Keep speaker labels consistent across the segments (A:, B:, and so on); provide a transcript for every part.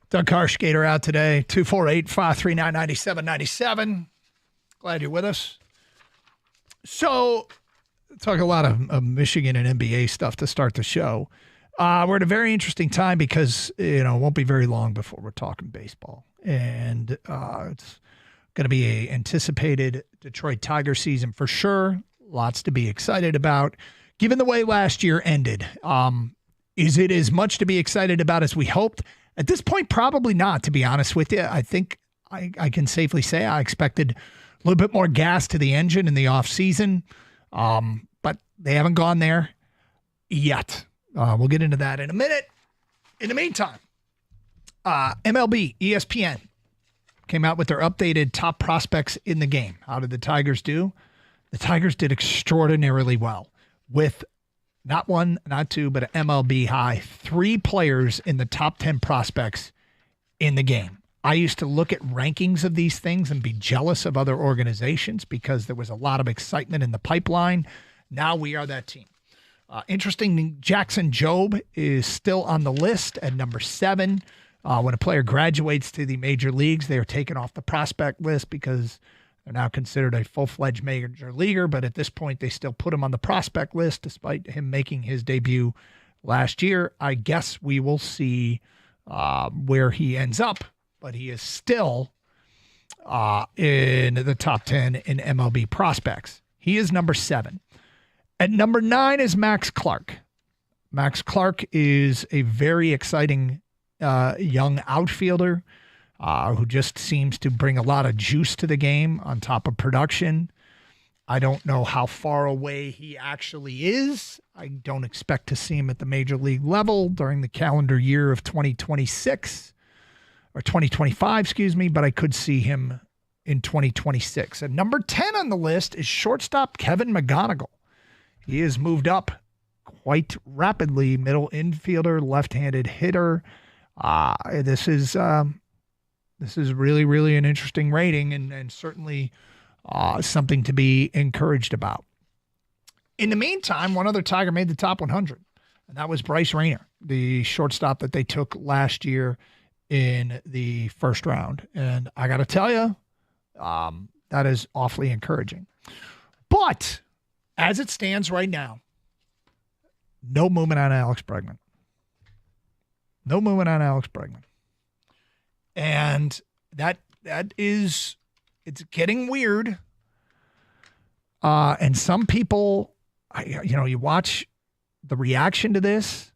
A: Doug Karskater out today, 248-539-9797. Glad you're with us. So, talk a lot of Michigan and NBA stuff to start the show. We're at a very interesting time because, it won't be very long before we're talking baseball. And it's going to be an anticipated Detroit Tiger season for sure. Lots to be excited about. Given the way last year ended, is it as much to be excited about as we hoped? At this point, probably not, to be honest with you. I think I can safely say I expected a little bit more gas to the engine in the offseason, but they haven't gone there yet. We'll get into that in a minute. In the meantime, MLB, ESPN came out with their updated top prospects in the game. How did the Tigers do? The Tigers did extraordinarily well with not one, not two, but an MLB high 3 players in the top 10 prospects in the game. I used to look at rankings of these things and be jealous of other organizations because there was a lot of excitement in the pipeline. Now we are that team. Interesting, Jackson Jobe is still on the list at number 7. When a player graduates to the major leagues, they are taken off the prospect list because they're now considered a full-fledged major leaguer, but at this point, they still put him on the prospect list despite him making his debut last year. I guess we will see where he ends up, but he is still in the top 10 in MLB prospects. He is number 7. At number 9 is Max Clark. Max Clark is a very exciting young outfielder who just seems to bring a lot of juice to the game on top of production. I don't know how far away he actually is. I don't expect to see him at the major league level during the calendar year of 2026 or 2025, but I could see him in 2026. And number 10 on the list is shortstop Kevin McGonigal. He has moved up quite rapidly, middle infielder, left-handed hitter. This is really, really an interesting rating and certainly something to be encouraged about. In the meantime, one other Tiger made the top 100, and that was Bryce Rayner, the shortstop that they took last year in the first round. And I got to tell you, that is awfully encouraging. But as it stands right now, no movement on Alex Bregman. No movement on Alex Bregman. And that is, it's getting weird. And some people, you watch the reaction to this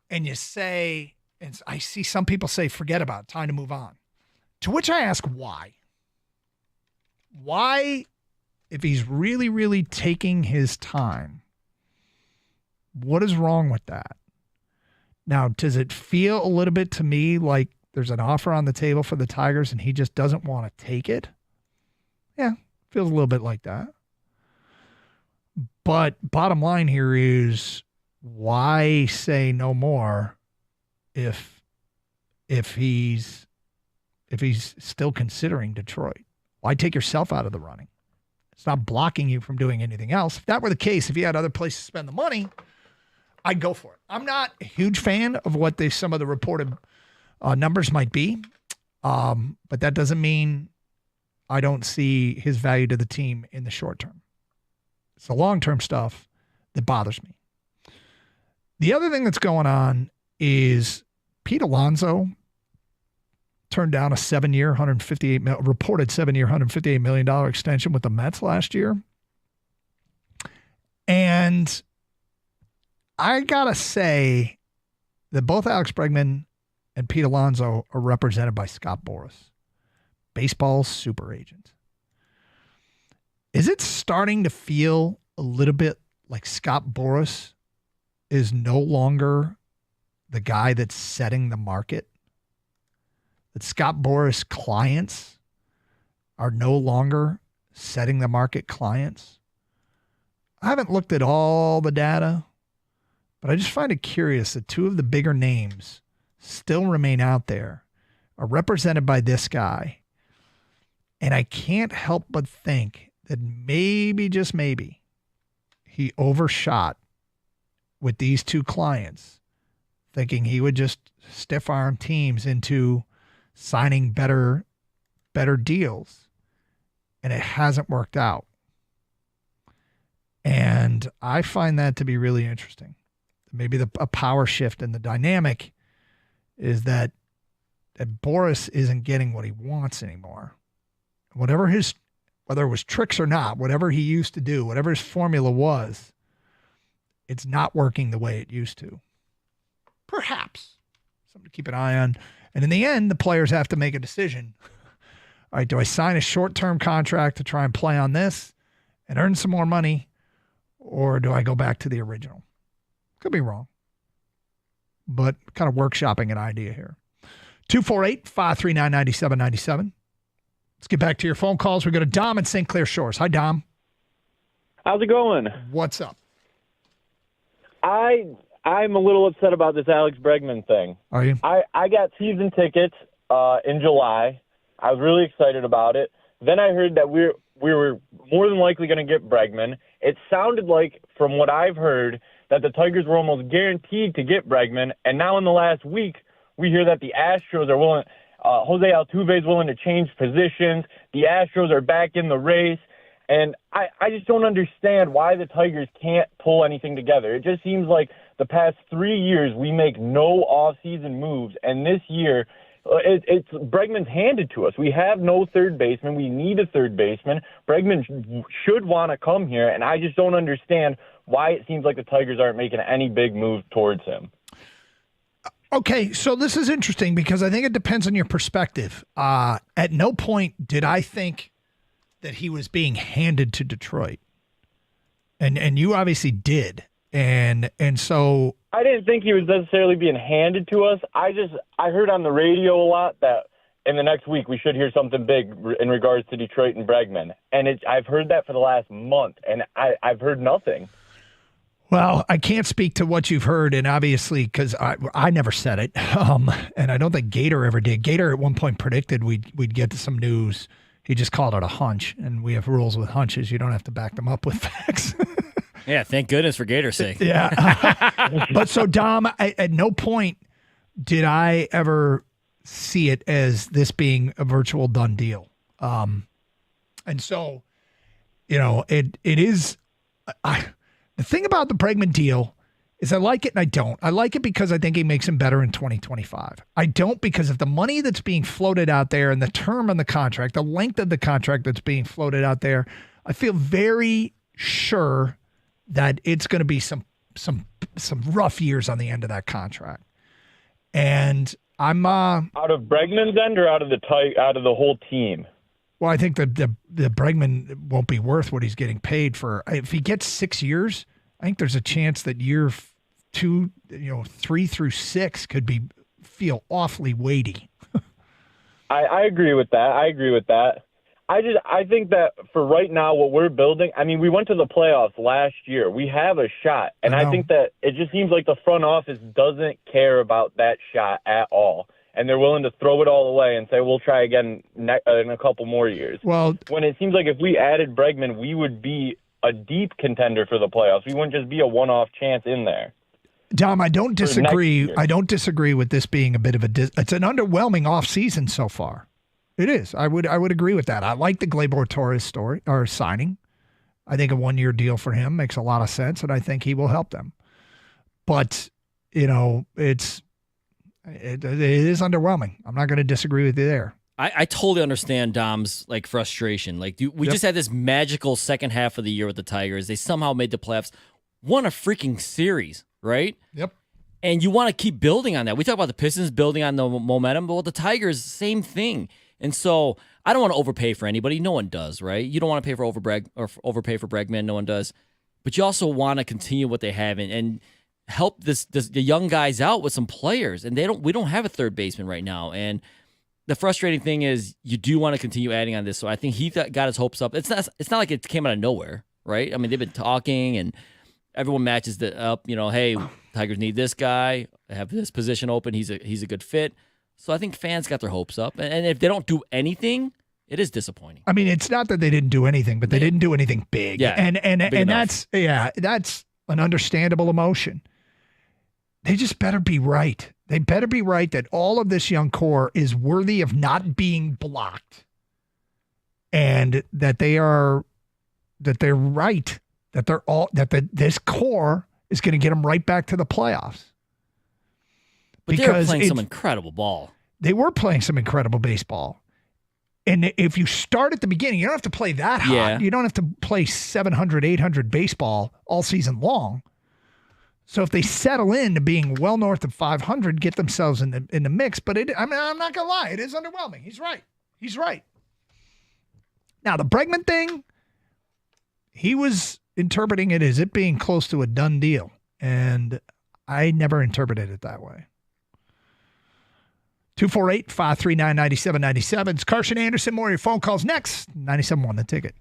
A: and you say, and I see some people say, forget about it, time to move on. To which I ask, why? Why, if he's really, really taking his time, what is wrong with that? Now, does it feel a little bit to me like there's an offer on the table for the Tigers and he just doesn't want to take it? Yeah, feels a little bit like that. But bottom line here is, why say no more if he's still considering Detroit? Why take yourself out of the running? It's not blocking you from doing anything else. If that were the case, if you had other places to spend the money, I'd go for it. I'm not a huge fan of what some of the reported numbers might be, but that doesn't mean I don't see his value to the team in the short term. It's the long-term stuff that bothers me. The other thing that's going on is Pete Alonso turned down a 7-year, reported 7-year, $158 million extension with the Mets last year. And I got to say that both Alex Bregman and Pete Alonso are represented by Scott Boras, baseball's super agent. Is it starting to feel a little bit like Scott Boras is no longer the guy that's setting the market? That Scott Boras clients are no longer setting the market clients? I haven't looked at all the data, but I just find it curious that 2 of the bigger names still remain out there, are represented by this guy. And I can't help but think that maybe, just maybe, he overshot with these 2 clients thinking he would just stiff arm teams into signing better deals, and it hasn't worked out. And I find that to be really interesting. Maybe a power shift in the dynamic is that Boris isn't getting what he wants anymore. Whether it was tricks or not, whatever he used to do, whatever his formula was, it's not working the way it used to. Perhaps. Something to keep an eye on. And in the end, the players have to make a decision. All right, do I sign a short-term contract to try and play on this and earn some more money, or do I go back to the original? Could be wrong, but kind of workshopping an idea here. 248-539-9797. Let's get back to your phone calls. We go to Dom in St. Clair Shores. Hi, Dom.
B: How's it going?
A: What's up?
B: I'm a little upset about this Alex Bregman thing.
A: Are you?
B: I got season tickets in July. I was really excited about it. Then I heard that we were more than likely going to get Bregman. It sounded like, from what I've heard, that the Tigers were almost guaranteed to get Bregman. And now in the last week, we hear that the Astros are willing. Jose Altuve is willing to change positions. The Astros are back in the race. And I just don't understand why the Tigers can't pull anything together. It just seems like the past 3 years we make no off-season moves, and this year it's Bregman's handed to us. We have no third baseman. We need a third baseman. Bregman should want to come here, and I just don't understand why it seems like the Tigers aren't making any big move towards him.
A: Okay, so this is interesting because I think it depends on your perspective. At no point did I think that he was being handed to Detroit. And you obviously did. And so
B: I didn't think he was necessarily being handed to us. I heard on the radio a lot that in the next week we should hear something big in regards to Detroit and Bregman. And I've heard that for the last month, and I've heard nothing.
A: Well, I can't speak to what you've heard, and obviously, because I never said it, and I don't think Gator ever did. Gator at one point predicted we'd get to some news. He just called it a hunch, and we have rules with hunches. You don't have to back them up with facts.
C: Yeah, thank goodness for Gator's sake.
A: Yeah. But so, Dom, at no point did I ever see it as this being a virtual done deal. And so, it is the thing about the Bregman deal is I like it and I don't. I like it because I think he makes him better in 2025. I don't because of the money that's being floated out there and the term on the contract, the length of the contract that's being floated out there. I feel very sure that it's going to be some rough years on the end of that contract. And I'm
B: out of Bregman's end or out of the whole team.
A: Well, I think the Bregman won't be worth what he's getting paid for. If he gets 6 years, I think there's a chance that year 2, 3 through 6 could feel awfully weighty.
B: I agree with that. I think that for right now, what we're building, I mean, we went to the playoffs last year. We have a shot, and I think that it just seems like the front office doesn't care about that shot at all. And they're willing to throw it all away and say, we'll try again in a couple more years. Well, when it seems like if we added Bregman, we would be a deep contender for the playoffs. We wouldn't just be a one-off chance in there.
A: Dom, I don't disagree. I don't disagree with this being a bit of it's an underwhelming offseason so far. It is. I would agree with that. I like the Gleyber Torres story or signing. I think a 1-year deal for him makes a lot of sense, and I think he will help them. But, it is underwhelming. I'm not going to disagree with you there.
C: I totally understand Dom's frustration. We just had this magical second half of the year with the Tigers. They somehow made the playoffs, won a freaking series, right?
A: Yep.
C: And you want to keep building on that. We talk about the Pistons building on the momentum, but with the Tigers, same thing. And so I don't want to overpay for anybody. No one does, right? You don't want to pay for overpay for Bregman. No one does. But you also want to continue what they have and help the young guys out with some players. And we don't have a third baseman right now. And the frustrating thing is you do want to continue adding on this. So I think he got his hopes up. It's not like it came out of nowhere, right? I mean, they've been talking and everyone matches it up. Hey, Tigers need this guy. They have this position open. He's a good fit. So I think fans got their hopes up. And if they don't do anything, it is disappointing.
A: I mean, it's not that they didn't do anything, but they didn't do anything big.
C: Yeah,
A: and that's an understandable emotion. They just better be right. They better be right that all of this young core is worthy of not being blocked, and that they're right, that this core is going to get them right back to the playoffs.
C: But they were playing some incredible ball.
A: They were playing some incredible baseball. And if you start at the beginning, you don't have to play that hot.
C: Yeah.
A: You don't have to play 700, 800 baseball all season long. So if they settle into being well north of 500, get themselves in the mix. But I'm not going to lie, it is underwhelming. He's right. He's right. Now, the Bregman thing, he was interpreting it as it being close to a done deal. And I never interpreted it that way. 248-539-9797. It's Carson Anderson. More of your phone calls next. 97.1 The Ticket.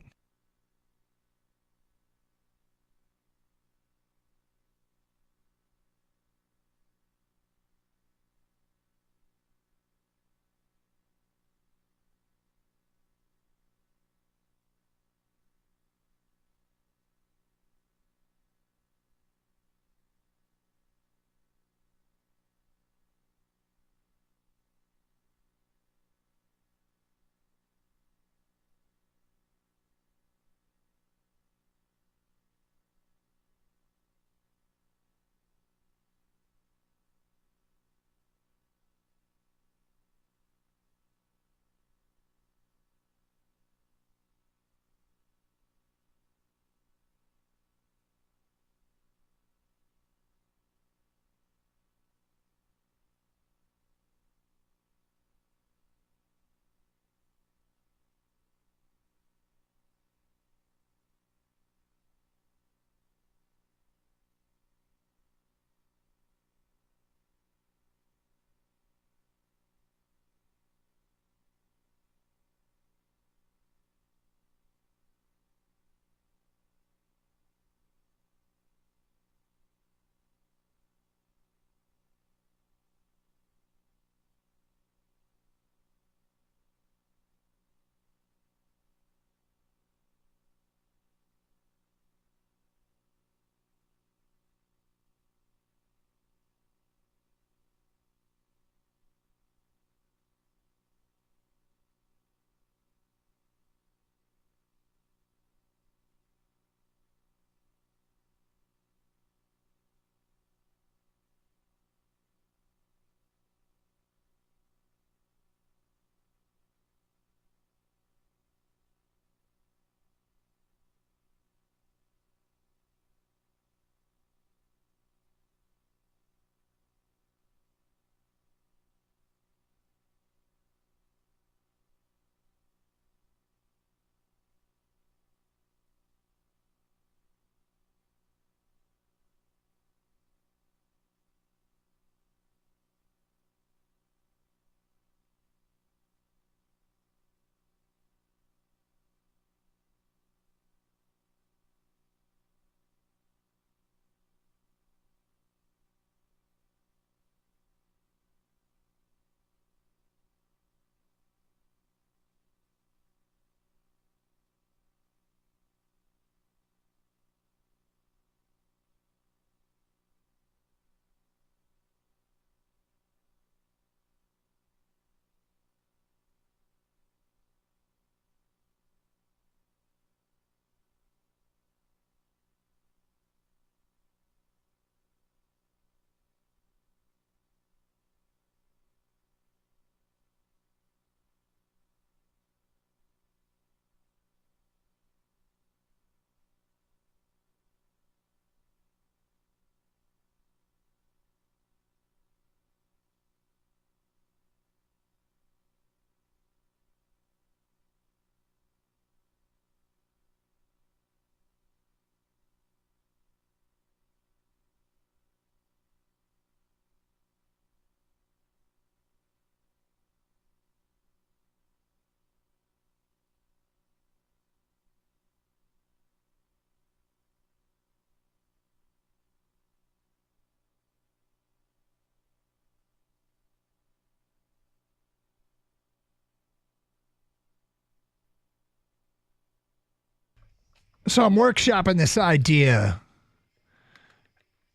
A: So I'm workshopping this idea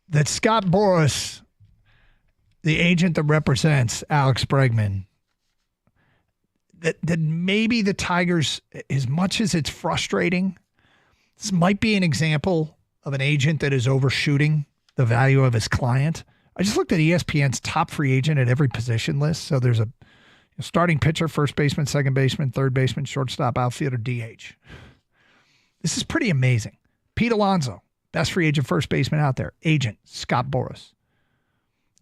A: that Scott Boras the agent that represents Alex Bregman, that maybe the Tigers, as much as it's frustrating, this might be an example of an agent that is overshooting the value of his client. I just looked at ESPN's top free agent at every position list. So there's a starting pitcher, first baseman, second baseman, third baseman, shortstop, outfielder, DH. This is pretty amazing. Pete Alonso, best free agent first baseman out there. Agent, Scott Boras.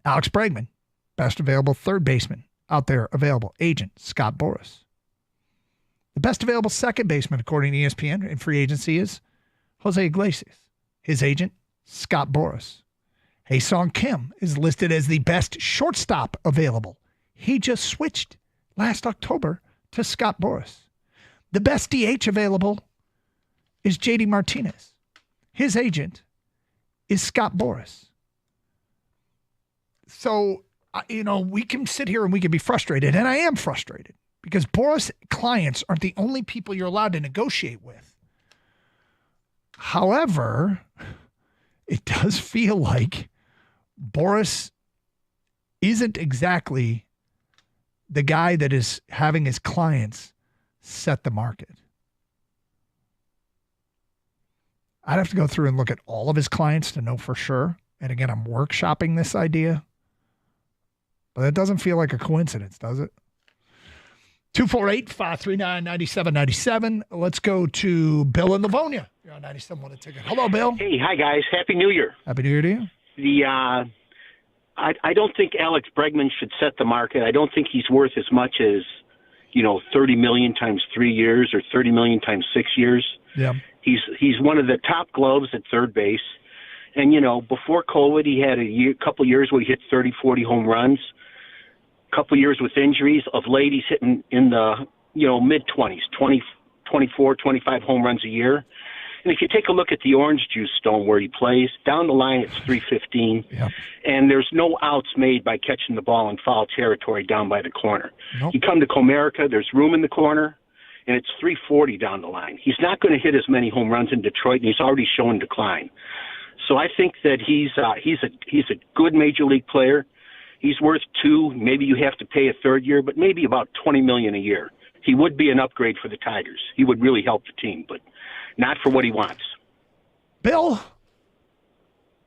A: Alex Bregman, best available third baseman out there available. Agent, Scott Boras. The best available second baseman, according to ESPN, in free agency is Jose Iglesias. His agent, Scott Boras. Ha-Sung Kim is listed as the best shortstop available. He just switched last October to Scott Boras. The best DH available is JD Martinez. His agent is Scott Boras. So, we can sit here and we can be frustrated, and I am frustrated because Boras clients aren't the only people you're allowed to negotiate with. However, it does feel like Boras isn't exactly the guy that is having his clients set the market. I'd have to go through and look at all of his clients to know for sure. And again, I'm workshopping this idea. But it doesn't feel like a coincidence, does it? 248-539-9797. Let's go to Bill in Livonia. You're on 97 on a ticket. Hello, Bill.
D: Hey, hi, guys. Happy New Year.
A: Happy New Year to you.
D: I don't think Alex Bregman should set the market. I don't think he's worth as much as, $30 million times 3 years or $30 million times 6 years.
A: Yeah.
D: He's one of the top gloves at third base. And, before COVID, he had a couple years where he hit 30, 40 home runs. Couple years with injuries. Of late, he's hitting in the, mid-20s, 20, 24, 25 home runs a year. And if you take a look at the Orange Juice Stone where he plays, down the line it's 315,
A: yeah.
D: And there's no outs made by catching the ball in foul territory down by the corner.
A: Nope.
D: You come to Comerica, there's room in the corner, and it's 340 down the line. He's not going to hit as many home runs in Detroit, and he's already shown decline. So I think that he's a good major league player. He's worth $2. Maybe you have to pay a third year, but maybe about $20 million a year. He would be an upgrade for the Tigers. He would really help the team, but not for what he wants.
A: Bill,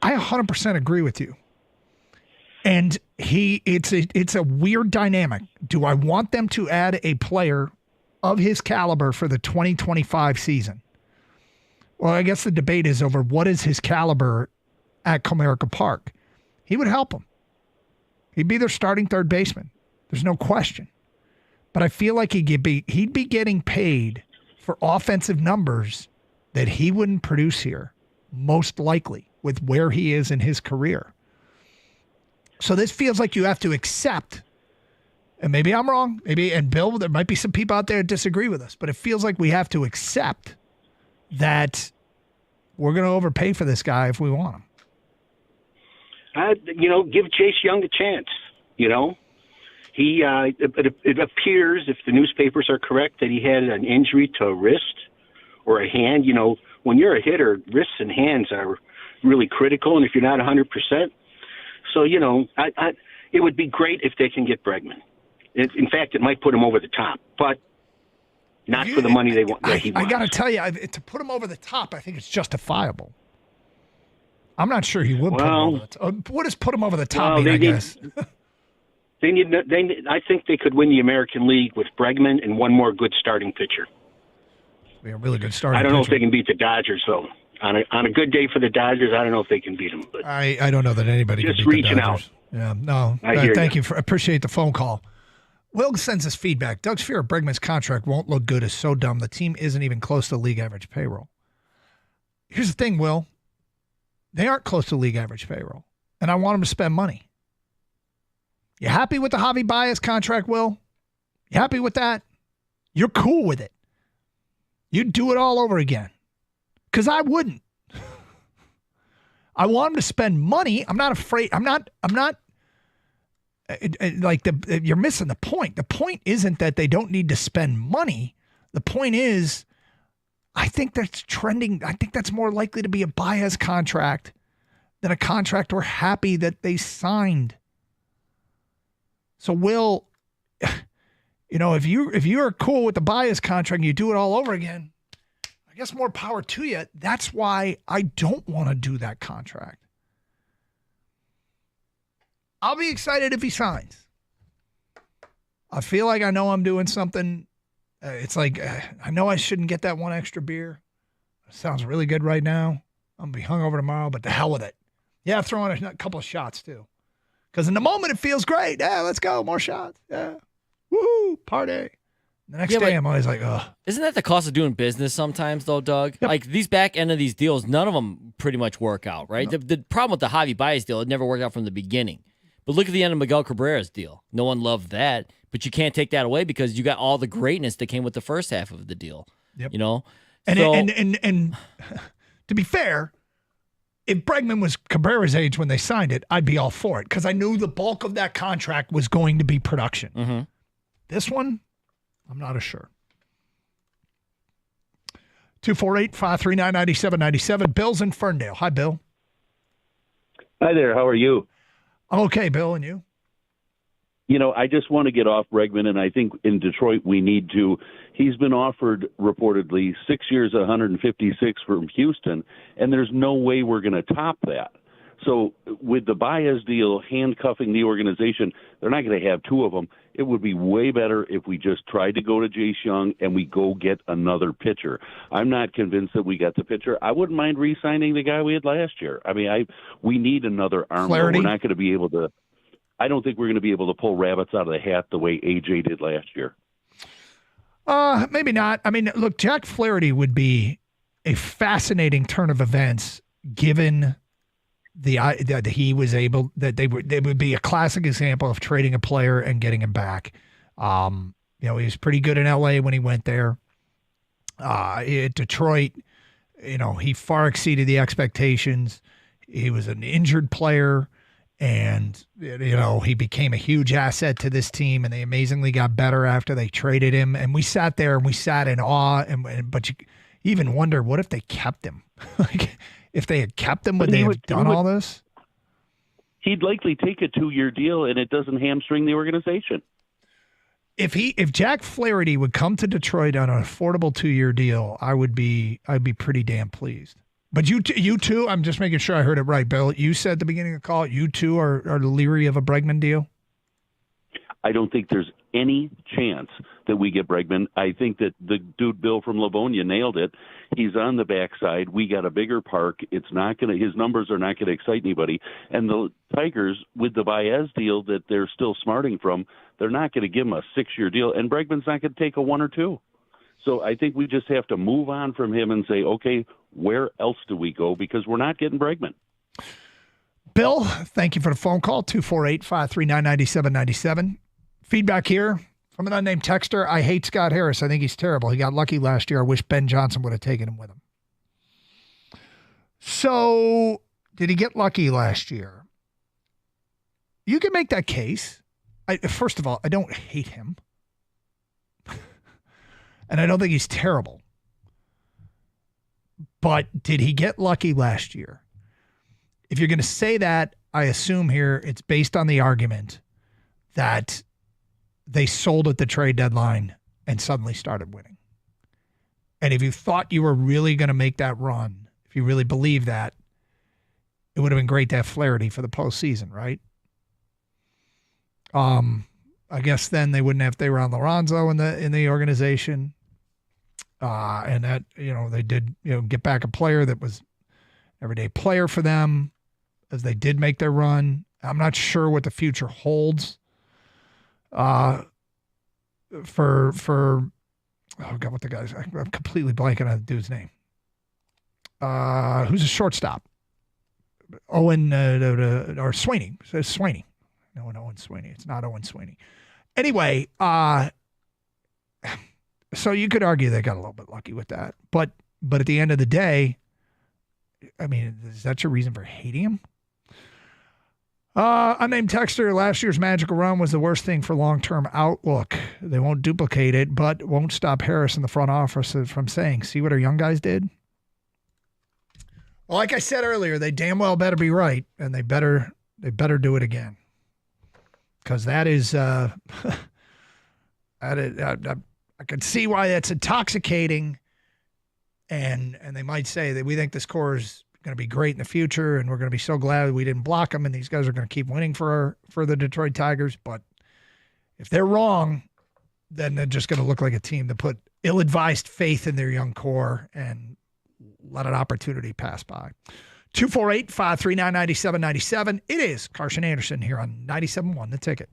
A: I 100% agree with you. And it's a weird dynamic. Do I want them to add a player of his caliber for the 2025 season? Well, I guess the debate is over what is his caliber at Comerica Park. He would help them. He'd be their starting third baseman. There's no question. But I feel like he'd be getting paid for offensive numbers that he wouldn't produce here, most likely, with where he is in his career. So this feels like you have to accept, and maybe I'm wrong, and Bill, there might be some people out there that disagree with us, but it feels like we have to accept that we're going to overpay for this guy if we want him.
D: Give Chase Young a chance. He it appears, if the newspapers are correct, that he had an injury to a wrist or a hand. When you're a hitter, wrists and hands are really critical, and if you're not 100%, so it would be great if they can get Bregman. In fact, it might put him over the top, but not for the money they want. That he wants.
A: I got to tell you, to put him over the top, I think it's justifiable. I'm not sure he would put him over the top. What does put him over the top mean, I guess?
D: I think they could win the American League with Bregman and one more good starting pitcher.
A: Be a really good starting pitcher.
D: I don't know if they can beat the Dodgers, though. On a good day for the Dodgers, I don't know if they can beat them. But
A: I don't know that anybody
D: just
A: can beat
D: reaching
A: the Dodgers.
D: out.
A: Yeah, no. Thank you. Appreciate the phone call. Will sends us feedback. Doug's fear of Bregman's contract won't look good is so dumb. The team isn't even close to league average payroll. Here's the thing, Will. They aren't close to league average payroll, and I want them to spend money. You happy with the Javi Baez contract, Will? You happy with that? You're cool with it. You'd do it all over again. Because I wouldn't. I want them to spend money. I'm not afraid. I'm not you're missing the point. The point isn't that they don't need to spend money. The point is, I think that's trending. I think that's more likely to be a Baez contract than a contract we're happy that they signed. So Will, if you're cool with the Baez contract and you do it all over again, I guess more power to you. That's why I don't want to do that contract. I'll be excited if he signs. I feel like I know I'm doing something. It's like I know I shouldn't get that one extra beer. It sounds really good right now. I'm going to be hungover tomorrow, but the hell with it. Yeah, throw in a couple of shots too. Because in the moment it feels great. Yeah, let's go. More shots. Yeah. Woohoo. Party. The next day I'm always like, ugh.
C: Isn't that the cost of doing business sometimes, though, Doug?
A: Yep.
C: Like these back end of these deals, none of them pretty much work out, right?
A: No.
C: The problem with the Javi Baez deal, it never worked out from the beginning. But look at the end of Miguel Cabrera's deal. No one loved that, but you can't take that away because you got all the greatness that came with the first half of the deal.
A: Yep.
C: And
A: to be fair, if Bregman was Cabrera's age when they signed it, I'd be all for it because I knew the bulk of that contract was going to be production.
C: Mm-hmm.
A: This one, I'm not as sure. 248-539-9797. Bill's in Ferndale. Hi, Bill.
E: Hi there. How are you?
A: I'm okay, Bill, and you?
E: I just want to get off Bregman, and I think in Detroit we need to. He's been offered reportedly 6 years, 156 from Houston, and there's no way we're going to top that. So with the Baez deal handcuffing the organization, they're not going to have two of them. It would be way better if we just tried to go to Jace Young and we go get another pitcher. I'm not convinced that we got the pitcher. I wouldn't mind re-signing the guy we had last year. I mean, we need another arm. We're not going to be able to. I don't think we're going to be able to pull rabbits out of the hat the way AJ did last year.
A: Maybe not. I mean, look, Jack Flaherty would be a fascinating turn of events given that he was able, that they would be a classic example of trading a player and getting him back. He was pretty good in LA when he went there. At Detroit, he far exceeded the expectations. He was an injured player. And, he became a huge asset to this team, and they amazingly got better after they traded him. And we sat there and we sat in awe. But you even wonder, what if they kept him? Like, if they had kept him, would they have done all this?
E: He'd likely take a 2-year deal, and it doesn't hamstring the organization.
A: If Jack Flaherty would come to Detroit on an affordable 2-year deal, I'd be pretty damn pleased. But you too, I'm just making sure I heard it right, Bill. You said at the beginning of the call, you too are leery of a Bregman deal?
E: I don't think there's any chance that we get Bregman. I think that the dude Bill from Livonia nailed it. He's on the backside. We got a bigger park. It's not going to. His numbers are not going to excite anybody. And the Tigers, with the Baez deal that they're still smarting from, they're not going to give him a 6-year deal. And Bregman's not going to take a 1 or 2. So I think we just have to move on from him and say, okay, where else do we go? Because we're not getting Bregman.
A: Bill, thank you for the phone call, 248-539-9797. Feedback here from an unnamed texter. I hate Scott Harris. I think he's terrible. He got lucky last year. I wish Ben Johnson would have taken him with him. So, did he get lucky last year? You can make that case. First of all, I don't hate him. And I don't think he's terrible. But did he get lucky last year? If you're going to say that, I assume here it's based on the argument that they sold at the trade deadline and suddenly started winning. And if you thought you were really going to make that run, if you really believe that, it would have been great to have Flaherty for the postseason, right? I guess then they wouldn't have, if they were on Lorenzo in the organization. And that, they did, get back a player that was everyday player for them as they did make their run. I'm not sure what the future holds for oh God, what the guy's, I'm completely blanking on the dude's name. Who's a shortstop? Owen or Sweeney. It's Sweeney. No, Owen Sweeney. It's not Owen Sweeney. Anyway, so you could argue they got a little bit lucky with that. But at the end of the day, I mean, is that your reason for hating him? Unnamed texter, last year's magical run was the worst thing for long-term outlook. They won't duplicate it, but won't stop Harris in the front office from saying, see what our young guys did? Well, like I said earlier, they damn well better be right, and they better do it again. because that is, I could see why that's intoxicating. And they might say that we think this core is going to be great in the future, and we're going to be so glad we didn't block them, and these guys are going to keep winning for the Detroit Tigers. But if they're wrong, then they're just going to look like a team that put ill-advised faith in their young core and let an opportunity pass by. 248-539-9797. It is Carson Anderson here on 97.1 The Ticket.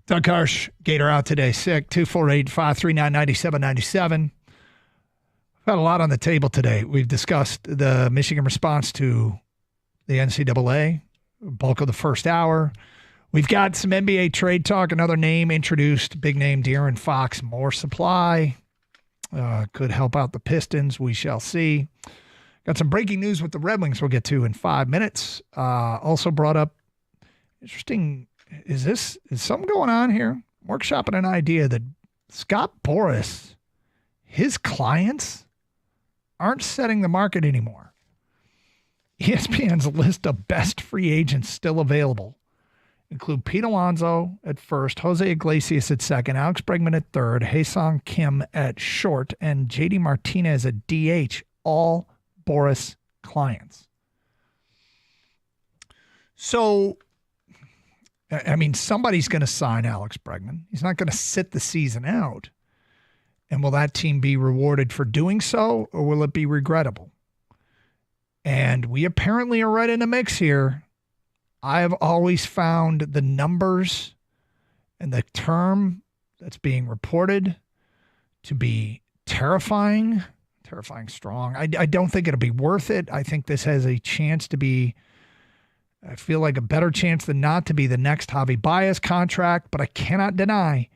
A: Doug Harsh, Gator out today, sick. 248-539-9797. We've had a lot on the table today. We've discussed the Michigan response to the NCAA, bulk of the first hour. We've got some NBA trade talk, another name introduced, big name De'Aaron Fox, more supply. Could help out the Pistons. We shall see. Got some breaking news with the Red Wings we'll get to in 5 minutes. Also brought up, interesting, is something going on here? Workshopping an idea that Scott Boras, his clients, aren't setting the market anymore. ESPN's list of best free agents still available include Pete Alonso at first, Jose Iglesias at second, Alex Bregman at third, Haesung Kim at short, and JD Martinez at DH, all Boras clients. So, I mean, somebody's going to sign Alex Bregman. He's not going to sit the season out. And will that team be rewarded for doing so, or will it be regrettable? And we apparently are right in the mix here. I have always found the numbers and the term that's being reported to be terrifying strong. I don't think it'll be worth it. I think this has a chance to be, I feel like a better chance than not to be the next Javi Baez contract, but I cannot deny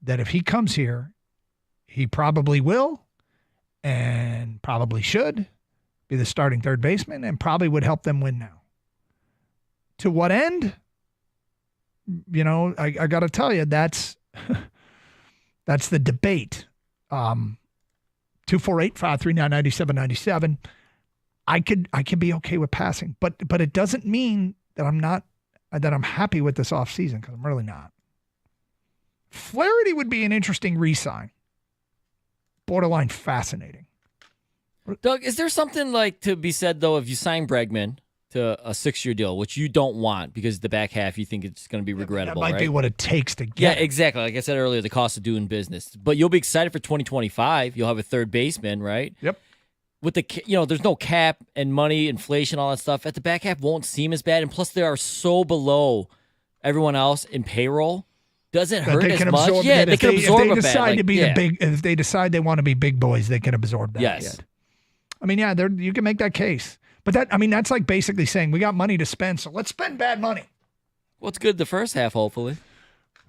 A: that if he comes here, he probably will and probably should be the starting third baseman and probably would help them win now. To what end? You know, I got to tell you, that's the debate. 248-539-9797. I could be okay with passing, but it doesn't mean that I'm happy with this offseason, because I'm really not. Flaherty would be an interesting re-sign. Borderline fascinating.
C: Doug, is there something like to be said, though, if you sign Bregman to a 6-year deal, which you don't want because the back half you think it's going to be regrettable,
A: that might be what it takes to get.
C: Yeah, exactly. Like I said earlier, the cost of doing business. But you'll be excited for 2025. You'll have a third baseman, right?
A: Yep.
C: With there's no cap and money, inflation, all that stuff. At the back half won't seem as bad. And plus, they are so below everyone else in payroll. Doesn't hurt as much. Yeah, they can absorb
A: if they
C: a
A: decide
C: bad.
A: to be if they decide they want to be big boys, they can absorb that.
C: Yes.
A: Yet. I mean, yeah, you can make that case. But that's like basically saying we got money to spend, so let's spend bad money.
C: Well, it's good the first half, hopefully.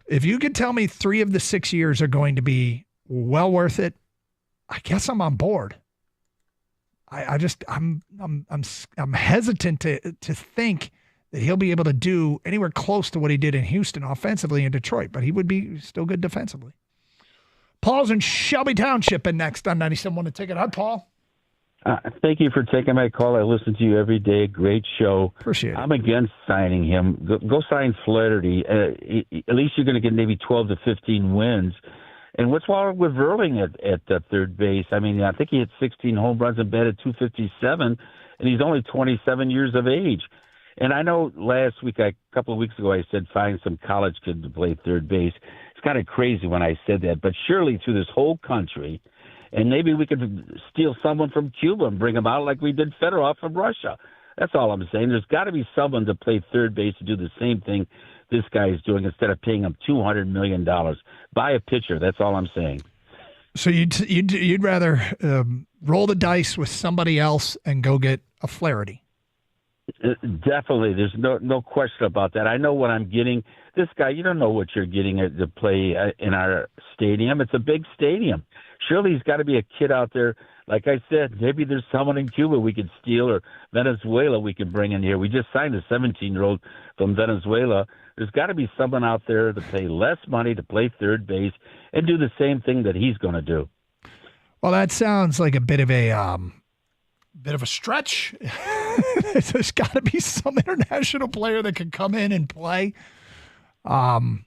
A: If you could tell me 3 of the 6 years are going to be well worth it, I guess I'm on board. I'm hesitant to think that he'll be able to do anywhere close to what he did in Houston offensively in Detroit, but he would be still good defensively. Paul's in Shelby Township and next on 97.1 The Ticket. Hi, Paul.
F: Thank you for taking my call. I listen to you every day. Great show.
A: Appreciate it.
F: I'm against signing him. Go sign Flaherty. At least you're going to get maybe 12 to 15 wins. And what's wrong with Verling at third base? I mean, I think he hit 16 home runs and batted 257, and he's only 27 years of age. And I know last week, a couple of weeks ago, I said find some college kid to play third base. It's kind of crazy when I said that, but surely through this whole country, and maybe we could steal someone from Cuba and bring him out like we did Fedorov from Russia. That's all I'm saying. There's got to be someone to play third base to do the same thing this guy is doing instead of paying him $200 million. Buy a pitcher. That's all I'm saying.
A: So you'd rather roll the dice with somebody else and go get a Flaherty?
F: Definitely. There's no question about that. I know what I'm getting. This guy, you don't know what you're getting to play in our stadium. It's a big stadium. Surely he's got to be a kid out there. Like I said, maybe there's someone in Cuba we could steal or Venezuela we could bring in here. We just signed a 17-year-old from Venezuela. There's got to be someone out there to pay less money to play third base and do the same thing that he's going to do.
A: Well, that sounds like a bit of a stretch. There's got to be some international player that can come in and play. I mean,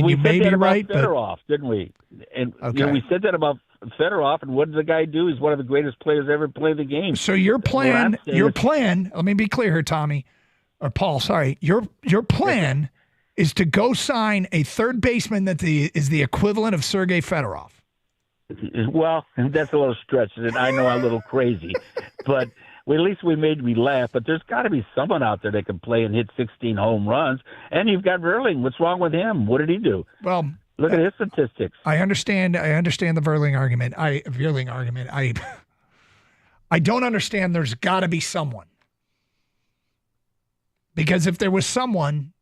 A: you may be right, but
F: Fedorov, didn't we? And okay. We said that about Fedorov, and what did the guy do? He's one of the greatest players ever played the game.
A: So your plan. Let me be clear here, Tommy, or Paul. Sorry, your plan is to go sign a third baseman that is the equivalent of Sergei Fedorov.
F: Well, that's a little stretch, and I know I'm a little crazy, but Well, at least we made me laugh. But there's got to be someone out there that can play and hit 16 home runs. And you've got Verling. What's wrong with him? What did he do?
A: Well,
F: look at his statistics.
A: I understand the Verling argument. I don't understand. There's got to be someone, because if there was someone,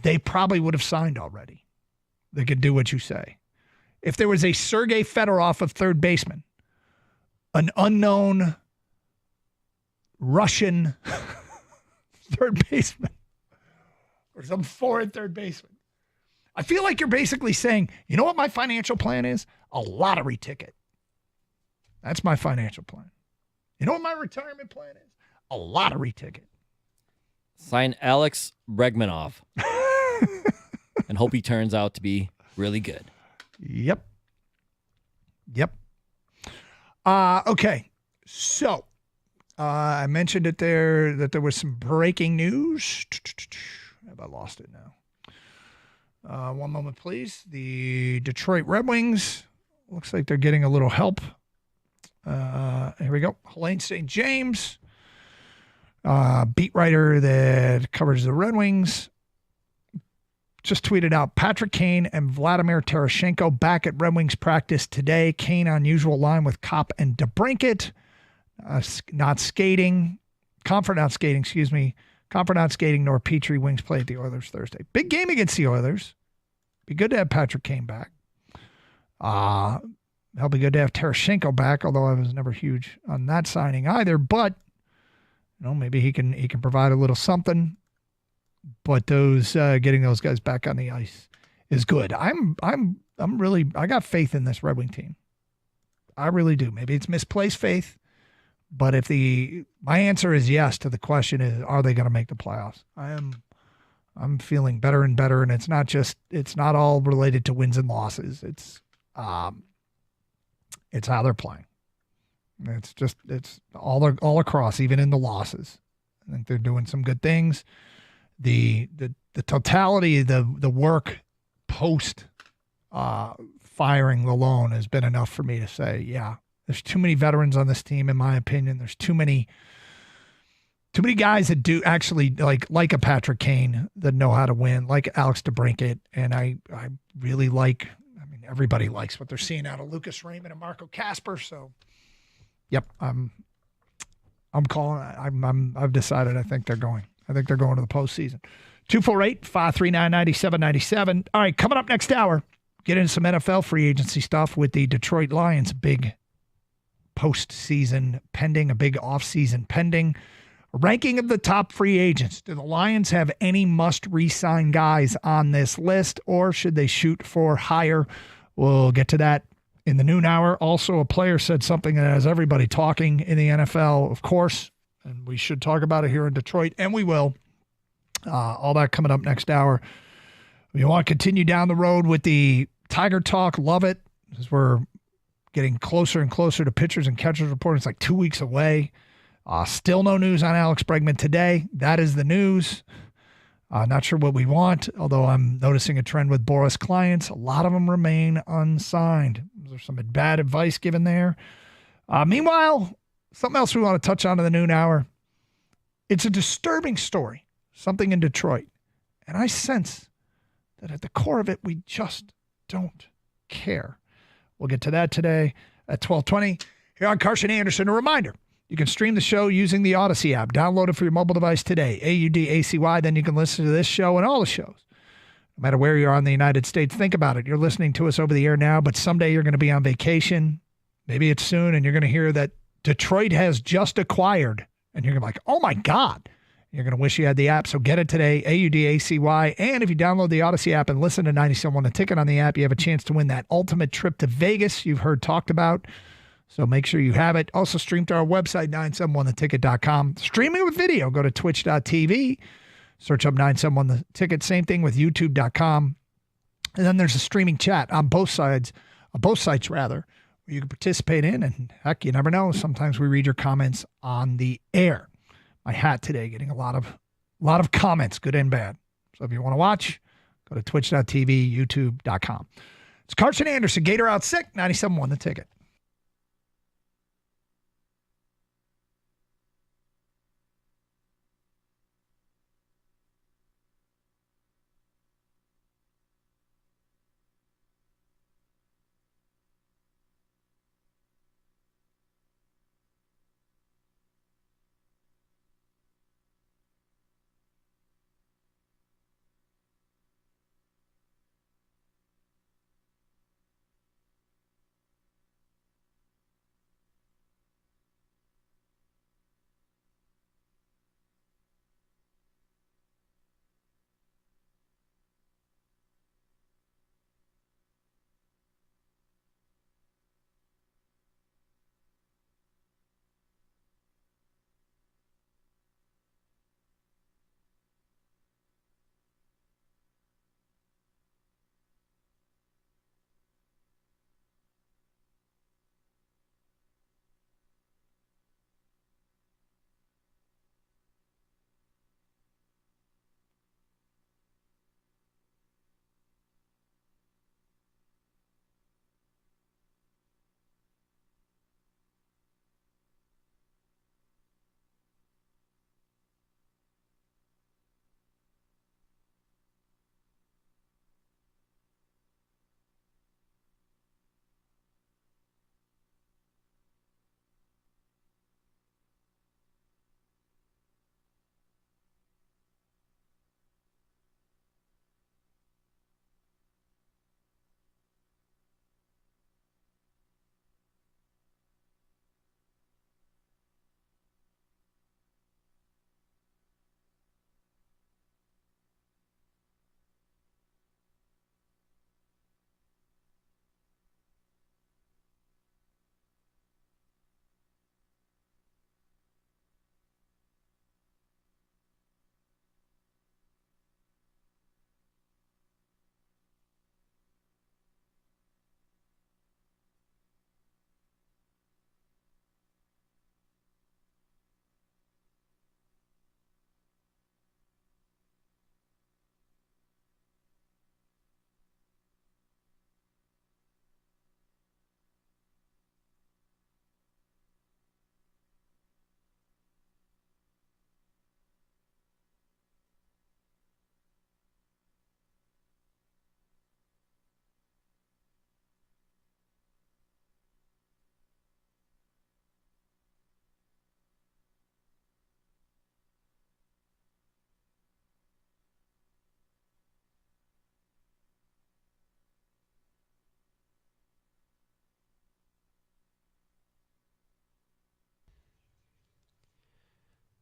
A: they probably would have signed already. They could do what you say. If there was a Sergei Fedorov of third baseman, an unknown Russian third baseman, or some foreign third baseman, I feel like you're basically saying, you know what my financial plan is? A lottery ticket. That's my financial plan. You know what my retirement plan is? A lottery ticket.
C: Sign Alex Bregmanov and hope he turns out to be really good.
A: Yep. Okay. So I mentioned it there that there was some breaking news. Have I lost it now? One moment, please. The Detroit Red Wings, looks like they're getting a little help. Here we go. Helene St. James, beat writer that covers the Red Wings, just tweeted out Patrick Kane and Vladimir Tereshchenko back at Red Wings practice today. Kane on usual line with Kopp and DeBrincat. Not skating. Comfort not skating, nor Petrie. Wings play at the Oilers Thursday. Big game against the Oilers. Be good to have Patrick Kane back. That'll be good to have Tereshchenko back, although I was never huge on that signing either. But, maybe he can provide a little something. But those getting those guys back on the ice is good. I got faith in this Red Wing team. I really do. Maybe it's misplaced faith, but my answer is yes to the question is, are they going to make the playoffs? I'm feeling better and better, and it's not all related to wins and losses. It's how they're playing. It's all across, even in the losses. I think they're doing some good things. The totality, the work post firing Lalonde has been enough for me to say, yeah, there's too many veterans on this team, in my opinion. There's too many guys that do actually like a Patrick Kane that know how to win, like Alex DeBrincat, and I really like. I mean, everybody likes what they're seeing out of Lucas Raymond and Marco Casper. So, yep, I'm calling. I've decided. I think they're going to the postseason. 248-539-9797. All right, coming up next hour, get into some NFL free agency stuff with the Detroit Lions. Big postseason pending, a big offseason pending. A ranking of the top free agents. Do the Lions have any must re-sign guys on this list, or should they shoot for higher? We'll get to that in the noon hour. Also, a player said something that has everybody talking in the NFL, of course, and we should talk about it here in Detroit, and we will. All that coming up next hour. If you want to continue down the road with the Tiger Talk, love it, as we're getting closer and closer to pitchers and catchers report. It's like 2 weeks away. Still no news on Alex Bregman today. That is the news. Not sure what we want, although I'm noticing a trend with Boris clients. A lot of them remain unsigned. There's some bad advice given there. Meanwhile, something else we want to touch on in the noon hour. It's a disturbing story. Something in Detroit. And I sense that at the core of it, we just don't care. We'll get to that today at 12:20 here on Carson Anderson. A reminder, you can stream the show using the Odyssey app. Download it for your mobile device today, AUDACY. Then you can listen to this show and all the shows. No matter where you are in the United States, think about it. You're listening to us over the air now, but someday you're going to be on vacation. Maybe it's soon, and you're going to hear that Detroit has just acquired. And you're going to be like, oh, my God. You're going to wish you had the app, so get it today, AUDACY. And if you download the Odyssey app and listen to 97.1 The Ticket on the app, you have a chance to win that ultimate trip to Vegas you've heard talked about. So make sure you have it. Also stream to our website, 971theticket.com. Streaming with video, go to twitch.tv. Search up 971 The Ticket. Same thing with youtube.com. And then there's a streaming chat on both sites, where you can participate in. And heck, you never know. Sometimes we read your comments on the air. My hat today getting a lot of comments, good and bad. So if you want to watch, go to twitch.tv, youtube.com. It's Carson Anderson, Gator Out Sick, 97.1 The Ticket.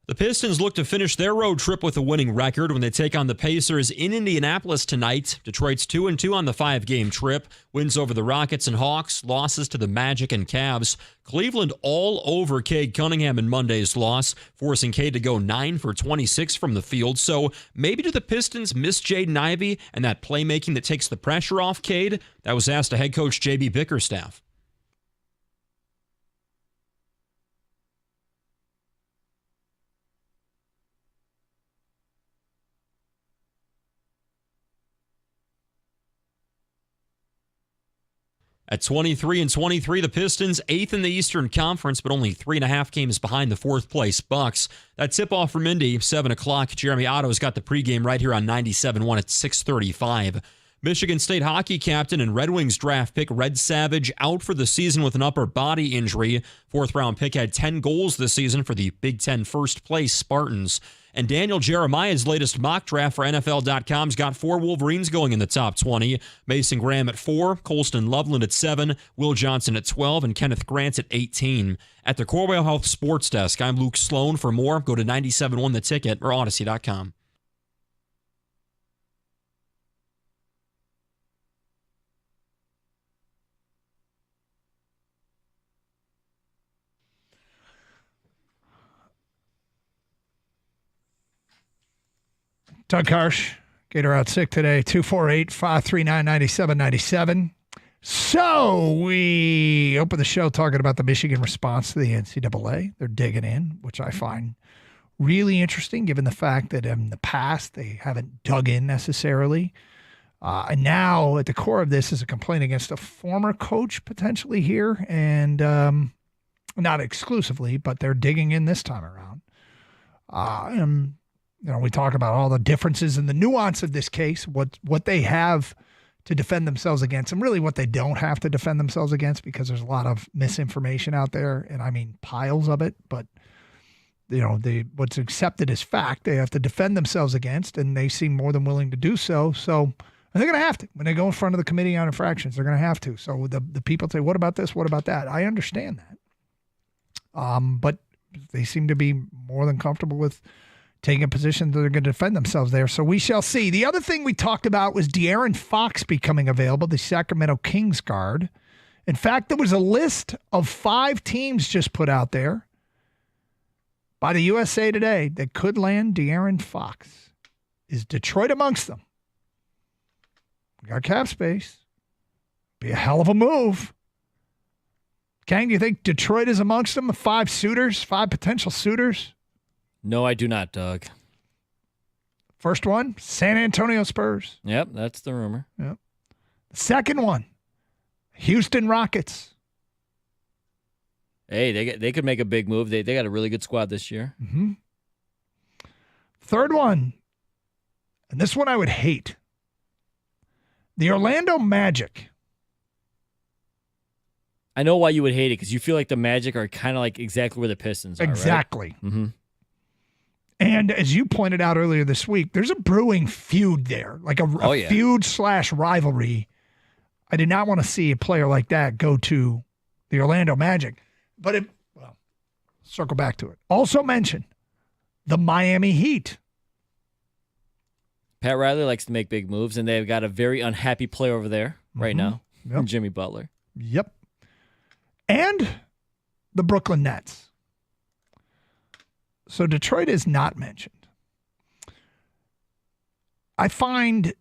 G: The Pistons look to finish their road trip with a winning record when they take on the Pacers in Indianapolis tonight. Detroit's 2-2 on the 5-game trip. Wins over the Rockets and Hawks, losses to the Magic and Cavs. Cleveland all over Cade Cunningham in Monday's loss, forcing Cade to go 9 for 26 from the field. So maybe do the Pistons miss Jaden Ivey and that playmaking that takes the pressure off Cade? That was asked to head coach J.B. Bickerstaff. At 23-23, the Pistons 8th in the Eastern Conference, but only 3.5 games behind the 4th-place Bucks. That tip-off from Indy, 7 o'clock. Jeremy Otto's got the pregame right here on 97.1 at 6:35. Michigan State hockey captain and Red Wings draft pick Red Savage out for the season with an upper body injury. 4th-round pick had 10 goals this season for the Big Ten first-place Spartans. And Daniel Jeremiah's latest mock draft for NFL.com's got 4 Wolverines going in the top 20. Mason Graham at 4, Colston Loveland at 7, Will Johnson at 12, and Kenneth Grant at 18. At the Corwell Health Sports Desk, I'm Luke Sloan. For more, go to 97.1 The Ticket or Odyssey.com.
A: Doug Harsh, Gator out sick today, 248-539-9797. So we open the show talking about the Michigan response to the NCAA. They're digging in, which I find really interesting given the fact that in the past they haven't dug in necessarily. And now at the core of this is a complaint against a former coach potentially here, and not exclusively, but they're digging in this time around. And we talk about all the differences and the nuance of this case, what they have to defend themselves against, and really what they don't have to defend themselves against, because there's a lot of misinformation out there, and I mean piles of it. But what's accepted as fact, they have to defend themselves against, and they seem more than willing to do so. So they're going to have to when they go in front of the Committee on Infractions. They're going to have to. So the people say, "What about this? What about that?" I understand that, but they seem to be more than comfortable with taking a position that they're going to defend themselves there. So we shall see. The other thing we talked about was De'Aaron Fox becoming available, the Sacramento Kings guard. In fact, there was a list of 5 teams just put out there by the USA Today that could land De'Aaron Fox. Is Detroit amongst them? We got cap space. Be a hell of a move. Kang, do you think Detroit is amongst them? 5 suitors, 5 potential suitors?
C: No, I do not, Doug.
A: First one, San Antonio Spurs.
C: Yep, that's the rumor.
A: Yep. Second one, Houston Rockets.
C: Hey, they could make a big move. They got a really good squad this year.
A: Mm-hmm. Third one, and this one I would hate, the Orlando Magic.
C: I know why you would hate it, because you feel like the Magic are kind of like exactly where the Pistons are,
A: exactly.
C: Right? Mm-hmm.
A: And as you pointed out earlier this week, there's a brewing feud there, like a feud/rivalry. I did not want to see a player like that go to the Orlando Magic. But circle back to it. Also mention the Miami Heat.
C: Pat Riley likes to make big moves, and they've got a very unhappy player over there right now,
A: Yep.
C: Jimmy Butler.
A: Yep. And the Brooklyn Nets. So Detroit is not mentioned. I find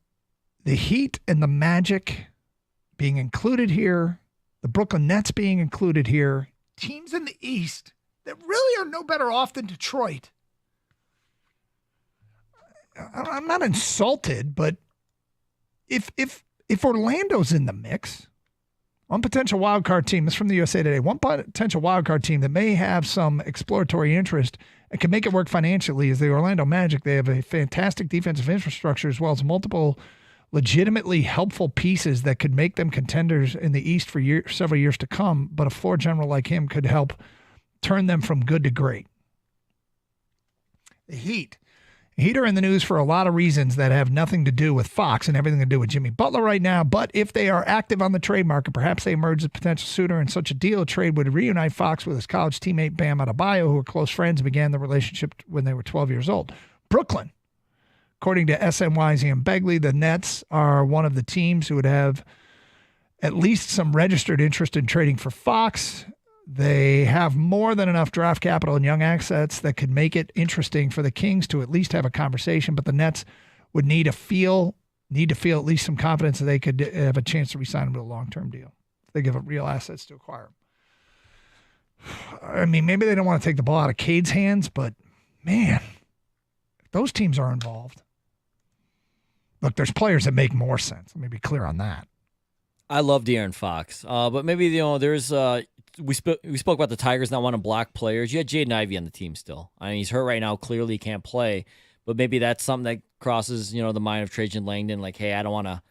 A: the Heat and the Magic being included here, the Brooklyn Nets being included here, teams in the East that really are no better off than Detroit. I'm not insulted, but if Orlando's in the mix, one potential wildcard team, this is from the USA Today, one potential wildcard team that may have some exploratory interest and can make it work financially is the Orlando Magic. They have a fantastic defensive infrastructure as well as multiple legitimately helpful pieces that could make them contenders in the East for several years to come, but a floor general like him could help turn them from good to great. The Heat. Heat are in the news for a lot of reasons that have nothing to do with Fox and everything to do with Jimmy Butler right now. But if they are active on the trade market, perhaps they emerge as a potential suitor in such a deal. A trade would reunite Fox with his college teammate Bam Adebayo, who were close friends and began the relationship when they were 12 years old. Brooklyn. According to SNYZ and Begley, the Nets are one of the teams who would have at least some registered interest in trading for Fox. They have more than enough draft capital and young assets that could make it interesting for the Kings to at least have a conversation, but the Nets would need to feel at least some confidence that they could have a chance to re-sign him to a long-term deal. They give up real assets to acquire him. I mean, maybe they don't want to take the ball out of Cade's hands, but man, if those teams are involved. Look, there's players that make more sense. Let me be clear on that.
C: I love De'Aaron Fox, but maybe there's we spoke about the Tigers not wanting to block players. You had Jaden Ivey on the team still. I mean, he's hurt right now. Clearly, he can't play. But maybe that's something that crosses the mind of Trajan Langdon. Like, hey, I don't want to.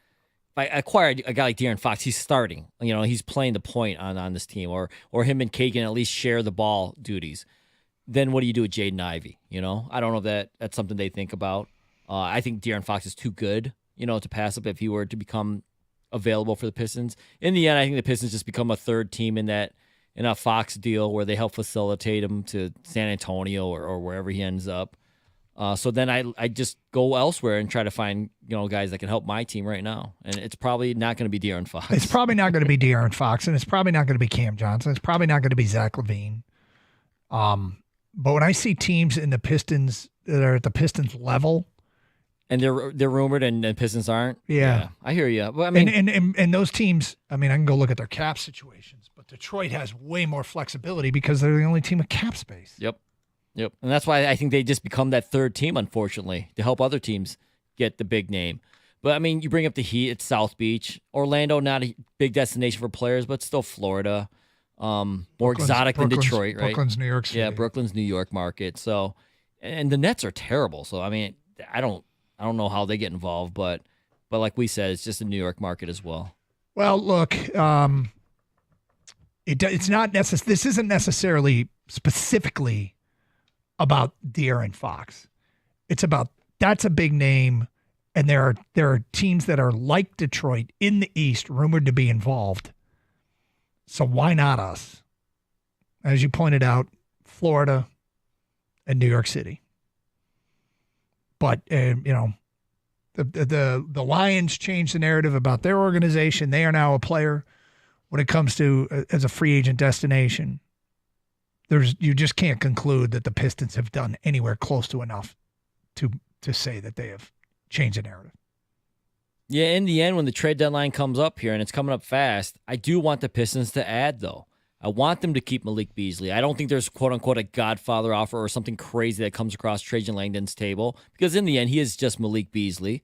C: If I acquired a guy like De'Aaron Fox, he's starting. He's playing the point on this team, or him and Kagan at least share the ball duties. Then what do you do with Jaden Ivey? I don't know if that's something they think about. I think De'Aaron Fox is too good, to pass up if he were to become available for the Pistons. In the end, I think the Pistons just become a third team in a Fox deal where they help facilitate him to San Antonio or wherever he ends up. So then I just go elsewhere and try to find guys that can help my team right now. And it's probably not going to be De'Aaron Fox.
A: It's probably not going to be De'Aaron Fox, and it's probably not going to be Cam Johnson. It's probably not going to be Zach LaVine. But when I see teams in the Pistons that are at the Pistons level,
C: and they're rumored and the Pistons aren't.
A: Yeah,
C: I hear you. But I mean,
A: and those teams. I mean, I can go look at their cap situations, but Detroit has way more flexibility because they're the only team with cap space.
C: Yep, and that's why I think they just become that third team, unfortunately, to help other teams get the big name. But I mean, you bring up the Heat. It's South Beach, Orlando, not a big destination for players, but still Florida, more exotic than Detroit, right?
A: Brooklyn's New York City.
C: Yeah, Brooklyn's New York market. So, and the Nets are terrible. So I mean, I don't know how they get involved, but like we said, it's just a New York market as well.
A: Well, look, it's not necessary. This isn't necessarily specifically about De'Aaron Fox. It's about that's a big name, and there are teams that are like Detroit in the East rumored to be involved. So why not us? As you pointed out, Florida and New York City. But the Lions changed the narrative about their organization. They are now a player when it comes to as a free agent destination. You just can't conclude that the Pistons have done anywhere close to enough to say that they have changed the narrative.
C: Yeah, in the end, when the trade deadline comes up here and it's coming up fast, I do want the Pistons to add though. I want them to keep Malik Beasley. I don't think there's quote-unquote a Godfather offer or something crazy that comes across Trajan Langdon's table because in the end, he is just Malik Beasley.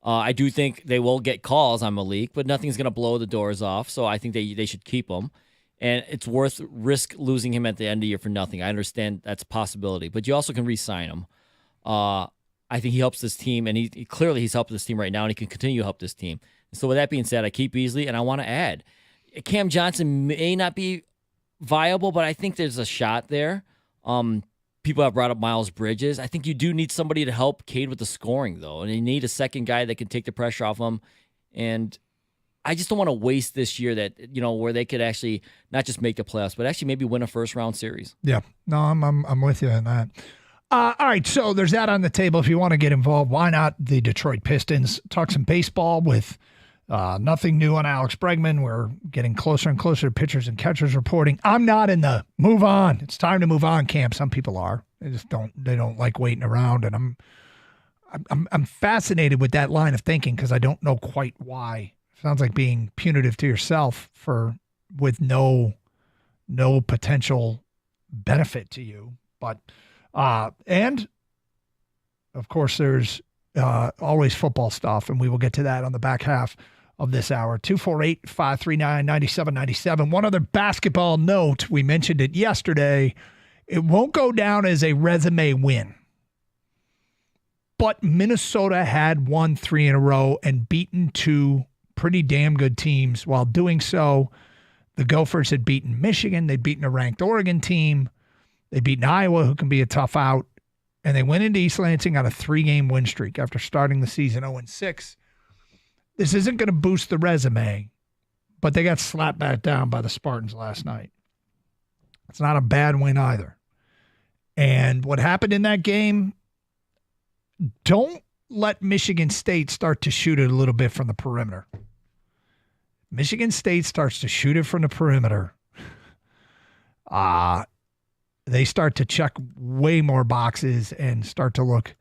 C: I do think they will get calls on Malik, but nothing's going to blow the doors off, so I think they should keep him. And it's worth risk losing him at the end of the year for nothing. I understand that's a possibility, but you also can re-sign him. I think he helps this team, and he clearly he's helped this team right now, and he can continue to help this team. So with that being said, I keep Beasley, and I want to add. Cam Johnson may not be viable, but I think there's a shot there. People have brought up Miles Bridges. I think you do need somebody to help Cade with the scoring, though, and you need a second guy that can take the pressure off him. And I just don't want to waste this year that where they could actually not just make the playoffs, but actually maybe win a first-round series.
A: Yeah, no, I'm with you on that. All right, so there's that on the table. If you want to get involved, why not the Detroit Pistons? Talk some baseball with nothing new on Alex Bregman. We're getting closer and closer to pitchers and catchers reporting. I'm not in the move on. It's time to move on camp. Some people are. They don't like waiting around, and I'm fascinated with that line of thinking because I don't know quite why. Sounds like being punitive to yourself with no potential benefit to you. But and of course there's always football stuff, and we will get to that on the back half of this hour. 248-539-9797. One other basketball note, we mentioned it yesterday. It won't go down as a resume win. But Minnesota had won 3 in a row and beaten 2 pretty damn good teams. While doing so, the Gophers had beaten Michigan. They'd beaten a ranked Oregon team. They'd beaten Iowa, who can be a tough out. and they went into East Lansing on a 3-game win streak after starting the season 0-6. This isn't going to boost the resume, but they got slapped back down by the Spartans last night. It's not a bad win either. And what happened in that game, don't let Michigan State start to shoot it a little bit from the perimeter. Michigan State starts to shoot it from the perimeter. They start to check way more boxes and start to look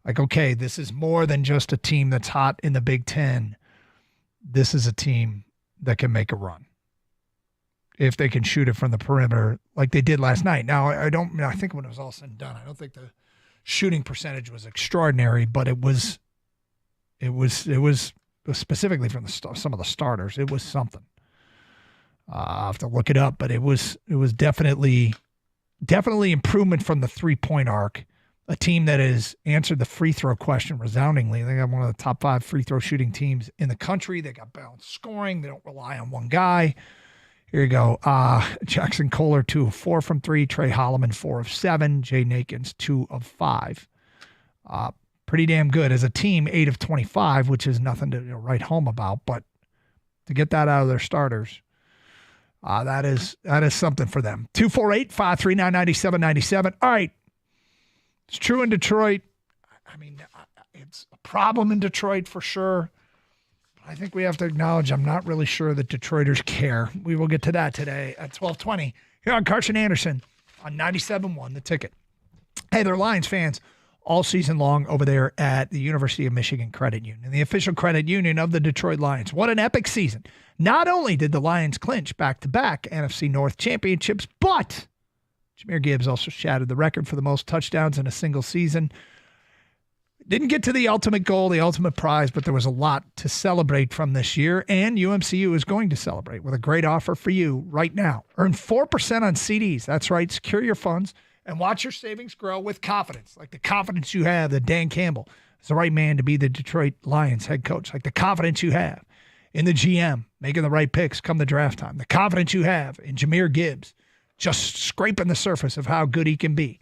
A: like, okay, this is more than just a team that's hot in the Big Ten. This is a team that can make a run if they can shoot it from the perimeter like they did last night. Now, I think when it was all said and done, I don't think the shooting percentage was extraordinary, but it was specifically from some of the starters. It was something. I'll have to look it up, but it was definitely improvement from the 3-point arc. A team that has answered the free throw question resoundingly. They got one of the top 5 free throw shooting teams in the country. They got balanced scoring. They don't rely on one guy. Here you go. Jackson Kohler, 2 of 4 from 3. Trey Holloman, 4 of 7. Jay Nakins, 2 of 5. Pretty damn good. As a team, 8 of 25, which is nothing to write home about. But to get that out of their starters, that is something for them. 248-539-9797. All right. It's true in Detroit. I mean, it's a problem in Detroit for sure. I think we have to acknowledge I'm not really sure that Detroiters care. We will get to that today at 12:20 here on Carson Anderson on 97.1 The Ticket. Hey, they're Lions fans all season long over there at the University of Michigan Credit Union, the official credit union of the Detroit Lions. What an epic season. Not only did the Lions clinch back-to-back NFC North championships, but Jahmyr Gibbs also shattered the record for the most touchdowns in a single season. Didn't get to the ultimate goal, the ultimate prize, but there was a lot to celebrate from this year, and UMCU is going to celebrate with a great offer for you right now. Earn 4% on CDs. That's right. Secure your funds and watch your savings grow with confidence, like the confidence you have that Dan Campbell is the right man to be the Detroit Lions head coach, like the confidence you have in the GM making the right picks come the draft time, the confidence you have in Jahmyr Gibbs just scraping the surface of how good he can be.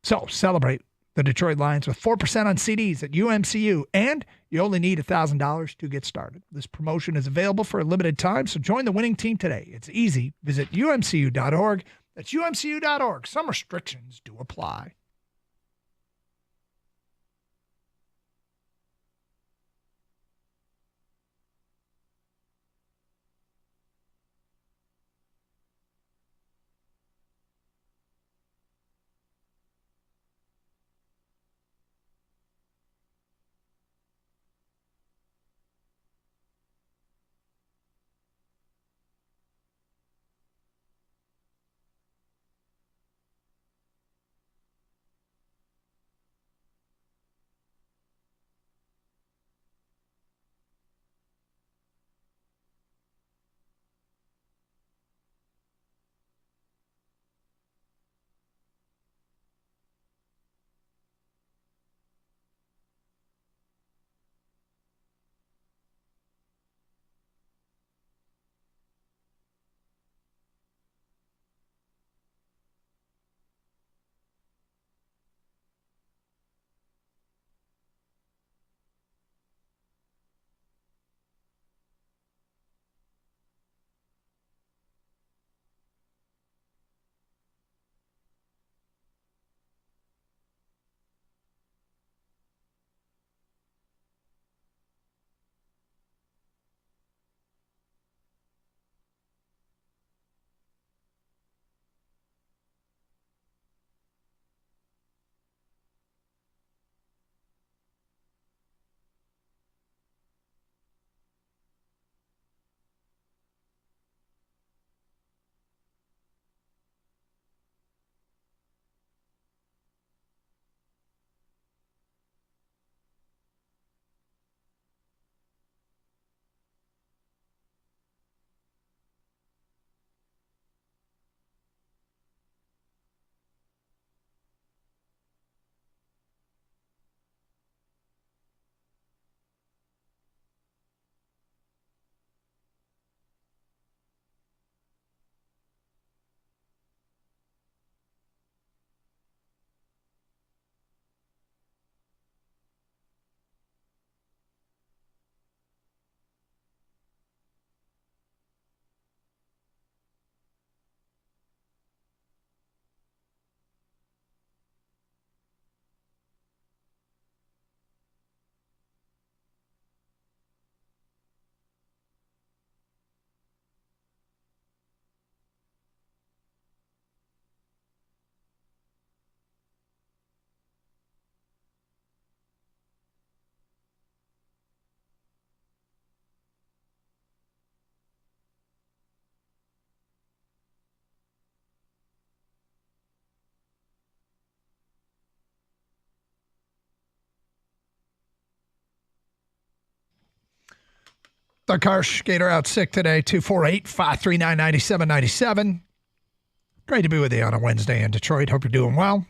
A: So celebrate the Detroit Lions with 4% on CDs at UMCU, and you only need $1,000 to get started. This promotion is available for a limited time, so join the winning team today. It's easy. Visit umcu.org. That's umcu.org. Some restrictions do apply. Doug Harsh, Gator out sick today, 248-539-9797. Great to be with you on a Wednesday in Detroit. Hope you're doing well.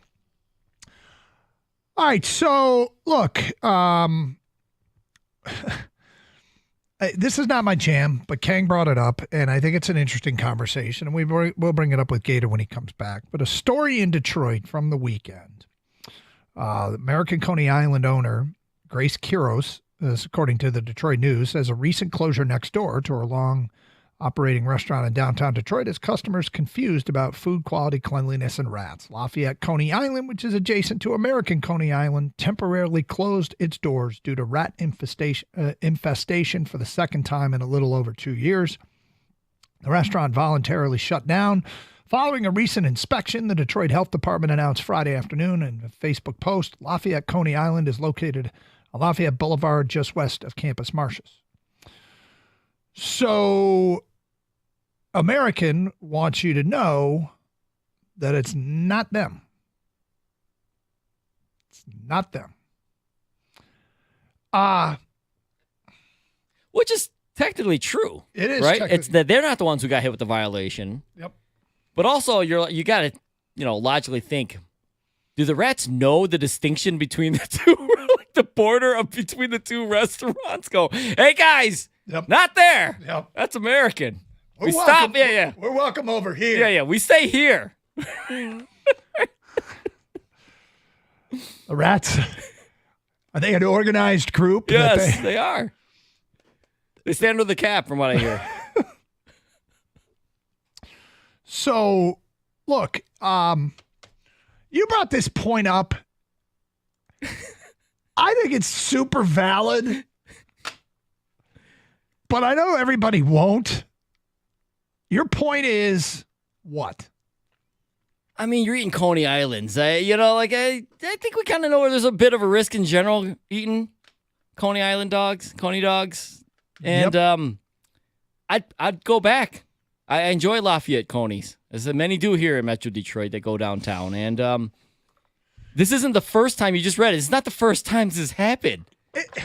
A: All right, so look, this is not my jam, but Kang brought it up, and I think it's an interesting conversation, and we'll bring it up with Gator when he comes back. But a story in Detroit from the weekend. American Coney Island owner Grace Quiros, according to the Detroit News, has a recent closure next door to her long-operating restaurant in downtown Detroit as customers confused about food quality, cleanliness, and rats. Lafayette Coney Island, which is adjacent to American Coney Island, temporarily closed its doors due to rat infestation for the second time in a little over 2 years. The restaurant voluntarily shut down. Following a recent inspection, the Detroit Health Department announced Friday afternoon in a Facebook post, Lafayette Coney Island is located on Lafayette Boulevard just west of Campus Martius. So American wants you to know that it's not them. It's not them.
C: Which is technically true.
A: It is,
C: right?
A: technically.
C: It's that they're not the ones who got hit with the violation.
A: Yep.
C: But also, you got to, logically think: do the rats know the distinction between the two, like the border between the two restaurants? Go, hey guys,
A: Yep.
C: not there.
A: Yep.
C: That's American.
A: We're
C: We
A: welcome-
C: stop. Yeah.
A: We're welcome over here.
C: Yeah. We stay here.
A: The rats, are they an organized group? that
C: Yes, they are. They stand with the cap, from what I hear.
A: So, look, you brought this point up. I think it's super valid, but I know everybody won't. Your point is what?
C: I mean, you're eating Coney Islands. I think we kind of know where there's a bit of a risk in general eating Coney Island dogs, Coney dogs. And I'd go back. I enjoy Lafayette Coneys, as many do here in Metro Detroit that go downtown. And this isn't the first time you just read it. It's not the first time this has happened.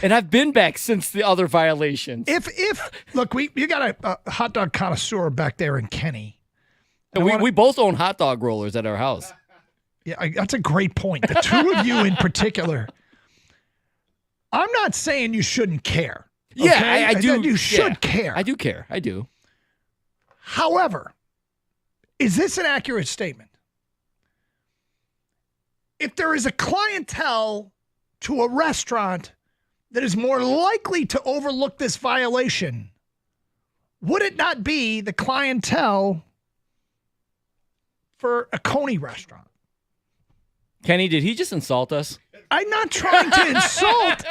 C: And I've been back since the other violations.
A: Look, you got a hot dog connoisseur back there in Kenny.
C: We both own hot dog rollers at our house.
A: Yeah, that's a great point. The two of you in particular. I'm not saying you shouldn't care. Okay?
C: Yeah, I do.
A: You should care.
C: I do care. I do.
A: However, is this an accurate statement? If there is a clientele to a restaurant that is more likely to overlook this violation, would it not be the clientele for a Coney restaurant?
C: Kenny, did he just insult us?
A: I'm not trying to insult.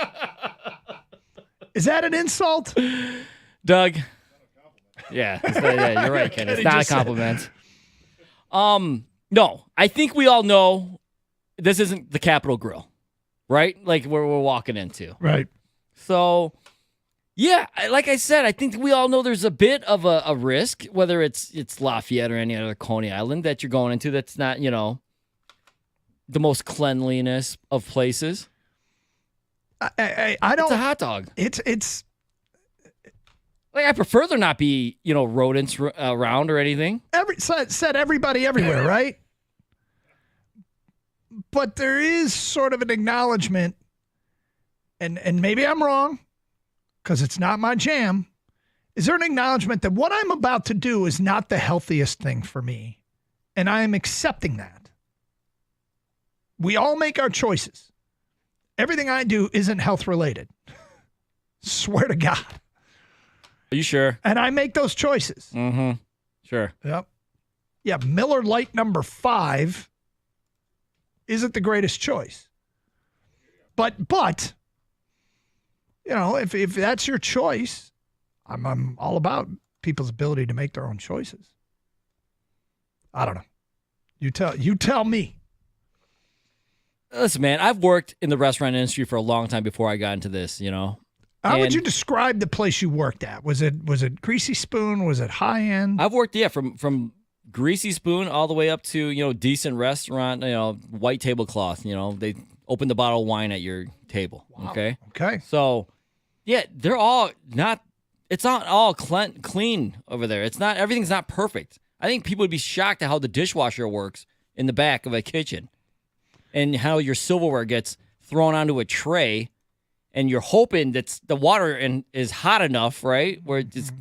A: Is that an insult?
C: Doug. Yeah, you're right, Kenny. It's not a compliment. No, I think we all know this isn't the Capitol Grill, right? Like where we're walking into.
A: Right.
C: So, yeah, like I said, I think we all know there's a bit of a risk, whether it's Lafayette or any other Coney Island that you're going into that's not, the most cleanliness of places.
A: I don't.
C: It's a hot dog.
A: It's
C: like I prefer there not be rodents around or anything.
A: Said everybody everywhere, right? But there is sort of an acknowledgement, and maybe I'm wrong, because it's not my jam. Is there an acknowledgement that what I'm about to do is not the healthiest thing for me, and I am accepting that? We all make our choices. Everything I do isn't health related. Swear to God.
C: Are you sure?
A: And I make those choices.
C: Mm-hmm. Sure.
A: Yep. Yeah, Miller Lite number 5 isn't the greatest choice. But if that's your choice, I'm all about people's ability to make their own choices. I don't know. You tell me.
C: Listen, man, I've worked in the restaurant industry for a long time before I got into this,
A: How would you describe the place you worked at? Was it Greasy Spoon? Was it high end?
C: I've worked, from Greasy Spoon all the way up to, decent restaurant, white tablecloth, they open the bottle of wine at your table.
A: Wow.
C: Okay.
A: Okay.
C: So, yeah, they're all not it's not all clean over there. It's not, everything's not perfect. I think people would be shocked at how the dishwasher works in the back of a kitchen and how your silverware gets thrown onto a tray, and you're hoping that the water is hot enough, right, where it just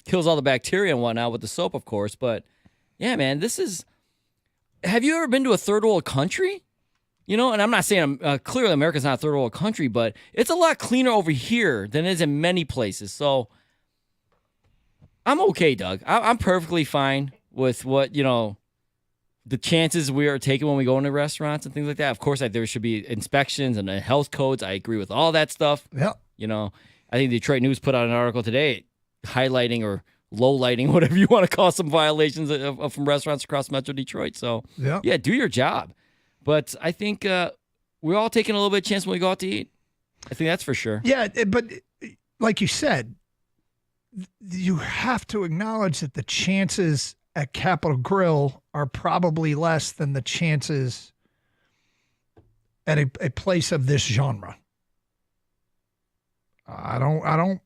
C: kills all the bacteria and whatnot with the soap, of course. But yeah, man, have you ever been to a third world country? You know, and I'm not saying clearly America's not a third world country, but it's a lot cleaner over here than it is in many places. So I'm okay, Doug. I'm perfectly fine with what, the chances we are taking when we go into restaurants and things like that. Of course, there should be inspections and health codes. I agree with all that stuff.
A: Yeah.
C: I think the Detroit News put out an article today highlighting or low-lighting, whatever you want to call some violations from restaurants across Metro Detroit. So, yeah, do your job. But I think we're all taking a little bit of chance when we go out to eat. I think that's for sure.
A: Yeah, but like you said, you have to acknowledge that the chances at Capital Grille are probably less than the chances at a place of this genre. I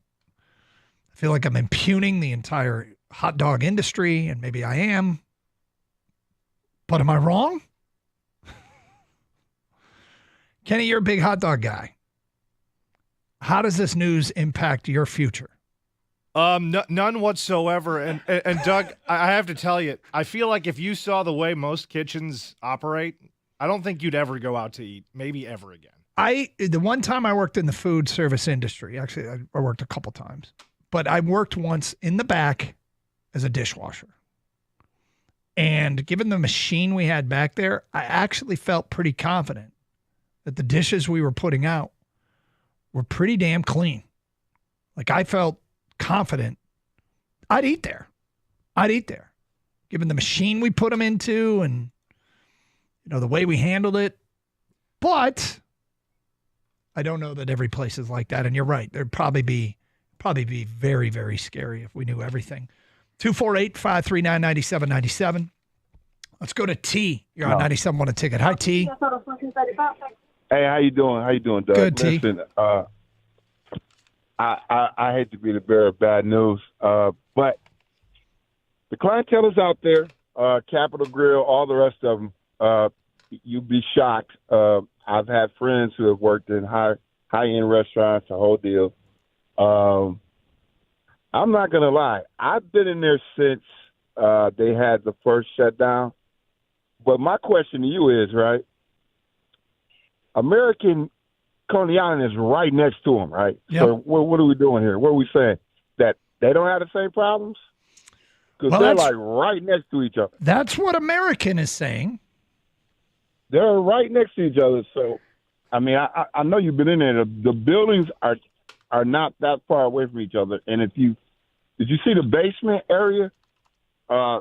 A: feel like I'm impugning the entire hot dog industry, and maybe I am. But am I wrong? Kenny, you're a big hot dog guy. How does this news impact your future?
H: None whatsoever. And Doug, I have to tell you, I feel like if you saw the way most kitchens operate, I don't think you'd ever go out to eat, maybe ever again.
A: The one time I worked in the food service industry, actually I worked a couple times, but I worked once in the back as a dishwasher. And given the machine we had back there, I actually felt pretty confident that the dishes we were putting out were pretty damn clean. Like, I felt confident I'd eat there. Given the machine we put them into and, the way we handled it. But I don't know that every place is like that. And you're right. There'd probably be very, very scary if we knew everything. 248-539-9797. Let's go to T. You're on 97 on a ticket. Hi, T.
I: Hey, how you doing, Doug?
A: Good, T.
I: Listen, I hate to be the bearer of bad news, but the clientele is out there, Capital Grille, all the rest of them. You'd be shocked. I've had friends who have worked in high-end restaurants, the whole deal. I'm not going to lie. I've been in there since they had the first shutdown. But my question to you is, right, American Coney Island is right next to them, right?
A: Yep.
I: So what are we doing here? What are we saying? That they don't have the same problems? Because they're like right next to each other.
A: That's what American is saying.
I: They're right next to each other. So, I mean, I know you've been in there. The buildings are not that far away from each other. And did you see the basement area?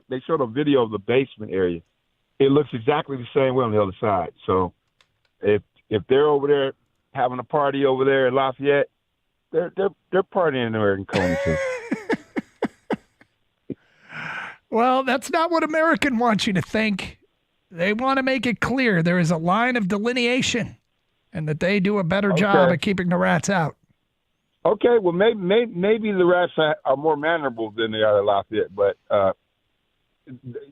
I: They showed a video of the basement area. It looks exactly the same way on the other side. So if they're over there having a party over there in Lafayette, they're partying there in Coney too.
A: Well, that's not what American wants you to think. They want to make it clear there is a line of delineation and that they do a better job at keeping the rats out.
I: Okay, well, maybe the rats are more mannerable than they are at Lafayette, but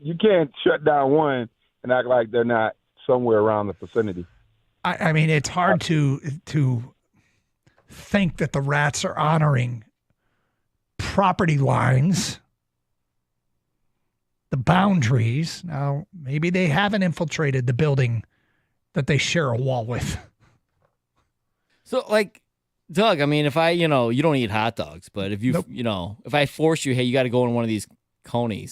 I: you can't shut down one and act like they're not somewhere around the vicinity.
A: I mean, it's hard to think that the rats are honoring property lines, the boundaries. Now, maybe they haven't infiltrated the building that they share a wall with.
C: So, like, Doug, I mean, if I, you don't eat hot dogs, but if you, if I force you, hey, you got to go on one of these Coney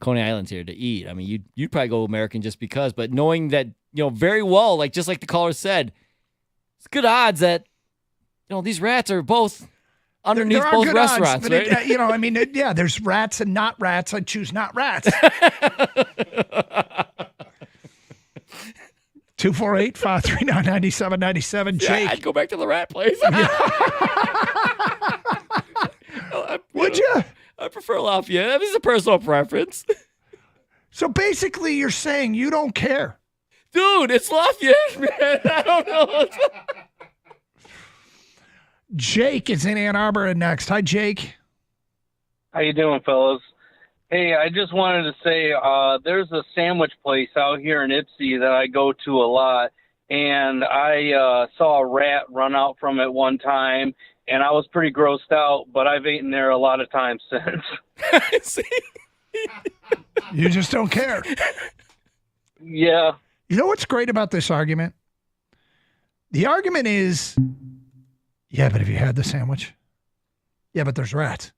C: Islands here to eat. I mean, you'd probably go American just because, but knowing that, very well, like, just like the caller said, it's good odds that, these rats are both underneath both restaurants,
A: odds,
C: right?
A: There's rats and not rats. I choose not rats. 248-539-9797. Jake.
C: Yeah, I'd go back to the rat place.
A: Would you?
C: I prefer Lafayette. This is a personal preference.
A: So basically you're saying you don't care.
C: Dude, it's Lafayette, man. I don't know.
A: Jake is in Ann Arbor next. Hi, Jake.
J: How you doing, fellas? Hey, I just wanted to say there's a sandwich place out here in Ypsi that I go to a lot, and I saw a rat run out from it one time, and I was pretty grossed out, but I've eaten there a lot of times since.
A: You just don't care.
J: Yeah.
A: You know what's great about this argument? The argument is, yeah, but have you had the sandwich? Yeah, but there's rats.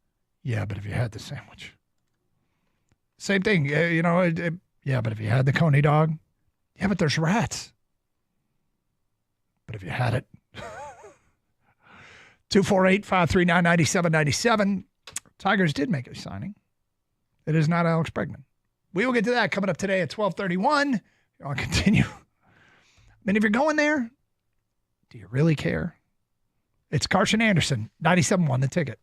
A: Yeah, but have you had the sandwich? Same thing, yeah, but have you had the Coney dog? Yeah, but there's rats. But have you had it? 248-539-9797. Tigers did make a signing. It is not Alex Bregman. We will get to that coming up today at 12:31. I'll continue. I mean, if you're going there, do you really care? It's Carson Anderson, 97.1 The Ticket.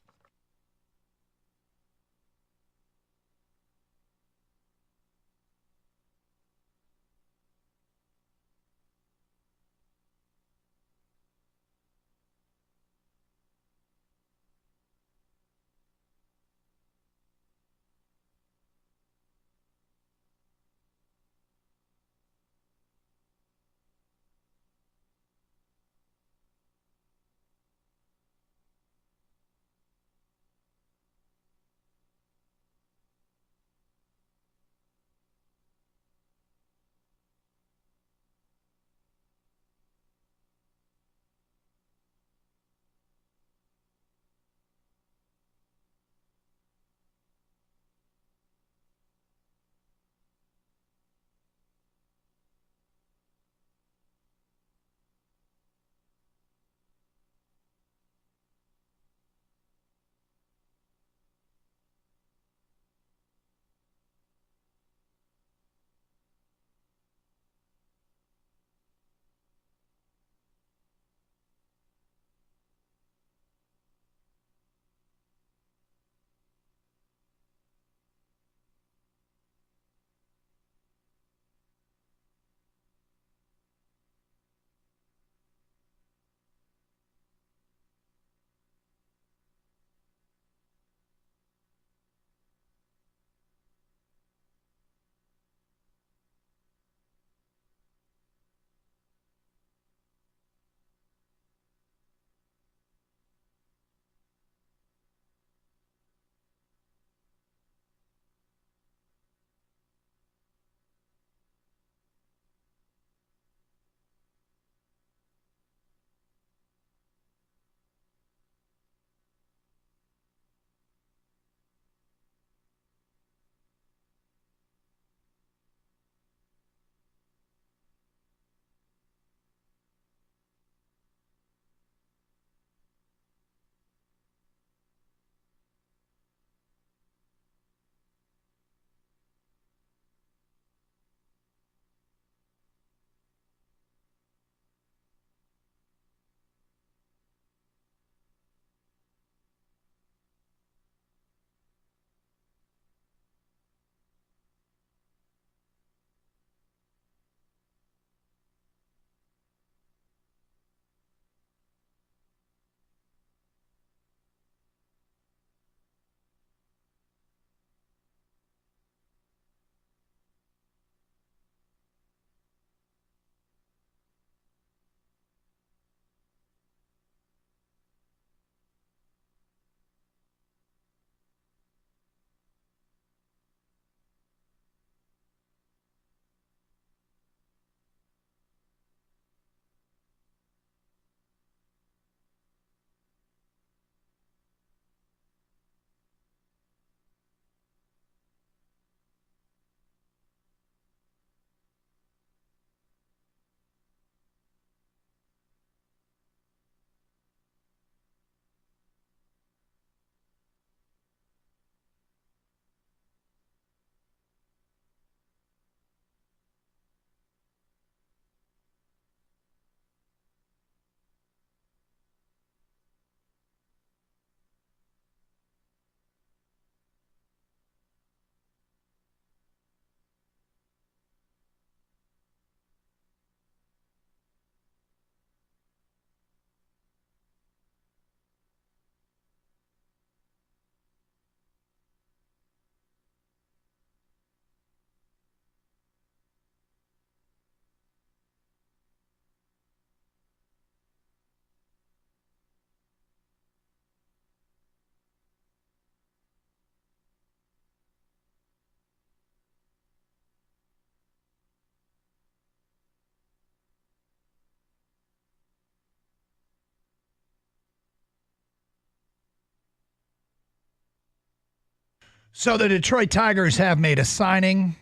A: So the Detroit Tigers have made a signing.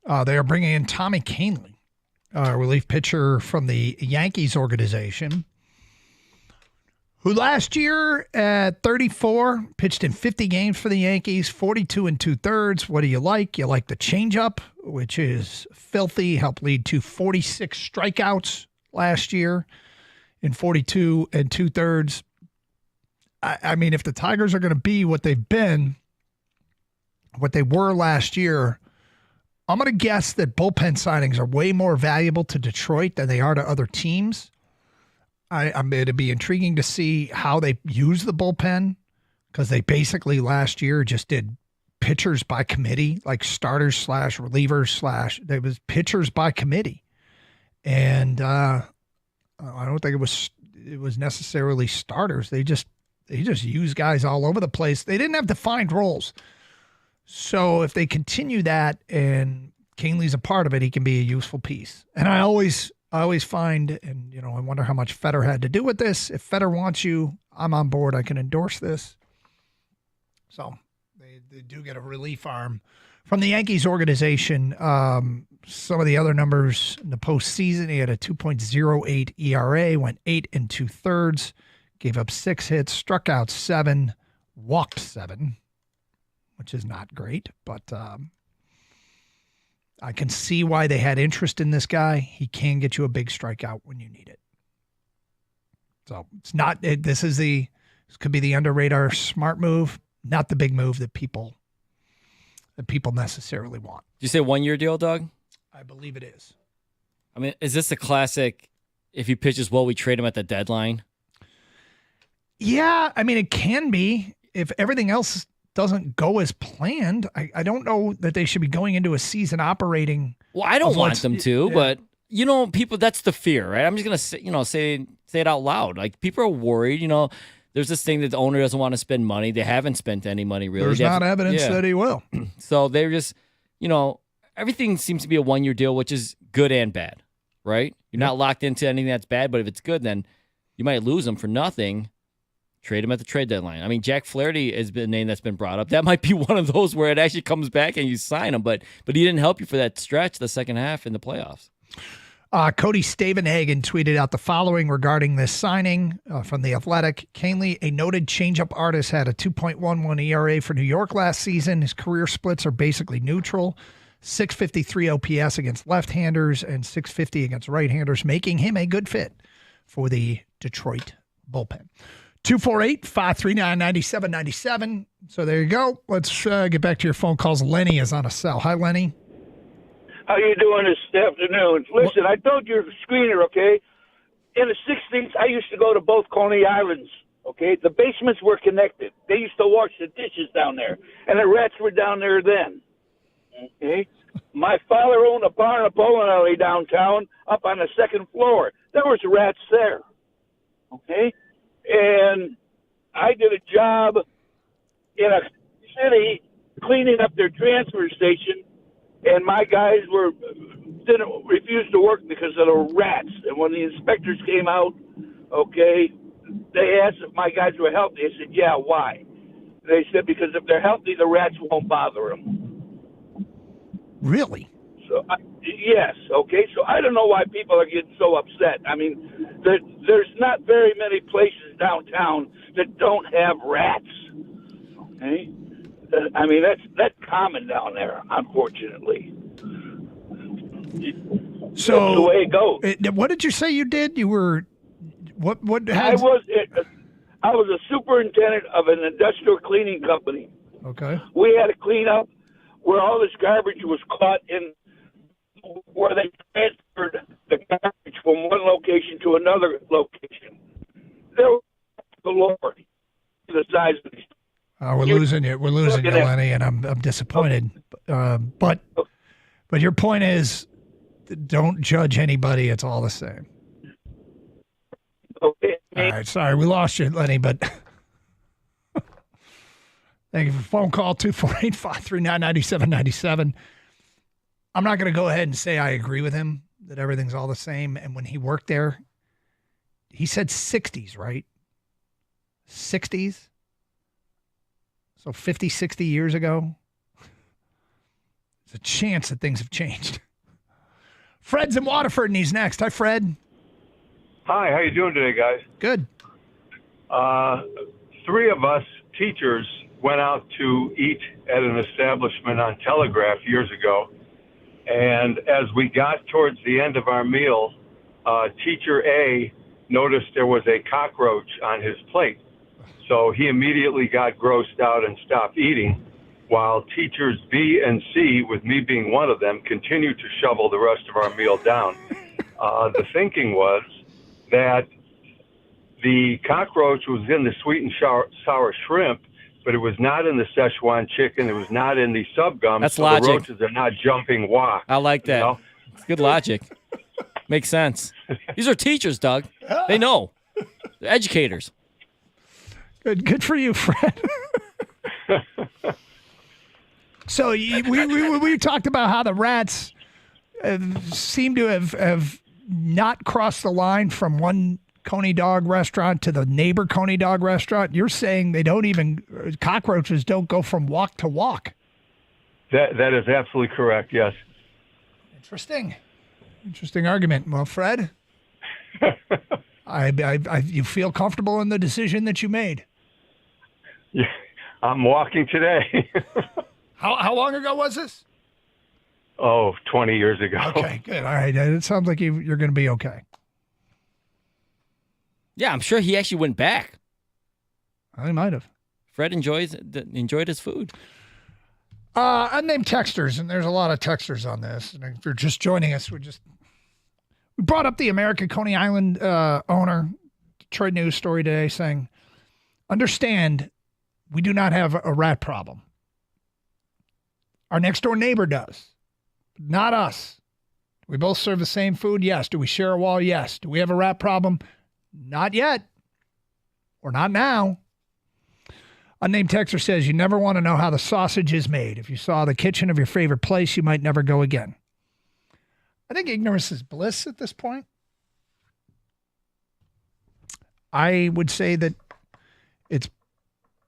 A: They are bringing in Tommy Kahnle, a relief pitcher from the Yankees organization, who last year at 34 pitched in 50 games for the Yankees, 42 2/3. What do you like? You like the changeup, which is filthy, helped lead to 46 strikeouts last year in 42 2/3. I mean, if the Tigers are going to be what they've been, what they were last year, I'm going to guess that bullpen signings are way more valuable to Detroit than they are to other teams. It'd be intriguing to see how they use the bullpen, because they basically last year just did pitchers by committee, like starters / relievers / there was pitchers by committee. And I don't think it was necessarily starters. They just use guys all over the place. They didn't have defined roles. So if they continue that and Kahnle's a part of it, he can be a useful piece. And I always find, and I wonder how much Fetter had to do with this. If Fetter wants you, I'm on board. I can endorse this. So they do get a relief arm from the Yankees organization. Some of the other numbers in the postseason, he had a 2.08 ERA, went 8 2/3, gave up 6 hits, struck out 7, walked 7, which is not great, but I can see why they had interest in this guy. He can get you a big strikeout when you need it. So it's not. This could be the under radar smart move, not the big move that people necessarily want.
C: Did you say 1-year deal, Doug?
A: I believe it is.
C: I mean, is this a classic? If he pitches well, we trade him at the deadline.
A: Yeah, I mean, it can be if everything else doesn't go as planned. I don't know that they should be going into a season operating.
C: Well, I don't want them to, but people, that's the fear, right? I'm just gonna say it out loud. Like, people are worried. There's this thing that the owner doesn't want to spend money. They haven't spent any money really.
A: There's not evidence that he will.
C: So they're just, everything seems to be a 1-year deal, which is good and bad, right? You're not locked into anything that's bad, but if it's good, then you might lose them for nothing. Trade him at the trade deadline. I mean, Jack Flaherty has been a name that's been brought up. That might be one of those where it actually comes back and you sign him, but he didn't help you for that stretch, the second half in the playoffs.
A: Cody Stavenhagen tweeted out the following regarding this signing from The Athletic. Kahnle, a noted changeup artist, had a 2.11 ERA for New York last season. His career splits are basically neutral. 653 OPS against left-handers and 650 against right-handers, making him a good fit for the Detroit bullpen. 248-539-9797. So there you go. Let's get back to your phone calls. Lenny is on a cell. Hi, Lenny.
K: How you doing this afternoon? Listen, I told your screener, okay? In the 60s, I used to go to both Coney Islands, okay? The basements were connected. They used to wash the dishes down there, and the rats were down there then, okay? My father owned a bar and a bowling alley downtown up on the second floor. There was rats there, okay? And I did a job in a city cleaning up their transfer station, and my guys refused to work because of the rats. And when the inspectors came out, okay, they asked if my guys were healthy. I said, yeah, why? They said, because if they're healthy, the rats won't bother them.
A: Really?
K: So, yes, okay. So I don't know why people are getting so upset. I mean, there's not very many places downtown that don't have rats, okay? I mean, that's common down there, unfortunately.
A: So
K: that's the way it goes.
A: What did you say you did? You were what?
K: I was a superintendent of an industrial cleaning company.
A: Okay.
K: We had to clean up where all this garbage was caught in, where they transferred the garbage from one location to another location. There was the Lord, the size of these.
A: We're losing you. We're losing you, Lenny, and I'm disappointed. But your point is, don't judge anybody. It's all the same.
K: Okay.
A: All right. Sorry, we lost you, Lenny, but thank you for the phone call, 248-539-9797. I'm not going to go ahead and say I agree with him that everything's all the same. And when he worked there, he said 60s, right? 60s? So 50, 60 years ago, there's a chance that things have changed. Fred's in Waterford, and he's next. Hi, Fred.
L: Hi, how you doing today, guys?
A: Good.
L: 3 of us teachers went out to eat at an establishment on Telegraph years ago, and as we got towards the end of our meal, teacher A noticed there was a cockroach on his plate. So he immediately got grossed out and stopped eating, while teachers B and C, with me being one of them, continued to shovel the rest of our meal down. The thinking was that the cockroach was in the sweet and sour shrimp, but it was not in the Szechuan chicken. It was not in the sub-gum.
C: That's
L: so
C: logic.
L: The roaches are not jumping wok.
C: I like that.
L: You know?
C: It's good logic. Makes sense. These are teachers, Doug. They know. They're educators.
A: Good for you, Fred. So we talked about how the rats seem to have not crossed the line from one Coney Dog restaurant to the neighbor Coney Dog restaurant. You're saying cockroaches don't go from wok to wok.
L: That is absolutely correct, yes.
A: Interesting argument. Well, Fred, you feel comfortable in the decision that you made?
L: Yeah, I'm walking today.
A: How long ago was this?
L: 20 years ago.
A: Okay, good. All right. It sounds like you're going to be okay.
C: Yeah, I'm sure he actually went back.
A: I might have.
C: Fred enjoyed his food.
A: Unnamed texters, and there's a lot of texters on this. And if you're just joining us, we brought up the American Coney Island owner, Detroit News story today, saying, understand, we do not have a rat problem. Our next door neighbor does, not us. We both serve the same food? Yes. Do we share a wall? Yes. Do we have a rat problem? Not yet. Or not now. Unnamed texter says, you never want to know how the sausage is made. If you saw the kitchen of your favorite place, you might never go again. I think ignorance is bliss at this point. I would say that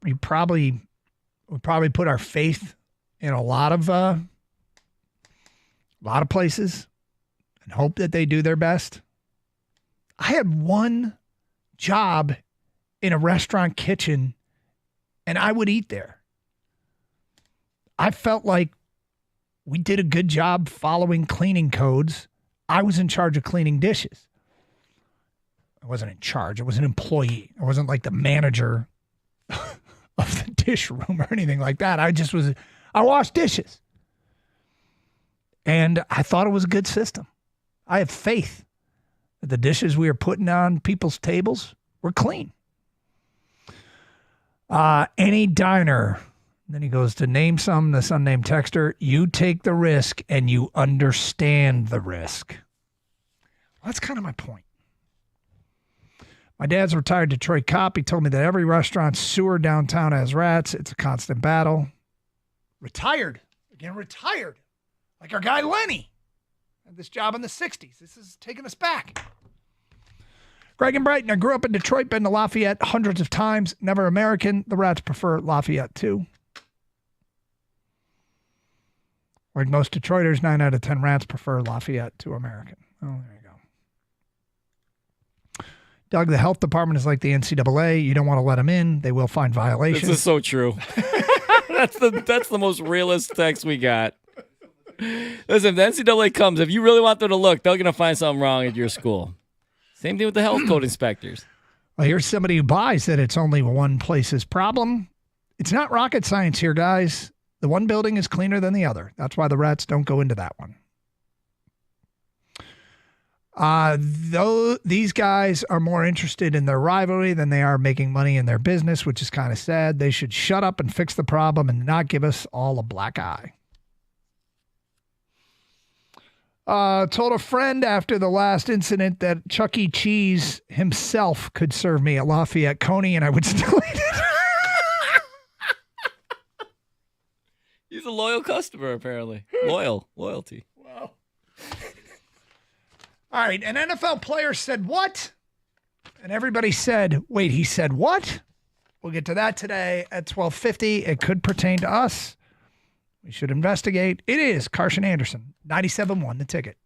A: we probably put our faith in a lot of places and hope that they do their best. I had one job in a restaurant kitchen, and I would eat there. I felt like we did a good job following cleaning codes. I was in charge of cleaning dishes. I wasn't in charge. I was an employee. I wasn't like the manager of the dish room or anything like that. I washed dishes. And I thought it was a good system. I have faith that the dishes we are putting on people's tables were clean. Any diner, then he goes to name some, this unnamed texter, you take the risk and you understand the risk. Well, that's kind of my point. My dad's a retired Detroit cop. He told me that every restaurant sewer downtown has rats. It's a constant battle. Retired. Again, retired. Like our guy Lenny. Had this job in the 60s. This is taking us back. Greg and Brighton, I grew up in Detroit, been to Lafayette hundreds of times. Never American. The rats prefer Lafayette, too. Like most Detroiters, 9 out of 10 rats prefer Lafayette to American. Oh, there you go. Doug, the health department is like the NCAA. You don't want to let them in. They will find violations.
C: This is so true. That's the most realist text we got. Listen, if the NCAA comes, if you really want them to look, they're going to find something wrong at your school. Same thing with the health code inspectors.
A: Well, here's somebody who buys that it's only one place's problem. It's not rocket science here, guys. The one building is cleaner than the other. That's why the rats don't go into that one. Though these guys are more interested in their rivalry than they are making money in their business, which is kind of sad. They should shut up and fix the problem and not give us all a black eye. Told a friend after the last incident that Chuck E. Cheese himself could serve me at Lafayette Coney and I would still eat it.
C: He's a loyal customer, apparently. Loyalty.
A: Wow. All right, an NFL player said what? And everybody said, wait, he said what? We'll get to that today at 12:50. It could pertain to us. We should investigate. It is Carson Anderson, 97.1 The Ticket.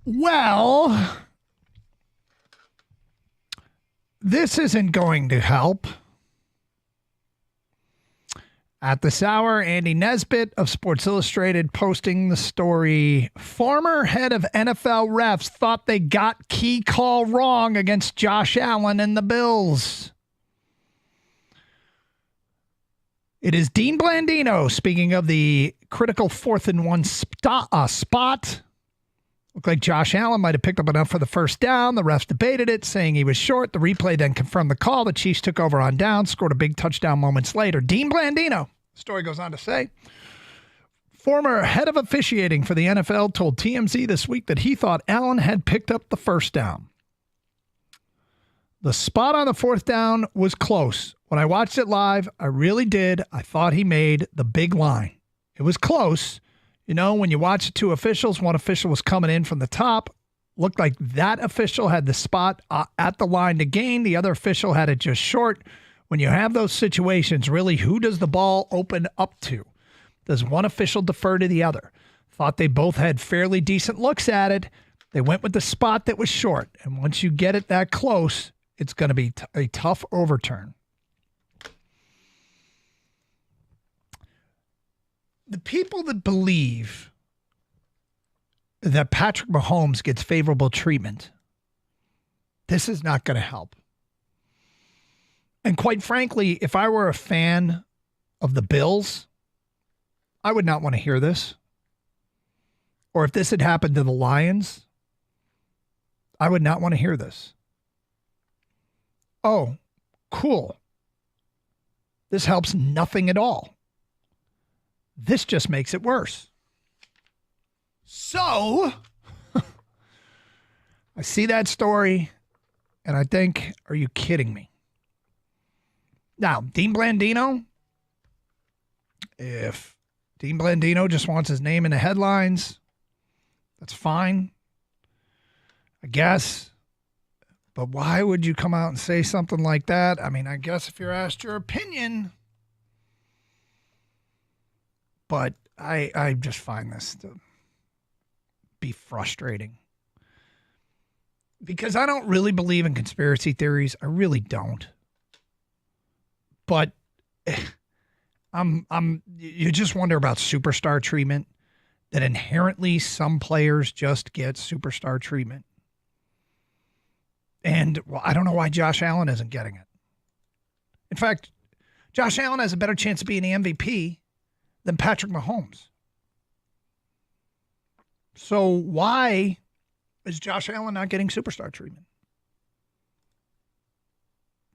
A: Well, this isn't going to help. At this hour, Andy Nesbitt of Sports Illustrated posting the story. Former head of NFL refs thought they got key call wrong against Josh Allen and the Bills. It is Dean Blandino speaking of the critical 4th and 1 spot. Looked like Josh Allen might have picked up enough for the first down. The refs debated it, saying he was short. The replay then confirmed the call. The Chiefs took over on down, scored a big touchdown moments later. Dean Blandino, the story goes on to say, former head of officiating for the NFL told TMZ this week that he thought Allen had picked up the first down. The spot on the 4th down was close. When I watched it live, I really did. I thought he made the big line. It was close. You know, when you watch the two officials, one official was coming in from the top. Looked like that official had the spot at the line to gain. The other official had it just short. When you have those situations, really, who does the ball open up to? Does one official defer to the other? Thought they both had fairly decent looks at it. They went with the spot that was short. And once you get it that close, it's going to be a tough overturn. The people that believe that Patrick Mahomes gets favorable treatment, this is not going to help. And quite frankly, if I were a fan of the Bills, I would not want to hear this. Or if this had happened to the Lions, I would not want to hear this. Oh, cool. This helps nothing at all. This just makes it worse. So, I see that story, and I think, are you kidding me? Now, Dean Blandino, if Dean Blandino just wants his name in the headlines, that's fine, I guess. But why would you come out and say something like that? I mean, I guess if you're asked your opinion. But I just find this to be frustrating. Because I don't really believe in conspiracy theories. I really don't. But you just wonder about superstar treatment, that inherently some players just get superstar treatment. And well, I don't know why Josh Allen isn't getting it. In fact, Josh Allen has a better chance of being the MVP than Patrick Mahomes. So why is Josh Allen not getting superstar treatment?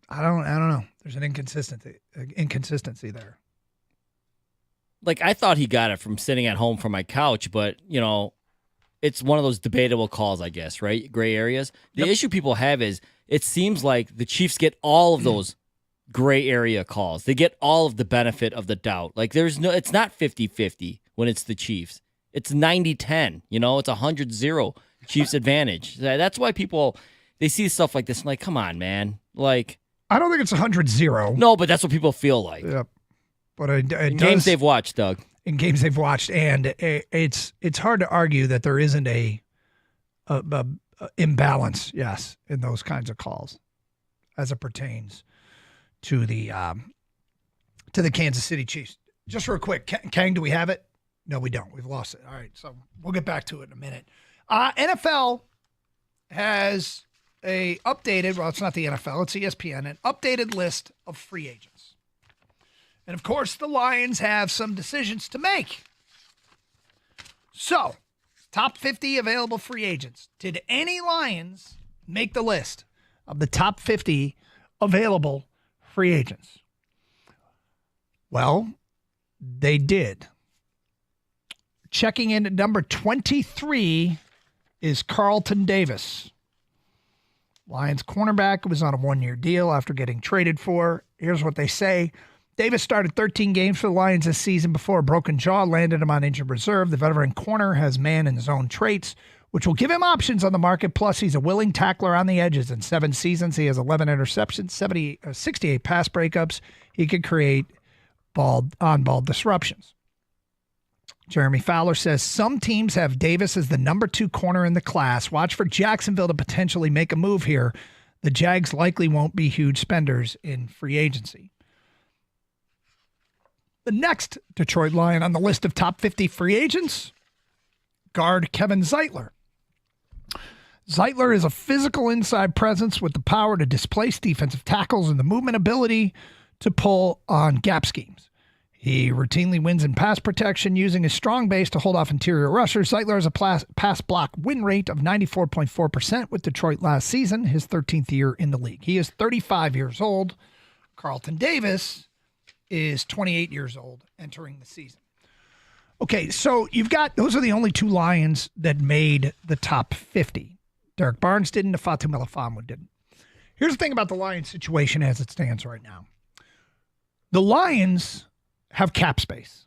A: I don't know. There's an inconsistency there.
C: Like, I thought he got it from sitting at home from my couch, but, you know, it's one of those debatable calls, I guess, right? Gray areas. The issue people have is it seems like the Chiefs get all of those gray area calls. They get all of the benefit of the doubt. Like, it's not 50-50 when it's the Chiefs. It's 90-10, you know, it's 100-0 Chiefs advantage. That's why people, they see stuff like this and like, come on, man. Like,
A: I don't think it's 100-0.
C: No, but that's what people feel like.
A: Yep. But
C: in games they've watched, Doug.
A: In games they've watched, and it's hard to argue that there isn't a imbalance, yes, in those kinds of calls, as it pertains to the Kansas City Chiefs. Just real quick, Kang, do we have it? No, we don't. We've lost it. All right, so we'll get back to it in a minute. NFL has a updated, well, it's not the NFL, it's ESPN, an updated list of free agents. And, of course, the Lions have some decisions to make. So, top 50 available free agents. Did any Lions make the list of the top 50 available free agents? Well, they did. Checking in at number 23 is Carlton Davis. Lions cornerback was on a one-year deal after getting traded for. Here's what they say. Davis started 13 games for the Lions this season before a broken jaw landed him on injured reserve. The veteran corner has man and zone traits, which will give him options on the market. Plus, he's a willing tackler on the edges. In 7 seasons, he has 11 interceptions, 68 pass breakups. He could create on-ball disruptions. Jeremy Fowler says some teams have Davis as the number 2 corner in the class. Watch for Jacksonville to potentially make a move here. The Jags likely won't be huge spenders in free agency. The next Detroit Lion on the list of top 50 free agents, guard Kevin Zeitler. Zeitler is a physical inside presence with the power to displace defensive tackles and the movement ability to pull on gap schemes. He routinely wins in pass protection using his strong base to hold off interior rushers. Zeitler has a pass block win rate of 94.4% with Detroit last season, his 13th year in the league. He is 35 years old. Carlton Davis is 28 years old entering the season. Okay, so those are the only two Lions that made the top 50. Derek Barnes didn't, Fatu Melifonwu didn't. Here's the thing about the Lions situation as it stands right now. The Lions have cap space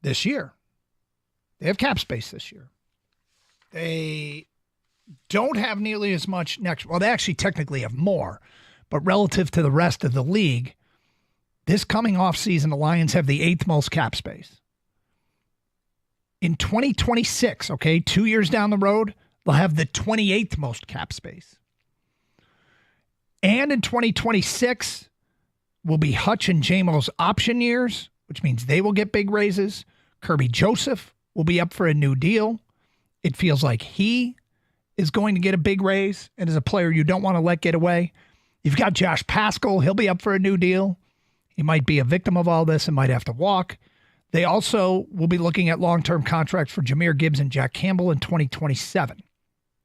A: this year. They have cap space this year. They don't have nearly as much next. Well, they actually technically have more, but relative to the rest of the league, this coming offseason, the Lions have the 8th most cap space. In 2026, 2 years down the road, they'll have the 28th most cap space. And in 2026 will be Hutch and Jamo's option years, which means they will get big raises. Kirby Joseph will be up for a new deal. It feels like he is going to get a big raise and is a player you don't want to let get away. You've got Josh Paschal. He'll be up for a new deal. He might be a victim of all this and might have to walk. They also will be looking at long-term contracts for Jahmyr Gibbs and Jack Campbell in 2027.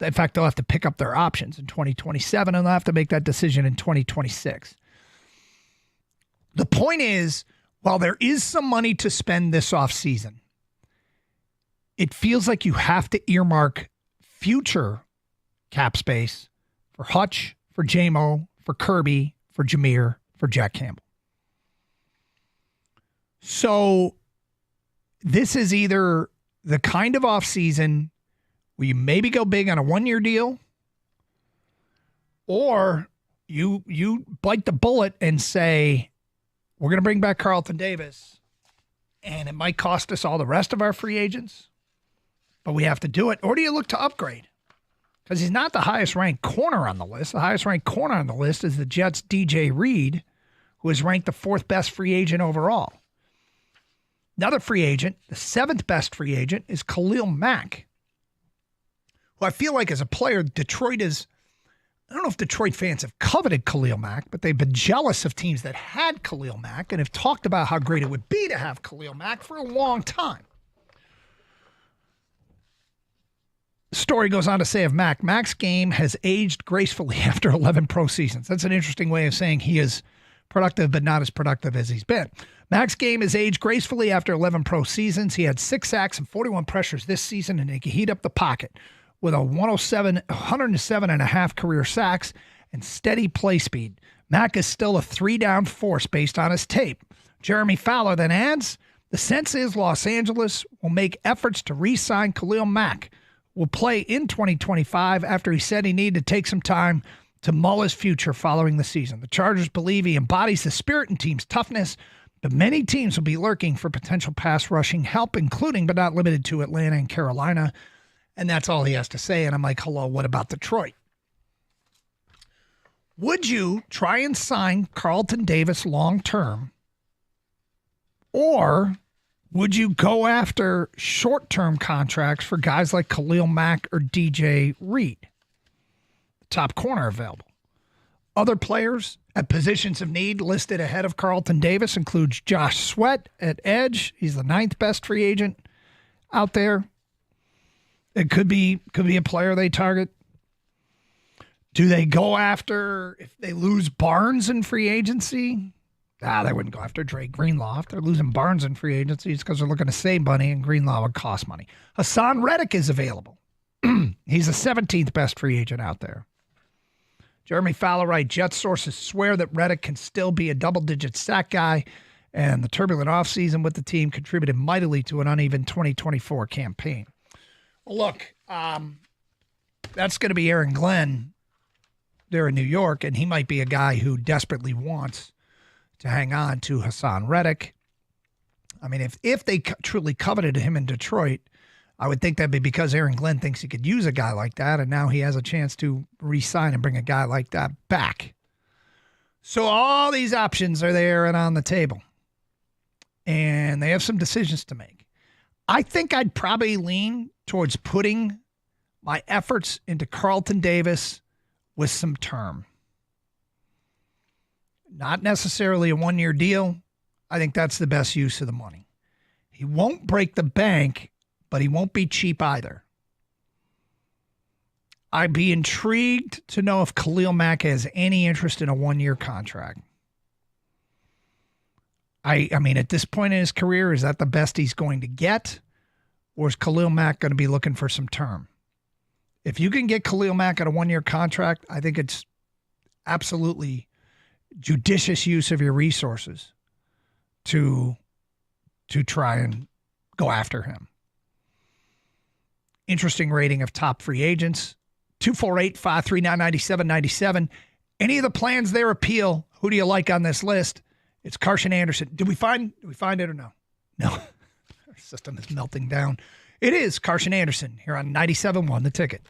A: In fact, they'll have to pick up their options in 2027, and they'll have to make that decision in 2026. The point is, while there is some money to spend this offseason, it feels like you have to earmark future cap space for Hutch, for Jamo, for Kirby, for Jahmyr, for Jack Campbell. So this is either the kind of offseason where you maybe go big on a one-year deal, or you bite the bullet and say, we're going to bring back Carlton Davis, and it might cost us all the rest of our free agents, but we have to do it. Or do you look to upgrade? Because he's not the highest-ranked corner on the list. The highest-ranked corner on the list is the Jets' DJ Reed, who is ranked the 4th best free agent overall. Another free agent, the 7th best free agent, is Khalil Mack, who I feel like as a player, Detroit is, I don't know if Detroit fans have coveted Khalil Mack, but they've been jealous of teams that had Khalil Mack and have talked about how great it would be to have Khalil Mack for a long time. The story goes on to say of Mack, Mack's game has aged gracefully after 11 pro seasons. That's an interesting way of saying he is productive, but not as productive as he's been. Mack's game has aged gracefully after 11 pro seasons. He had 6 sacks and 41 pressures this season, and he can heat up the pocket with a 107.5 career sacks and steady play speed. Mack is still a 3-down force based on his tape. Jeremy Fowler then adds, the sense is Los Angeles will make efforts to re-sign Khalil Mack. Will play in 2025 after he said he needed to take some time to mull his future following the season. The Chargers believe he embodies the spirit and team's toughness, but many teams will be lurking for potential pass rushing help, including but not limited to Atlanta and Carolina. And that's all he has to say. And I'm like, hello, what about Detroit? Would you try and sign Carlton Davis long-term, or would you go after short-term contracts for guys like Khalil Mack or DJ Reed, the top corner available? Other players at positions of need listed ahead of Carlton Davis includes Josh Sweat at edge. He's the 9th best free agent out there. It could be a player they target. Do they go after, if they lose Barnes in free agency? They wouldn't go after Dre Greenlaw. If they're losing Barnes in free agency, it's because they're looking to save money, and Greenlaw would cost money. Hassan Reddick is available. He's the 17th best free agent out there. Jeremy Fowler writes, Jets sources swear that Reddick can still be a double-digit sack guy, and the turbulent offseason with the team contributed mightily to an uneven 2024 campaign. Well, look, that's going to be Aaron Glenn there in New York, and he might be a guy who desperately wants to hang on to Hassan Reddick. I mean, if they truly coveted him in Detroit, I would think that'd be because Aaron Glenn thinks he could use a guy like that, and now he has a chance to re-sign and bring a guy like that back. So all these options are there and on the table. and they have some decisions to make. I think I'd probably lean towards putting my efforts into Carlton Davis with some term. Not necessarily a one-year deal. I think that's the best use of the money. He won't break the bank, but he won't be cheap either. I'd be intrigued to know if Khalil Mack has any interest in a one-year contract. I mean, at this point in his career, is that the best he's going to get? Or is Khalil Mack going to be looking for some term? If you can get Khalil Mack at a one-year contract, I think it's absolutely judicious use of your resources to try and go after him. Interesting rating of top free agents. 248-539-9797. Any of the plans there appeal? Who do you like on this list? It's Carson Anderson. Did we find it or no? No. Our system is melting down. It is Carson Anderson here on 97.1 The Ticket.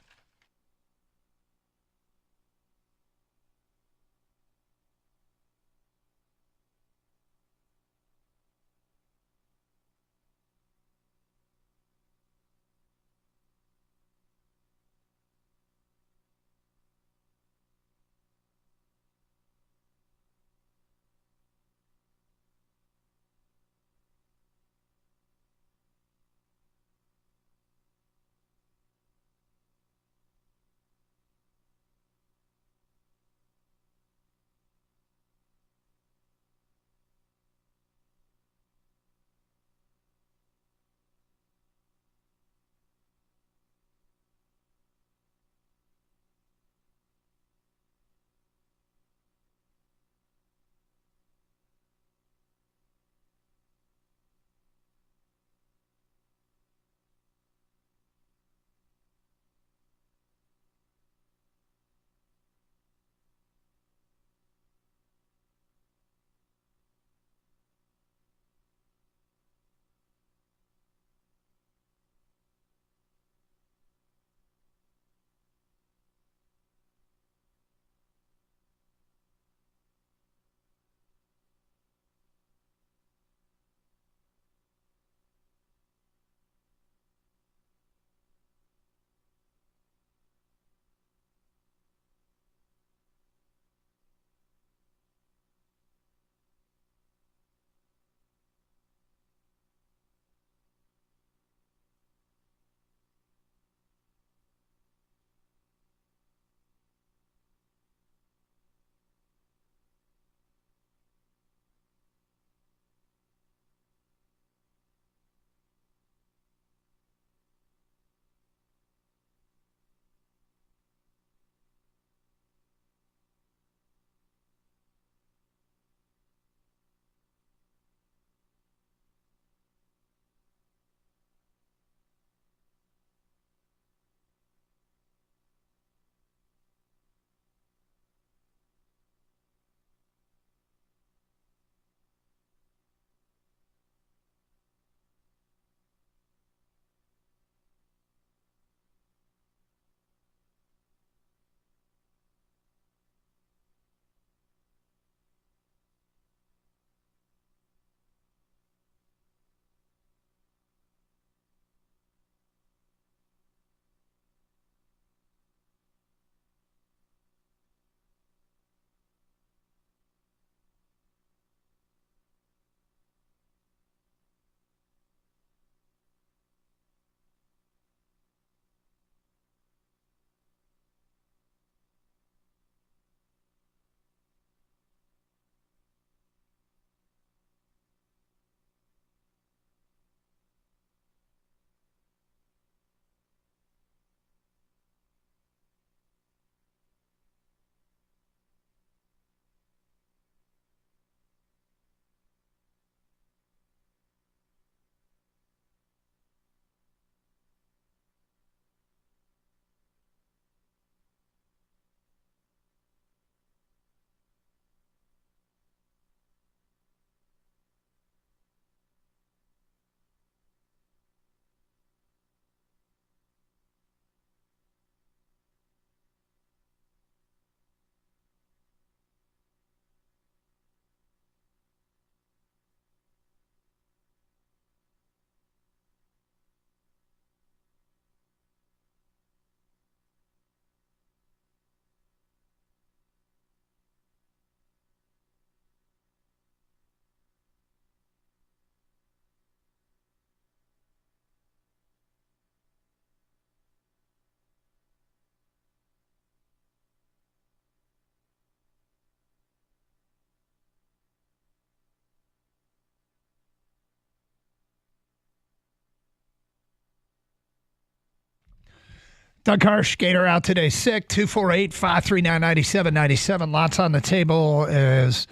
A: Doug Hirsch, Gator out today sick, 248-539-9797. Lots on the table as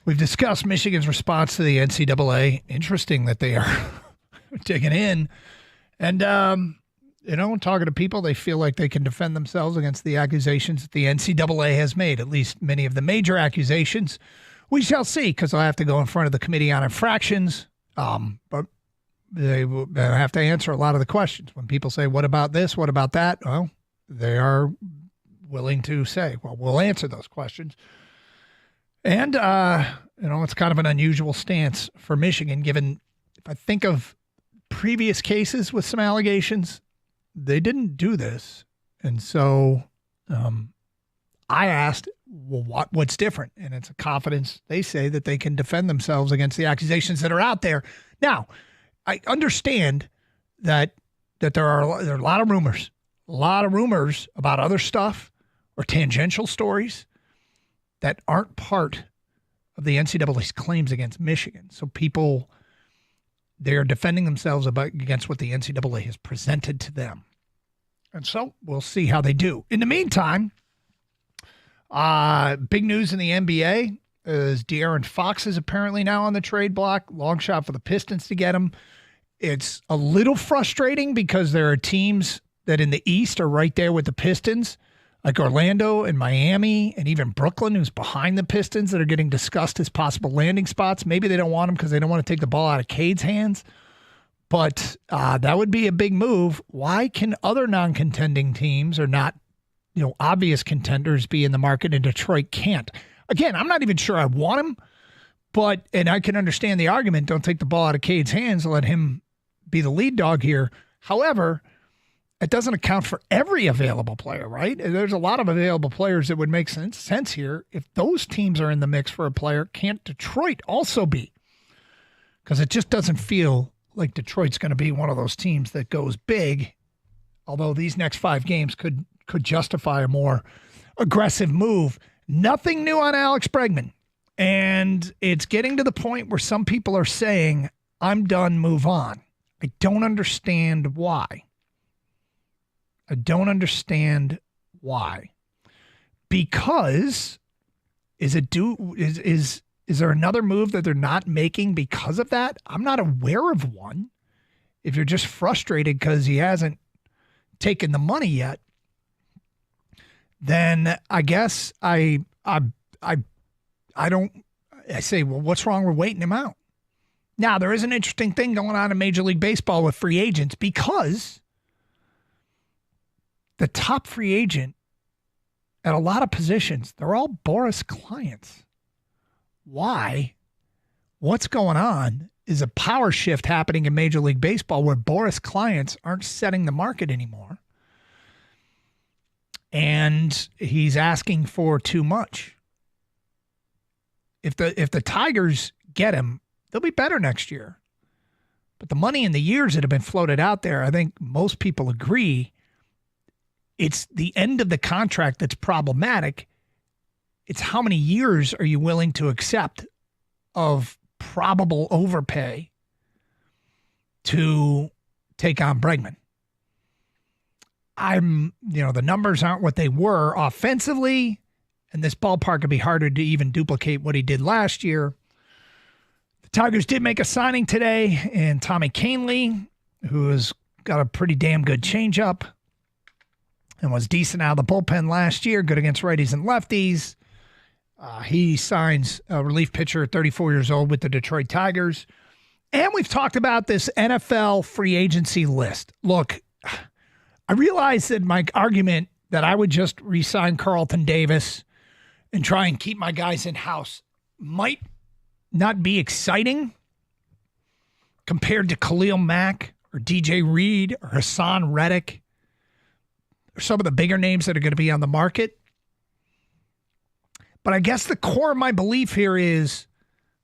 A: we've discussed Michigan's response to the NCAA. Interesting that they are digging in. And, talking to people, they feel like they can defend themselves against the accusations that the NCAA has made, at least many of the major accusations. We shall see, because I'll have to go in front of the Committee on Infractions. But they will have to answer a lot of the questions. When people say, what about this? What about that? Well, they are willing to say, well, we'll answer those questions. And, it's kind of an unusual stance for Michigan, given if I think of previous cases with some allegations, they didn't do this. And so I asked, well, what's different? And it's a confidence. They say that they can defend themselves against the accusations that are out there. Now, I understand that there are a lot of rumors about other stuff or tangential stories that aren't part of the NCAA's claims against Michigan. So people, they are defending themselves against what the NCAA has presented to them. And so we'll see how they do. In the meantime, big news in the NBA is De'Aaron Fox is apparently now on the trade block. Long shot for the Pistons to get him. It's a little frustrating because there are teams that in the East are right there with the Pistons, like Orlando and Miami and even Brooklyn, who's behind the Pistons, that are getting discussed as possible landing spots. Maybe they don't want them because they don't want to take the ball out of Cade's hands. But that would be a big move. Why can other non-contending teams or not, obvious contenders be in the market and Detroit can't? Again, I'm not even sure I want him, and I can understand the argument, don't take the ball out of Cade's hands and let him be the lead dog here. However, it doesn't account for every available player, right? There's a lot of available players that would make sense here. If those teams are in the mix for a player, can't Detroit also be? Because it just doesn't feel like Detroit's going to be one of those teams that goes big, although these next 5 games could justify a more aggressive move. Nothing new on Alex Bregman. And it's getting to the point where some people are saying, I'm done, move on. I don't understand why. Because is there another move that they're not making because of that? I'm not aware of one. If you're just frustrated because he hasn't taken the money yet, then I guess I say, well, what's wrong with waiting him out? Now, there is an interesting thing going on in Major League Baseball with free agents because the top free agent at a lot of positions, they're all Boras clients. Why? What's going on is a power shift happening in Major League Baseball where Boras clients aren't setting the market anymore. And he's asking for too much. If the Tigers get him, they'll be better next year. But the money and the years that have been floated out there, I think most people agree, it's the end of the contract that's problematic. It's how many years are you willing to accept of probable overpay to take on Bregman. The numbers aren't what they were offensively, and this ballpark would be harder to even duplicate what he did last year. The Tigers did make a signing today in Tommy Kahnle, who has got a pretty damn good changeup and was decent out of the bullpen last year, good against righties and lefties. He signs a relief pitcher at 34 years old with the Detroit Tigers. And we've talked about this NFL free agency list. Look, I realize that my argument that I would just re-sign Carlton Davis and try and keep my guys in-house might not be exciting compared to Khalil Mack or DJ Reed or Hassan Reddick or some of the bigger names that are going to be on the market. But I guess the core of my belief here is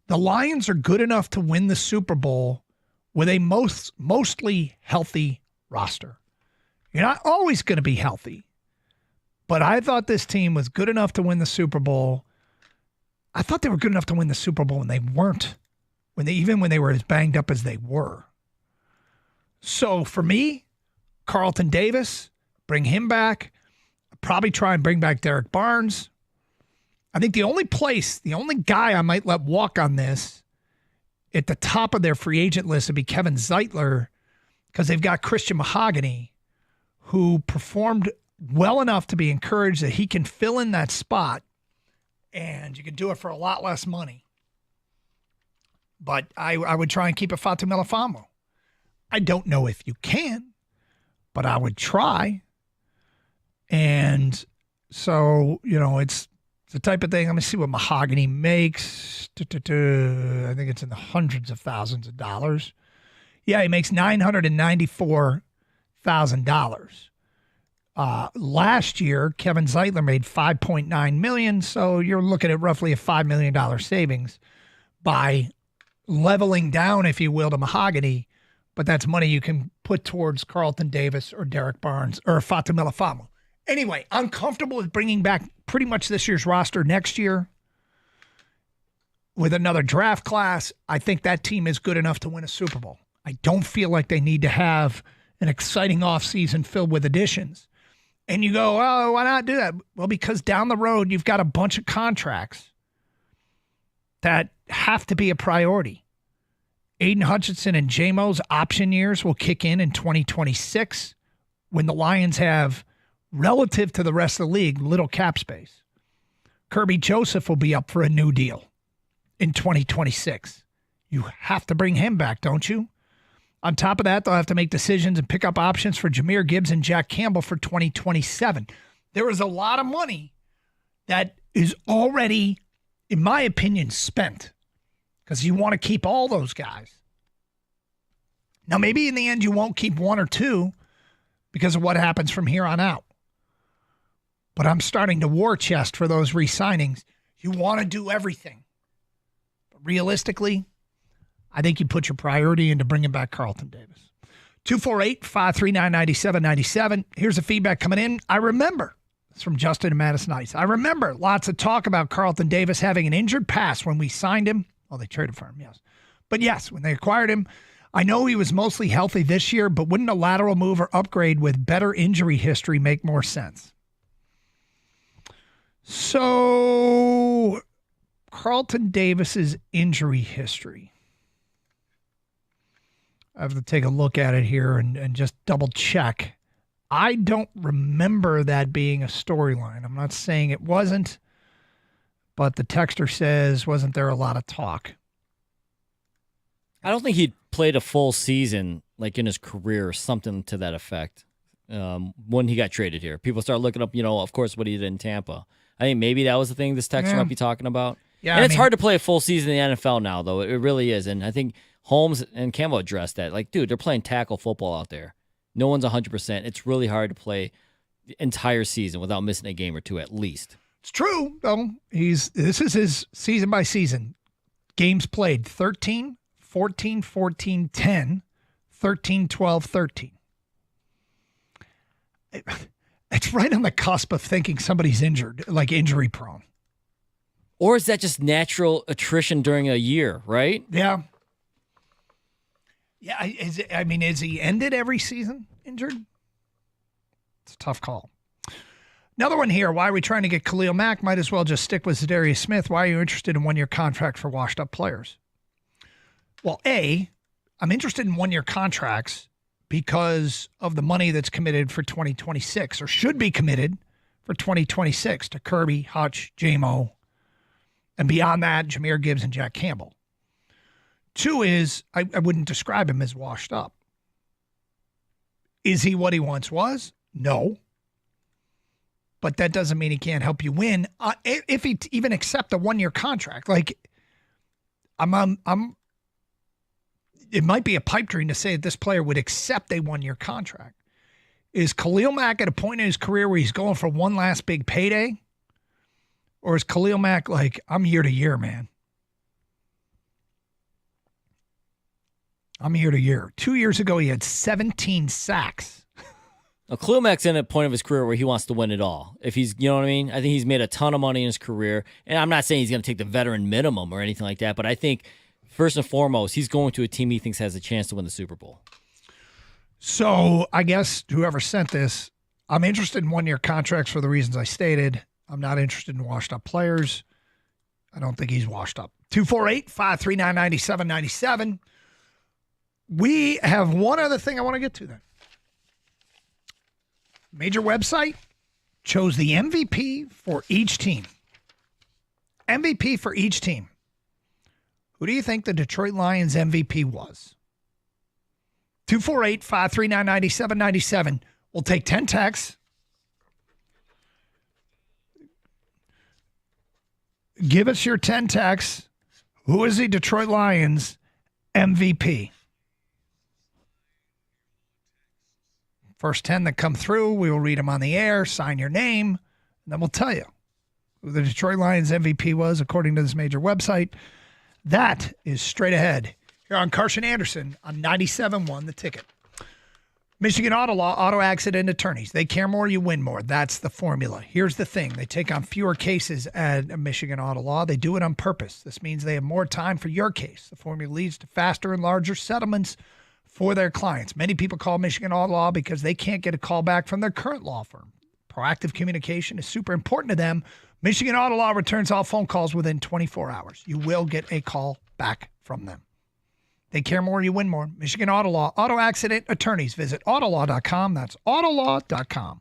A: the Lions are good enough to win the Super Bowl with a mostly healthy roster. You're not always going to be healthy, but I thought this team was good enough to win the Super Bowl. I thought they were good enough to win the Super Bowl, and they weren't, even when they were as banged up as they were. So for me, Carlton Davis, Bring him back. Probably try and bring back Derek Barnes. I think the only guy I might let walk on this at the top of their free agent list would be Kevin Zeitler, because they've got Christian Mahogany, who performed well enough to be encouraged that he can fill in that spot, and you can do it for a lot less money. But I would try and keep it Fatu Melifonwu. I don't know if you can, but I would try. And so, it's the type of thing. Let me see what Mahogany makes. I think it's in the hundreds of thousands of dollars. Yeah, he makes $994,000. Last year, Kevin Zeitler made $5.9 million, so you're looking at roughly a $5 million savings by leveling down, if you will, to Mahogany. But that's money you can put towards Carlton Davis or Derek Barnes or Fatu Melifonwu. Anyway, I'm comfortable with bringing back pretty much this year's roster next year with another draft class. I think that team is good enough to win a Super Bowl. I don't feel like they need to have an exciting offseason filled with additions. And you go, oh, why not do that? Well, because down the road, you've got a bunch of contracts that have to be a priority. Aiden Hutchinson and J-Mo's option years will kick in 2026 when the Lions have, relative to the rest of the league, little cap space. Kirby Joseph will be up for a new deal in 2026. You have to bring him back, don't you? On top of that, they'll have to make decisions and pick up options for Jahmyr Gibbs and Jack Campbell for 2027. There is a lot of money that is already, in my opinion, spent because you want to keep all those guys. Now, maybe in the end you won't keep one or two because of what happens from here on out. But I'm starting to war chest for those re-signings. You want to do everything. But realistically, I think you put your priority into bringing back Carlton Davis. 248-539-9797. Here's the feedback coming in. I remember. It's from Justin and Madison Heights. I remember lots of talk about Carlton Davis having an injured past when we signed him. Oh, they traded for him, yes. But yes, when they acquired him, I know he was mostly healthy this year, but wouldn't a lateral move or upgrade with better injury history make more sense? So, Carlton Davis's injury history. I have to take a look at it here and just double check. I don't remember that being a storyline. I'm not saying it wasn't, but the texter says, wasn't there a lot of talk?
C: I don't think he'd played a full season like in his career or something to that effect when he got traded here. People start looking up, of course, what he did in Tampa. I think maybe that was the thing this texter might be talking about. Yeah, and it's hard to play a full season in the NFL now, though. It really is. And I think Holmes and Campbell addressed that. Like, dude, they're playing tackle football out there. No one's 100%. It's really hard to play the entire season without missing a game or two at least.
A: It's true, though. This is his season by season. Games played 13, 14, 14, 10, 13, 12, 13. It's right on the cusp of thinking somebody's injured, like injury prone.
C: Or is that just natural attrition during a year, right?
A: Yeah. Yeah, is he ended every season injured? It's a tough call. Another one here. Why are we trying to get Khalil Mack? Might as well just stick with Zadarius Smith. Why are you interested in one-year contract for washed-up players? Well, I'm interested in one-year contracts because of the money that's committed for 2026 or should be committed for 2026 to Kirby, Hutch, J-Mo, and beyond that, Jahmyr Gibbs and Jack Campbell. Two is, I wouldn't describe him as washed up. Is he what he once was? No. But that doesn't mean he can't help you win. If he even accept a one-year contract, like it might be a pipe dream to say that this player would accept a one-year contract. Is Khalil Mack at a point in his career where he's going for one last big payday? Or is Khalil Mack like, I'm year to year, man. I'm year to year. 2 years ago, he had 17 sacks.
C: Now, Khalil Mack's in a point of his career where he wants to win it all. If he's, you know what I mean? I think he's made a ton of money in his career. And I'm not saying he's going to take the veteran minimum or anything like that, but I think first and foremost, he's going to a team he thinks has a chance to win the Super Bowl.
A: So I guess whoever sent this, I'm interested in one-year contracts for the reasons I stated. I'm not interested in washed-up players. I don't think he's washed up. 248-539-9797. We have one other thing I want to get to then. Major website chose the MVP for each team. MVP for each team. Who do you think the Detroit Lions MVP was? 248-539-9797. We'll take 10 texts. Give us your 10 texts. Who is the Detroit Lions MVP? First 10 that come through, we will read them on the air, sign your name, and then we'll tell you who the Detroit Lions MVP was according to this major website. That is straight ahead here on Carson Anderson on 97.1 The Ticket. Michigan Auto Law, auto accident attorneys. They care more, you win more. That's the formula. Here's the thing. They take on fewer cases at Michigan Auto Law. They do it on purpose. This means they have more time for your case. The formula leads to faster and larger settlements for their clients. Many people call Michigan Auto Law because they can't get a call back from their current law firm. Proactive communication is super important to them. Michigan Auto Law returns all phone calls within 24 hours. You will get a call back from them. They care more, you win more. Michigan Auto Law, auto accident attorneys. Visit autolaw.com. That's autolaw.com.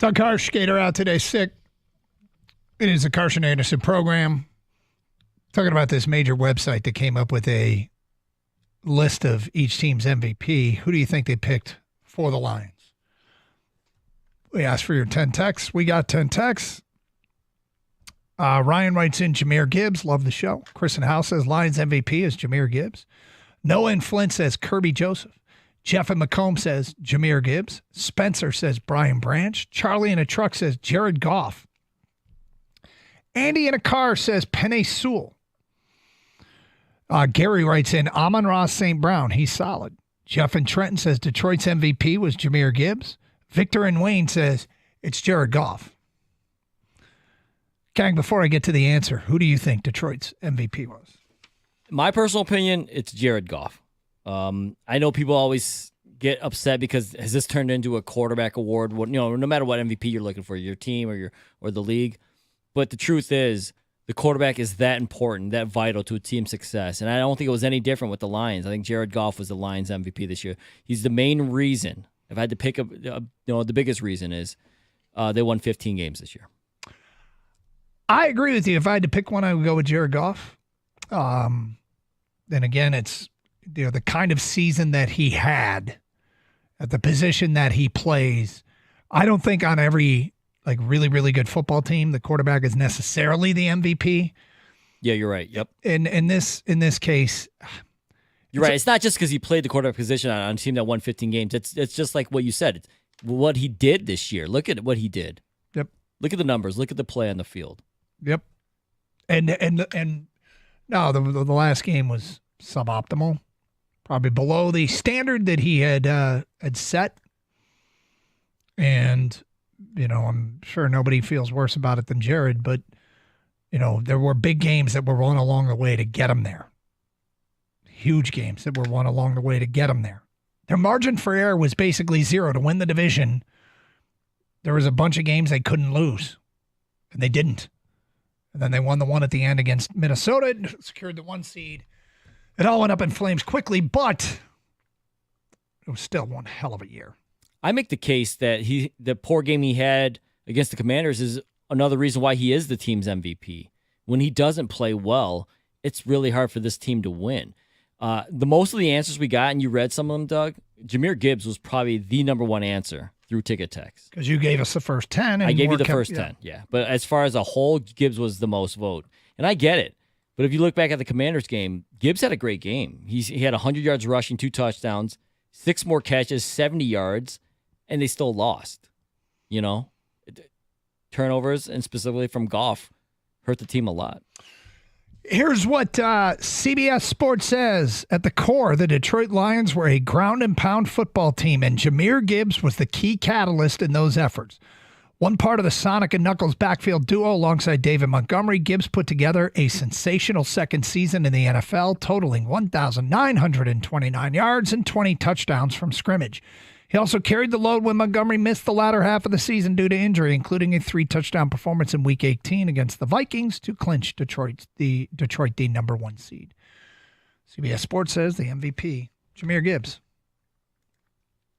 A: Doug Harsh, skater out today, sick. It is the Carson Anderson program. Talking about this major website that came up with a list of each team's MVP. Who do you think they picked for the Lions? We asked for your 10 texts. We got 10 texts. Ryan writes in Jahmyr Gibbs. Love the show. Chris and House says Lions MVP is Jahmyr Gibbs. Noah in Flint says Kirby Joseph. Jeff in Macomb says Jahmyr Gibbs. Spencer says Brian Branch. Charlie in a truck says Jared Goff. Andy in a car says Penei Sewell. Gary writes in Amon-Ra St. Brown. He's solid. Jeff in Trenton says Detroit's MVP was Jahmyr Gibbs. Victor in Wayne says it's Jared Goff. Gang, before I get to the answer, who do you think Detroit's MVP was?
C: My personal opinion, it's Jared Goff. I know people always get upset because has this turned into a quarterback award? No matter what MVP you're looking for, your team or the league. But the truth is, the quarterback is that important, that vital to a team's success. And I don't think it was any different with the Lions. I think Jared Goff was the Lions MVP this year. He's the main reason. If I had to pick the biggest reason is they won 15 games this year.
A: I agree with you. If I had to pick one, I would go with Jared Goff. Then again, it's the kind of season that he had at the position that he plays. I don't think on every really, really good football team, the quarterback is necessarily the MVP.
C: Yeah, you're right. Yep.
A: In this case,
C: you're right. It's not just because he played the quarterback position on a team that won 15 games. It's just like what you said. It's what he did this year. Look at what he did.
A: Yep.
C: Look at the numbers. Look at the play on the field.
A: Yep. And no, the last game was suboptimal, probably below the standard that he had set. And I'm sure nobody feels worse about it than Jared, but there were big games that were won along the way to get him there. Huge games that were won along the way to get him there. Their margin for error was basically zero to win the division. There was a bunch of games they couldn't lose, and they didn't. And then they won the one at the end against Minnesota and secured the 1 seed. It all went up in flames quickly, but it was still one hell of a year.
C: I make the case that the poor game he had against the Commanders is another reason why he is the team's MVP. When he doesn't play well, it's really hard for this team to win. The most of the answers we got, and you read some of them, Doug, Jahmyr Gibbs was probably the number one answer through ticket text.
A: Because you gave us the first 10. And
C: I gave you the first 10, yeah. But as far as a whole, Gibbs was the most vote. And I get it. But if you look back at the Commanders game, Gibbs had a great game. He had 100 yards rushing, 2 touchdowns, 6 more catches, 70 yards, and they still lost. Turnovers, and specifically from Goff, hurt the team a lot.
A: Here's what CBS Sports says. At the core, the Detroit Lions were a ground and pound football team, and Jahmyr Gibbs was the key catalyst in those efforts. One part of the Sonic and Knuckles backfield duo alongside David Montgomery, Gibbs put together a sensational second season in the NFL, totaling 1,929 yards and 20 touchdowns from scrimmage. He also carried the load when Montgomery missed the latter half of the season due to injury, including a 3-touchdown performance in Week 18 against the Vikings to clinch Detroit the number 1 seed. CBS Sports says the MVP, Jahmyr Gibbs.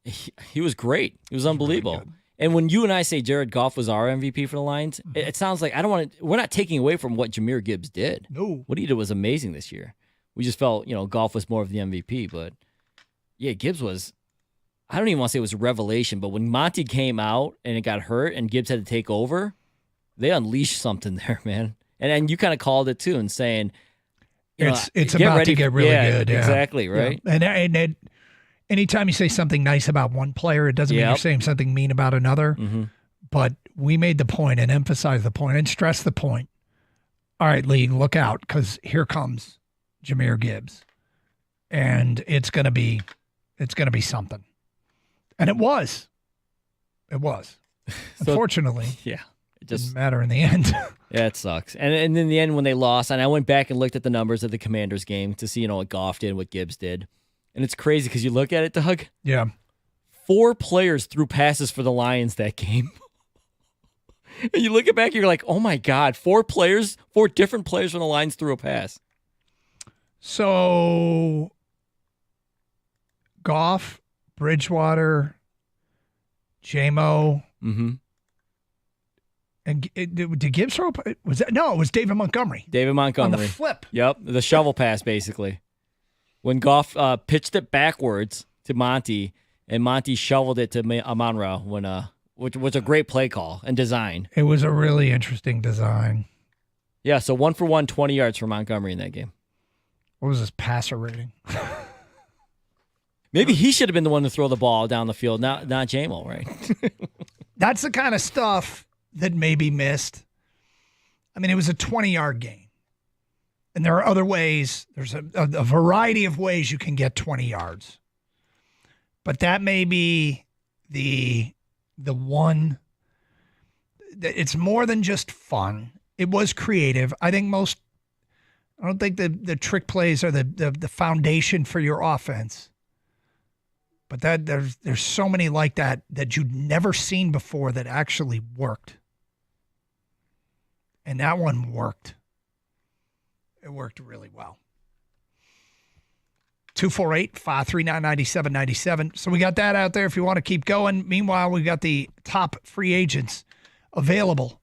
C: He was great. He was unbelievable. And when you and I say Jared Goff was our MVP for the Lions, it sounds like we're not taking away from what Jahmyr Gibbs did.
A: No.
C: What he did was amazing this year. We just felt, Goff was more of the MVP, but yeah, Gibbs was, I don't even want to say it was a revelation, but when Monty came out and it got hurt and Gibbs had to take over, they unleashed something there, man. And you kind of called it too and saying,
A: it's about to get really good. Yeah.
C: Exactly, right?
A: Yeah. And anytime you say something nice about one player, it doesn't mean you're saying something mean about another.
C: Mm-hmm.
A: But we made the point and emphasized the point and stressed the point. All right, league, look out, because here comes Jahmyr Gibbs. And it's gonna be something. And it was. Unfortunately.
C: Yeah.
A: It didn't matter in the end.
C: Yeah, it sucks. And in the end, when they lost, and I went back and looked at the numbers of the Commanders game to see, what Goff did, what Gibbs did. And it's crazy because you look at it, Doug.
A: Yeah.
C: 4 players threw passes for the Lions that game. And you look at back, you're like, oh my God, 4 different players from the Lions threw a pass.
A: So Goff, Bridgewater, J-Mo, and did Gibbs throw? Was that no? It was David Montgomery. On the flip.
C: Yep, the shovel pass basically. When Goff pitched it backwards to Monty, and Monty shoveled it to Amon-Ra when which was a great play call and design.
A: It was a really interesting design.
C: Yeah, so 1 for 1, 20 yards for Montgomery in that game.
A: What was his passer rating?
C: Maybe he should have been the one to throw the ball down the field, not Jamo, right?
A: That's the kind of stuff that may be missed. I mean, it was a 20-yard game. And there are other ways. There's a variety of ways you can get 20 yards. But that may be the one. It's more than just fun. It was creative. I don't think the trick plays are the foundation for your offense. But there's so many like that you'd never seen before that actually worked. And that one worked. It worked really well. 248-539-9797. So we got that out there if you want to keep going. Meanwhile, we got the top free agents available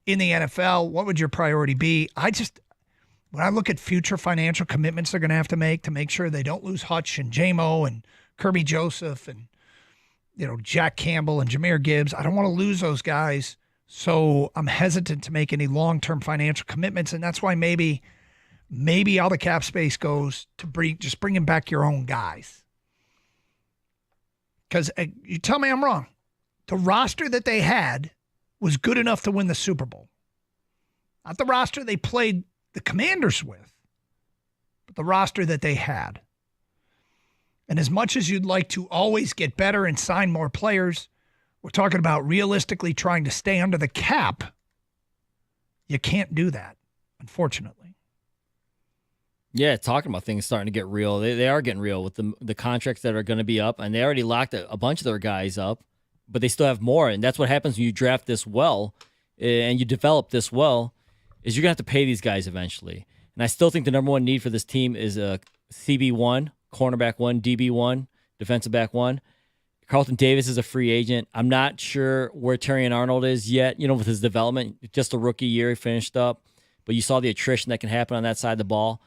A: in the NFL. What would your priority be? When I look at future financial commitments they're going to have to make sure they don't lose Hutch and Jamo and Kirby Joseph and Jack Campbell and Jahmyr Gibbs, I don't want to lose those guys. So I'm hesitant to make any long-term financial commitments, and that's why maybe all the cap space goes to bringing back your own guys. Because you tell me I'm wrong. The roster that they had was good enough to win the Super Bowl. Not the roster they played the Commanders with, but the roster that they had. And as much as you'd like to always get better and sign more players, we're talking about realistically trying to stay under the cap. You can't do that, unfortunately.
C: Yeah, talking about things starting to get real. They are getting real with the contracts that are going to be up, and they already locked a bunch of their guys up, but they still have more. And that's what happens when you draft this well and you develop this well, is you're going to have to pay these guys eventually. And I still think the number one need for this team is a CB1, cornerback 1, DB 1, defensive back 1. Carlton Davis is a free agent. I'm not sure where Terrion Arnold is yet, with his development. Just a rookie year, he finished up. But you saw the attrition that can happen on that side of the ball.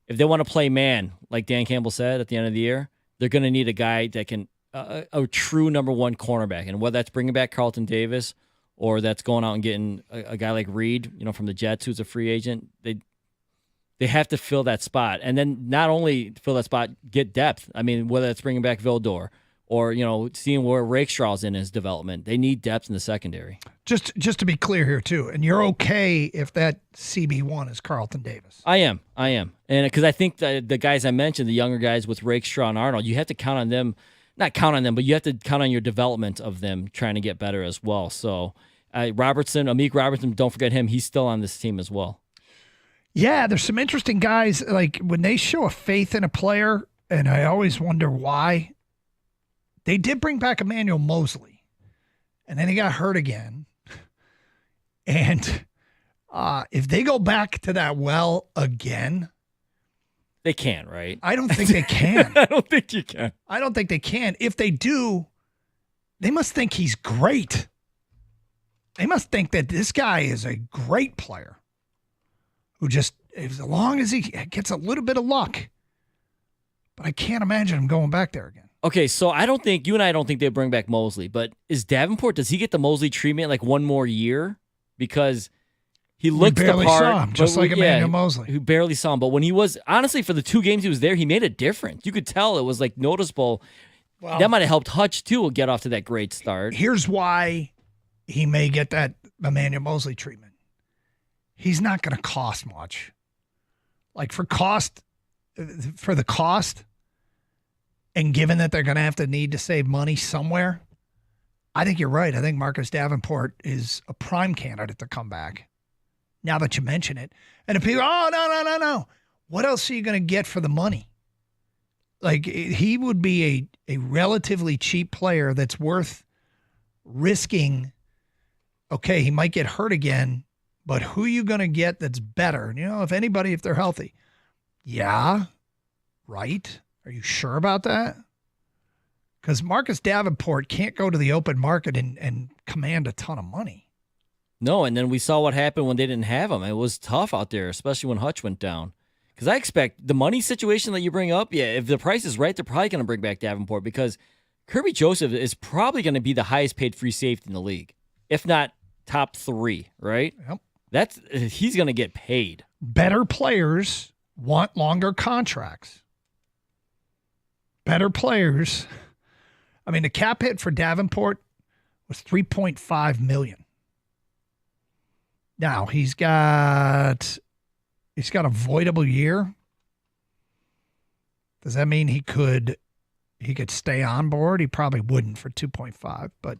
C: If they want to play man, like Dan Campbell said at the end of the year, they're going to need a guy that can, a true number one cornerback. And whether that's bringing back Carlton Davis or that's going out and getting a guy like Reed, from the Jets, who's a free agent, they have to fill that spot. And then not only fill that spot, get depth. I mean, whether it's bringing back Vildor or, seeing where Rakestraw's in his development, they need depth in the secondary.
A: Just to be clear here, too, and you're okay if that CB1 is Carlton Davis.
C: I am. And because I think that the guys I mentioned, the younger guys with Rakestraw and Arnold, you have to count on them, not count on them, but you have to count on your development of them trying to get better as well. So Amik Robertson, don't forget him. He's still on this team as well.
A: Yeah, there's some interesting guys, like when they show a faith in a player, and I always wonder why. They did bring back Emmanuel Mosley, and then he got hurt again. And if they go back to that well again,
C: they can, right?
A: I don't think they can.
C: I don't think you can.
A: I don't think they can. If they do, they must think he's great. They must think that this guy is a great player who just, as long as he gets a little bit of luck. But I can't imagine him going back there again.
C: Okay, so I don't think they bring back Mosley, but does he get the Mosley treatment like one more year? Because he looked the part.
A: We barely saw him, just like Emmanuel Mosley.
C: Who barely saw him. But when he was, honestly, for the 2 games he was there, he made a difference. You could tell it was like noticeable. Well, that might have helped Hutch, too, get off to that great start.
A: Here's why he may get that Emmanuel Mosley treatment. He's not going to cost much. Like for the cost, and given that they're going to have to need to save money somewhere, I think you're right. I think Marcus Davenport is a prime candidate to come back. Now that you mention it. And if people, no. What else are you going to get for the money? Like, he would be a relatively cheap player that's worth risking. Okay, he might get hurt again, but who are you going to get that's better? If they're healthy. Yeah, right. Are you sure about that? Because Marcus Davenport can't go to the open market and command a ton of money.
C: No, and then we saw what happened when they didn't have him. It was tough out there, especially when Hutch went down. Because I expect the money situation that you bring up, if the price is right, they're probably going to bring back Davenport because Kirby Joseph is probably going to be the highest paid free safety in the league, if not top 3, right?
A: Yep.
C: He's going to get paid.
A: Better players want longer contracts. Better players. I mean, the cap hit for Davenport was $3.5 million. Now he's got a voidable year. Does that mean he could stay on board? He probably wouldn't for 2.5, but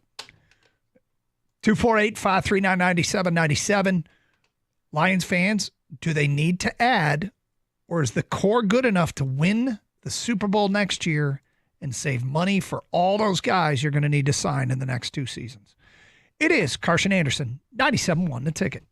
A: 248-539-9797. Lions fans, do they need to add, or is the core good enough to win the Super Bowl next year and save money for all those guys you're going to need to sign in the next 2 seasons? It is Carson Anderson, 97.1 The Ticket.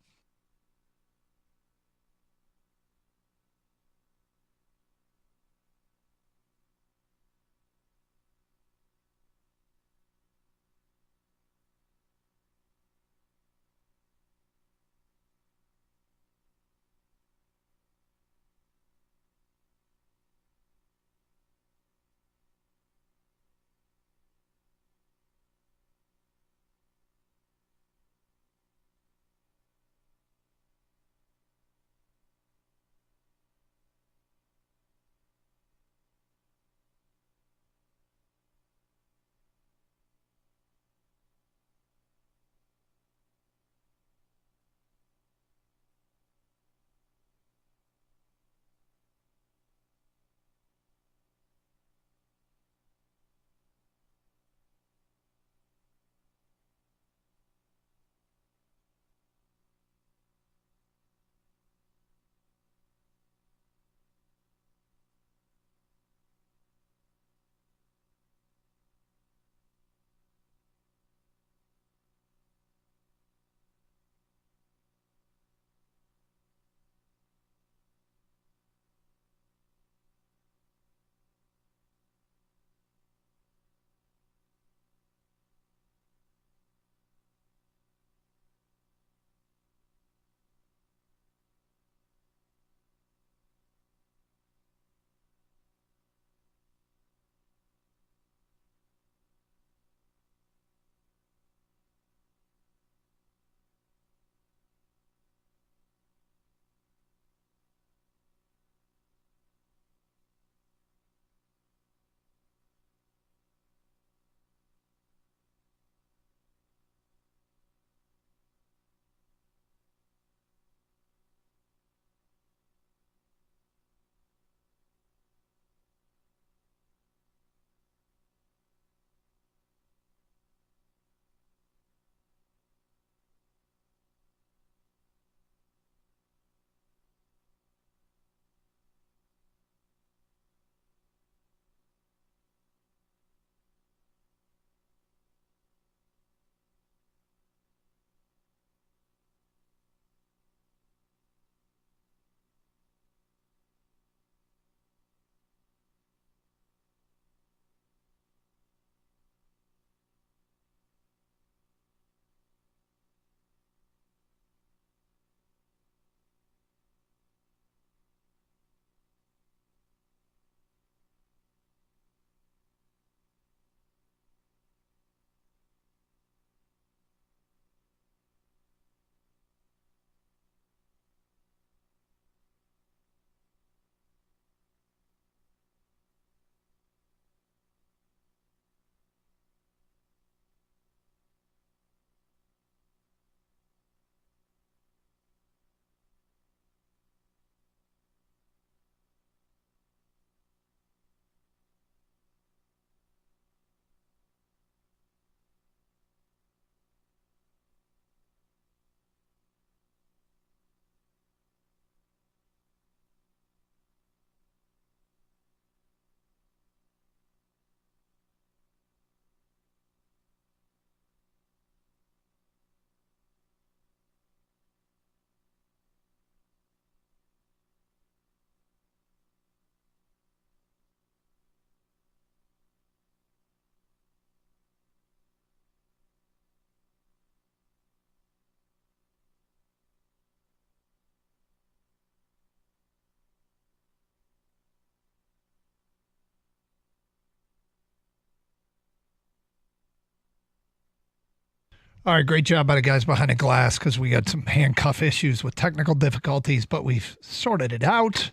A: All right, great job by the guys behind the glass because we got some handcuff issues with technical difficulties, but we've sorted it out.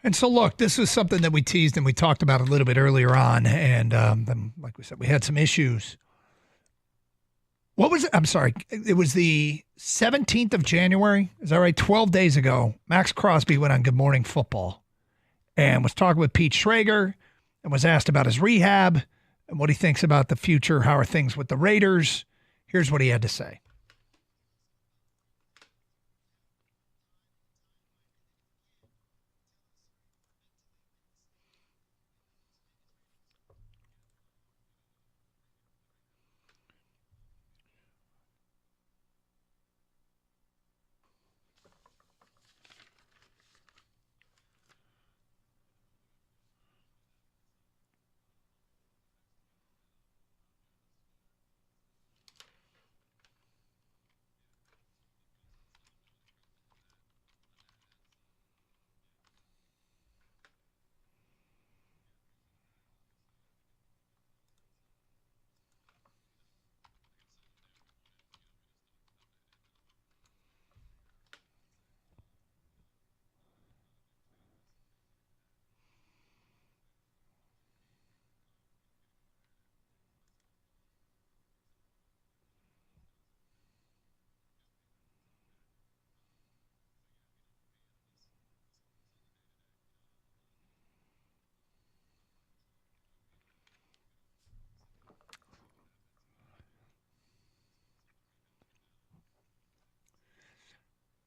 A: And so, look, this is something that we teased and we talked about a little bit earlier on. And then, like we said, we had some issues. What was it? I'm sorry. It was the 17th of January. Is that right? 12 days ago, Max Crosby went on Good Morning Football and was talking with Pete Schrager and was asked about his rehab and what he thinks about the future. How are things with the Raiders? Here's what he had to say.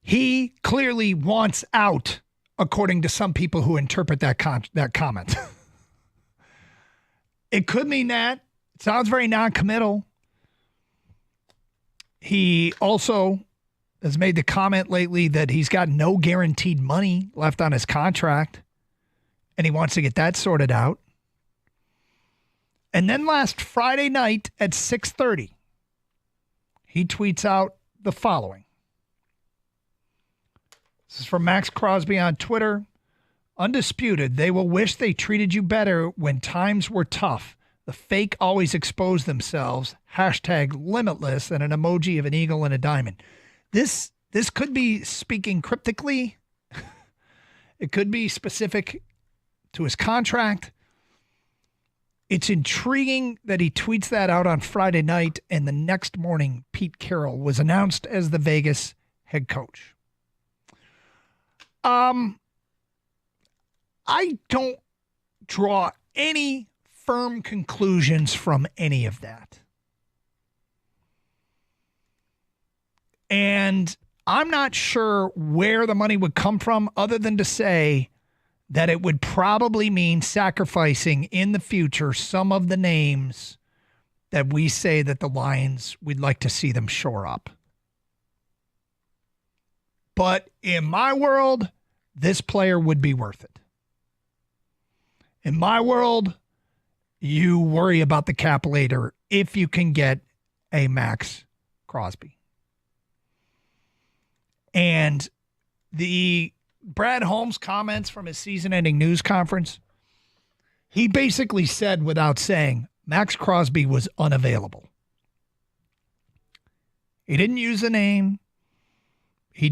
A: He clearly wants out, according to some people who interpret that comment. It could mean that. It sounds very non-committal. He also has made the comment lately that he's got no guaranteed money left on his contract, and he wants to get that sorted out. And then last Friday night at 6:30, he tweets out the following. This is from Max Crosby on Twitter. Undisputed, they will wish they treated you better when times were tough. The fake always expose themselves. #limitless and an emoji of an eagle and a diamond. This could be speaking cryptically. It could be specific to his contract. It's intriguing that he tweets that out on Friday night, and the next morning, Pete Carroll was announced as the Vegas head coach. I don't draw any firm conclusions from any of that. And I'm not sure where the money would come from other than to say that it would probably mean sacrificing in the future some of the names that we say that the Lions, we'd like to see them shore up. But in my world, this player would be worth it. In my world, you worry about the cap later if you can get a Max Crosby. And the Brad Holmes comments from his season-ending news conference, he basically said without saying, Max Crosby was unavailable. He didn't use the name. He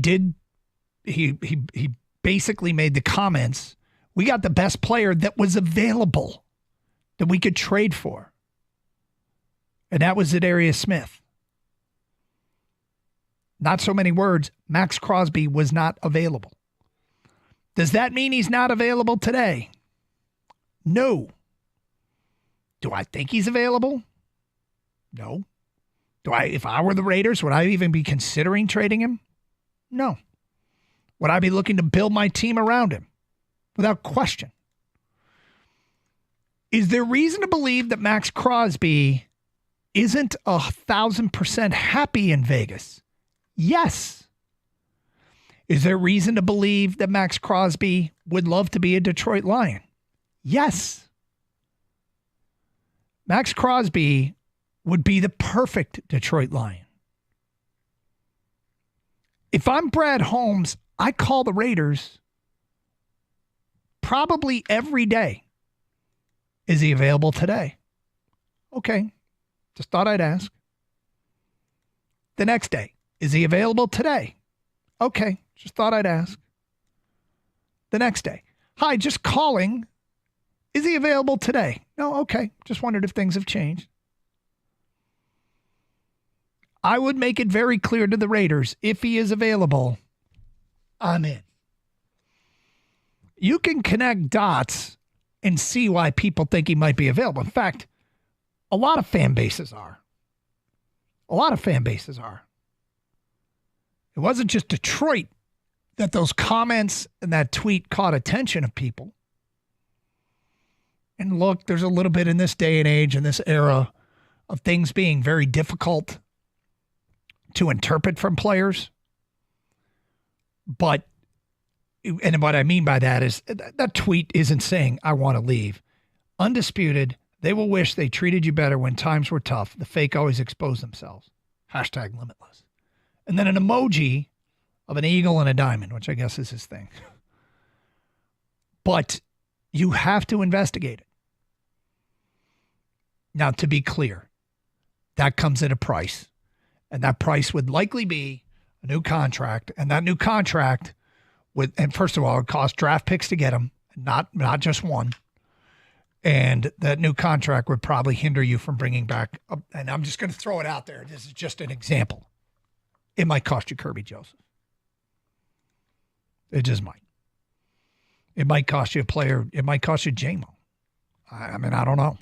A: basically made the comments, we got the best player that was available that we could trade for. And that was Zadarius Smith. Not so many words. Max Crosby was not available. Does that mean he's not available today? No. Do I think he's available? No. If I were the Raiders, would I even be considering trading him? No. Would I be looking to build my team around him? Without question. Is there reason to believe that Max Crosby isn't 1,000% happy in Vegas? Yes. Is there reason to believe that Max Crosby would love to be a Detroit Lion? Yes. Max Crosby would be the perfect Detroit Lion. If I'm Brad Holmes, I call the Raiders probably every day. Is he available today? Okay. Just thought I'd ask. The next day, is he available today? Okay, just thought I'd ask. The next day, hi, just calling. Is he available today? No, okay, just wondered if things have changed. I would make it very clear to the Raiders, if he is available, I'm in. You can connect dots and see why people think he might be available. In fact, a lot of fan bases are. A lot of fan bases are. It wasn't just Detroit that those comments and that tweet caught attention of people. And look, there's a little bit in this day and age, in this era, of things being very difficult to interpret from players. But, and what I mean by that is that tweet isn't saying, I want to leave. Undisputed, they will wish they treated you better when times were tough. The fake always expose themselves. Hashtag limitless. And then an emoji of an eagle and a diamond, which I guess is his thing. But you have to investigate it. Now, to be clear, that comes at a price. And that price would likely be a new contract. And that new contract would, and first of all, it would cost draft picks to get him, not just one. And that new contract would probably hinder you from bringing back, and I'm just going to throw it out there. This is just an example. It might cost you Kirby Joseph. It just might. It might cost you a player. It might cost you JMO. I mean, I don't know.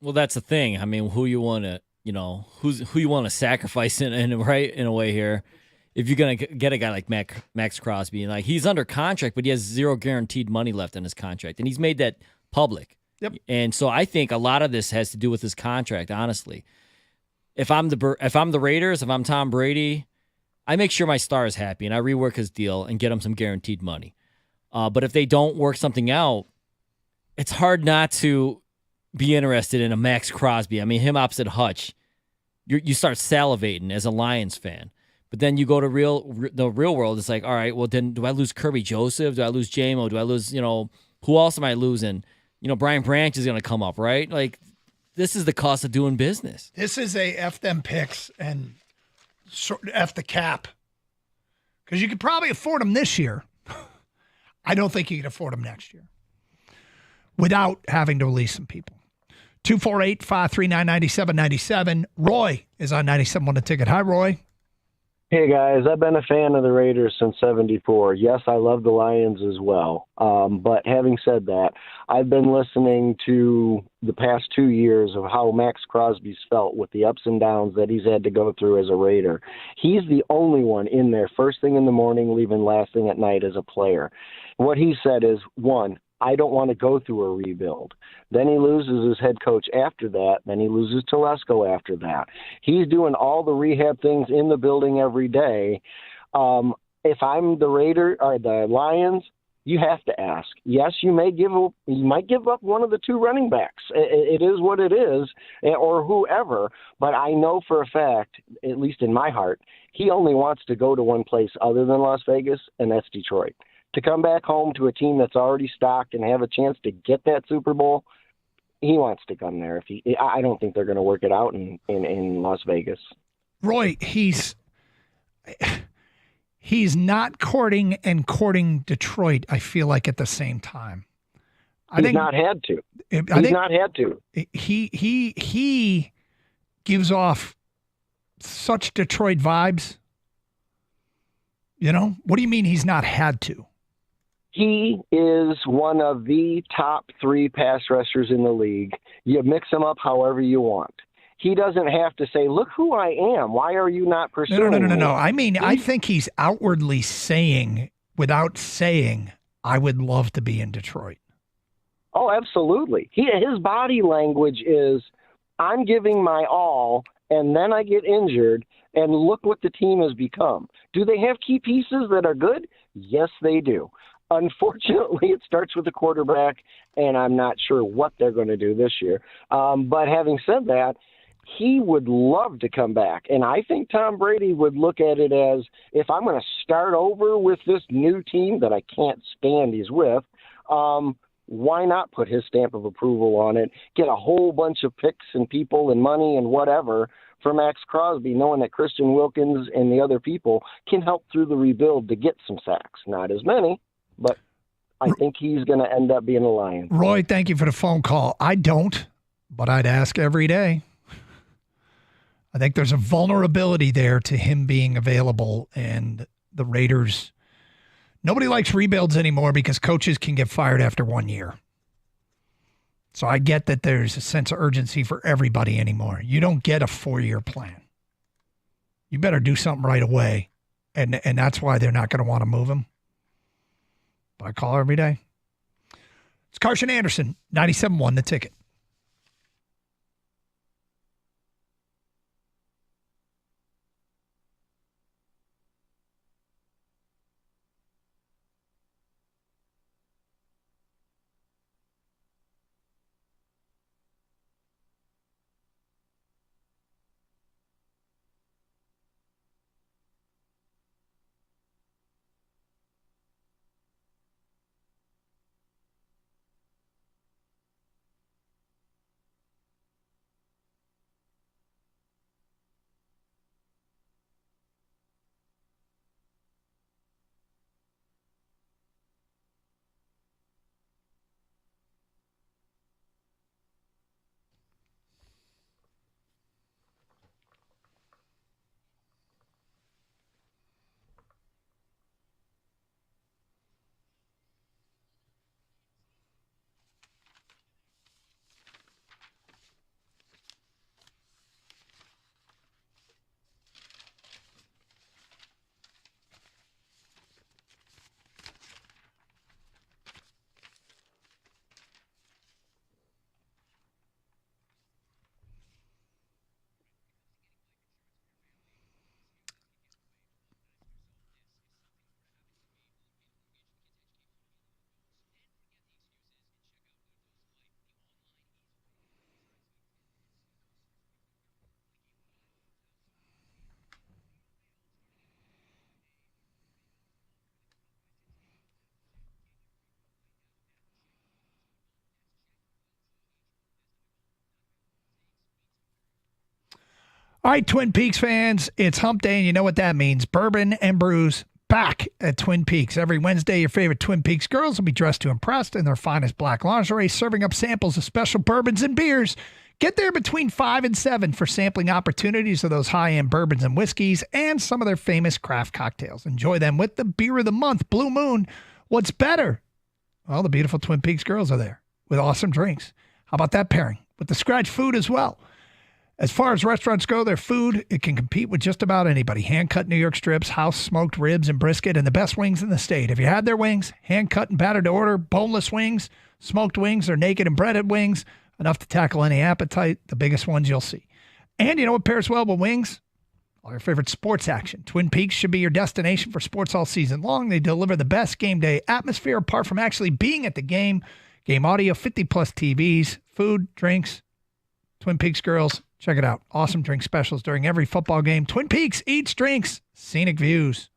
C: Well, that's the thing. I mean, who you want to, who you want to sacrifice in a way here. If you're going to get a guy like Max Crosby, and like he's under contract, but he has zero guaranteed money left in his contract, and he's made that public.
A: Yep.
C: And so I think a lot of this has to do with his contract, honestly. If I'm the Raiders, if I'm Tom Brady, I make sure my star is happy and I rework his deal and get him some guaranteed money. But if they don't work something out, it's hard not to be interested in a Max Crosby. I mean, him opposite Hutch, you start salivating as a Lions fan. But then you go to the real world. It's like, all right, well then, do I lose Kirby Joseph? Do I lose JMO? Do I lose who else am I losing? Brian Branch is going to come up, right? Like, this is the cost of doing business.
A: This is a F them picks and F the cap. Because you could probably afford them this year. I don't think you can afford them next year without having to release some people. 248-539-9797. Roy is on 97.1 The Ticket. Hi, Roy.
M: Hey, guys. I've been a fan of the Raiders since '74. Yes, I love the Lions as well. But having said that, I've been listening to the past 2 years of how Max Crosby's felt with the ups and downs that he's had to go through as a Raider. He's the only one in there first thing in the morning, leaving last thing at night as a player. What he said is, one, I don't want to go through a rebuild. Then he loses his head coach after that. Then he loses Telesco after that. He's doing all the rehab things in the building every day. If I'm the Raider or the Lions, you have to ask. Yes, you might give up one of the two running backs. It is what it is, or whoever. But I know for a fact, at least in my heart, he only wants to go to one place other than Las Vegas, and that's Detroit. To come back home to a team that's already stocked and have a chance to get that Super Bowl, he wants to come there. I don't think they're going to work it out in Las Vegas.
A: Roy, he's not courting Detroit, I feel like, at the same time.
M: He's not had to.
A: He gives off such Detroit vibes. What do you mean he's not had to?
M: He is one of the top 3 pass rushers in the league. You mix him up however you want. He doesn't have to say, look who I am. Why are you not pursuing me?
A: No. I mean, I think he's outwardly saying, without saying, I would love to be in Detroit.
M: Oh, absolutely. His body language is, I'm giving my all, and then I get injured, and look what the team has become. Do they have key pieces that are good? Yes, they do. Unfortunately, it starts with the quarterback, and I'm not sure what they're going to do this year. But having said that, he would love to come back. And I think Tom Brady would look at it as, if I'm going to start over with this new team that I can't stand he's with, why not put his stamp of approval on it, get a whole bunch of picks and people and money and whatever for Max Crosby, knowing that Christian Wilkins and the other people can help through the rebuild to get some sacks. Not as many, but I think he's going to end up being a Lion.
A: Roy, thank you for the phone call. I don't, but I'd ask every day. I think there's a vulnerability there to him being available, and the Raiders. Nobody likes rebuilds anymore because coaches can get fired after 1 year. So I get that there's a sense of urgency for everybody anymore. You don't get a 4-year plan. You better do something right away, and that's why they're not going to want to move him. But I call every day. It's Carson Anderson, 97.1 The Ticket. All right, Twin Peaks fans, it's hump day, and you know what that means. Bourbon and Brews back at Twin Peaks. Every Wednesday, your favorite Twin Peaks girls will be dressed to impress in their finest black lingerie, serving up samples of special bourbons and beers. Get there between 5 and 7 for sampling opportunities of those high-end bourbons and whiskeys and some of their famous craft cocktails. Enjoy them with the beer of the month, Blue Moon. What's better? Well, the beautiful Twin Peaks girls are there with awesome drinks. How about that pairing? With the scratch food as well. As far as restaurants go, their food, it can compete with just about anybody. Hand-cut New York strips, house-smoked ribs and brisket, and the best wings in the state. Have you had their wings? Hand-cut and battered to order, boneless wings, smoked wings, or naked and breaded wings. Enough to tackle any appetite, the biggest ones you'll see. And you know what pairs well with wings? All your favorite sports action. Twin Peaks should be your destination for sports all season long. They deliver the best game day atmosphere apart from actually being at the game. Game audio, 50-plus TVs, food, drinks. Twin Peaks girls, check it out. Awesome drink specials during every football game. Twin Peaks eats, drinks, scenic views.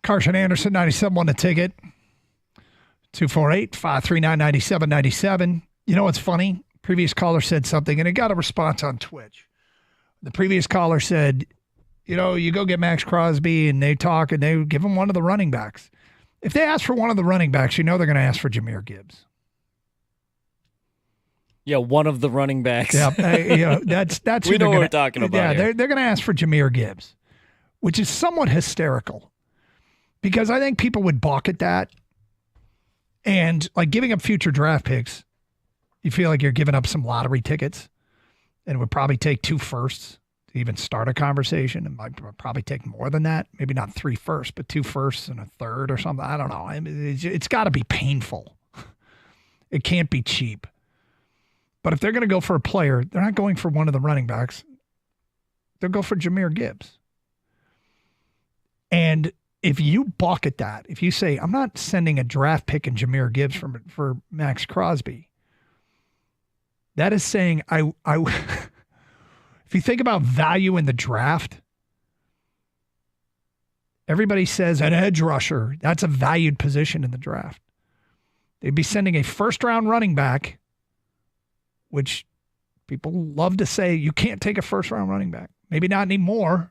A: Carson Anderson, 97 the ticket. 248-539-9797. You know what's funny? Previous caller said something, and it got a response on Twitch. The previous caller said, you go get Max Crosby, and they talk, and they give him one of the running backs. If they ask for one of the running backs, they're going to ask for Jahmyr Gibbs.
C: Yeah, one of the running backs.
A: Yeah, that's
C: we know what we're talking about.
A: Yeah,
C: here.
A: they're going to ask for Jahmyr Gibbs, which is somewhat hysterical, because I think people would balk at that, and like giving up future draft picks, you feel like you're giving up some lottery tickets, and it would probably take 2 firsts to even start a conversation. It might probably take more than that, maybe not 3 firsts, but 2 firsts and a third or something. I don't know. I mean, it's got to be painful. It can't be cheap. But if they're going to go for a player, they're not going for one of the running backs. They'll go for Jahmyr Gibbs. And if you balk at that, if you say, I'm not sending a draft pick in Jahmyr Gibbs for Max Crosby, that is saying, if you think about value in the draft, everybody says an edge rusher, that's a valued position in the draft. They'd be sending a first-round running back, which people love to say, you can't take a first-round running back. Maybe not anymore.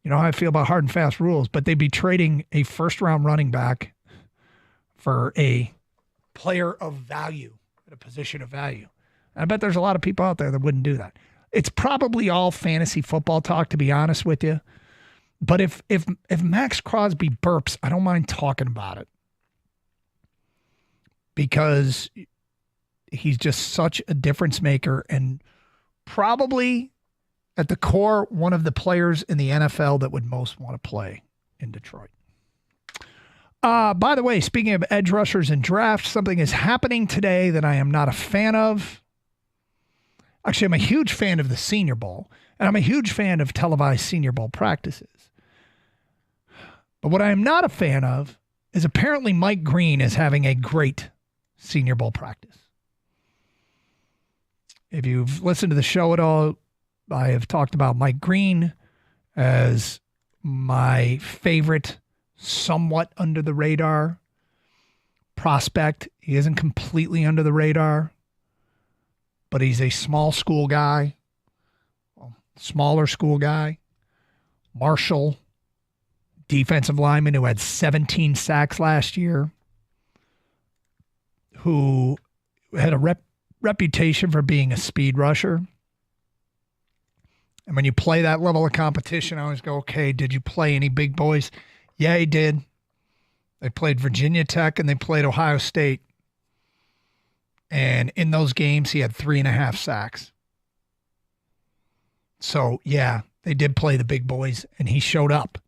A: You know how I feel about hard and fast rules, but they'd be trading a first-round running back for a player of value, at a position of value. I bet there's a lot of people out there that wouldn't do that. It's probably all fantasy football talk, to be honest with you. But if Max Crosby burps, I don't mind talking about it, because he's just such a difference maker, and probably at the core, one of the players in the NFL that would most want to play in Detroit. By the way, speaking of edge rushers and drafts, something is happening today that I am not a fan of. Actually, I'm a huge fan of the Senior Bowl, and I'm a huge fan of televised Senior Bowl practices. But what I am not a fan of is apparently Mike Green is having a great Senior Bowl practice. If you've listened to the show at all, I have talked about Mike Green as my favorite, somewhat under the radar prospect. He isn't completely under the radar, but he's a small school guy, smaller school guy. Marshall, defensive lineman who had 17 sacks last year, who had a reputation for being a speed rusher. And when you play that level of competition, I always go, okay, did you play any big boys? Yeah, he did. They played Virginia Tech and they played Ohio State. And in those games, he had 3.5 sacks. So, yeah, they did play the big boys, and he showed up.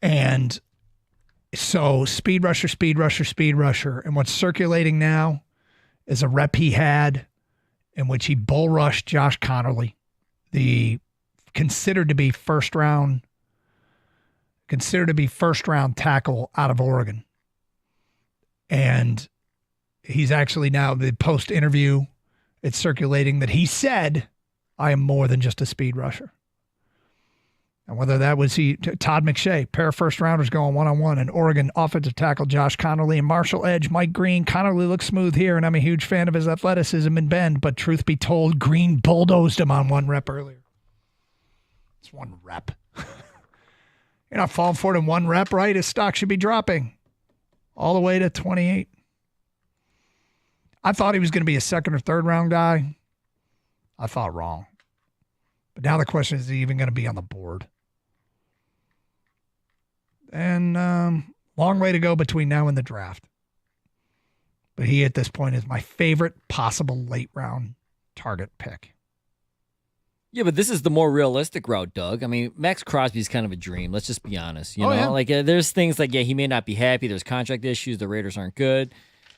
A: And so speed rusher, speed rusher, speed rusher. And what's circulating now is a rep he had in which he bull rushed Josh Connerly, the considered to be first round tackle out of Oregon. And he's actually now, the post interview, it's circulating that he said, I am more than just a speed rusher. And whether that was Todd McShay, pair of first rounders going one-on-one, and Oregon offensive tackle Josh Connerly and Marshall edge Mike Green. Connerly looks smooth here, and I'm a huge fan of his athleticism and bend, but truth be told, Green bulldozed him on one rep earlier. It's one rep. You're not falling for it in one rep, right? His stock should be dropping all the way to 28. I thought he was going to be a second or third round guy. I thought wrong. But now the question is he even going to be on the board? And long way to go between now and the draft. But he, at this point, is my favorite possible late round target pick.
C: Yeah, but this is the more realistic route, Doug. I mean, Max Crosby is kind of a dream. Let's just be honest. You know,
A: yeah.
C: like there's things like, he may not be happy. There's contract issues. The Raiders aren't good.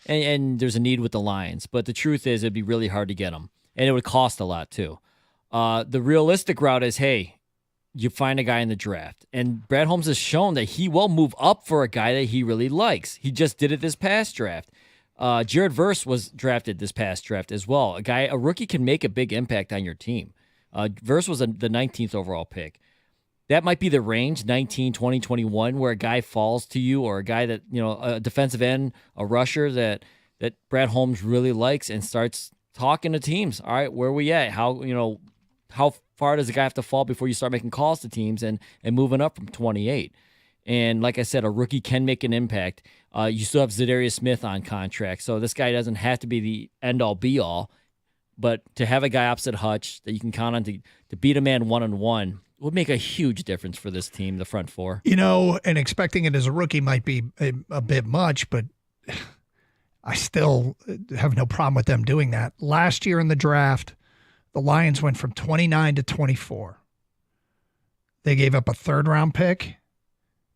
C: And there's a need with the Lions. But the truth is, it'd be really hard to get him. And it would cost a lot, too. The realistic route is, hey, you find a guy in the draft. And Brad Holmes has shown that he will move up for a guy that he really likes. He just did it this past draft. Jared Verse was drafted this past draft as well. A rookie can make a big impact on your team. Verse was the 19th overall pick. that might be the range, 19, 20, 21, where a guy falls to you, or a guy that, a defensive end, a rusher that Brad Holmes really likes, and starts talking to teams. All right, where are we at? How far does a guy have to fall before you start making calls to teams and moving up from 28? And like I said, a rookie can make an impact. You still have Zadarius Smith on contract, so this guy doesn't have to be the end-all, be-all. But to have a guy opposite Hutch that you can count on to beat a man one-on-one would make a huge difference for this team, the front four.
A: And expecting it as a rookie might be a bit much, but I still have no problem with them doing that. Last year in the draft, the Lions went from 29 to 24. They gave up a third-round pick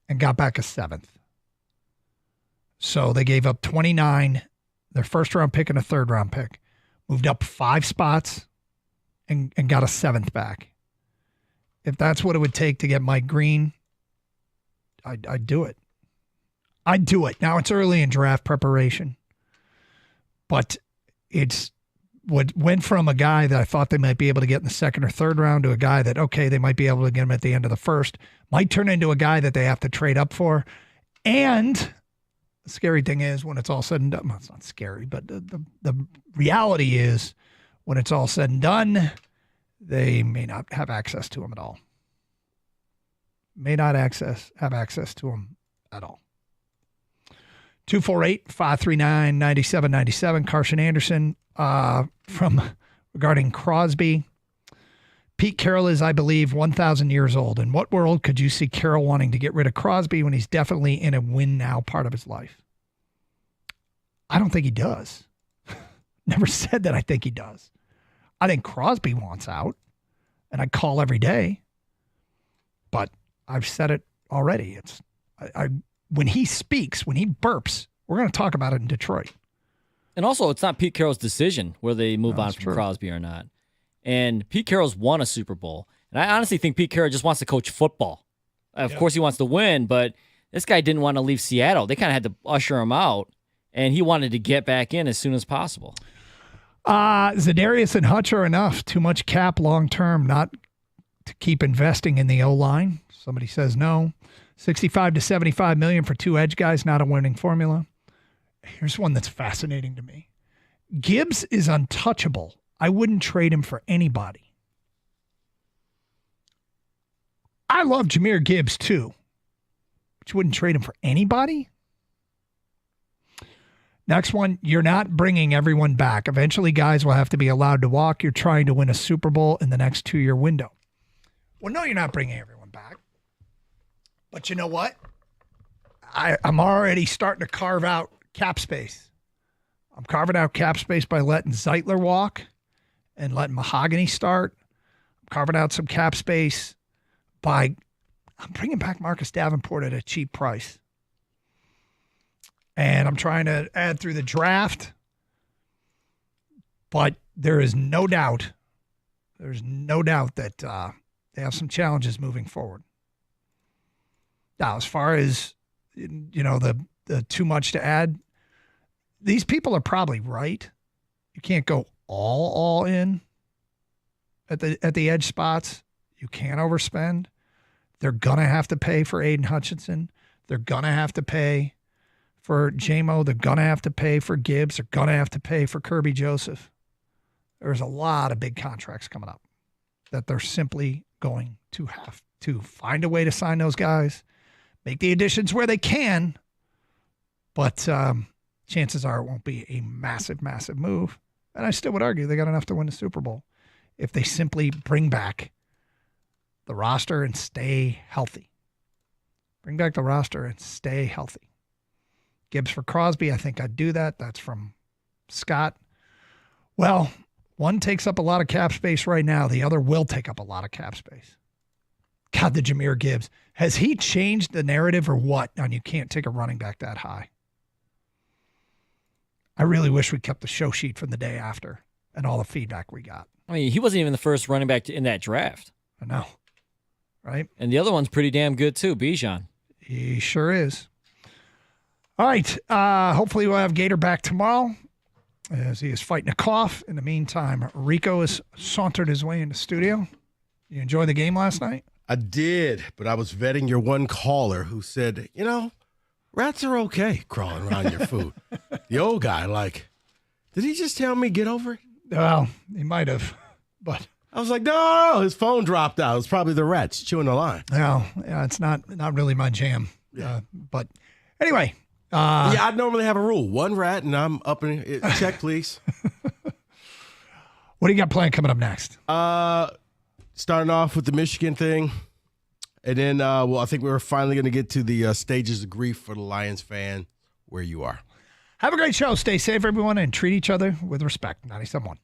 A: and got back a seventh. So they gave up 29, their first-round pick and a third-round pick, moved up 5 spots and got a seventh back. If that's what it would take to get Mike Green, I'd do it. I'd do it. Now it's early in draft preparation, but it's what went from a guy that I thought they might be able to get in the second or third round to a guy that, okay, they might be able to get him at the end of the first, might turn into a guy that they have to trade up for. And the scary thing is when it's all said and done, well, it's not scary, but the reality is when it's all said and done, they may not have access to him at all. May not have access to him at all. 248-539-9797. Carson Anderson regarding Crosby. Pete Carroll is, I believe, 1,000 years old. In what world could you see Carroll wanting to get rid of Crosby when he's definitely in a win now part of his life? I don't think he does. Never said that I think he does. I think Crosby wants out, and I call every day. But I've said it already. When he speaks, when he burps, we're going to talk about it in Detroit.
C: And also, it's not Pete Carroll's decision whether they move on from Crosby or not. And Pete Carroll's won a Super Bowl. And I honestly think Pete Carroll just wants to coach football. Of course, he wants to win, but this guy didn't want to leave Seattle. They kind of had to usher him out, and he wanted to get back in as soon as possible.
A: Zadarius and Hutch are enough. Too much cap long-term, not to keep investing in the O-line. Somebody says no. 65 to 75 million for 2 edge guys, not a winning formula. Here's one that's fascinating to me. Gibbs is untouchable. I wouldn't trade him for anybody. I love Jahmyr Gibbs too, but you wouldn't trade him for anybody? Next one, you're not bringing everyone back. Eventually, guys will have to be allowed to walk. You're trying to win a Super Bowl in the next 2-year window. Well, no, you're not bringing everyone back. But you know what? I'm already starting to carve out cap space. I'm carving out cap space by letting Zeitler walk and letting Mahogany start. I'm carving out some cap space I'm bringing back Marcus Davenport at a cheap price. And I'm trying to add through the draft. But there is no doubt, that they have some challenges moving forward. Now, as far as, the too much to add, these people are probably right. You can't go all in at the edge spots. You can't overspend. They're going to have to pay for Aiden Hutchinson. They're going to have to pay for J-Mo. They're going to have to pay for Gibbs. They're going to have to pay for Kirby Joseph. There's a lot of big contracts coming up that they're simply going to have to find a way to sign those guys, make the additions where they can, but chances are it won't be a massive, massive move. And I still would argue they got enough to win the Super Bowl if they simply bring back the roster and stay healthy. Bring back the roster and stay healthy. Gibbs for Crosby, I think I'd do that. That's from Scott. Well, one takes up a lot of cap space right now. The other will take up a lot of cap space. God, the Jahmyr Gibbs. Has he changed the narrative or what on you can't take a running back that high? I really wish we kept the show sheet from the day after and all the feedback we got.
C: I mean, he wasn't even the first running back in that draft.
A: I know, right?
C: And the other one's pretty damn good too, Bijan.
A: He sure is. All right. Hopefully we'll have Gator back tomorrow as he is fighting a cough. In the meantime, Rico has sauntered his way into studio. You enjoy the game last night?
N: I did, but I was vetting your one caller who said, rats are okay crawling around your food. The old guy, did he just tell me get over it?
A: Well, he might have, but
N: I was like, no, his phone dropped out. It was probably the rats chewing the line.
A: well, yeah, it's not really my jam.
N: Yeah.
A: But anyway,
N: I normally have a rule: one rat, and I'm up in check, please.
A: What do you got planned coming up next?
N: Starting off with the Michigan thing, and then I think we're finally going to get to the stages of grief for the Lions fan where you are.
A: Have a great show. Stay safe, everyone, and treat each other with respect. 97.1.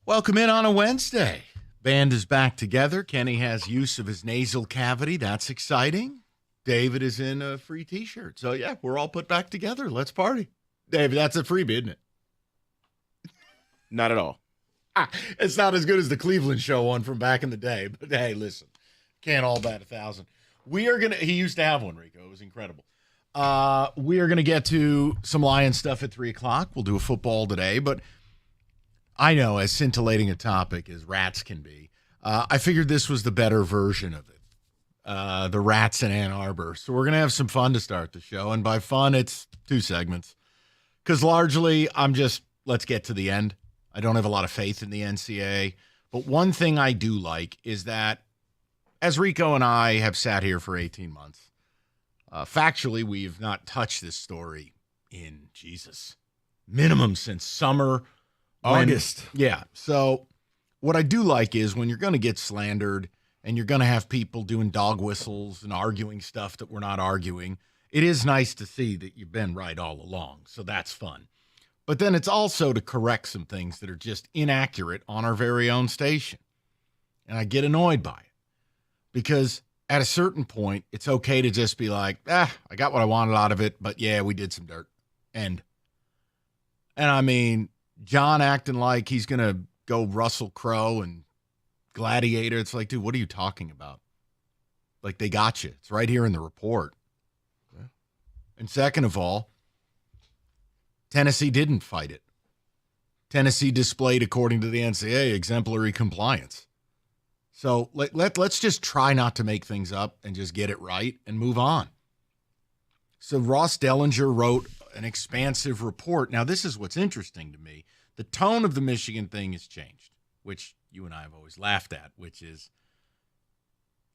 O: Welcome in on a Wednesday. Band is back together. Kenny has use of his nasal cavity. That's exciting. David is in a free T-shirt. So, yeah, we're all put back together. Let's party. David, that's a freebie, isn't it?
N: Not at all.
O: It's not as good as the Cleveland show one from back in the day. But, hey, listen, can't all bat 1,000. We are going to – he used to have one, Rico. It was incredible. We are going to get to some Lions stuff at 3 o'clock. We'll do a football today. But I know, as scintillating a topic as rats can be, I figured this was the better version of it. The rats in Ann Arbor. So we're going to have some fun to start the show. And by fun, it's 2 segments. Because largely, let's get to the end. I don't have a lot of faith in the NCAA. But one thing I do like is that, as Rico and I have sat here for 18 months, factually, we've not touched this story in, minimum since summer.
N: August.
O: Yeah. So what I do like is when you're going to get slandered and you're going to have people doing dog whistles and arguing stuff that we're not arguing, it is nice to see that you've been right all along. So that's fun. But then it's also to correct some things that are just inaccurate on our very own station. And I get annoyed by it because at a certain point, it's okay to just be like, I got what I wanted out of it, but yeah, we did some dirt. And I mean, John acting like he's going to go Russell Crowe and Gladiator. It's like, dude, what are you talking about? Like, they got you. It's right here in the report. Yeah. And second of all, Tennessee didn't fight it. Tennessee displayed, according to the NCAA, exemplary compliance. So let's just try not to make things up and just get it right and move on. So Ross Dellinger wrote an expansive report. Now, this is what's interesting to me. The tone of the Michigan thing has changed, which you and I have always laughed at, which is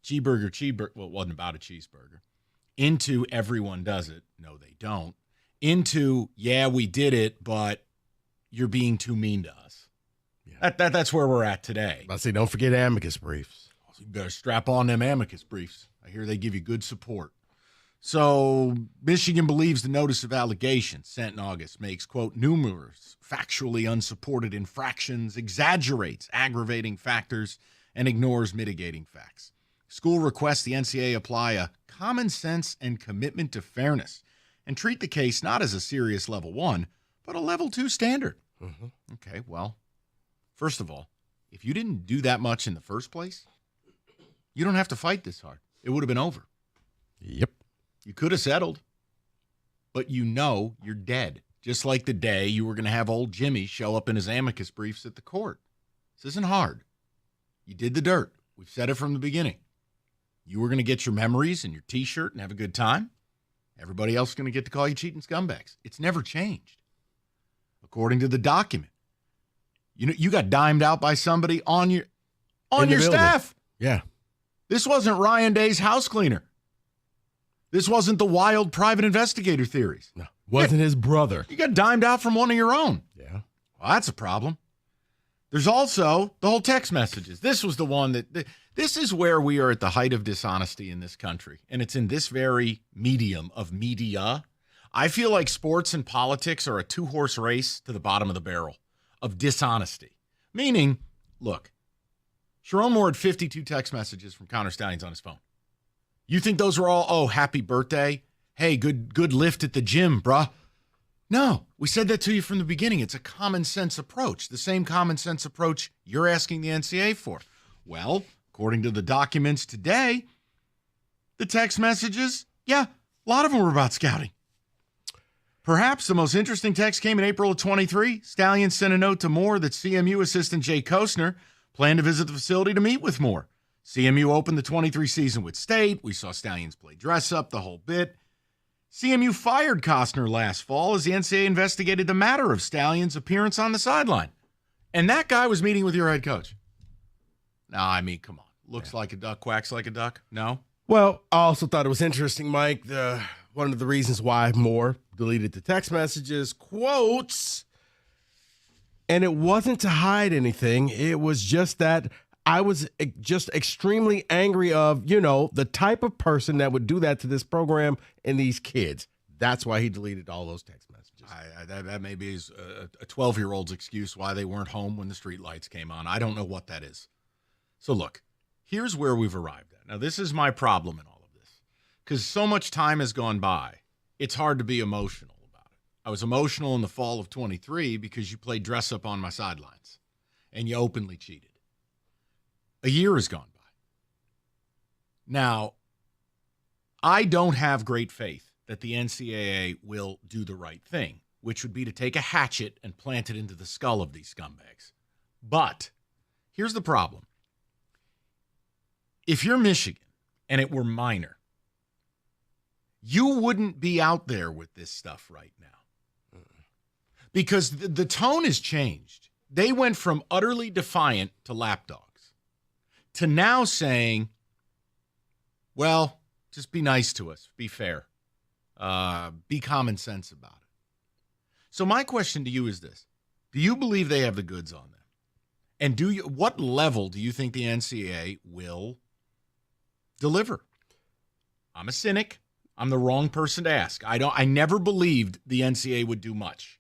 O: cheeseburger. Well, it wasn't about a cheeseburger. Into everyone does it. No, they don't. Into, yeah, we did it, but you're being too mean to us. Yeah. That's where we're at today.
N: I say, don't forget amicus briefs.
O: You better strap on them amicus briefs. I hear they give you good support. So Michigan believes the notice of allegation sent in August makes, quote, numerous factually unsupported infractions, exaggerates aggravating factors, and ignores mitigating facts. School requests the NCAA apply a common sense and commitment to fairness and treat the case not as a serious level 1, but a level 2 standard. Mm-hmm. Okay, well, first of all, if you didn't do that much in the first place, you don't have to fight this hard. It would have been over.
N: Yep.
O: You could have settled, but you know you're dead. Just like the day you were going to have old Jimmy show up in his amicus briefs at the court. This isn't hard. You did the dirt. We've said it from the beginning. You were going to get your memories and your T-shirt and have a good time. Everybody else is going to get to call you cheating scumbags. It's never changed. According to the document, you got dimed out by somebody on your staff.
N: Yeah.
O: This wasn't Ryan Day's house cleaner. This wasn't the wild private investigator theories.
N: No, wasn't his brother.
O: You got dimed out from one of your own.
N: Yeah.
O: Well, that's a problem. There's also the whole text messages. This was the one this is where we are at the height of dishonesty in this country. And it's in this very medium of media. I feel like sports and politics are a 2-horse race to the bottom of the barrel of dishonesty. Meaning, look, Sharon Moore had 52 text messages from Connor Stalions on his phone. You think those were all, happy birthday? Hey, good lift at the gym, bruh. No, we said that to you from the beginning. It's a common sense approach, the same common sense approach you're asking the NCAA for. Well, according to the documents today, the text messages, yeah, a lot of them were about scouting. Perhaps the most interesting text came in April of 23. Stalions sent a note to Moore that CMU assistant Jay Kostner planned to visit the facility to meet with Moore. CMU opened the 23 season with State. We saw Stalions play dress up, the whole bit. CMU fired Kostner last fall as the NCAA investigated the matter of Stalions' appearance on the sideline. And that guy was meeting with your head coach. No, I mean, come on. Looks like a duck, quacks like a duck. No?
N: Well, I also thought it was interesting, Mike. One of the reasons why Moore deleted the text messages, quotes, and it wasn't to hide anything. It was just that I was just extremely angry of, the type of person that would do that to this program and these kids. That's why he deleted all those text messages.
O: That may be a 12-year-old's excuse why they weren't home when the street lights came on. I don't know what that is. So look, here's where we've arrived at. Now, this is my problem in all of this. Because so much time has gone by, it's hard to be emotional about it. I was emotional in the fall of 23 because you played dress up on my sidelines and you openly cheated. A year has gone by. Now, I don't have great faith that the NCAA will do the right thing, which would be to take a hatchet and plant it into the skull of these scumbags. But here's the problem. If you're Michigan and it were minor, you wouldn't be out there with this stuff right now. Because the tone has changed. They went from utterly defiant to lapdogs to now saying, well, just be nice to us, be fair, be common sense about it. So my question to you is this. Do you believe they have the goods on them? And what level do you think the NCAA will deliver? I'm a cynic. I'm the wrong person to ask. I never believed the NCAA would do much.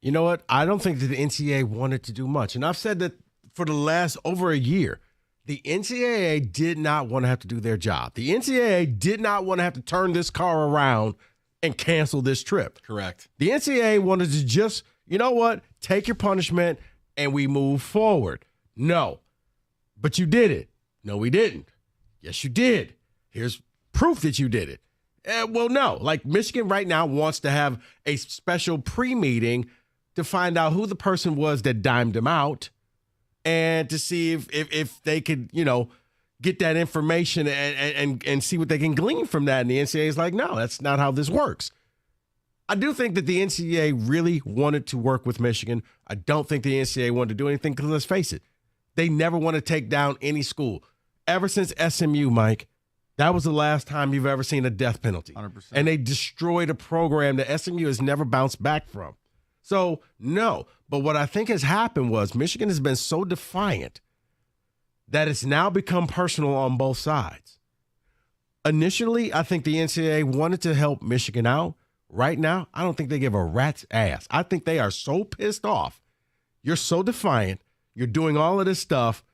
N: You know what? I don't think that the NCAA wanted to do much. And I've said that for the last over a year. The NCAA did not want to have to do their job. The NCAA did not want to have to turn this car around and cancel this trip.
O: Correct.
N: The NCAA wanted to just, you know what, take your punishment and we move forward. No. But you did it. No, we didn't. Yes, you did. Here's proof that you did it. Well, no. Like Michigan right now wants to have a special pre-meeting to find out who the person was that dimed him out. And to see if they could, get that information and see what they can glean from that. And the NCAA is like, no, that's not how this works. I do think that the NCAA really wanted to work with Michigan. I don't think the NCAA wanted to do anything because let's face it, they never want to take down any school. Ever since SMU, Mike, that was the last time you've ever seen a death penalty.
O: 100%.
N: And they destroyed a program that SMU has never bounced back from. So, no. But what I think has happened was Michigan has been so defiant that it's now become personal on both sides. Initially, I think the NCAA wanted to help Michigan out. Right now, I don't think they give a rat's ass. I think they are so pissed off. You're so defiant. You're doing all of this stuff.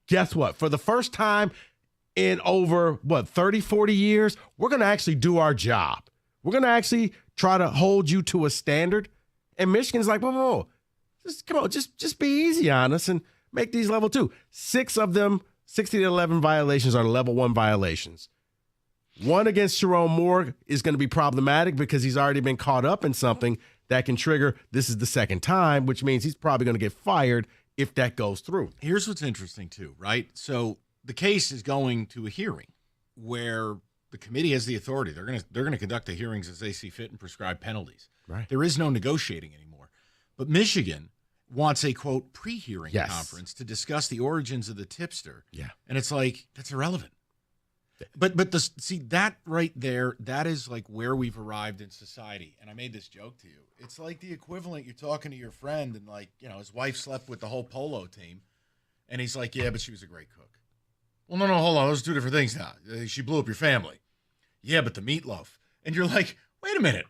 N: Guess what? For the first time in over, 30, 40 years, we're going to actually do our job. We're going to actually try to hold you to a standard. And Michigan's like, whoa. Just come on, just be easy on us and make these level 2. 6 of them, 60 to 11 violations are level 1 violations. One against Jerome Moore is going to be problematic because he's already been caught up in something that can trigger, this is the second time, which means he's probably going to get fired if that goes through.
O: Here's what's interesting too, right? So the case is going to a hearing where the committee has the authority. They're going to conduct the hearings as they see fit and prescribe penalties.
N: Right.
O: There is no negotiating anymore. But Michigan wants a, quote, pre-hearing conference to discuss the origins of the tipster.
N: Yeah.
O: And it's like, that's irrelevant. But that right there, that is like where we've arrived in society. And I made this joke to you. It's like the equivalent, you're talking to your friend and his wife slept with the whole polo team. And he's like, yeah, but she was a great cook. Well, no, hold on. Those are two different things now. She blew up your family. Yeah, but the meatloaf. And you're like, wait a minute.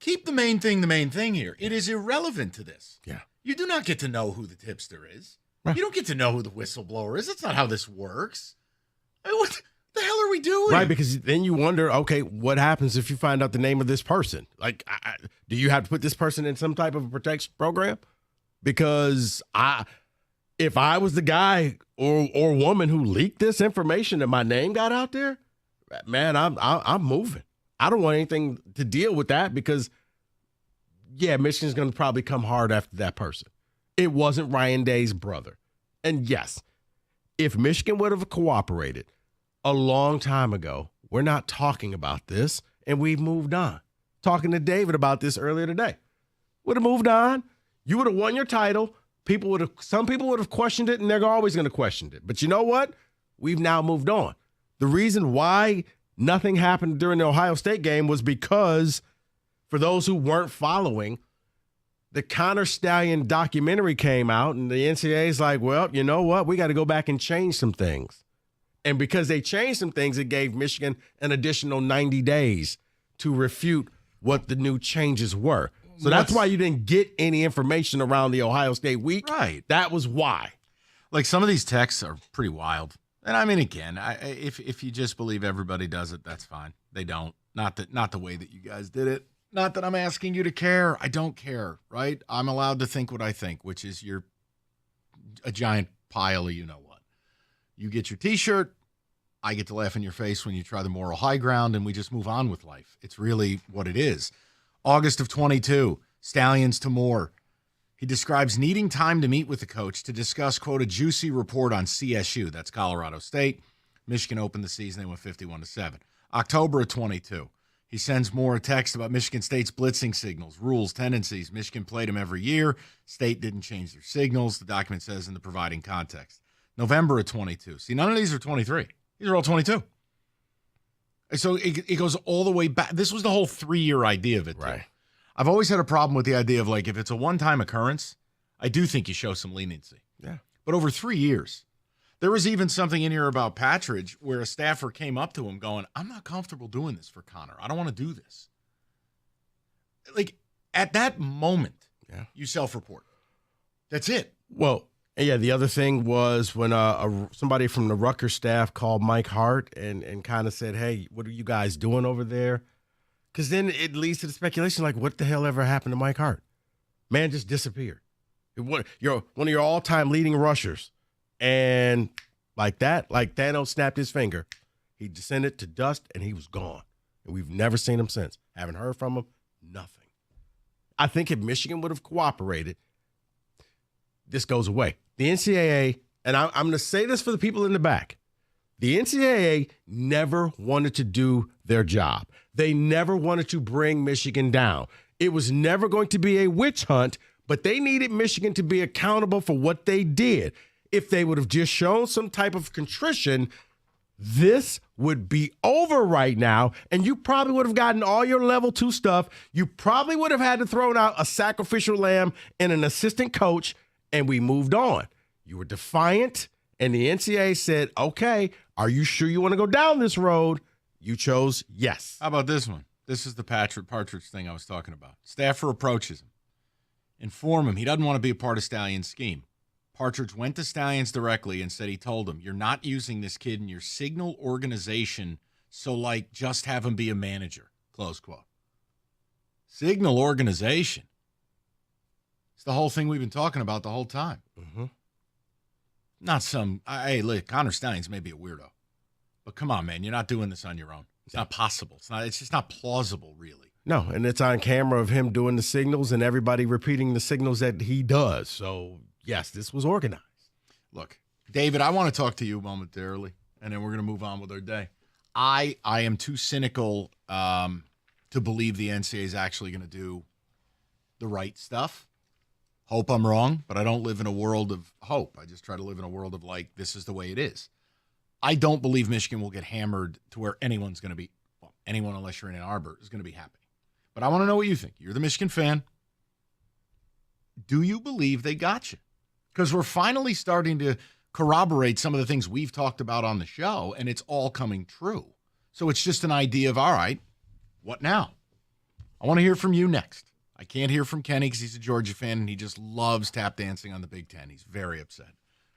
O: Keep the main thing here. It is irrelevant to this.
N: Yeah.
O: You do not get to know who the tipster is.
N: Right.
O: You don't get to know who the whistleblower is. That's not how this works. What the hell are we doing?
N: Right, because then you wonder, okay, what happens if you find out the name of this person? Like, do you have to put this person in some type of a protection program? Because if I was the guy or woman who leaked this information and my name got out there, man, I'm moving. I don't want anything to deal with that because, yeah, Michigan's going to probably come hard after that person. It wasn't Ryan Day's brother. And yes, if Michigan would have cooperated a long time ago, we're not talking about this, and we've moved on. Talking to David about this earlier today. Would have moved on. You would have won your title. Some people would have questioned it, and they're always going to question it. But you know what? We've now moved on. The reason why nothing happened during the Ohio State game was because, for those who weren't following, the Connor Stallion documentary came out, and the NCAA is like, well, you know what? We got to go back and change some things. And because they changed some things, it gave Michigan an additional 90 days to refute what the new changes were. So that's why you didn't get any information around the Ohio State week.
O: Right.
N: That was why.
O: Like, some of these texts are pretty wild. And I mean, again, if you just believe everybody does it, that's fine. They don't. Not the way that you guys did it. Not that I'm asking you to care. I don't care, right? I'm allowed to think what I think, which is you're a giant pile of you-know-what. You get your T-shirt. I get to laugh in your face when you try the moral high ground, and we just move on with life. It's really what it is. August of 22, Stalions to Moore. He describes needing time to meet with the coach to discuss, quote, a juicy report on CSU. That's Colorado State. Michigan opened the season. They went 51-7. October of 22, he sends Moore a text about Michigan State's blitzing signals, rules, tendencies. Michigan played them every year. State didn't change their signals. The document says in the providing context. November of 22. See, none of these are 23. These are all 22. So it goes all the way back. This was the whole 3-year idea of it. Right. I've always had a problem with the idea of, like, if it's a one-time occurrence, I do think you show some leniency.
N: Yeah.
O: But over 3 years, there was even something in here about Patridge where a staffer came up to him going, I'm not comfortable doing this for Connor. I don't want to do this. Like, at that moment, you self-report. That's it.
N: Well, yeah, the other thing was when somebody from the Rutgers staff called Mike Hart and kind of said, hey, what are you guys doing over there? Because then it leads to the speculation, like, what the hell ever happened to Mike Hart? Man just disappeared. You're one of your all-time leading rushers. And like that, like Thanos snapped his finger, he descended to dust and he was gone. And we've never seen him since. Haven't heard from him, nothing. I think if Michigan would have cooperated, this goes away. The NCAA, and I'm going to say this for the people in the back, the NCAA never wanted to do their job. They never wanted to bring Michigan down. It was never going to be a witch hunt, but they needed Michigan to be accountable for what they did. If they would have just shown some type of contrition, this would be over right now, and you probably would have gotten all your level 2 stuff. You probably would have had to throw out a sacrificial lamb and an assistant coach, and we moved on. You were defiant, and the NCAA said, okay, are you sure you want to go down this road? You chose yes.
O: How about this one? This is the Partridge thing I was talking about. Staffer approaches him. Inform him he doesn't want to be a part of Stalions' scheme. Partridge went to Stalions directly and said he told him, you're not using this kid in your signal organization, so, like, just have him be a manager, close quote. Signal organization. It's the whole thing we've been talking about the whole time.
N: Mm-hmm.
O: Not some, hey, look, Connor Stalions may be a weirdo, but come on, man, you're not doing this on your own. It's not possible. It's just not plausible, really.
N: No, and it's on camera of him doing the signals and everybody repeating the signals that he does. So, yes, this was organized.
O: Look, David, I want to talk to you momentarily, and then we're going to move on with our day. I am too cynical to believe the NCAA is actually going to do the right stuff. Hope I'm wrong, but I don't live in a world of hope. I just try to live in a world of, like, this is the way it is. I don't believe Michigan will get hammered to where anyone's going to be, well, anyone unless you're in Ann Arbor is going to be happy. But I want to know what you think. You're the Michigan fan. Do you believe they got you? Because we're finally starting to corroborate some of the things we've talked about on the show, and it's all coming true. So it's just an idea of, all right, what now? I want to hear from you next. I can't hear from Kenny because he's a Georgia fan, and he just loves tap dancing on the Big Ten. He's very upset.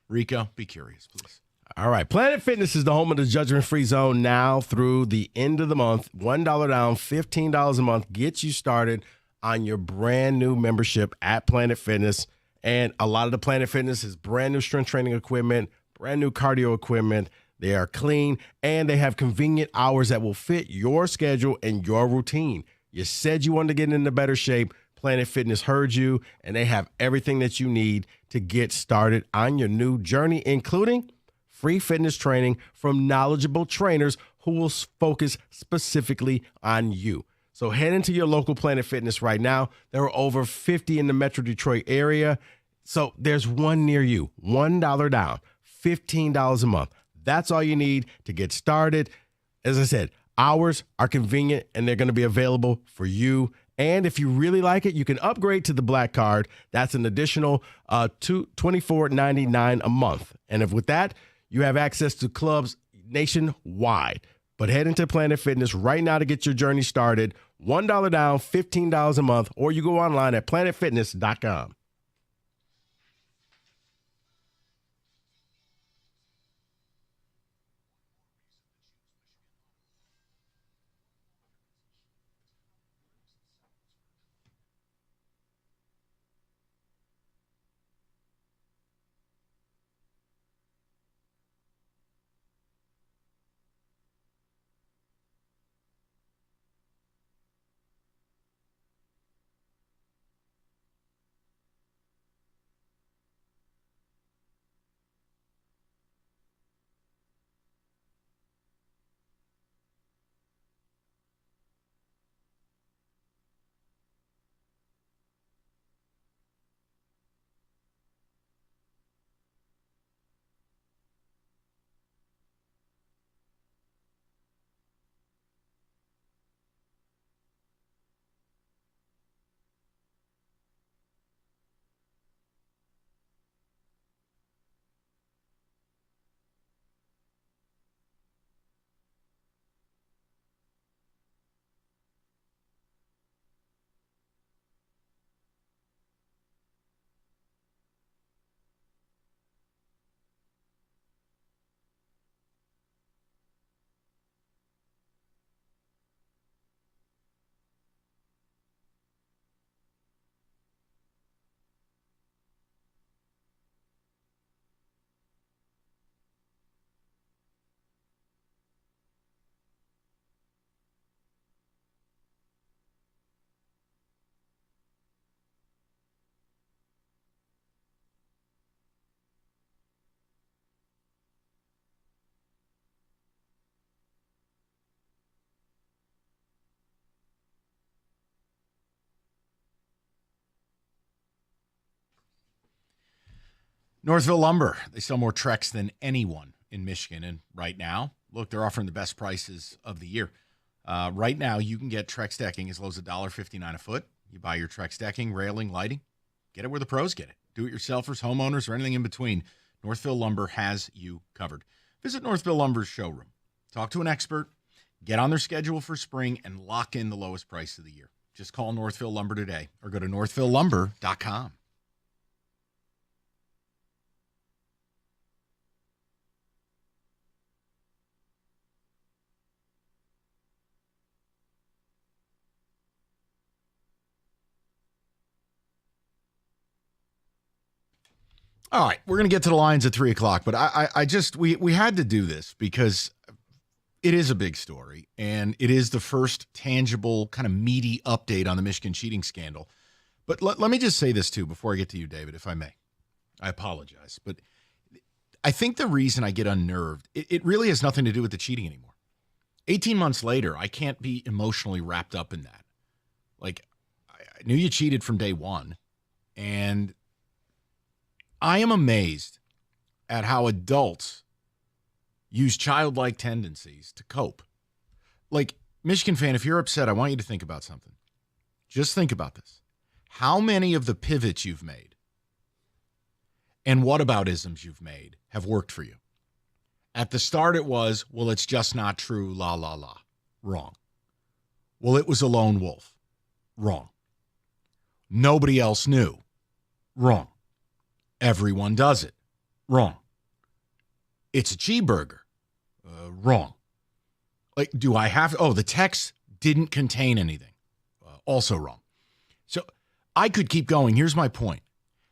O: Rico, be curious, please.
N: All right. Planet Fitness is the home of the judgment-free zone now through the end of the month. $1 down, $15 a month gets you started on your brand new membership at Planet Fitness. And a lot of the Planet Fitness is brand new strength training equipment, brand new cardio equipment. They are clean, and they have convenient hours that will fit your schedule and your routine. You said you wanted to get into better shape. Planet Fitness heard you, and they have everything that you need to get started on your new journey, including free fitness training from knowledgeable trainers who will focus specifically on you. So head into your local Planet Fitness right now. There are over 50 in the Metro Detroit area. So there's one near you. $1 down, $15 a month. That's all you need to get started. As I said, hours are convenient, and they're going to be available for you. And if you really like it, you can upgrade to the Black Card. That's an additional $24.99 a month. And if with that, you have access to clubs nationwide. But head into Planet Fitness right now to get your journey started. $1 down, $15 a month, or you go online at planetfitness.com.
O: Northville Lumber, they sell more Trex than anyone in Michigan. And right now, look, they're offering the best prices of the year. Right now, you can get Trex decking as low as $1.59 a foot. You buy your Trex decking, railing, lighting, get it where the pros get it. Do-it-yourselfers, homeowners, or anything in between, Northville Lumber has you covered. Visit Northville Lumber's showroom. Talk to an expert, get on their schedule for spring, and lock in the lowest price of the year. Just call Northville Lumber today or go to northvillelumber.com. All right, we're going to get to the Lions at 3 o'clock, but we had to do this because it is a big story, and it is the first tangible, kind of meaty update on the Michigan cheating scandal. But let me just say this, too, before I get to you, David, if I may. I apologize, but I think the reason I get unnerved, it really has nothing to do with the cheating anymore. 18 months later, I can't be emotionally wrapped up in that. Like, I knew you cheated from day one, and I am amazed at how adults use childlike tendencies to cope. Like, Michigan fan, if you're upset, I want you to think about something. Just think about this. How many of the pivots you've made and whataboutisms you've made have worked for you? At the start, it was, well, it's just not true, la, la, la. Wrong. Well, it was a lone wolf. Wrong. Nobody else knew. Wrong. Everyone does it. Wrong. It's a cheeseburger. Wrong. Like, do I have? Oh, the text didn't contain anything. Also wrong. So I could keep going. Here's my point.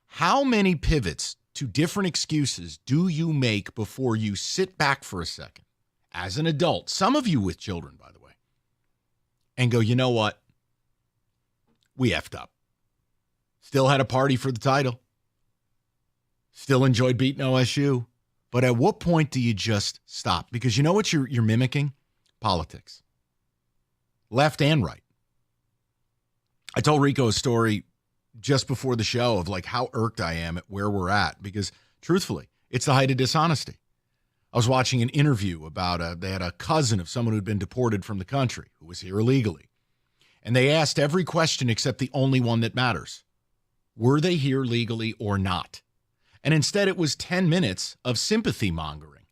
O: How many pivots to different excuses do you make before you sit back for a second as an adult, some of you with children, by the way, and go, you know what? We effed up. Still had a party for the title. Still enjoyed beating OSU. But at what point do you just stop? Because you know what you're mimicking? Politics. Left and right. I told Rico a story just before the show of like how irked I am at where we're at. Because truthfully, it's the height of dishonesty. I was watching an interview about they had a cousin of someone who'd been deported from the country who was here illegally. And they asked every question except the only one that matters. Were they here legally or not? And instead it was 10 minutes of sympathy mongering.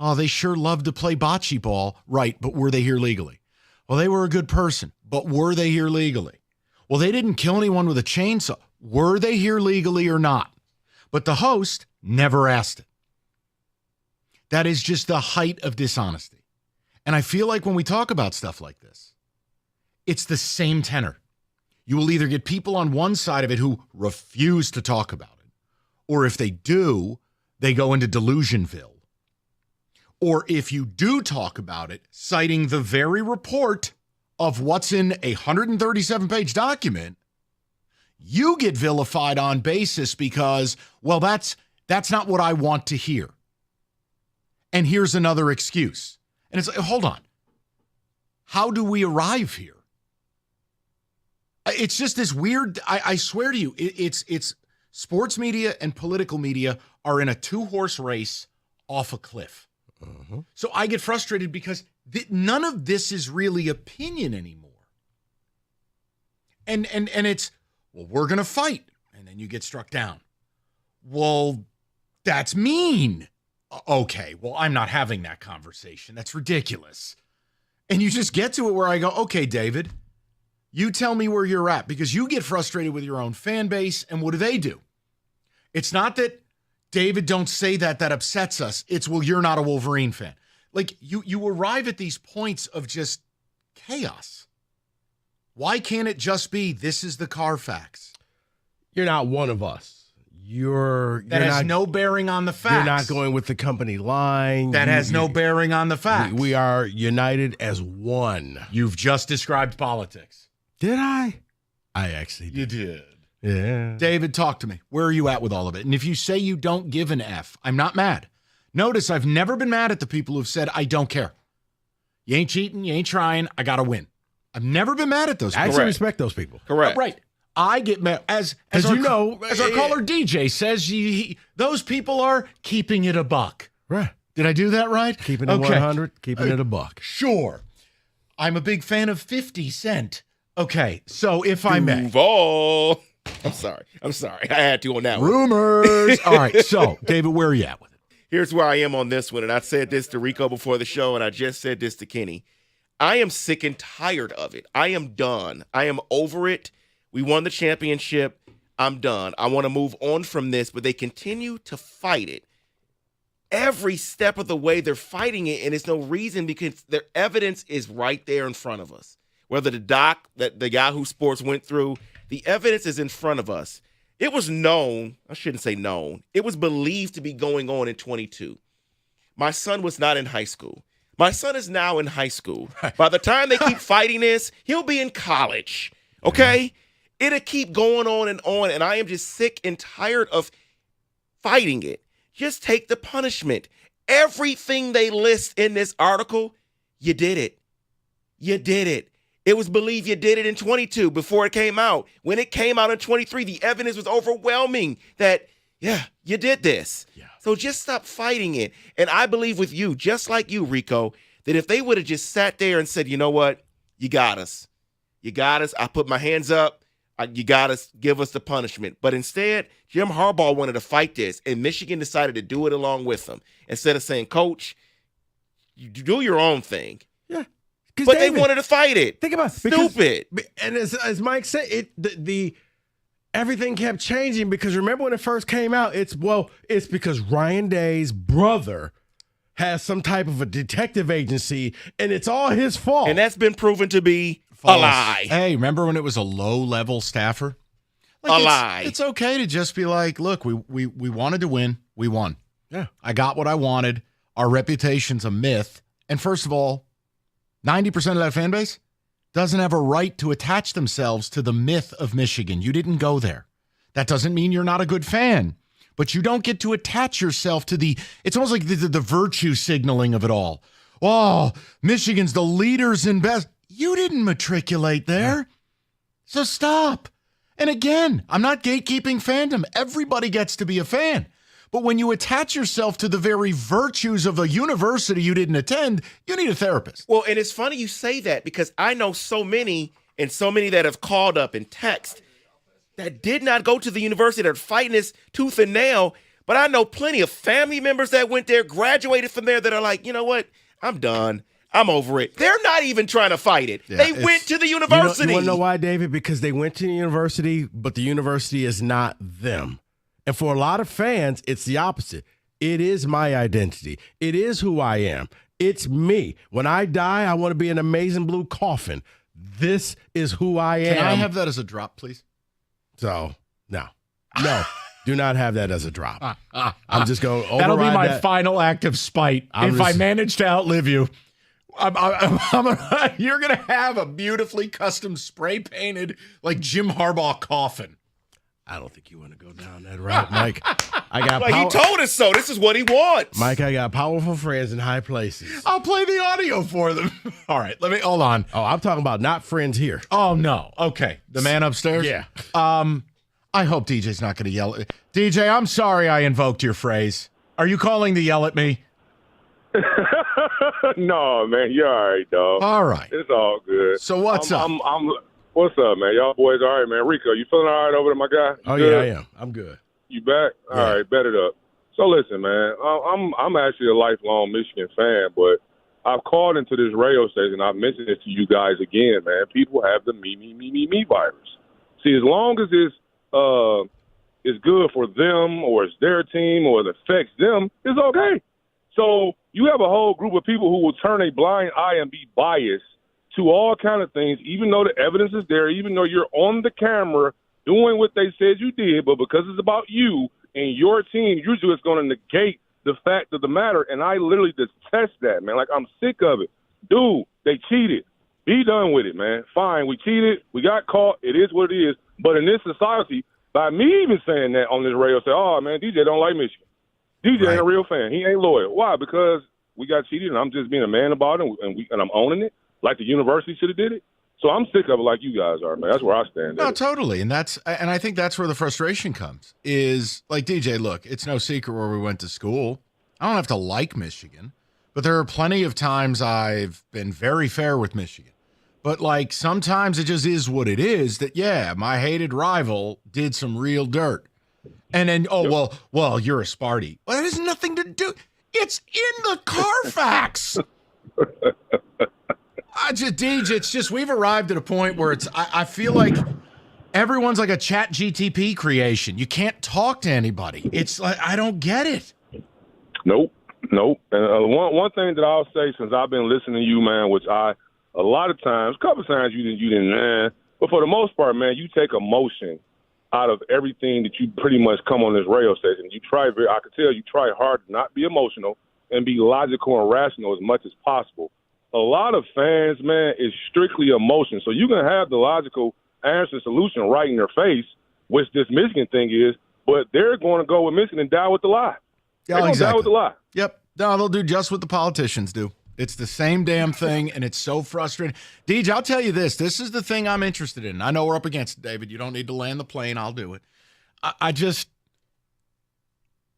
O: Oh, they sure love to play bocce ball. Right, but were they here legally? Well, they were a good person, but were they here legally? Well, they didn't kill anyone with a chainsaw. Were they here legally or not? But the host never asked it. That is just the height of dishonesty. And I feel like when we talk about stuff like this, it's the same tenor. You will either get people on one side of it who refuse to talk about it, or if they do, they go into Delusionville. Or if you do talk about it, citing the very report of what's in a 137-page document, you get vilified on basis because, well, that's not what I want to hear. And here's another excuse. And it's like, hold on. How do we arrive here? It's just this weird, I swear to you, it's sports media and political media are in a two-horse race off a cliff. Uh-huh. So I get frustrated because none of this is really opinion anymore. And it's, well, we're going to fight. And then you get struck down. Well, that's mean. Okay, well, I'm not having that conversation. That's ridiculous. And you just get to it where I go, okay, David, you tell me where you're at, because you get frustrated with your own fan base. And what do? It's not that, David, don't say that upsets us. It's, well, you're not a Wolverine fan. Like, you arrive at these points of just chaos. Why can't it just be, this is the Carfax?
N: You're not one of us.
O: That has no bearing on the facts.
N: You're not going with the company line.
O: That has no bearing on the facts.
N: We are united as one.
O: You've just described politics.
N: Did I? I actually did.
O: You did.
N: Yeah.
O: David, talk to me. Where are you at with all of it? And if you say you don't give an F, I'm not mad. Notice I've never been mad at the people who've said, I don't care. You ain't cheating. You ain't trying. I got to win. I've never been mad at those people.
N: I actually respect those people.
O: Correct. Right. I get mad. As our caller DJ says, those people are keeping it a buck.
N: Right.
O: Did I do that right?
N: Keeping it 100, keeping it a buck.
O: Sure. I'm a big fan of 50 Cent. Okay, so if I may.
P: Duval. I'm sorry. I had to on that one.
O: Rumors. All right, so, David, where are you at with it?
P: Here's where I am on this one, and I said this to Rico before the show, and I just said this to Kenny. I am sick and tired of it. I am done. I am over it. We won the championship. I'm done. I want to move on from this, but they continue to fight it. Every step of the way, they're fighting it, and it's no reason because their evidence is right there in front of us. Whether the doc that the Yahoo Sports went through, the evidence is in front of us. It was known, I shouldn't say known, it was believed to be going on in 22. My son was not in high school. My son is now in high school. By the time they keep fighting this, he'll be in college, okay? It'll keep going on, and I am just sick and tired of fighting it. Just take the punishment. Everything they list in this article, you did it. You did it. It was believed you did it in 22 before it came out. When it came out in 23, the evidence was overwhelming that, yeah, you did this. Yeah. So just stop fighting it. And I believe with you, just like you, Rico, that if they would have just sat there and said, you know what, you got us. You got us. I put my hands up. You got to give us the punishment. But instead, Jim Harbaugh wanted to fight this, and Michigan decided to do it along with him. Instead of saying, Coach, you do your own thing.
N: Yeah.
P: But David, they wanted to fight it.
N: Think about it.
P: Stupid.
N: And as Mike said, the everything kept changing because remember when it first came out, it's because Ryan Day's brother has some type of a detective agency, and it's all his fault.
P: And that's been proven to be a lie.
O: Hey, remember when it was a low-level staffer?
P: Lie.
O: It's okay to just be like, look, we wanted to win. We won.
N: Yeah.
O: I got what I wanted. Our reputation's a myth. And first of all, 90% of that fan base doesn't have a right to attach themselves to the myth of Michigan. You didn't go there. That doesn't mean you're not a good fan. But you don't get to attach yourself to it's almost like the virtue signaling of it all. Oh, Michigan's the leaders in best. You didn't matriculate there. So stop. And again, I'm not gatekeeping fandom. Everybody gets to be a fan. But when you attach yourself to the very virtues of a university you didn't attend, you need a therapist.
P: Well, and it's funny you say that because I know so many that have called up and text that did not go to the university, that are fighting this tooth and nail, But I know plenty of family members that went there, graduated from there, that are like, you know what? I'm done. I'm over it. They're not even trying to fight it.
N: Yeah,
P: they went to the university.
N: You want to know why, David? Because they went to the university, but the university is not them. And for a lot of fans, it's the opposite. It is my identity. It is who I am. It's me. When I die, I want to be an amazing blue coffin. This is who I am.
O: Can I have that as a drop, please?
N: So, no. Do not have that as a drop. I'm just going to override
O: That'll be my
N: that.
O: final act of spite. If I manage to outlive you, you're going to have a beautifully custom spray painted like Jim Harbaugh coffin.
N: I don't think you want to go down that route, Mike.
P: He told us so. This is what he wants.
N: Mike, I got powerful friends in high places.
O: I'll play the audio for them. All right, hold on.
N: Oh, I'm talking about not friends here.
O: Oh, no. Okay. The man upstairs?
N: Yeah.
O: I hope DJ's not going to yell at DJ, I'm sorry I invoked your phrase. Are you calling to yell at me?
Q: No, man, you're all right, dog.
O: All right.
Q: It's all good.
O: So what's up?
Q: What's up, man? Y'all boys all right, man? Rico, you feeling all right over there, my guy?
N: Oh, yeah, I am. I'm good.
Q: You back? All right, bet it up. So listen, man, I'm actually a lifelong Michigan fan, but I've called into this radio station. I've mentioned this to you guys again, man. People have the me virus. See, as long as it's good for them or it's their team or it affects them, it's okay. So you have a whole group of people who will turn a blind eye and be biased to all kind of things, even though the evidence is there, even though you're on the camera doing what they said you did, but because it's about you and your team, you're just going to negate the fact of the matter, and I literally detest that, man. Like, I'm sick of it. Dude, they cheated. Be done with it, man. Fine, we cheated. We got caught. It is what it is. But in this society, by me even saying that on this radio, say, oh, man, DJ don't like Michigan. DJ ain't a real fan. He ain't loyal. Why? Because we got cheated, and I'm just being a man about it, and I'm owning it. Like the university should have did it. So I'm sick of it like you guys are, man. That's where I stand.
O: No, totally. And I think that's where the frustration comes is like, DJ, look, it's no secret where we went to school. I don't have to like Michigan, but there are plenty of times I've been very fair with Michigan. But like sometimes it just is what it is that, yeah, my hated rival did some real dirt. And then, well, you're a Sparty. Well, that has nothing to do. It's in the Carfax. It's just we've arrived at a point where I feel like everyone's like a chat GTP creation. You can't talk to anybody. It's like, I don't get it.
Q: Nope. And one thing that I'll say, since I've been listening to you, man, which a couple of times you didn't, but for the most part, man, you take emotion out of everything that you pretty much come on this radio station. I could tell you try hard to not be emotional and be logical and rational as much as possible. A lot of fans, man, is strictly emotion. So you can have the logical answer solution right in their face, which this Michigan thing is, but they're going to go with Michigan and die with the lie.
O: Yeah,
Q: they're going to die with the lie.
O: Yep. No, they'll do just what the politicians do. It's the same damn thing, and it's so frustrating. Deej, I'll tell you this. This is the thing I'm interested in. I know we're up against it, David. You don't need to land the plane. I'll do it.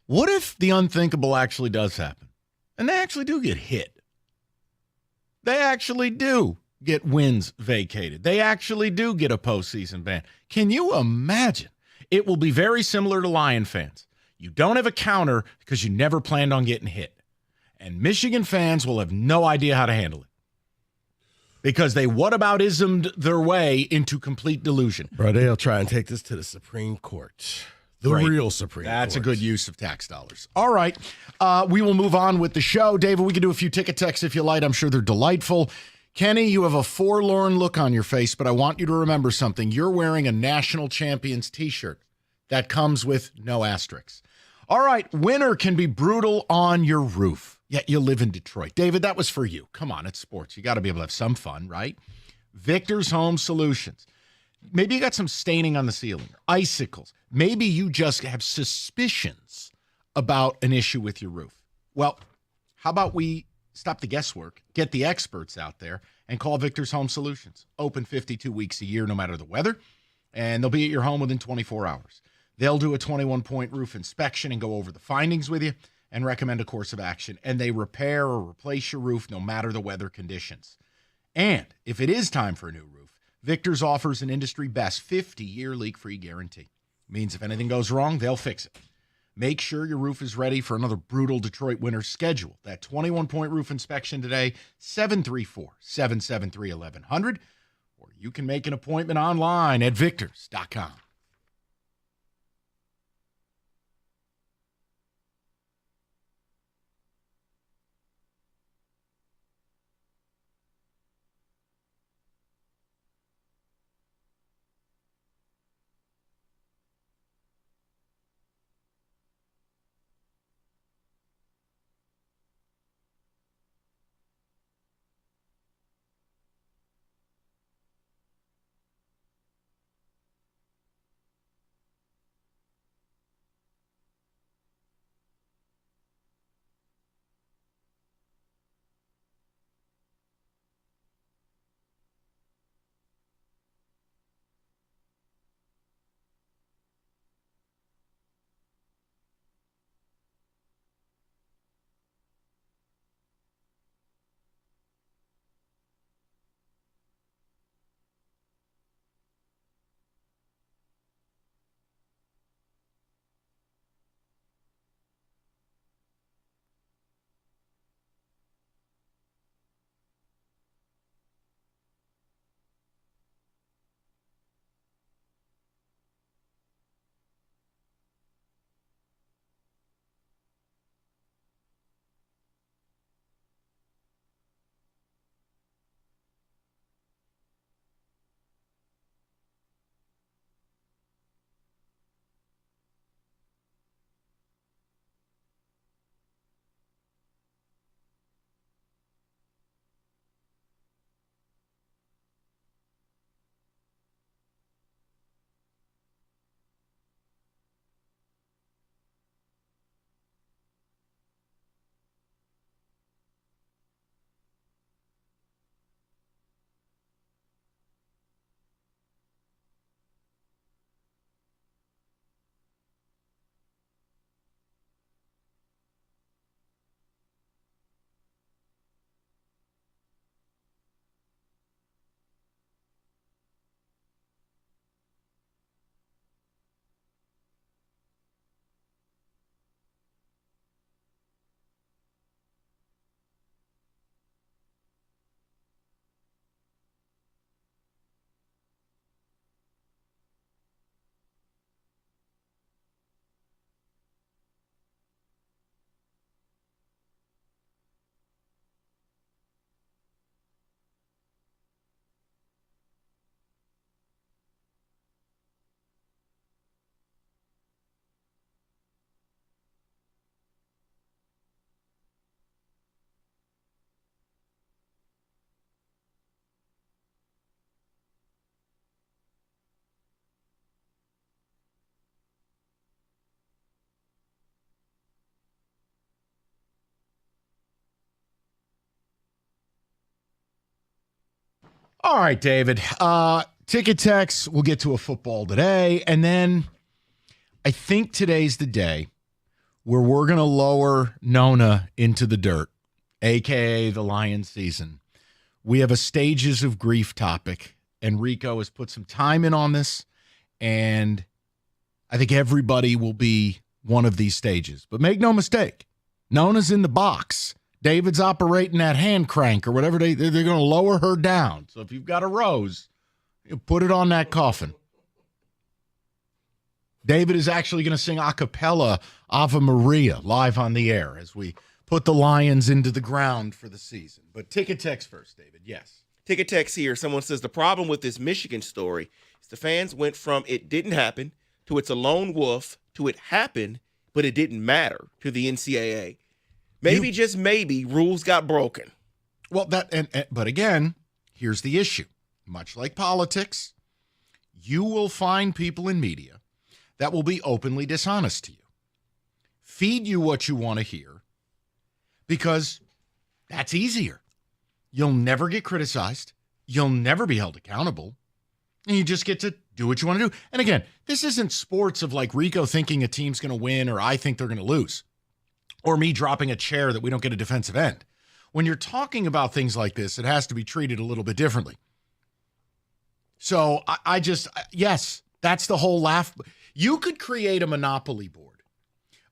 O: What if the unthinkable actually does happen? And they actually do get hit. They actually do get wins vacated. They actually do get a postseason ban. Can you imagine? It will be very similar to Lion fans. You don't have a counter because you never planned on getting hit. And Michigan fans will have no idea how to handle it. Because they whataboutismed their way into complete delusion.
N: Bro, they'll try and take this to the Supreme Court. The real Supreme Court.
O: That's a good use of tax dollars. All right. We will move on with the show. David, we can do a few ticket texts if you like. I'm sure they're delightful. Kenny, you have a forlorn look on your face, but I want you to remember something. You're wearing a National Champions t-shirt that comes with no asterisks. All right. Winter can be brutal on your roof, yet you live in Detroit. David, that was for you. Come on, it's sports. You got to be able to have some fun, right? Victor's Home Solutions. Maybe you got some staining on the ceiling, or icicles. Maybe you just have suspicions about an issue with your roof. Well, how about we stop the guesswork, get the experts out there, and call Victor's Home Solutions. Open 52 weeks a year, no matter the weather, and they'll be at your home within 24 hours. They'll do a 21-point roof inspection and go over the findings with you and recommend a course of action, and they repair or replace your roof no matter the weather conditions. And if it is time for a new roof, Victor's offers an industry-best 50-year leak-free guarantee. Means if anything goes wrong, they'll fix it. Make sure your roof is ready for another brutal Detroit winter. Schedule that 21-point roof inspection today, 734-773-1100, or you can make an appointment online at victors.com. All right, David. Ticket text, we'll get to a football today. And then I think today's the day where we're going to lower Nona into the dirt, a.k.a. the Lions season. We have a stages of grief topic, and Rico has put some time in on this, and I think everybody will be one of these stages. But make no mistake, Nona's in the box. David's operating that hand crank or whatever. They're going to lower her down. So if you've got a rose, you put it on that coffin. David is actually going to sing a cappella Ave Maria live on the air as we put the Lions into the ground for the season. But ticket text first, David. Yes.
P: Ticket text here. Someone says the problem with this Michigan story is the fans went from it didn't happen to it's a lone wolf to it happened, but it didn't matter to the NCAA. Maybe, just maybe, rules got broken.
O: Well, but again, here's the issue. Much like politics, you will find people in media that will be openly dishonest to you. Feed you what you want to hear because that's easier. You'll never get criticized. You'll never be held accountable. And you just get to do what you want to do. And again, this isn't sports of like Rico thinking a team's going to win or I think they're going to lose. Or me dropping a chair that we don't get a defensive end. When you're talking about things like this, it has to be treated a little bit differently. So yes, that's the whole laugh. You could create a monopoly board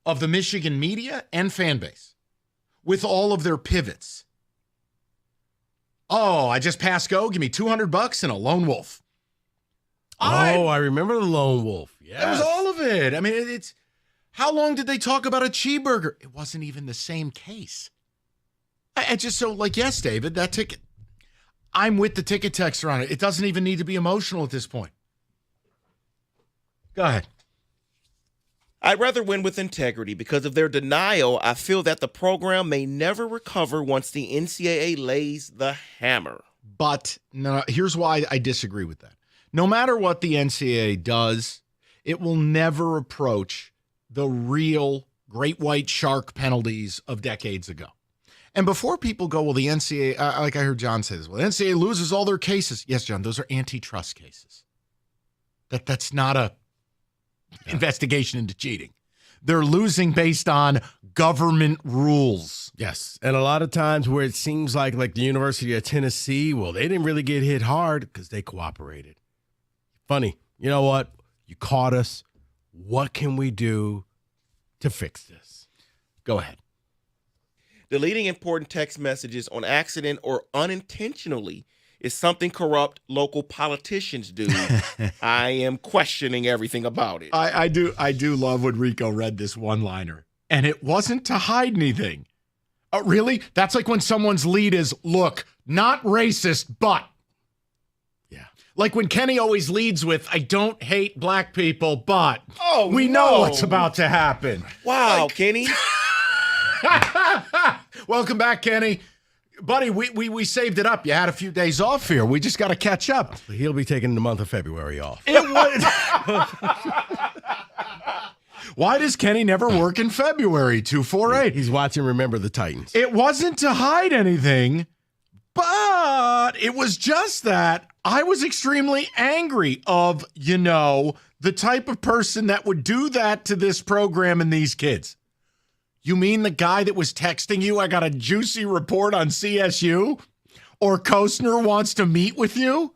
O: of the Michigan media and fan base with all of their pivots. Oh, I just passed go. Give me $200 and a lone wolf.
N: I remember the lone wolf. Yeah,
O: that was all of it. I mean, it's how long did they talk about a cheeseburger? It wasn't even the same case. I just yes, David, that ticket. I'm with the ticket texter on it. It doesn't even need to be emotional at this point. Go ahead.
P: I'd rather win with integrity. Because of their denial, I feel that the program may never recover once the NCAA lays the hammer.
O: But no, here's why I disagree with that. No matter what the NCAA does, it will never approach the real great white shark penalties of decades ago. And before people go, well, the NCAA, like I heard John say this, well, the NCAA loses all their cases. Yes, John, those are antitrust cases. That's not a investigation into cheating. They're losing based on government rules.
N: Yes. And a lot of times where it seems like the University of Tennessee, well, they didn't really get hit hard because they cooperated. Funny. You know what? You caught us. What can we do to fix this?
O: Go ahead.
P: Deleting important text messages on accident or unintentionally is something corrupt local politicians do. I am questioning everything about it.
O: I do love when Rico read this one-liner. And it wasn't to hide anything. Really? That's like when someone's lead is, look, not racist, but.
N: Yeah.
O: Like when Kenny always leads with, I don't hate black people, but.
P: Oh,
O: we know what's about to happen.
P: Wow, Kenny.
O: Welcome back, Kenny. Buddy, we saved it up. You had a few days off here. We just got to catch up.
N: He'll be taking the month of February off.
O: Why does Kenny never work in February? 248.
N: He's watching Remember the Titans.
O: It wasn't to hide anything, but it was just that I was extremely angry of, the type of person that would do that to this program and these kids. You mean the guy that was texting you, I got a juicy report on CSU? Or Kostner wants to meet with you?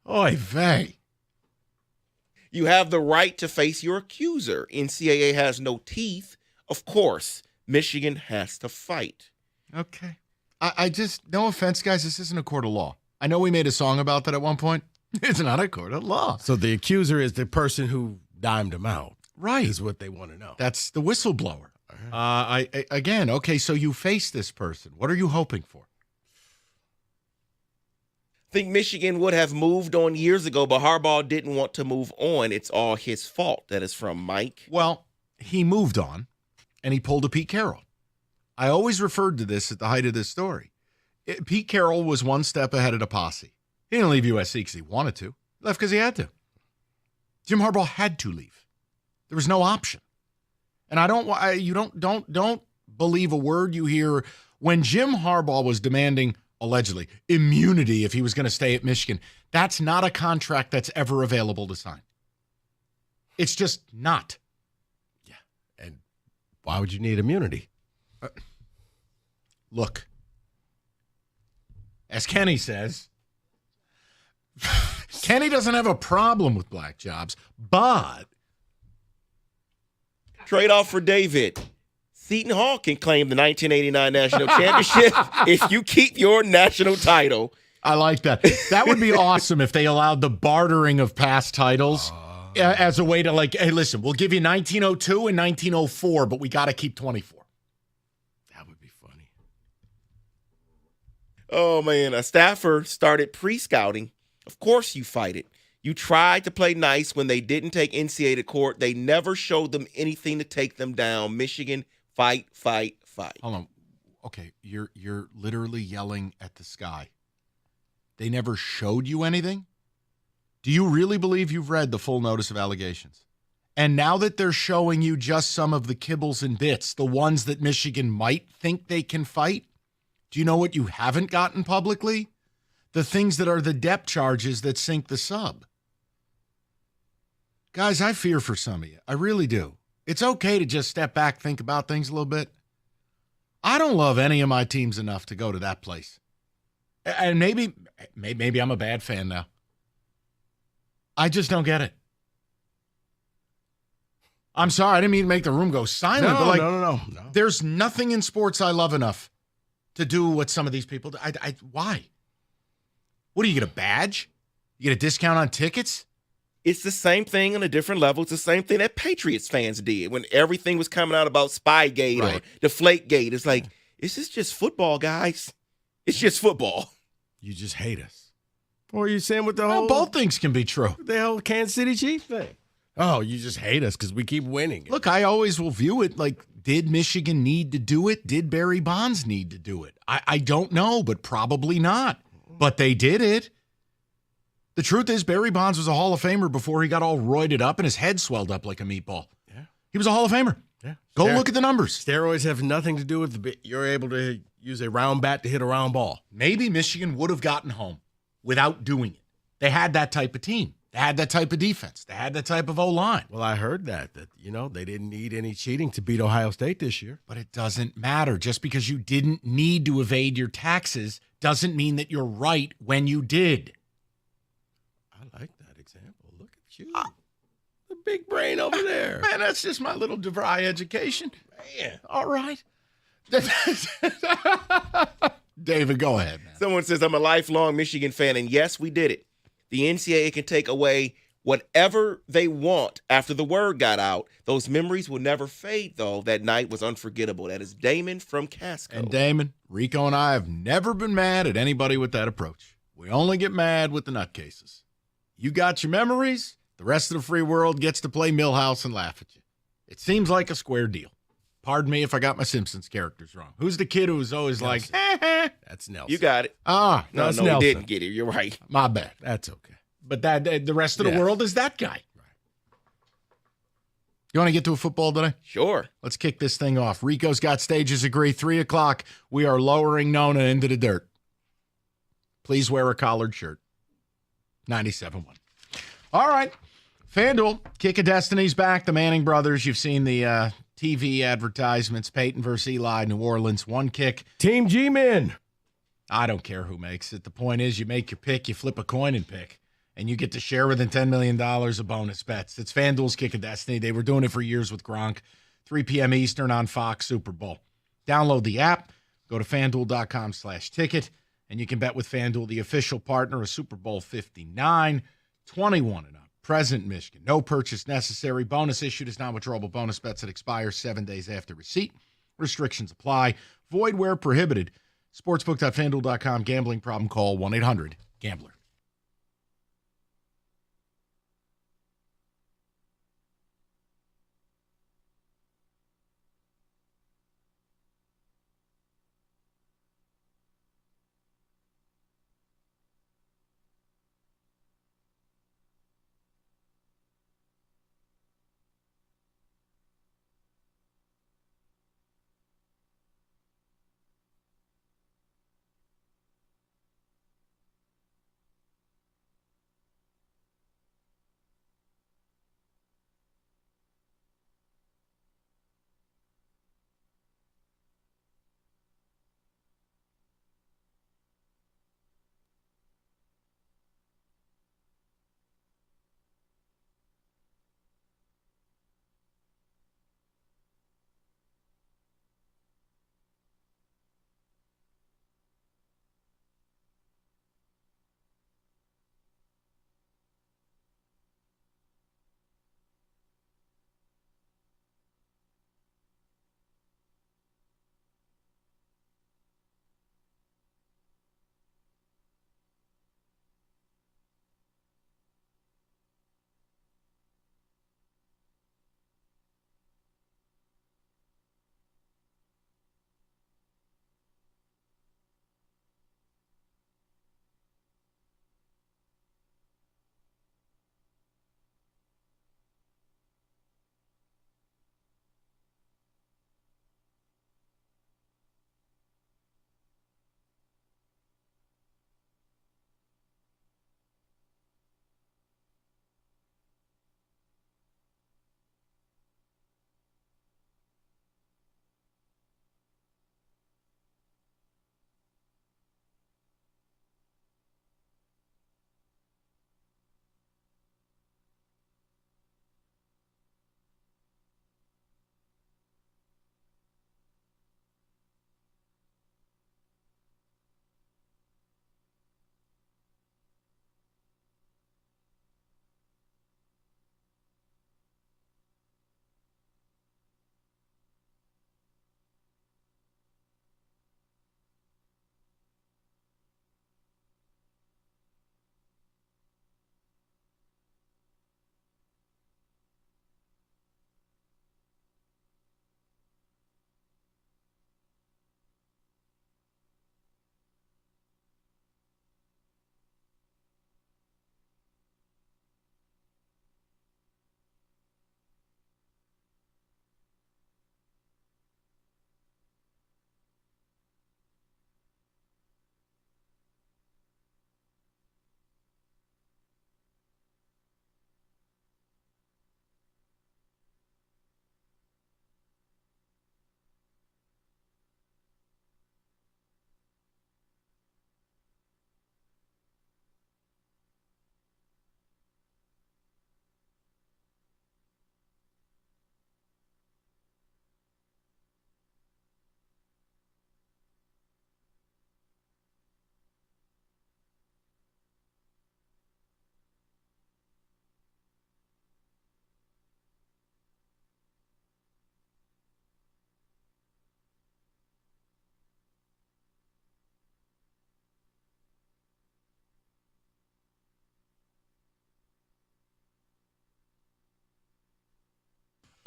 O: Oy vey.
P: You have the right to face your accuser. NCAA has no teeth. Of course, Michigan has to fight.
O: Okay. I just, no offense, guys, this isn't a court of law. I know we made a song about that at one point. It's not a court of law.
N: So the accuser is the person who dimed him out.
O: Right.
N: Is what they want to know.
O: That's the whistleblower. Again, okay, so you face this person. What are you hoping for?
P: I think Michigan would have moved on years ago, but Harbaugh didn't want to move on. It's all his fault. That is from Mike.
O: Well, he moved on, and he pulled a Pete Carroll. I always referred to this at the height of this story. Pete Carroll was one step ahead of the posse. He didn't leave USC because he wanted to. He left because he had to. Jim Harbaugh had to leave. There was no option. And don't believe a word you hear when Jim Harbaugh was demanding, allegedly, immunity if he was going to stay at Michigan. That's not a contract that's ever available to sign. It's just not.
N: Yeah. And why would you need immunity?
O: Look, as Kenny says, Kenny doesn't have a problem with black jobs, but
P: trade off for David. Seton Hall can claim the 1989 national championship if you keep your national title.
O: I like that. That would be awesome if they allowed the bartering of past titles as a way to hey, listen, we'll give you 1902 and 1904, but we got to keep 24.
N: That would be funny.
P: Oh, man. A staffer started pre-scouting. Of course you fight it. You tried to play nice when they didn't take NCAA to court. They never showed them anything to take them down. Michigan, fight, fight, fight.
O: Hold on. Okay, you're literally yelling at the sky. They never showed you anything? Do you really believe you've read the full notice of allegations? And now that they're showing you just some of the kibbles and bits, the ones that Michigan might think they can fight, do you know what you haven't gotten publicly? The things that are the depth charges that sink the sub. Guys, I fear for some of you. I really do. It's okay to just step back, think about things a little bit. I don't love any of my teams enough to go to that place. And maybe I'm a bad fan now. I just don't get it. I'm sorry, I didn't mean to make the room go silent.
N: No,
O: but like,
N: no.
O: There's nothing in sports I love enough to do what some of these people do. Why? What do you get, a badge? You get a discount on tickets?
P: It's the same thing on a different level. It's the same thing that Patriots fans did when everything was coming out about Spygate or Deflategate. It's like, is this just football, guys? It's just football.
N: You just hate us. Or are you saying with the
O: Well,
N: whole
O: both things can be true.
N: the whole Kansas City Chiefs thing? Oh, you just hate us because we keep winning.
O: Look, I always will view it like, did Michigan need to do it? Did Barry Bonds need to do it? I don't know, but probably not. But they did it. The truth is, Barry Bonds was a Hall of Famer before he got all roided up and his head swelled up like a meatball.
N: Yeah.
O: He was a Hall of Famer.
N: Yeah.
O: Go look at the numbers.
N: Steroids have nothing to do with you're able to use a round bat to hit a round ball.
O: Maybe Michigan would have gotten home without doing it. They had that type of team. They had that type of defense. They had that type of O-line.
N: Well, I heard that they didn't need any cheating to beat Ohio State this year.
O: But it doesn't matter. Just because you didn't need to evade your taxes doesn't mean that you're right when you did.
N: I like that example. Look at you. The big brain over there.
O: Man, that's just my little DeVry education.
N: Man.
O: All right. David, go ahead, man.
P: Someone says, I'm a lifelong Michigan fan, and yes, we did it. The NCAA can take away whatever they want after the word got out. Those memories will never fade, though. That night was unforgettable. That is Damon from Casco.
O: And Damon, Rico and I have never been mad at anybody with that approach. We only get mad with the nutcases. You got your memories, the rest of the free world gets to play Millhouse and laugh at you. It seems like a square deal. Pardon me if I got my Simpsons characters wrong. Who's the kid who was always
N: Nelson.
O: like,
N: That's Nelson.
P: You got it.
O: No,
P: No,
N: it's
P: he
N: Nelson.
P: didn't get it. You're right.
O: my bad.
N: That's okay.
O: But that the rest of the
N: Yeah.
O: world is that guy. You want to get to a football today?
P: Sure.
O: Let's kick this thing off. Rico's got stages agree. 3 o'clock. We are lowering Nona into the dirt. Please wear a collared shirt. 97.1. All right. FanDuel, Kick of Destiny's back. The Manning brothers. You've seen the TV advertisements. Peyton versus Eli, New Orleans. One kick.
N: Team G-Men.
O: I don't care who makes it. The point is you make your pick, you flip a coin and pick, and you get to share within $10 million of bonus bets. It's FanDuel's Kick of Destiny. They were doing it for years with Gronk. 3 p.m. Eastern on Fox Super Bowl. Download the app. Go to FanDuel.com/ticket, and you can bet with FanDuel, the official partner of Super Bowl 59. 21 and up. Present Michigan. No purchase necessary. Bonus issued as non-withdrawable bonus bets that expire 7 days after receipt. Restrictions apply. Void where prohibited. Sportsbook.fanduel.com. Gambling problem, call 1-800-GAMBLER.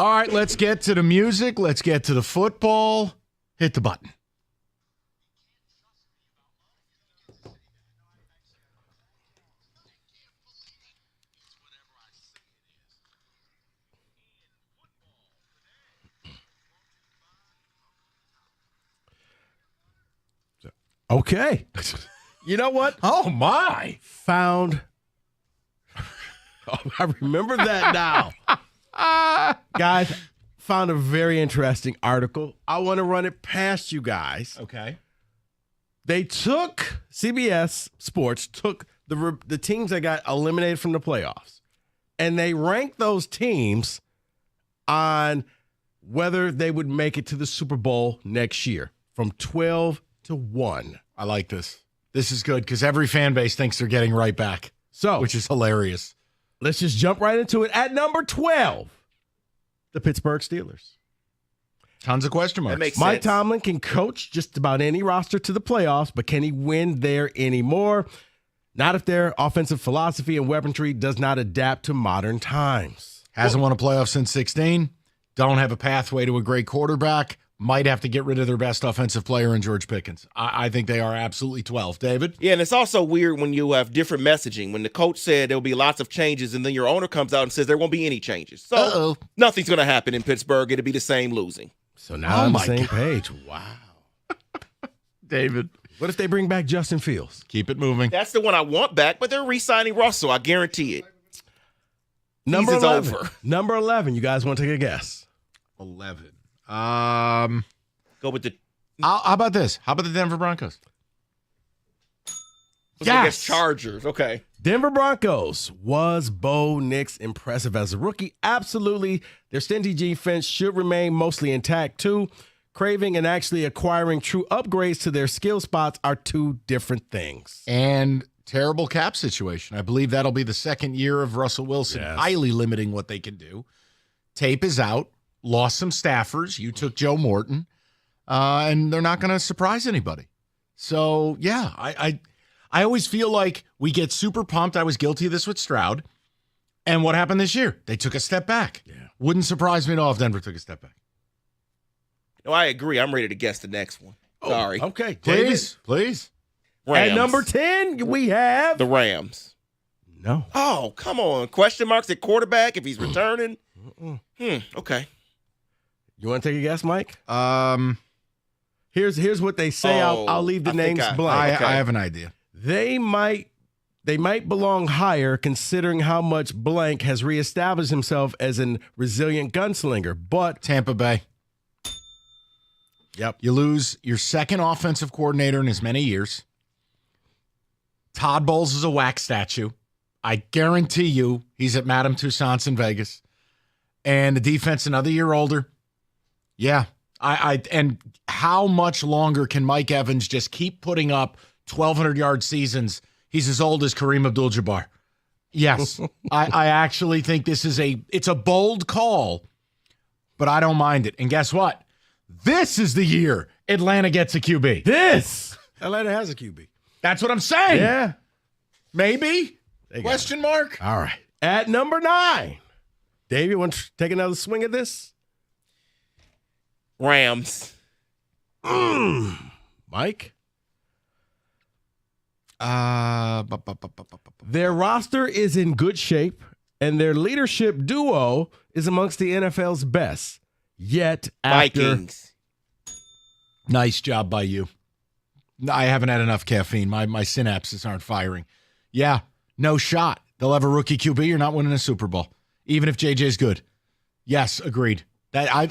O: All right, let's get to the music. Let's get to the football. Hit the button.
N: Okay. You know what?
O: Oh, my.
N: Found. Oh, I remember that now. Guys, found a very interesting article. I want to run it past you guys.
O: Okay.
N: They took, CBS Sports took the teams that got eliminated from the playoffs, and they ranked those teams on whether they would make it to the Super Bowl next year from 12 to 1.
O: I like this. This is good because every fan base thinks they're getting right back.
N: So,
O: which is hilarious.
N: Let's just jump right into it. At number 12, the Pittsburgh Steelers.
O: Tons of question marks.
P: That makes
N: Mike
P: sense.
N: Tomlin can coach just about any roster to the playoffs, but can he win there anymore? Not if their offensive philosophy and weaponry does not adapt to modern times.
O: Hasn't won a playoff since 16. Don't have a pathway to a great quarterback. Might have to get rid of their best offensive player in George Pickens. I think they are absolutely 12. David?
P: Yeah, and it's also weird when you have different messaging. When the coach said there will be lots of changes, and then your owner comes out and says there won't be any changes. So nothing's going to happen in Pittsburgh. It'll be the same losing.
N: So now on the same page. Wow.
O: David.
N: What if they bring back Justin Fields?
O: Keep it moving.
P: That's the one I want back, but they're re-signing Russell. I guarantee it.
N: Number
P: Season's
N: 11.
P: over.
N: Number 11. You guys want to take a guess?
O: 11.
P: Go with the.
O: How about this? How about the Denver Broncos?
P: Yes. Chargers. Okay.
N: Denver Broncos. Was Bo Nix impressive as a rookie? Absolutely. Their stingy defense should remain mostly intact, too. Craving and actually acquiring true upgrades to their skill spots are two different things.
O: And terrible cap situation. I believe that'll be the second year of Russell Wilson, highly limiting what they can do. Tape is out. Lost some staffers. You took Joe Morton. And they're not going to surprise anybody. So, yeah, I always feel like we get super pumped. I was guilty of this with Stroud. And what happened this year? They took a step back.
N: Yeah.
O: Wouldn't surprise me at all if Denver took a step back.
P: No, I agree. I'm ready to guess the next one. Sorry.
N: Okay.
O: Please. Please.
P: Rams.
N: At number 10, we have
P: the Rams.
N: No.
P: Oh, come on. Question marks at quarterback if he's returning. Okay.
N: You want to take a guess, Mike? Here's what they say. I'll leave the names blank.
O: I have an idea.
N: They might belong higher considering how much blank has reestablished himself as a resilient gunslinger. But
O: Tampa Bay.
N: Yep.
O: You lose your second offensive coordinator in as many years. Todd Bowles is a wax statue. I guarantee you he's at Madame Tussauds in Vegas. And the defense another year older. Yeah. And how much longer can Mike Evans just keep putting up 1,200-yard seasons? He's as old as Kareem Abdul-Jabbar. Yes. I actually think this is it's a bold call, but I don't mind it. And guess what? This is the year Atlanta gets a QB.
N: Atlanta has a QB.
O: That's what I'm saying.
N: Yeah.
O: Maybe? Question mark?
N: All right. At number 9, Dave, you want to take another swing at this?
P: Rams.
N: Mike? Their roster is in good shape, and their leadership duo is amongst the NFL's best. Yet after
P: Vikings.
O: Nice job by you. I haven't had enough caffeine. My synapses aren't firing. Yeah, no shot. They'll have a rookie QB. You're not winning a Super Bowl, even if JJ's good. Yes, agreed.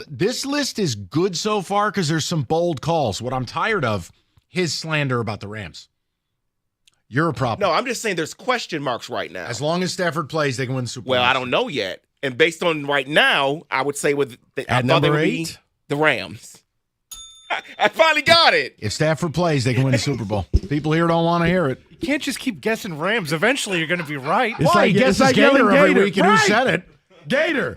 O: This list is good so far because there's some bold calls. What I'm tired of, his slander about the Rams. You're a problem.
P: No, I'm just saying there's question marks right now.
O: As long as Stafford plays, they can win the Super Bowl.
P: Well, I don't know yet. And based on right now, I would say
N: at number 8,
P: the Rams. I finally got it.
O: If Stafford plays, they can win the Super Bowl. People here don't want to hear it.
H: You can't just keep guessing Rams. Eventually, you're going to be right.
N: It's like, guess like Gator every week, and
O: who said it?
N: Gator.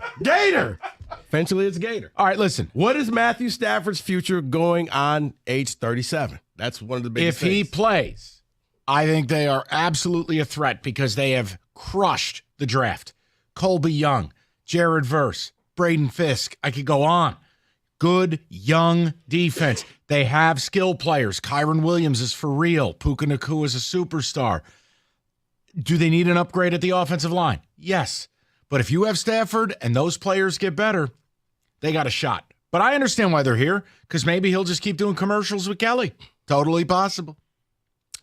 N: Eventually, it's Gator.
O: All right, listen.
N: What is Matthew Stafford's future going on age 37? That's one of the biggest
O: things. If he
N: things.
O: plays, I think they are absolutely a threat because they have crushed the draft. Colby Young, Jared Verse, Braden Fisk. I could go on. Good, young defense. They have skill players. Kyron Williams is for real. Puka Nacua is a superstar. Do they need an upgrade at the offensive line? Yes. But if you have Stafford and those players get better, they got a shot. But I understand why they're here, because maybe he'll just keep doing commercials with Kelly. Totally possible.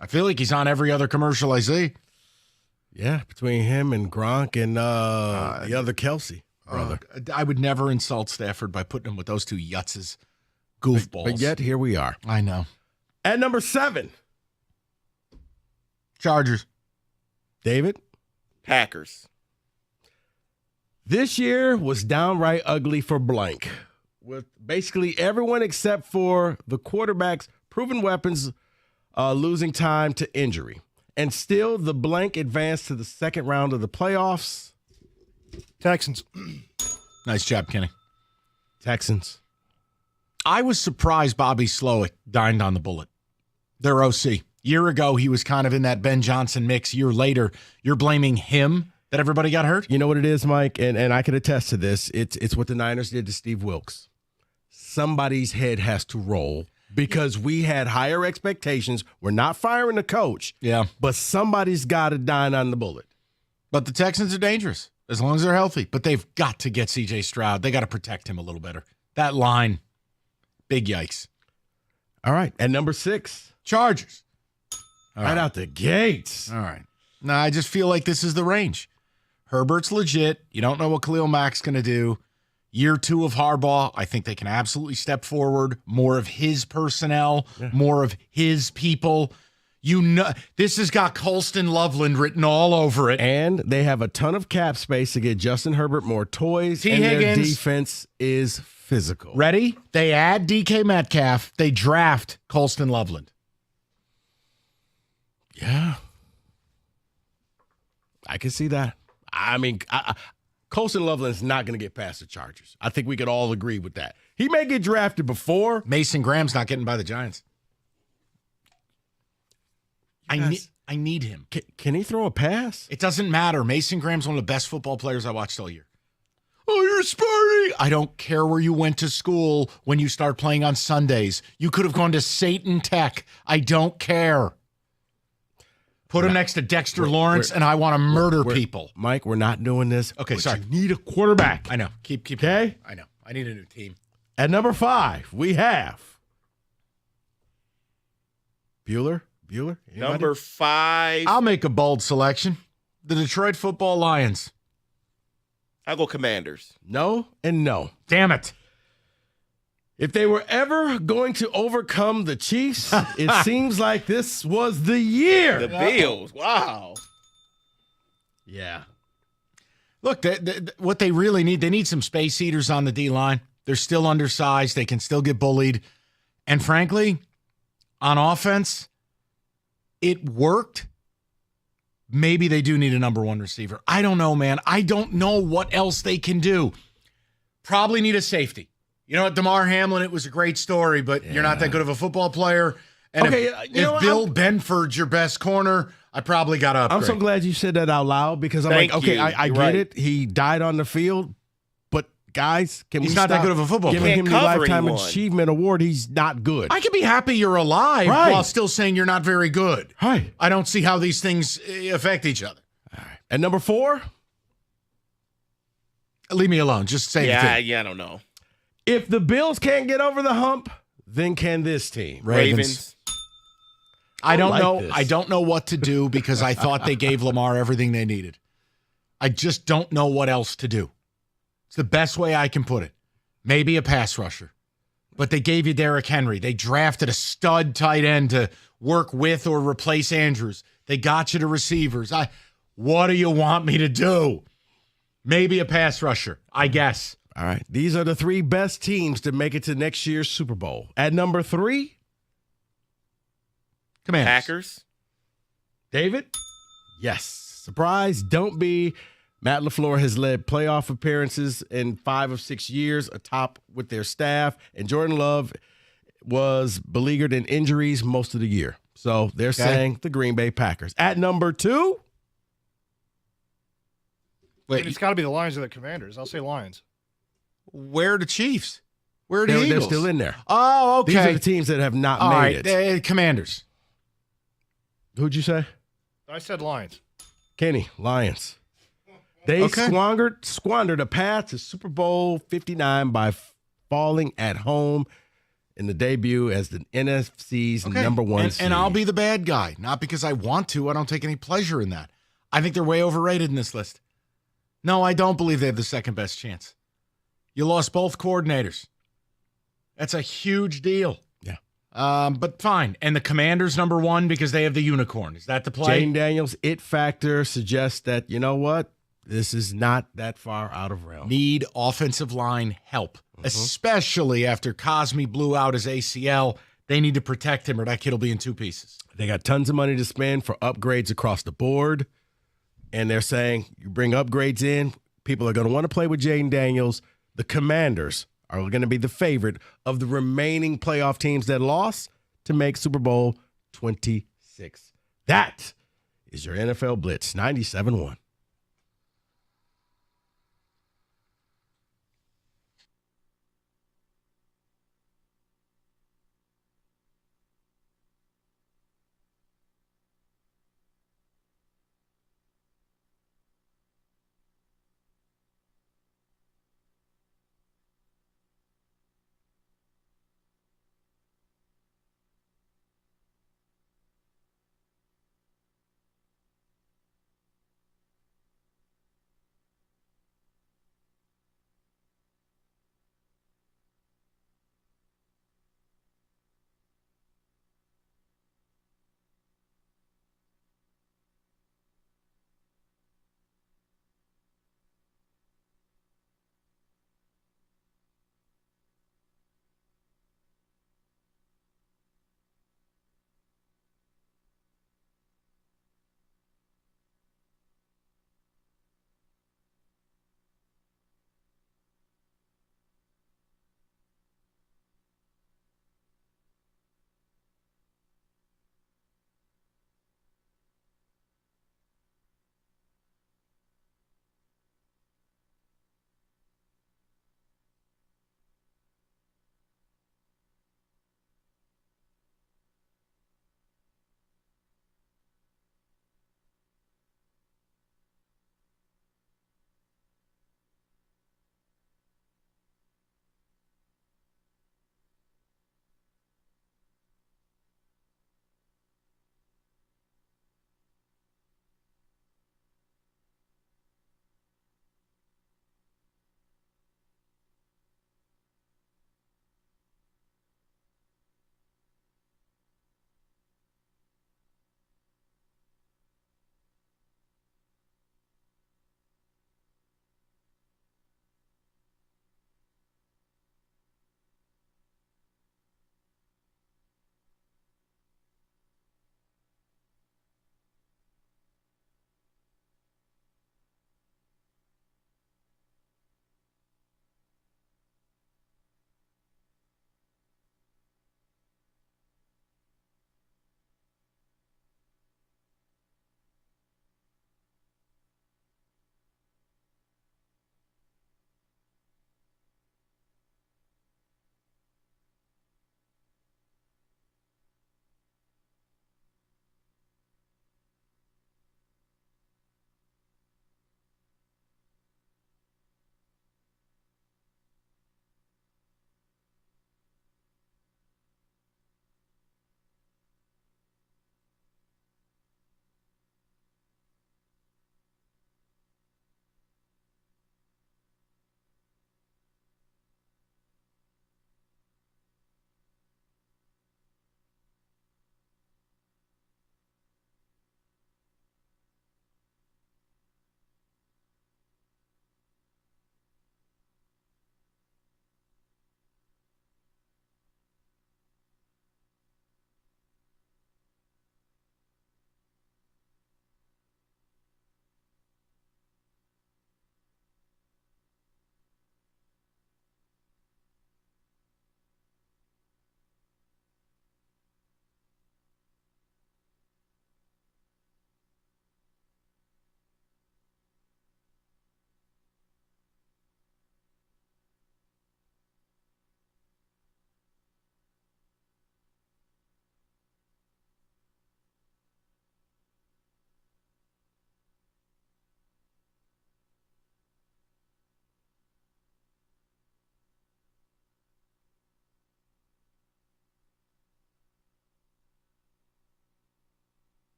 O: I feel like he's on every other commercial I see.
N: Yeah, between him and Gronk and the other Kelsey brother.
O: I would never insult Stafford by putting him with those two yutzes. Goofballs.
N: But yet, here we are.
O: I know.
N: At number 7.
O: Chargers.
N: David?
P: Packers.
N: This year was downright ugly for blank, with basically everyone except for the quarterback's proven weapons losing time to injury. And still, the blank advanced to the second round of the playoffs.
H: Texans.
O: Nice job, Kenny.
N: Texans.
O: I was surprised Bobby Slowick dined on the bullet. Their OC. Year ago, he was kind of in that Ben Johnson mix. Year later, you're blaming him that everybody got hurt?
N: You know what it is, Mike? And I can attest to this. It's what the Niners did to Steve Wilkes. Somebody's head has to roll because we had higher expectations. We're not firing the coach.
O: Yeah.
N: But somebody's got to dine on the bullet.
O: But the Texans are dangerous as long as they're healthy. But they've got to get C.J. Stroud. They got to protect him a little better. That line, big yikes.
N: All right. At number 6.
O: Chargers.
N: Right out the gates.
O: All right. No, I just feel like this is the range. Herbert's legit. You don't know what Khalil Mack's going to do. Year 2 of Harbaugh, I think they can absolutely step forward. More of his personnel, more of his people. You know, this has got Colston Loveland written all over it.
N: And they have a ton of cap space to get Justin Herbert more toys.
O: T.
N: and
O: Higgins.
N: Their defense is physical.
O: Ready? They add DK Metcalf. They draft Colston Loveland.
N: Yeah. I can see that. I mean, Colston Loveland's not going to get past the Chargers. I think we could all agree with that. He may get drafted before.
O: Mason Graham's not getting by the Giants. I need him.
N: Can he throw a pass?
O: It doesn't matter. Mason Graham's one of the best football players I watched all year. Oh, you're Sparty. I don't care where you went to school when you start playing on Sundays. You could have gone to Satan Tech. I don't care. Put him next to Dexter Lawrence, and I want to murder people.
N: Mike, we're not doing this.
O: Okay, sorry.
N: You need a quarterback.
O: I know. Keep
N: okay?
O: I know. I need a new team.
N: At number 5, we have Bueller. Anybody?
P: Number 5.
O: I'll make a bold selection. The Detroit Football Lions.
P: I'll go Commanders.
N: No and no.
O: Damn it.
N: If they were ever going to overcome the Chiefs, it seems like this was the year.
P: The Bills. Wow.
N: Yeah.
O: Look, what they really need, they need some space eaters on the D-line. They're still undersized. They can still get bullied. And frankly, on offense, it worked. Maybe they do need a number 1 receiver. I don't know, man. I don't know what else they can do. Probably need a safety. You know what, DeMar Hamlin, it was a great story, but you're not that good of a football player. And if Bill Benford's your best corner, I probably got to upgrade.
N: I'm so glad you said that out loud because I'm
P: Thank
N: like, okay,
P: you.
N: I
P: You're
N: get
P: right.
N: it. He died on the field, but guys, can
O: He's
N: we
O: not that
N: stop
O: good of a football
N: giving
O: player.
N: him the
P: Can't cover
N: Lifetime
P: anyone.
N: Achievement Award? He's not good.
O: I can be happy you're alive
N: Right.
O: while still saying you're not very good.
N: Right.
O: I don't see how these things affect each other.
N: At number 4,
O: Leave me alone. Just say the thing.
P: Yeah, I don't know.
N: if the Bills can't get over the hump, then can this team?
P: Ravens.
O: I don't
N: like
O: know.
N: this.
O: I don't know what to do because I thought they gave Lamar everything they needed. I just don't know what else to do. It's the best way I can put it. Maybe a pass rusher. But they gave you Derrick Henry. They drafted a stud tight end to work with or replace Andrews. They got you to receivers. What do you want me to do? Maybe a pass rusher, I guess.
N: All right. These are the 3 best teams to make it to next year's Super Bowl. At number 3,
O: Commanders.
P: Packers.
N: David? Yes. Surprise, don't be. Matt LaFleur has led playoff appearances in 5 of 6 years, atop with their staff, and Jordan Love was beleaguered in injuries most of the year. So they're saying the Green Bay Packers. At number 2,
H: Wait, it's got to be the Lions or the Commanders. I'll say Lions.
O: Where are the Chiefs? Where are the
N: They're
O: Eagles?
N: still in there.
O: Oh, okay.
N: These are the teams that have not
O: All
N: made
O: right,
N: it.
O: Commanders.
N: Who'd you say?
H: I said Lions.
N: Kenny, Lions. They squandered a path to Super Bowl 59 by falling at home in the debut as the NFC's number one seed.
O: And I'll be the bad guy, not because I want to. I don't take any pleasure in that. I think they're way overrated in this list. No, I don't believe they have the second best chance. You lost both coordinators. That's a huge deal.
N: Yeah.
O: But fine. And the Commanders number one because they have the unicorn. Is that the play?
N: Jane Daniels' it factor suggests that, you know what? This is not that far out of realm.
O: Need offensive line help, especially after Cosme blew out his ACL. They need to protect him or that kid will be in two pieces.
N: They got tons of money to spend for upgrades across the board. And they're saying you bring upgrades in, people are going to want to play with Jaden Daniels. The Commanders are going to be the favorite of the remaining playoff teams that lost to make Super Bowl 26. That is your NFL Blitz 97.1.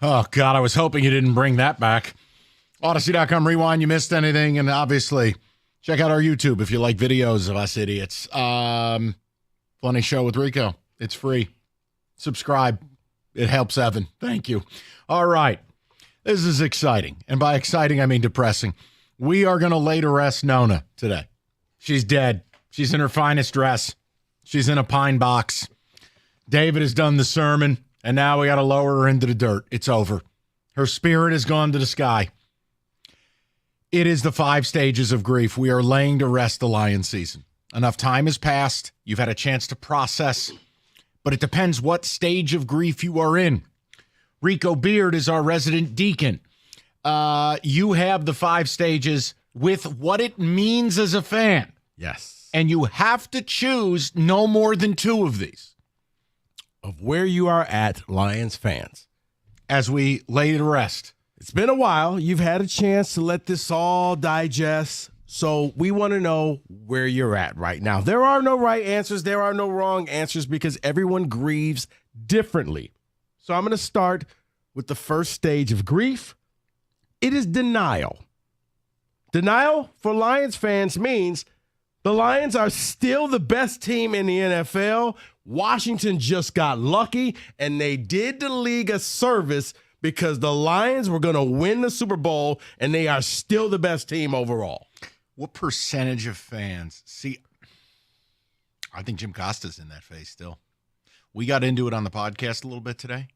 O: Oh, God, I was hoping you didn't bring that back. Odyssey.com rewind, you missed anything, and obviously check out our YouTube if you like videos of us idiots. Funny show with Rico. It's free. Subscribe. It helps Evan. Thank you. All right. This is exciting. And by exciting, I mean depressing. We are going to lay to rest Nona today. She's dead. She's in her finest dress. She's in a pine box. David has done the sermon, and now we got to lower her into the dirt. It's over. Her spirit has gone to the sky. It is the 5 stages of grief. We are laying to rest the Lion season. Enough time has passed. You've had a chance to process, but it depends what stage of grief you are in. Rico Beard is our resident deacon. You have the 5 stages with what it means as a fan.
N: Yes.
O: And you have to choose no more than 2 of these.
N: Of where you are at, Lions fans.
O: As we lay to rest.
N: It's been a while. You've had a chance to let this all digest. So we want to know where you're at right now. There are no right answers. There are no wrong answers because everyone grieves differently. So I'm going to start with the first stage of grief. It is denial. Denial for Lions fans means the Lions are still the best team in the NFL. Washington just got lucky, and they did the league a service because the Lions were going to win the Super Bowl, and they are still the best team overall.
O: What percentage of fans? See, I think Jim Costa's in that phase still. We got into it on the podcast a little bit today.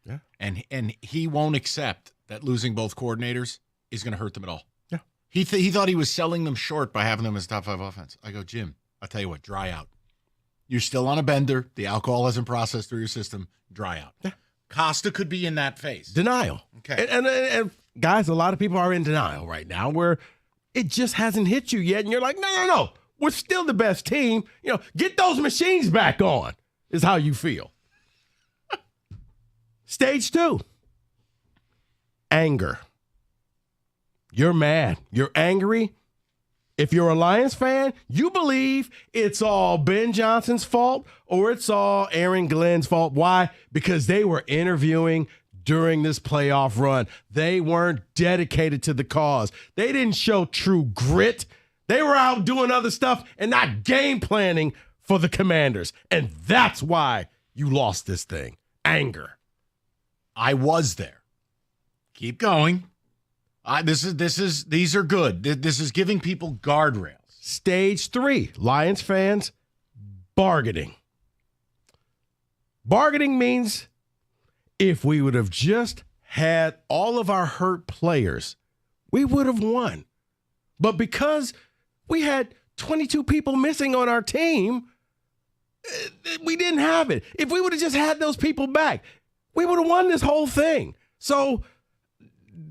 N: Yeah.
O: And he won't accept that losing both coordinators is going to hurt them at all.
N: Yeah.
O: He thought he was selling them short by having them as top 5 offense. I go, Jim, I'll tell you what, dry out. You're still on a bender. The alcohol hasn't processed through your system. Dry out. Yeah. Costa could be in that phase.
N: Denial.
O: Okay.
N: And guys, a lot of people are in denial right now where it just hasn't hit you yet. And you're like, no. We're still the best team. Get those machines back on is how you feel. Stage 2. Anger. You're mad. You're angry. If you're a Lions fan, you believe it's all Ben Johnson's fault or it's all Aaron Glenn's fault. Why? Because they were interviewing during this playoff run. They weren't dedicated to the cause. They didn't show true grit. They were out doing other stuff and not game planning for the Commanders. And that's why you lost this thing. Anger.
O: I was there. Keep going. These are good. This is giving people guardrails.
N: Stage 3, Lions fans, bargaining. Bargaining means if we would have just had all of our hurt players, we would have won. But because we had 22 people missing on our team, we didn't have it. If we would have just had those people back, we would have won this whole thing. So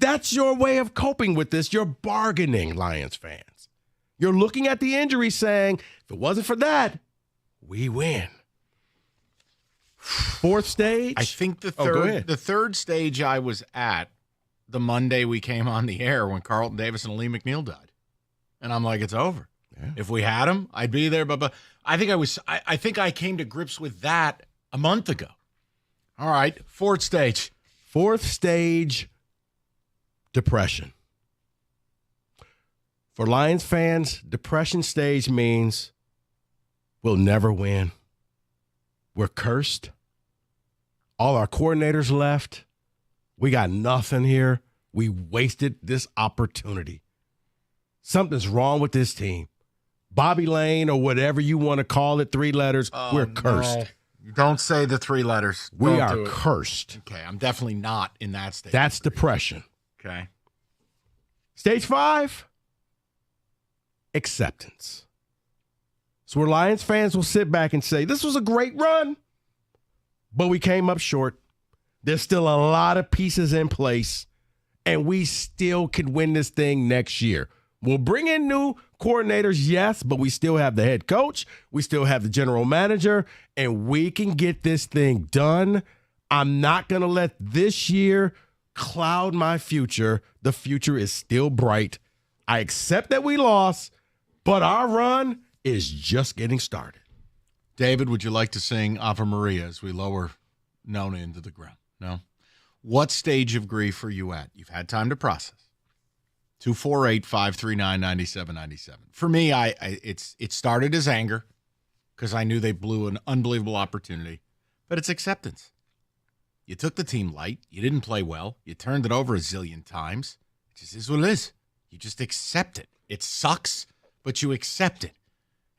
N: that's your way of coping with this. You're bargaining, Lions fans. You're looking at the injury saying, if it wasn't for that, we win. 4th stage?
O: I think the third stage I was at the Monday we came on the air when Carlton Davis and Lee McNeil died. And I'm like, it's over. Yeah. If we had him, I'd be there. But I think I came to grips with that a month ago. All right, 4th stage.
N: 4th stage, depression. For Lions fans, depression stage means we'll never win. We're cursed. All our coordinators left. We got nothing here. We wasted this opportunity. Something's wrong with this team. Bobby Lane or whatever you want to call it, 3 letters, we're cursed.
O: No. Don't say the 3 letters.
N: We are cursed.
O: Okay, I'm definitely not in that stage.
N: That's depression.
O: Okay.
N: Stage 5, acceptance. So where Lions fans will sit back and say, this was a great run, but we came up short. There's still a lot of pieces in place, and we still could win this thing next year. We'll bring in new coordinators, yes, but we still have the head coach. We still have the general manager, and we can get this thing done. I'm not going to let this year cloud my future. The future is still bright. I accept that we lost, but our run is just getting started.
O: David, would you like to sing Ave Maria as we lower Nona into the ground? No? What stage of grief are you at? You've had time to process. 248-539-9797. For me, it started as anger because I knew they blew an unbelievable opportunity, but it's acceptance. You took the team light. You didn't play well. You turned it over a zillion times. It just is what it is. You just accept it. It sucks, but you accept it.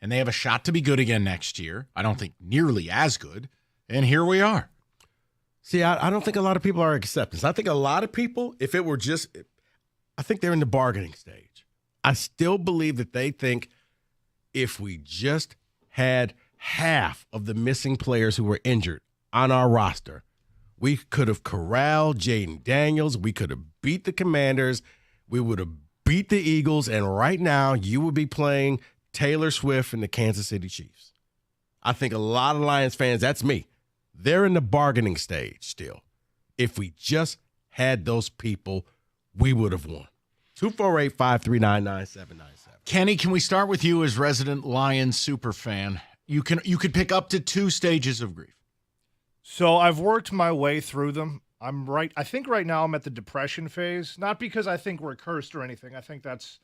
O: And they have a shot to be good again next year. I don't think nearly as good. And here we are.
N: See, I don't think a lot of people are acceptance. I think a lot of people, if it were just, I think they're in the bargaining stage. I still believe that they think if we just had half of the missing players who were injured on our roster, we could have corralled Jaden Daniels. We could have beat the Commanders. We would have beat the Eagles. And right now, you would be playing Taylor Swift and the Kansas City Chiefs. I think a lot of Lions fans, that's me, they're in the bargaining stage still. If we just had those people, we would have won. 248-539-9797.
O: Kenny, can we start with you as resident Lions super fan? You could pick up to 2 stages of grief.
H: So I've worked my way through them. I think right now I'm at the depression phase, not because I think we're cursed or anything. I think that's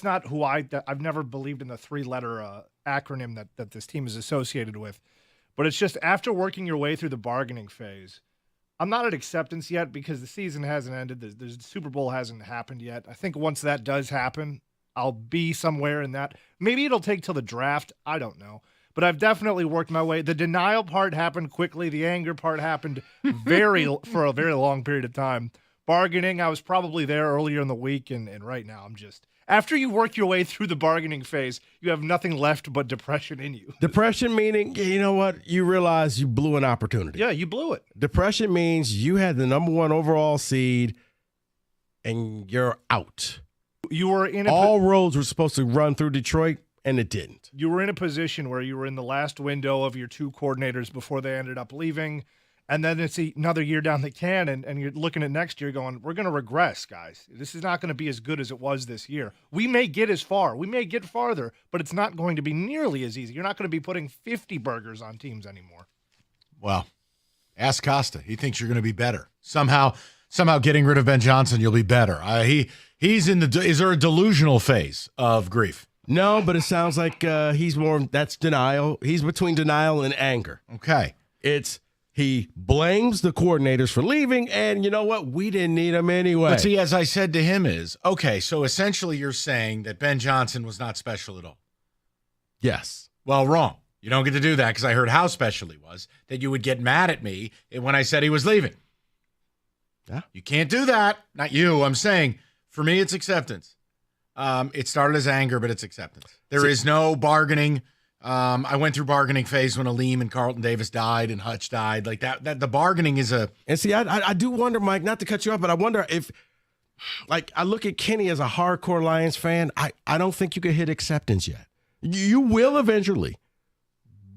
H: not who I've never believed in the 3-letter acronym that this team is associated with. But it's just after working your way through the bargaining phase, I'm not at acceptance yet because the season hasn't ended. The Super Bowl hasn't happened yet. I think once that does happen, I'll be somewhere in that. Maybe it'll take till the draft. I don't know. But I've definitely worked my way. The denial part happened quickly. The anger part happened for a very long period of time. Bargaining, I was probably there earlier in the week, and right now I'm just... After you work your way through the bargaining phase, you have nothing left but depression in you.
N: Depression meaning, you know what? You realize you blew an opportunity.
H: Yeah, you blew it.
N: Depression means you had the number 1 overall seed, and you're out.
H: You were in
N: all roads were supposed to run through Detroit, and it didn't.
H: You were in a position where you were in the last window of your 2 coordinators before they ended up leaving. And then it's another year down the can, and you're looking at next year going, we're going to regress, guys. This is not going to be as good as it was this year. We may get as far. We may get farther, but it's not going to be nearly as easy. You're not going to be putting 50 burgers on teams anymore.
O: Well, ask Costa. He thinks you're going to be better. Somehow getting rid of Ben Johnson, you'll be better. He's in is there a delusional phase of grief?
N: No, but it sounds like that's denial. He's between denial and anger.
O: Okay.
N: He blames the coordinators for leaving, and you know what? We didn't need him anyway.
O: But see, as I said to him okay, so essentially you're saying that Ben Johnson was not special at all.
N: Yes.
O: Well, wrong. You don't get to do that because I heard how special he was, that you would get mad at me when I said he was leaving.
N: Yeah.
O: You can't do that. Not you. I'm saying, for me, it's acceptance. It started as anger, but it's acceptance. There is no bargaining. I went through bargaining phase when Aleem and Carlton Davis died and Hutch died. Like that the bargaining is a...
N: And see, I do wonder, Mike, not to cut you off, but I wonder if, like, I look at Kenny as a hardcore Lions fan. I don't think you can hit acceptance yet. You will eventually.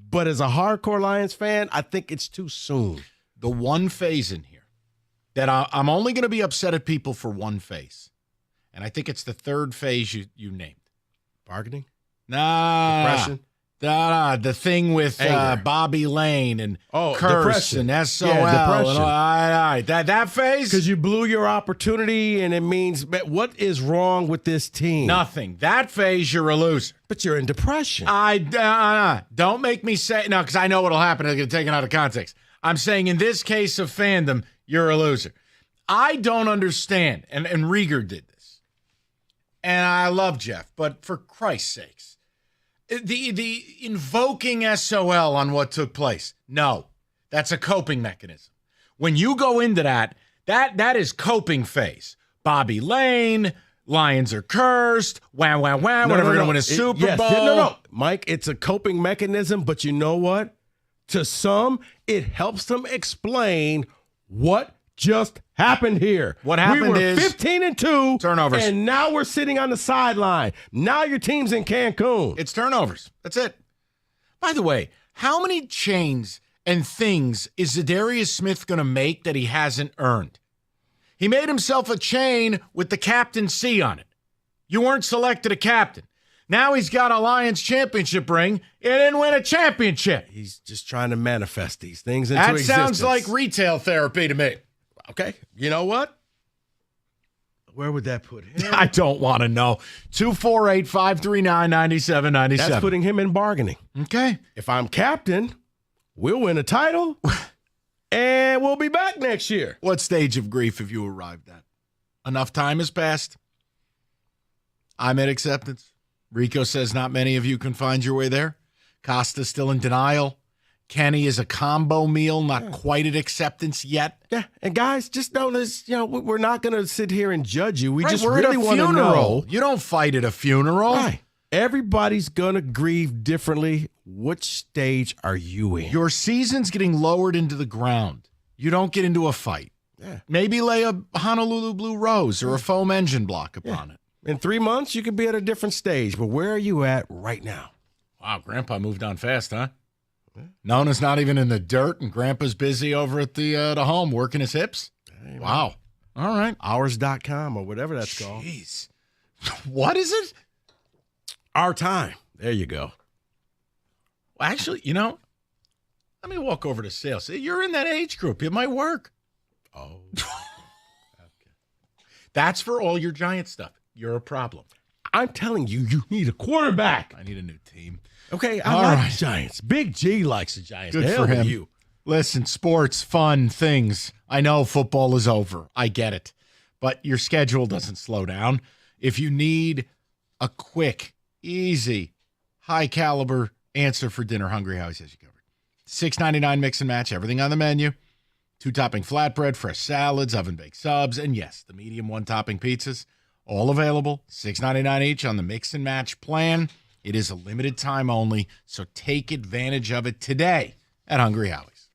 N: But as a hardcore Lions fan, I think it's too soon.
O: The one phase in here that I'm only going to be upset at people for one phase. And I think it's the 3rd phase you named.
N: Bargaining?
O: Nah.
N: Depression?
O: The thing with Bobby Lane and Curse
N: depression.
O: and SOL.
N: Yeah, depression.
O: And all right. That phase?
N: Because you blew your opportunity, and it means, what is wrong with this team?
O: Nothing. That phase, you're a loser.
N: But you're in depression.
O: Don't make me say, no, because I know what'll happen. I'll get taken out of context. I'm saying in this case of fandom, you're a loser. I don't understand, and Rieger did this. And I love Jeff, but for Christ's sakes, the invoking SOL on what took place. No, that's a coping mechanism. When you go into that is coping phase. Bobby Lane, Lions are cursed, wah, we're never going to win a Super Bowl.
N: No, Mike, it's a coping mechanism, but you know what? To some, it helps them explain what just happened here.
O: What happened is
N: 15-2
O: turnovers,
N: and now we're sitting on the sideline. Now your team's in Cancun.
O: It's turnovers. That's it. By the way, how many chains and things is Zadarius Smith going to make that he hasn't earned? He made himself a chain with the Captain C on it. You weren't selected a captain. Now he's got a Lions championship ring and didn't win a championship.
N: He's just trying to manifest these things into existence.
O: That sounds like retail therapy to me.
N: Okay. You know what? Where would that put him?
O: I don't want to know. 248-539-9797.
N: That's putting him in bargaining.
O: Okay.
N: If I'm captain, we'll win a title, and we'll be back next year.
O: What stage of grief have you arrived at? Enough time has passed. I'm at acceptance. Rico says not many of you can find your way there. Costa's still in denial. Kenny is a combo meal, not quite at acceptance yet.
N: Yeah, and guys, just know this. We're not going to sit here and judge you. We
O: Right,
N: just
O: we're
N: really
O: at a
N: want to
O: funeral.
N: know.
O: You don't fight at a funeral.
N: Right. Everybody's going to grieve differently. Which stage are you in?
O: Your season's getting lowered into the ground. You don't get into a fight.
N: Yeah.
O: Maybe lay a Honolulu Blue Rose or a foam engine block upon it.
N: In 3 months, you could be at a different stage. But where are you at right now?
O: Wow, Grandpa moved on fast, huh? Nona's not even in the dirt, and Grandpa's busy over at the home working his hips.
N: Hey,
O: wow. All right.
N: Hours.com or whatever that's called.
O: Jeez. What is it?
N: Our time. There you go.
O: Well, actually, let me walk over to sales. You're in that age group. It might work.
N: Oh.
O: Okay. That's for all your Giant stuff. You're a problem.
N: I'm telling you, you need a quarterback.
O: I need a new team.
N: Okay, I
O: All
N: like
O: right.
N: the Giants. Big G likes the Giants.
O: Good
N: The hell
O: for
N: with
O: him.
N: you.
O: Listen, sports, fun, things. I know football is over. I get it. But your schedule doesn't slow down. If you need a quick, easy, high-caliber answer for dinner, Hungry Howie's has you covered. $6.99 mix and match, everything on the menu. 2-topping flatbread, fresh salads, oven-baked subs, and yes, the medium 1-topping pizzas. All available, $6.99 each on the mix and match plan. It is a limited time only, so take advantage of it today at Hungry Howie's.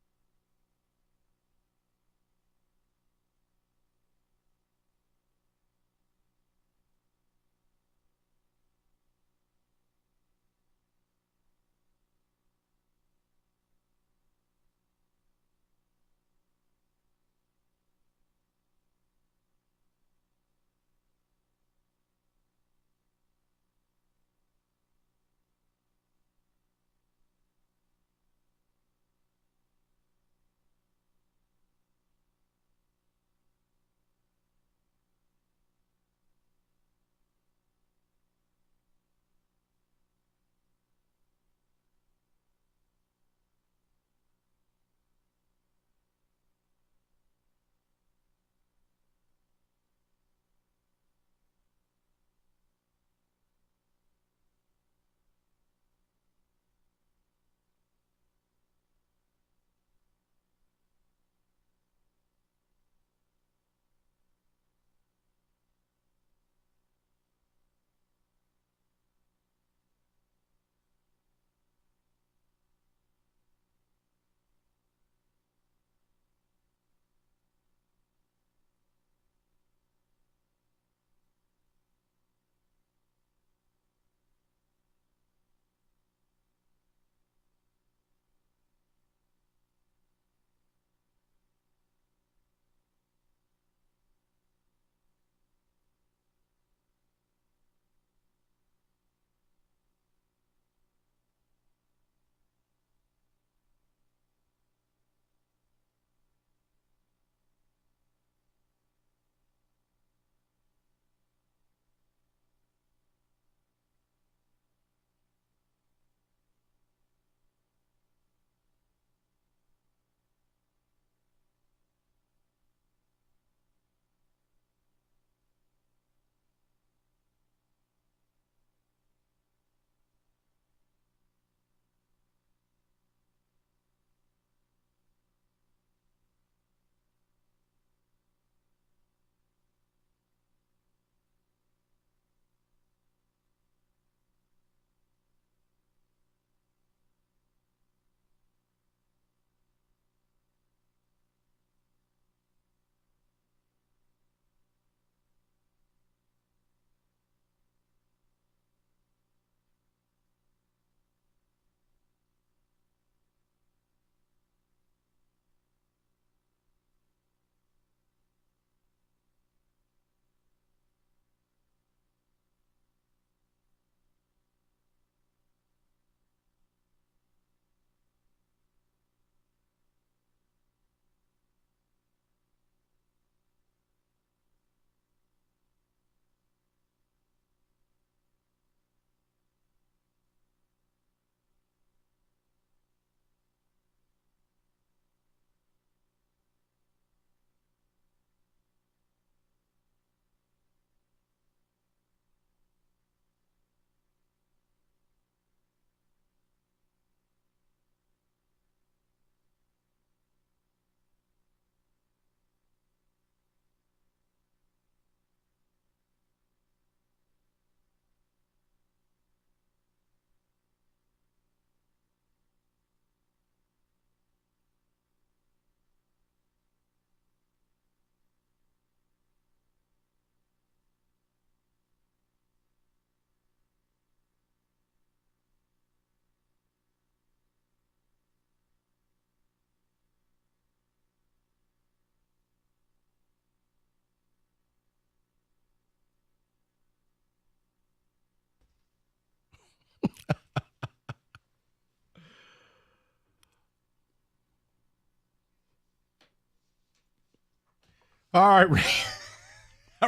O: All right.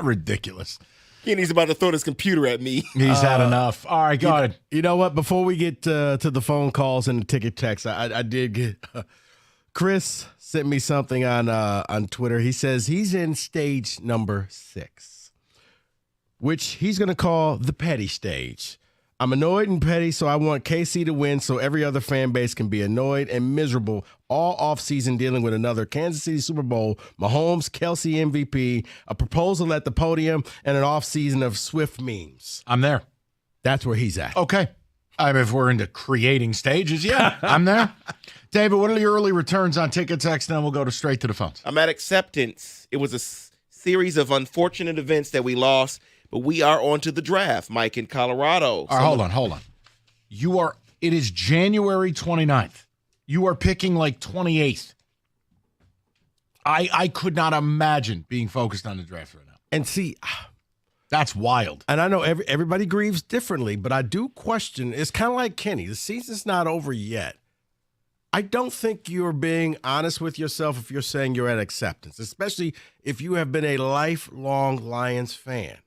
O: Ridiculous.
P: Kenny's about to throw this computer at me.
O: He's had enough. All right, go ahead.
N: You know what? Before we get to the phone calls and the ticket text, I did get Chris sent me something on Twitter. He says he's in stage number 6, which he's going to call the petty stage. I'm annoyed and petty, so I want KC to win so every other fan base can be annoyed and miserable all offseason dealing with another Kansas City Super Bowl, Mahomes, Kelsey MVP, a proposal at the podium, and an offseason of Swift memes.
O: I'm there.
N: That's where he's at.
O: Okay. I mean, if we're into creating stages, yeah, I'm there. David, what are the early returns on ticket text? Then we'll go straight to the phones.
P: I'm at acceptance. It was a series of unfortunate events that we lost, but we are on to the draft, Mike, in Colorado.
O: All right, hold on. It is January 29th. You are picking like 28th. I could not imagine being focused on the draft right now.
N: And see,
O: that's wild.
N: And I know everybody grieves differently, but I do question, it's kind of like Kenny. The season's not over yet. I don't think you're being honest with yourself if you're saying you're at acceptance, especially if you have been a lifelong Lions fan.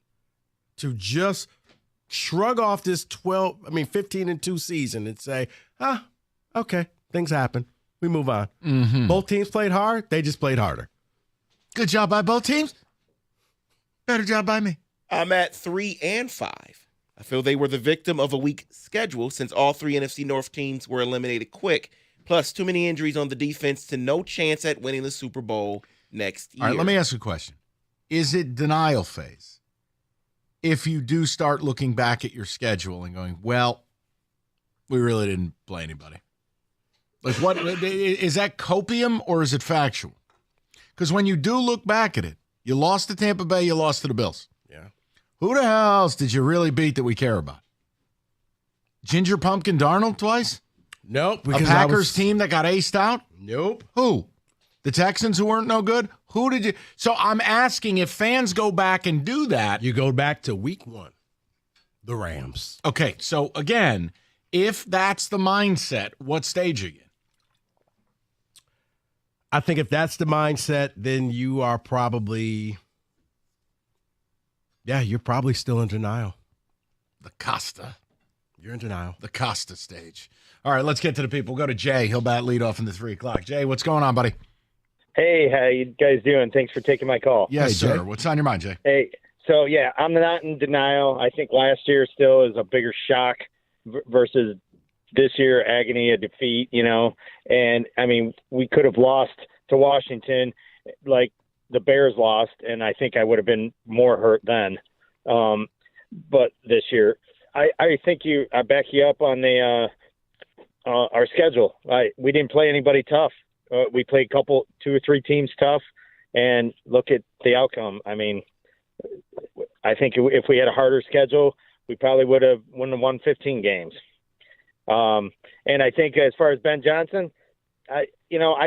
N: To just shrug off this 15-2 season and say, okay, things happen. We move on.
O: Mm-hmm.
N: Both teams played hard. They just played harder.
O: Good job by both teams. Better job by me.
P: I'm at 3 and 5. I feel they were the victim of a weak schedule since all 3 NFC North teams were eliminated quick, plus too many injuries on the defense to no chance at winning the Super Bowl next year.
O: All right, let me ask you a question. Is it denial phase? If you do start looking back at your schedule and going, well, we really didn't play anybody. Like, what is that copium or is it factual? Because when you do look back at it, you lost to Tampa Bay, you lost to the Bills.
N: Yeah.
O: Who the hell else did you really beat that we care about? Ginger Pumpkin Darnold twice?
N: Nope.
O: A Packers team that got aced out?
N: Nope.
O: Who? The Texans who weren't no good? Who did you? So I'm asking if fans go back and do that.
N: You go back to week 1, the Rams.
O: Okay, so again, if that's the mindset, what stage are you in?
N: I think if that's the mindset, then you are probably, you're probably still in denial.
O: The Costa.
N: You're in denial.
O: The Costa stage. All right, let's get to the people. We'll go to Jay. He'll bat lead off in the 3 o'clock. Jay, what's going on, buddy?
R: Hey, how you guys doing? Thanks for taking my call.
O: Yes, sir. What's on your mind, Jay?
R: Hey, so I'm not in denial. I think last year still is a bigger shock versus this year, agony of defeat, And, I mean, we could have lost to Washington like the Bears lost, and I think I would have been more hurt then. But this year, I think I back you up on the our schedule. We didn't play anybody tough. We played 2 or 3 teams tough, and look at the outcome. I mean, I think if we had a harder schedule, we probably would have won 15 games. And I think as far as Ben Johnson, I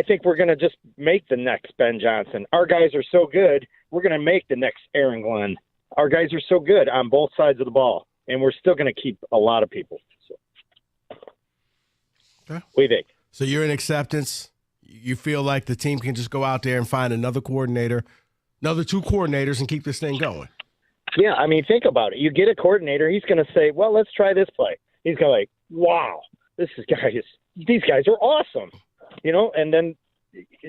R: think we're going to just make the next Ben Johnson. Our guys are so good, we're going to make the next Aaron Glenn. Our guys are so good on both sides of the ball, and we're still going to keep a lot of people. So.
N: Okay.
R: What do you think?
N: So you're in acceptance. You feel like the team can just go out there and find another coordinator, another 2 coordinators, and keep this thing going.
R: Yeah, I mean, think about it. You get a coordinator, he's going to say, well, let's try this play. He's going to like, wow, these guys are awesome, and then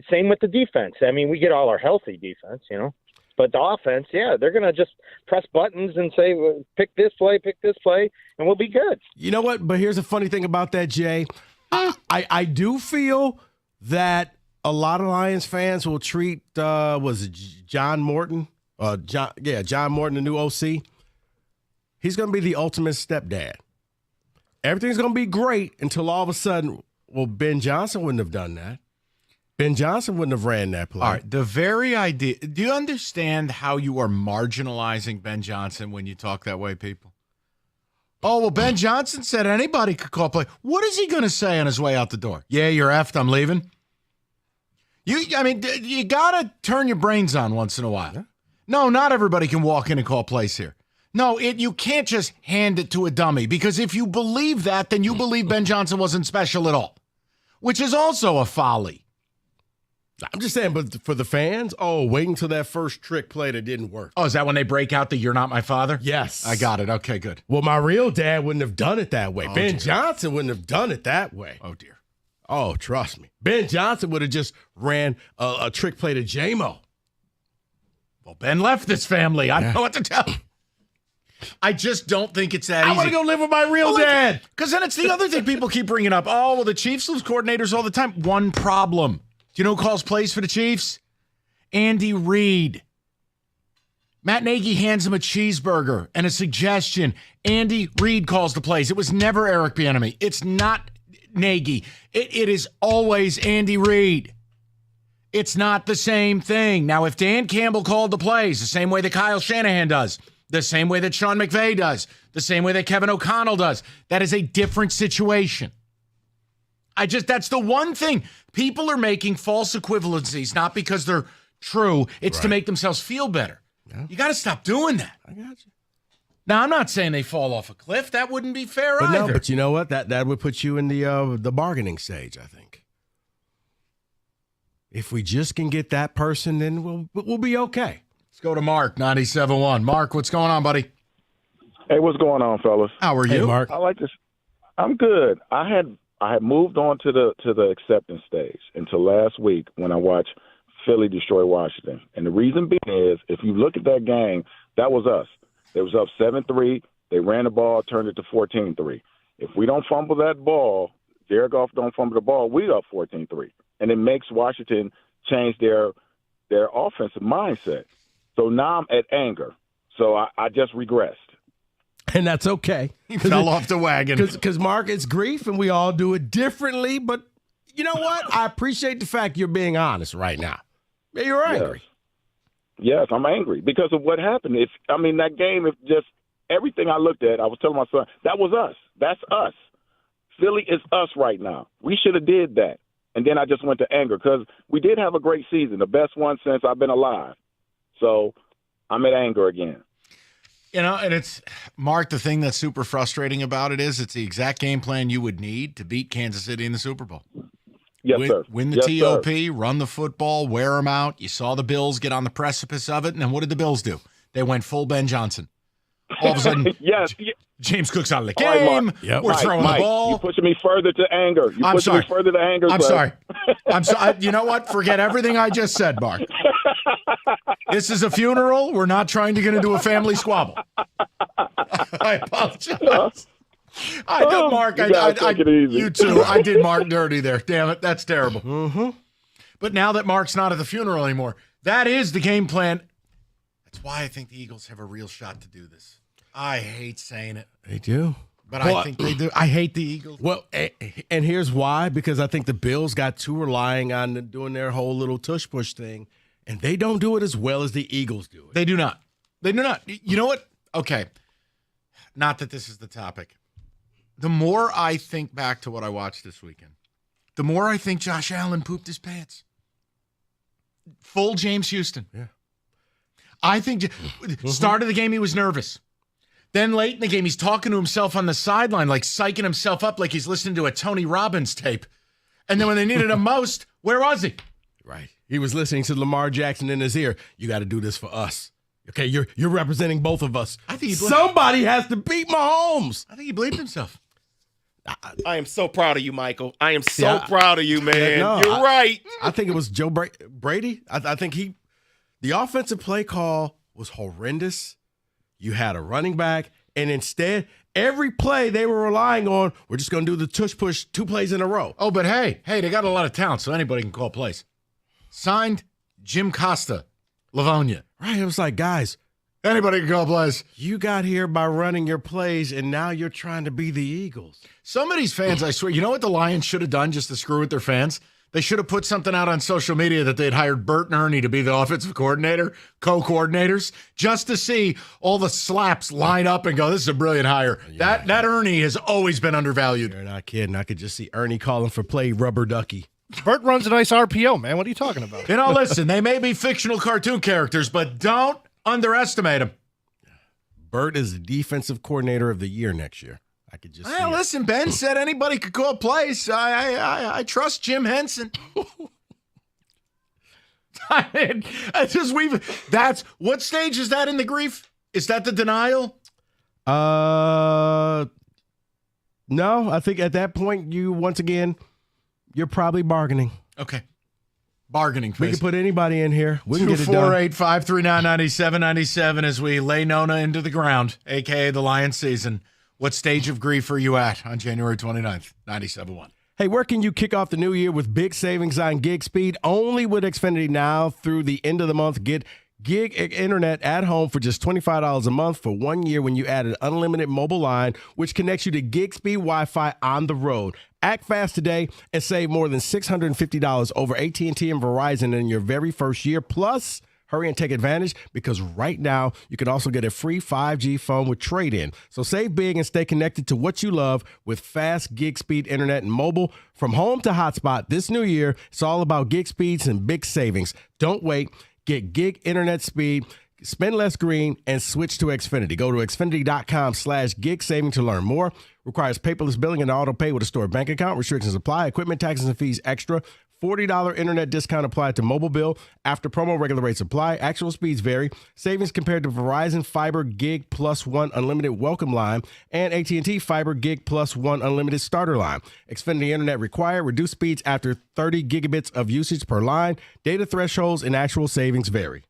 R: same with the defense. I mean, we get all our healthy defense, but the offense, they're going to just press buttons and say, well, pick this play, and we'll be good.
N: You know what? But here's the funny thing about that, Jay. I do feel that a lot of Lions fans will treat John Morton, John Morton, the new OC. He's going to be the ultimate stepdad. Everything's going to be great until all of a sudden, Ben Johnson wouldn't have done that. Ben Johnson wouldn't have ran that play.
O: All right, the very idea. Do you understand how you are marginalizing Ben Johnson when you talk that way, people? Oh, well, Ben Johnson said anybody could call play. What is he going to say on his way out the door? Yeah, you're effed, I'm leaving. You got to turn your brains on once in a while. Yeah. No, not everybody can walk in and call plays here. No, you can't just hand it to a dummy, because if you believe that, then you believe Ben Johnson wasn't special at all, which is also a folly.
N: I'm just saying, but for the fans, wait until that first trick play that didn't work.
O: Oh, is that when they break out the "You're not my father"?
N: Yes.
O: I got it. Okay, good.
N: Well, my real dad wouldn't have done it that way.
O: Oh,
N: Ben
O: dear.
N: Johnson wouldn't have done it that way.
O: Oh, dear.
N: Oh, trust me. Ben Johnson would have just ran a trick play to J-Mo.
O: Well, Ben left this family. I don't know what to tell you. I just don't think it's that easy.
N: I want to go live with my real dad.
O: Because then it's the other thing people keep bringing up. Oh, well, the Chiefs lose coordinators all the time. One problem. Do you know who calls plays for the Chiefs? Andy Reid. Matt Nagy hands him a cheeseburger and a suggestion. Andy Reid calls the plays. It was never Eric Bieniemy. It's not Nagy. It is always Andy Reid. It's not the same thing. Now, if Dan Campbell called the plays the same way that Kyle Shanahan does, the same way that Sean McVay does, the same way that Kevin O'Connell does, that is a different situation. That's the one thing. People are making false equivalencies, not because they're true. It's to make themselves feel better. Yeah. You got to stop doing that.
N: I got you.
O: Now, I'm not saying they fall off a cliff. That wouldn't be fair
N: But
O: either.
N: no, but you know what? That would put you in the bargaining stage, I think. If we just can get that person, then we'll be okay.
O: Let's go to Mark, 97.1. Mark, what's going on, buddy?
S: Hey, what's going on, fellas?
O: How are you?
N: Hey, Mark.
S: I like this. I'm good. I had moved on to the acceptance stage until last week when I watched Philly destroy Washington. And the reason being is, if you look at that game, that was us. They was up 7-3. They ran the ball, turned it to 14-3. If we don't fumble that ball, Jared Goff don't fumble the ball, we up 14-3. And it makes Washington change their offensive mindset. So now I'm at anger. So I just regressed.
N: And that's okay.
O: He fell off the wagon.
N: Because, Mark, it's grief, and we all do it differently. But you know what? I appreciate the fact you're being honest right now. You're angry.
S: Yes, I'm angry because of what happened. That game, if just everything I looked at, I was telling my son, that was us. That's us. Philly is us right now. We should have did that. And then I just went to anger because we did have a great season, the best one since I've been alive. So I'm at anger again.
O: You know, and it's, Mark, the thing that's super frustrating about it is it's the exact game plan you would need to beat Kansas City in the Super Bowl.
S: Yes, sir.
O: Win the TOP, run the football, wear them out. You saw the Bills get on the precipice of it, and then what did the Bills do? They went full Ben Johnson. All of a sudden, James Cook's out of the game.
S: Right,
O: We're throwing the ball.
S: You're pushing me further to anger.
O: I'm sorry.
S: Me further to anger.
O: I'm sorry. I'm sorry. You know what? Forget everything I just said, Mark. This is a funeral. We're not trying to get into a family squabble. I apologize. I did, Mark. You too. I did Mark dirty there. Damn it. That's terrible.
N: Mm-hmm.
O: But now that Mark's not at the funeral anymore, that is the game plan. That's why I think the Eagles have a real shot to do this. I hate saying it.
N: They do.
O: But I think they do. I hate the Eagles.
N: Well, and here's why. Because I think the Bills got too relying on doing their whole little tush-push thing, and they don't do it as well as the Eagles do it.
O: They do not. They do not. You know what? Okay. Not that this is the topic. The more I think back to what I watched this weekend, the more I think Josh Allen pooped his pants. Full James Houston.
N: Yeah.
O: I think start of the game, he was nervous. Then late in the game, he's talking to himself on the sideline, like psyching himself up like he's listening to a Tony Robbins tape. And then when they needed him most, where was he?
N: Right. He was listening to Lamar Jackson in his ear. You got to do this for us. Okay, you're representing both of us.
O: I think
N: somebody has to beat Mahomes.
O: I think he bleeped himself.
P: I am so proud of you, Michael. I am so proud of you, man.
N: No,
P: You're right.
N: I think it was Joe Brady. I think the offensive play call was horrendous. You had a running back, and instead, every play they were relying on, we're just going to do the tush-push 2 plays in a row.
O: Oh, but hey, they got a lot of talent, so anybody can call plays. Signed Jim Costa, Livonia.
N: Right, it was like, guys,
O: anybody can call plays.
N: You got here by running your plays, and now you're trying to be the Eagles.
O: Some of these fans, I swear, you know what the Lions should have done just to screw with their fans? They should have put something out on social media that they'd hired Bert and Ernie to be the offensive coordinator, co-coordinators, just to see all the slaps line up and go, this is a brilliant hire. Yeah. That Ernie has always been undervalued.
N: You're not kidding. I could just see Ernie calling for play rubber ducky.
H: Bert runs a nice RPO, man. What are you talking about?
O: You know, listen, they may be fictional cartoon characters, but don't underestimate them.
N: Bert is the defensive coordinator of the year next year. I could just
O: listen, Ben said anybody could call plays. I trust Jim Henson. That's what stage is that in the grief? Is that the denial?
N: No, I think at that point you're probably bargaining.
O: Okay. Bargaining phase.
N: We can put anybody in here. We can get it done.
O: 248-539-9797 as we lay Nona into the ground, a.k.a. the Lions season. What stage of grief are you at on January 29th, 97.1?
N: Hey, where can you kick off the new year with big savings on gig speed? Only with Xfinity now through the end of the month. Get gig internet at home for just $25 a month for 1 year when you add an unlimited mobile line, which connects you to gig speed Wi-Fi on the road. Act fast today and save more than $650 over AT&T and Verizon in your very first year. Plus, hurry and take advantage because right now you can also get a free 5G phone with trade-in. So save big and stay connected to what you love with fast gig speed internet and mobile. From home to hotspot this new year, it's all about gig speeds and big savings. Don't wait. Get gig internet speed, spend less green, and switch to Xfinity. Go to Xfinity.com/gig saving to learn more. Requires paperless billing and auto pay with a stored bank account. Restrictions apply. Equipment, taxes, and fees extra. $40 internet discount applied to mobile bill. After promo, regular rates apply. Actual speeds vary. Savings compared to Verizon Fiber Gig Plus One Unlimited Welcome Line and AT&T Fiber Gig Plus One Unlimited Starter Line. Xfinity Internet required. Reduced speeds after 30 gigabits of usage per line. Data thresholds and actual savings vary.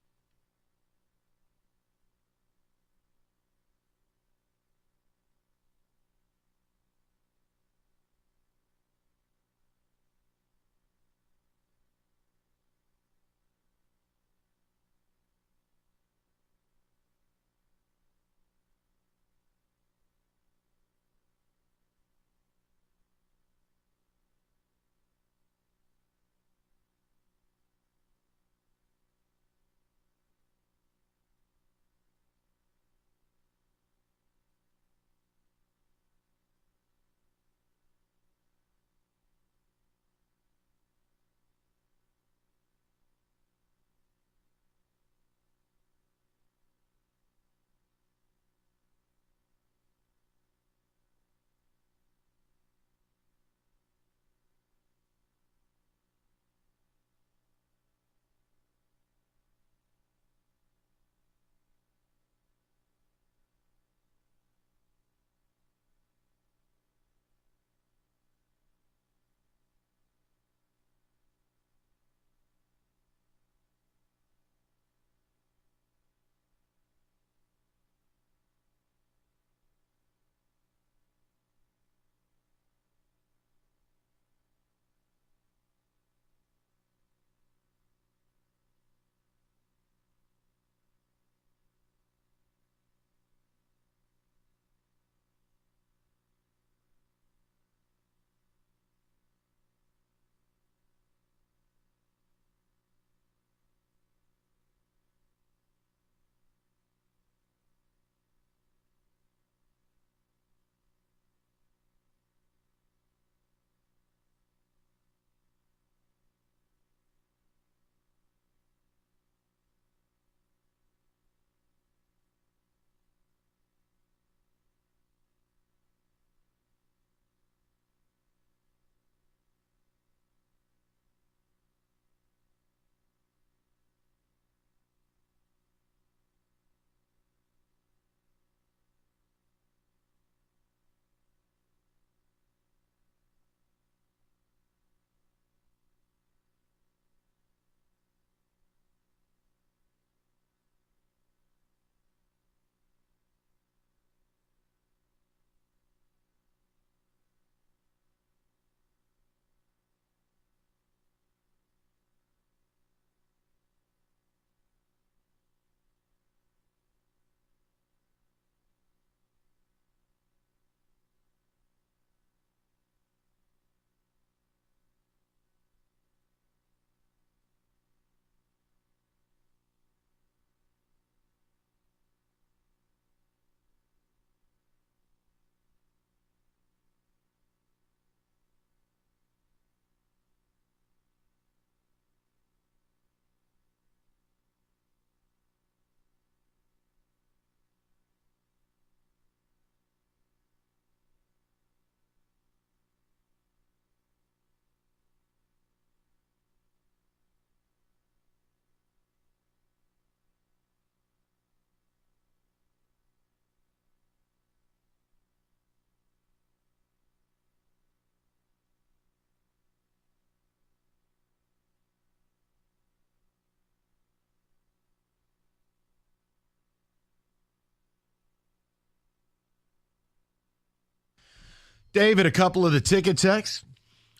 O: David, a couple of the ticket texts.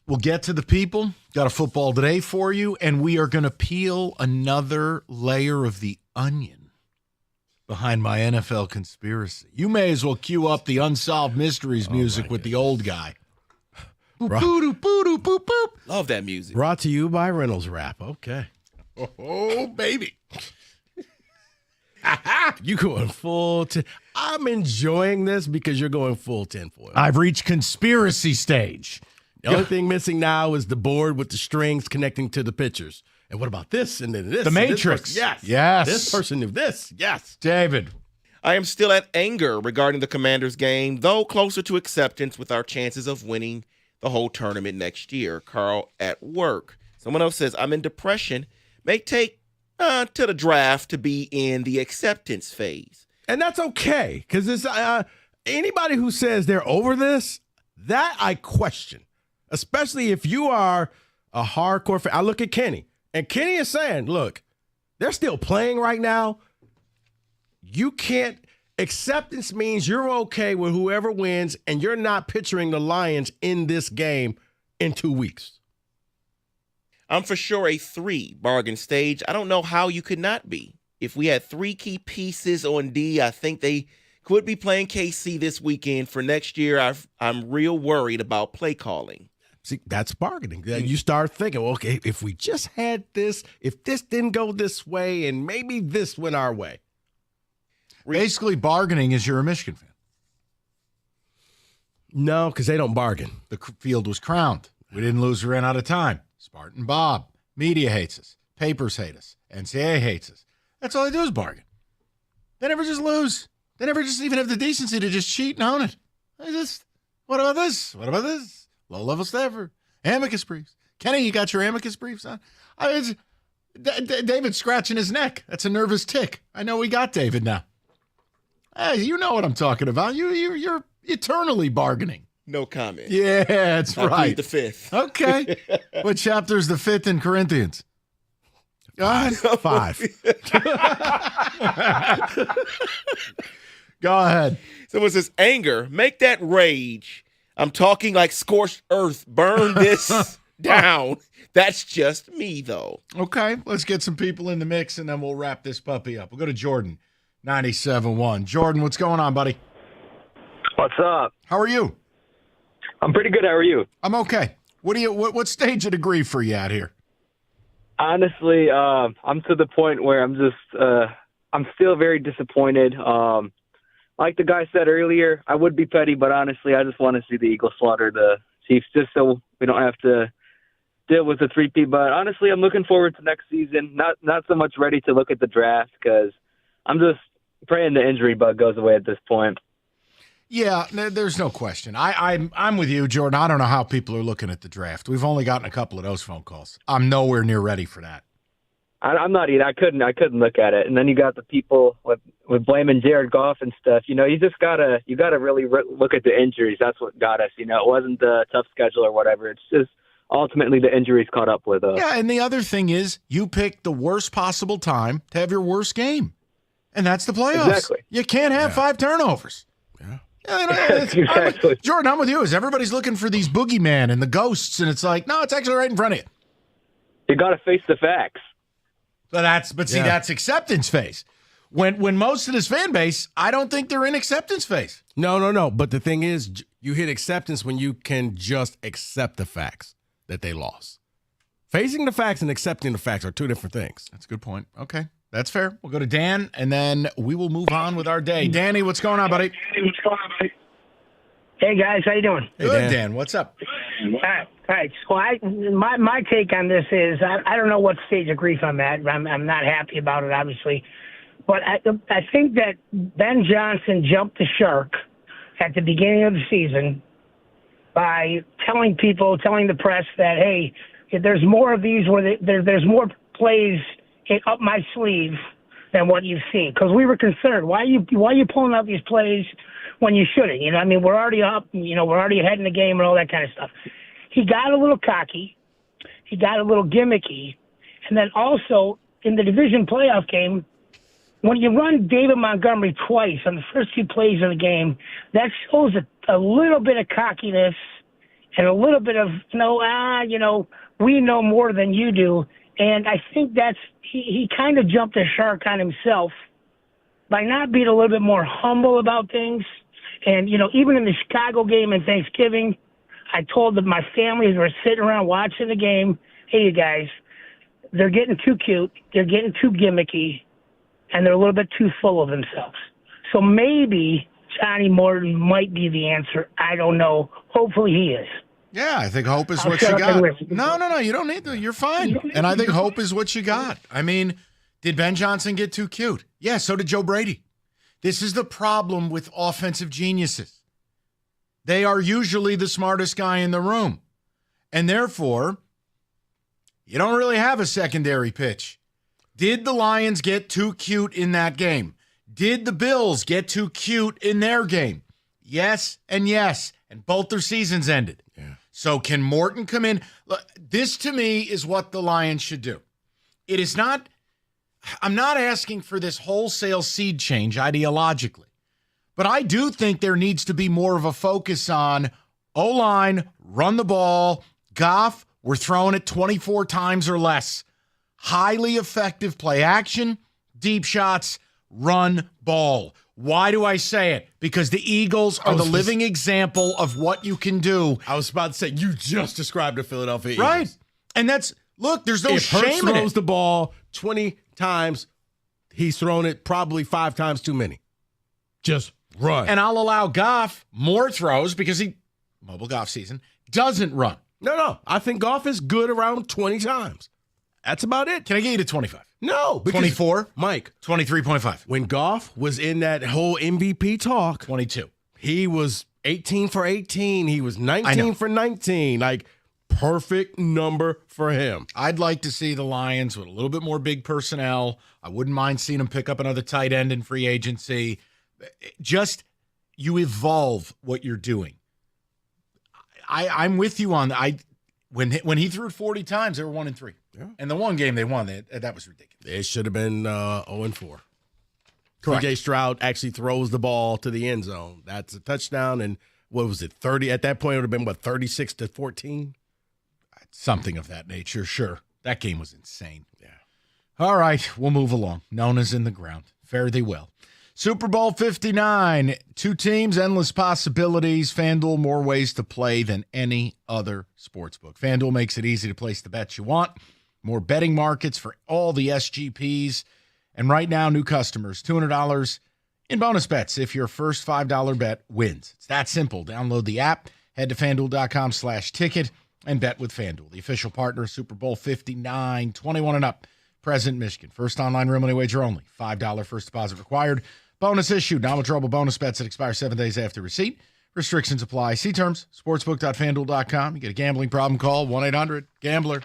O: We'll get to the people. Got a football today for you, and we are going to peel another layer of the onion behind my NFL conspiracy. You may as well cue up the Unsolved Mysteries music with the old guy. Boop, boop, boop, boop, boop.
P: Love that music.
N: Brought to you by Reynolds Wrap. Okay.
O: Oh, baby.
N: You going full 10. I'm enjoying this because you're going full tinfoil.
O: I've reached conspiracy stage.
N: The only thing missing now is the board with the strings connecting to the pictures. And what about this? And then this.
O: The
N: and
O: Matrix.
N: This yes.
O: Yes.
N: This person knew this. Yes.
O: David.
P: I am still at anger regarding the Commanders game, though closer to acceptance with our chances of winning the whole tournament next year. Carl at work. Someone else says, I'm in depression. May take to the draft to be in the acceptance phase.
N: And that's okay, because it's anybody who says they're over this, that I question, especially if you are a hardcore fan. I look at Kenny, and Kenny is saying, look, they're still playing right now. You can't. Acceptance means you're okay with whoever wins, and you're not picturing the Lions in this game in 2 weeks.
P: I'm for sure a 3 bargain stage. I don't know how you could not be. If we had 3 key pieces on D, I think they could be playing KC this weekend. For next year, I'm real worried about play calling.
N: See, that's bargaining. You start thinking, well, okay, if we just had this, if this didn't go this way, and maybe this went our way.
O: Basically, bargaining is you're a Michigan fan.
N: No, because they don't bargain.
O: The field was crowned. We didn't lose or ran out of time. Spartan Bob. Media hates us. Papers hate us. NCAA hates us. That's all they do is bargain. They never just lose. They never just even have the decency to just cheat and own it. They just, what about this? What about this? Low-level staffer. Amicus briefs. Kenny, you got your amicus briefs on? David's scratching his neck. That's a nervous tick. I know we got David now. Hey, you know what I'm talking about. You're eternally bargaining.
P: No comment.
O: Yeah, that's right.
P: I plead the 5th.
O: Okay. What chapter is the 5th in Corinthians?
N: 5.
O: Go ahead.
P: Someone says, anger, make that rage. I'm talking like scorched earth. Burn this down. That's just me, though.
O: Okay, let's get some people in the mix, and then we'll wrap this puppy up. We'll go to Jordan, 97.1. Jordan, what's going on, buddy?
T: What's up?
O: How are you?
T: I'm pretty good. How are you?
O: I'm okay. What stage of degree for you out here?
T: Honestly, I'm to the point where I'm still very disappointed. Like the guy said earlier, I would be petty, but honestly, I just want to see the Eagles slaughter the Chiefs just so we don't have to deal with the 3P. But honestly, I'm looking forward to next season. Not so much ready to look at the draft because I'm just praying the injury bug goes away at this point.
O: Yeah, there's no question. I'm with you, Jordan. I don't know how people are looking at the draft. We've only gotten a couple of those phone calls. I'm nowhere near ready for that.
T: I'm not either. I couldn't look at it. And then you got the people with blaming Jared Goff and stuff. You know, you gotta really look at the injuries. That's what got us. You know, it wasn't the tough schedule or whatever. It's just ultimately the injuries caught up with us.
O: Yeah, and the other thing is you picked the worst possible time to have your worst game, and that's the playoffs.
T: Exactly.
O: You can't have 5 turnovers.
T: Exactly.
O: Jordan, I'm with you. Everybody's looking for these boogeyman and the ghosts, and it's like, no, it's actually right in front of you.
T: You got to face the facts.
O: That's acceptance phase. When most of this fan base, I don't think they're in acceptance phase.
N: No. But the thing is, you hit acceptance when you can just accept the facts that they lost. Facing the facts and accepting the facts are 2 different things.
O: That's a good point. Okay, that's fair. We'll go to Dan, and then we will move on with our day. Danny, what's going on, buddy?
U: Hey, guys. How you doing?
O: Hey, good, Dan. What's up?
U: All right. So my take on this is I don't know what stage of grief I'm at. I'm not happy about it, obviously. But I think that Ben Johnson jumped the shark at the beginning of the season by telling the press that, hey, if there's more of these where there's more plays up my sleeve than what you've seen. Because we were concerned. Why are you pulling out these plays when you shouldn't? You know, I mean, we're already up. You know, we're already ahead in the game and all that kind of stuff. He got a little cocky. He got a little gimmicky. And then also in the division playoff game, when you run David Montgomery twice on the first 2 plays of the game, that shows a little bit of cockiness and a little bit of, we know more than you do. And I think he kind of jumped the shark on himself by not being a little bit more humble about things. And, even in the Chicago game and Thanksgiving, I told them my family who were sitting around watching the game, hey, you guys, they're getting too cute, they're getting too gimmicky, and they're a little bit too full of themselves. So maybe Johnny Morton might be the answer. I don't know. Hopefully he is.
O: Yeah, I think hope is
U: I'll
O: what
U: shut
O: you
U: up and
O: got.
U: listen.
O: No, you don't need to. You're fine. And I think hope is what you got. I mean, did Ben Johnson get too cute? Yeah, so did Joe Brady. This is the problem with offensive geniuses. They are usually the smartest guy in the room. And therefore, you don't really have a secondary pitch. Did the Lions get too cute in that game? Did the Bills get too cute in their game? Yes and yes. And both their seasons ended.
N: Yeah.
O: So can Morton come in? Look, this to me is what the Lions should do. It is not, I'm not asking for this wholesale seed change ideologically, but I do think there needs to be more of a focus on O-line, run the ball. Goff, we're throwing it 24 times or less. Highly effective play action, deep shots, run ball. Why do I say it? Because the Eagles are the living example of what you can do.
N: I was about to say, you just described the Philadelphia Eagles.
O: Right. And that's, look, there's no
N: If Hurts
O: shame in
N: throws
O: it.
N: the ball 20 times, he's thrown it probably 5 times too many. Just run.
O: And I'll allow Goff more throws because mobile Goff season, doesn't run.
N: No. I think Goff is good around 20 times. That's about it.
O: Can I get you to 25?
N: No.
O: 24?
N: Mike.
O: 23.5.
N: When Goff was in that whole MVP talk.
O: 22.
N: He was 18 for 18. He was 19 for 19. Like, perfect number for him.
O: I'd like to see the Lions with a little bit more big personnel. I wouldn't mind seeing them pick up another tight end in free agency. Just, you evolve what you're doing. I'm with you on that. When he threw it 40 times, they were 1-3. Yeah. And the one game they won, that was ridiculous.
N: It should have been 0-4.
O: Correct.
N: CJ Stroud actually throws the ball to the end zone. That's a touchdown. And what was it, 30? At that point, it would have been, 36-14?
O: Something of that nature, sure. That game was insane. Yeah. All right, we'll move along. Nona's in the ground. Fare thee well. Super Bowl 59. 2 teams, endless possibilities. FanDuel, more ways to play than any other sportsbook. FanDuel makes it easy to place the bets you want. More betting markets for all the SGPs. And right now, new customers, $200 in bonus bets if your first $5 bet wins. It's that simple. Download the app, head to FanDuel.com/ticket, and bet with FanDuel, the official partner of Super Bowl 59, 21 and up, present Michigan. First online real money wager only. $5 first deposit required. Bonus issued. Non-withdrawable bonus bets that expire 7 days after receipt. Restrictions apply. See terms. Sportsbook.fanduel.com. You get a gambling problem, call 1-800-GAMBLER.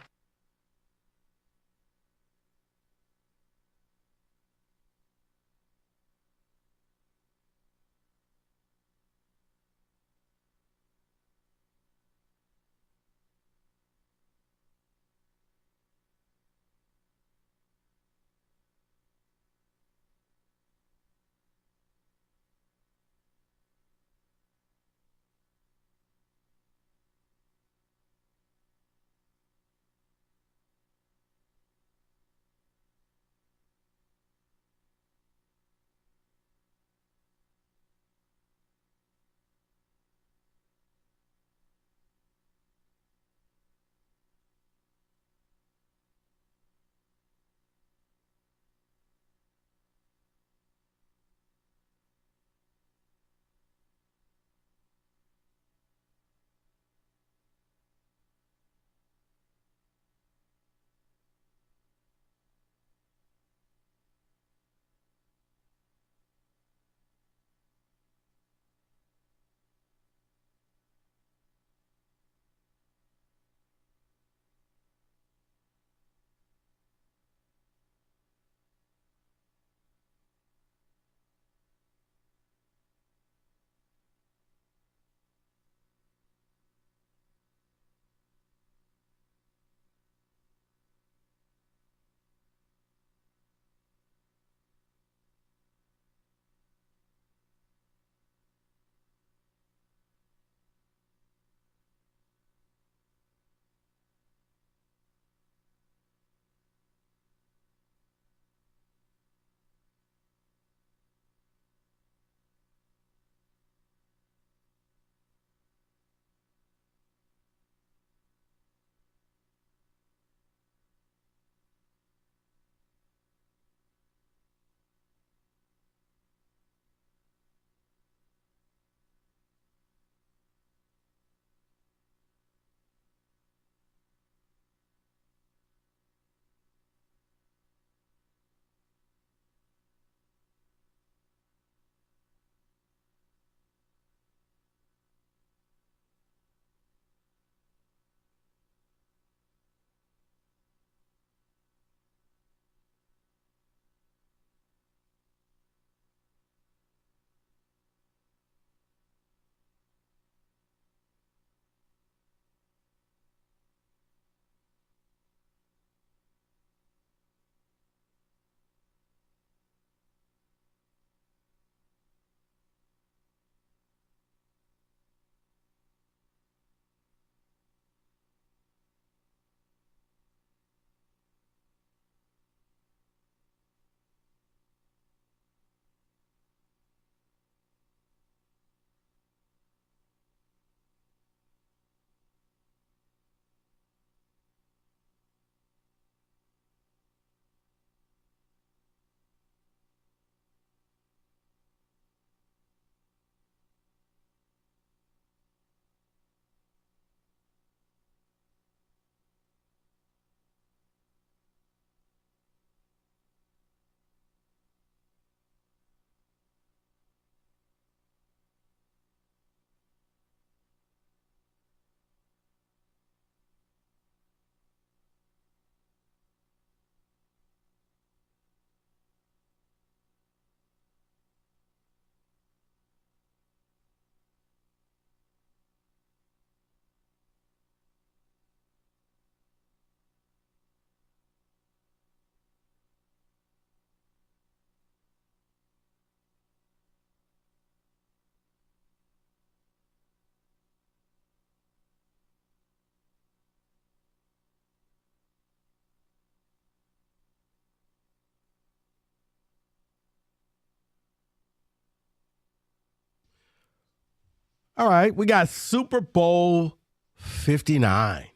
N: All right, we got Super Bowl 59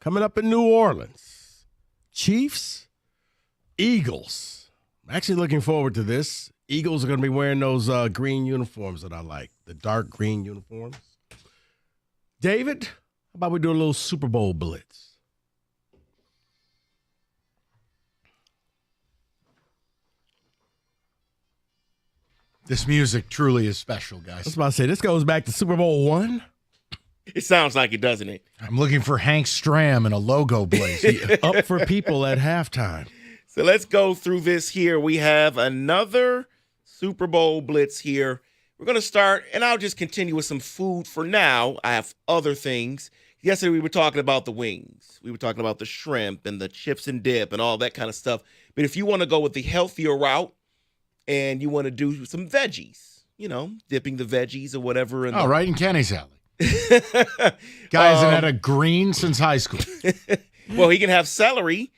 N: coming up in New Orleans. Chiefs, Eagles. I'm actually looking forward to this. Eagles are going to be wearing those green uniforms that I like, the dark green uniforms. David, how about we do a little Super Bowl blitz?
O: This music truly is special, guys.
N: I was about to say, this goes back to Super Bowl I.
P: It sounds like it, doesn't it?
O: I'm looking for Hank Stram and a logo blaze.
N: Up for people at halftime.
P: So let's go through this here. We have another Super Bowl blitz here. We're going to start, and I'll just continue with some food for now. I have other things. Yesterday, we were talking about the wings. We were talking about the shrimp and the chips and dip and all that kind of stuff. But if you want to go with the healthier route and you want to do some veggies, dipping the veggies or whatever.
O: Right in Kenny's alley. Guy hasn't had a green since high school.
P: Well, he can have celery.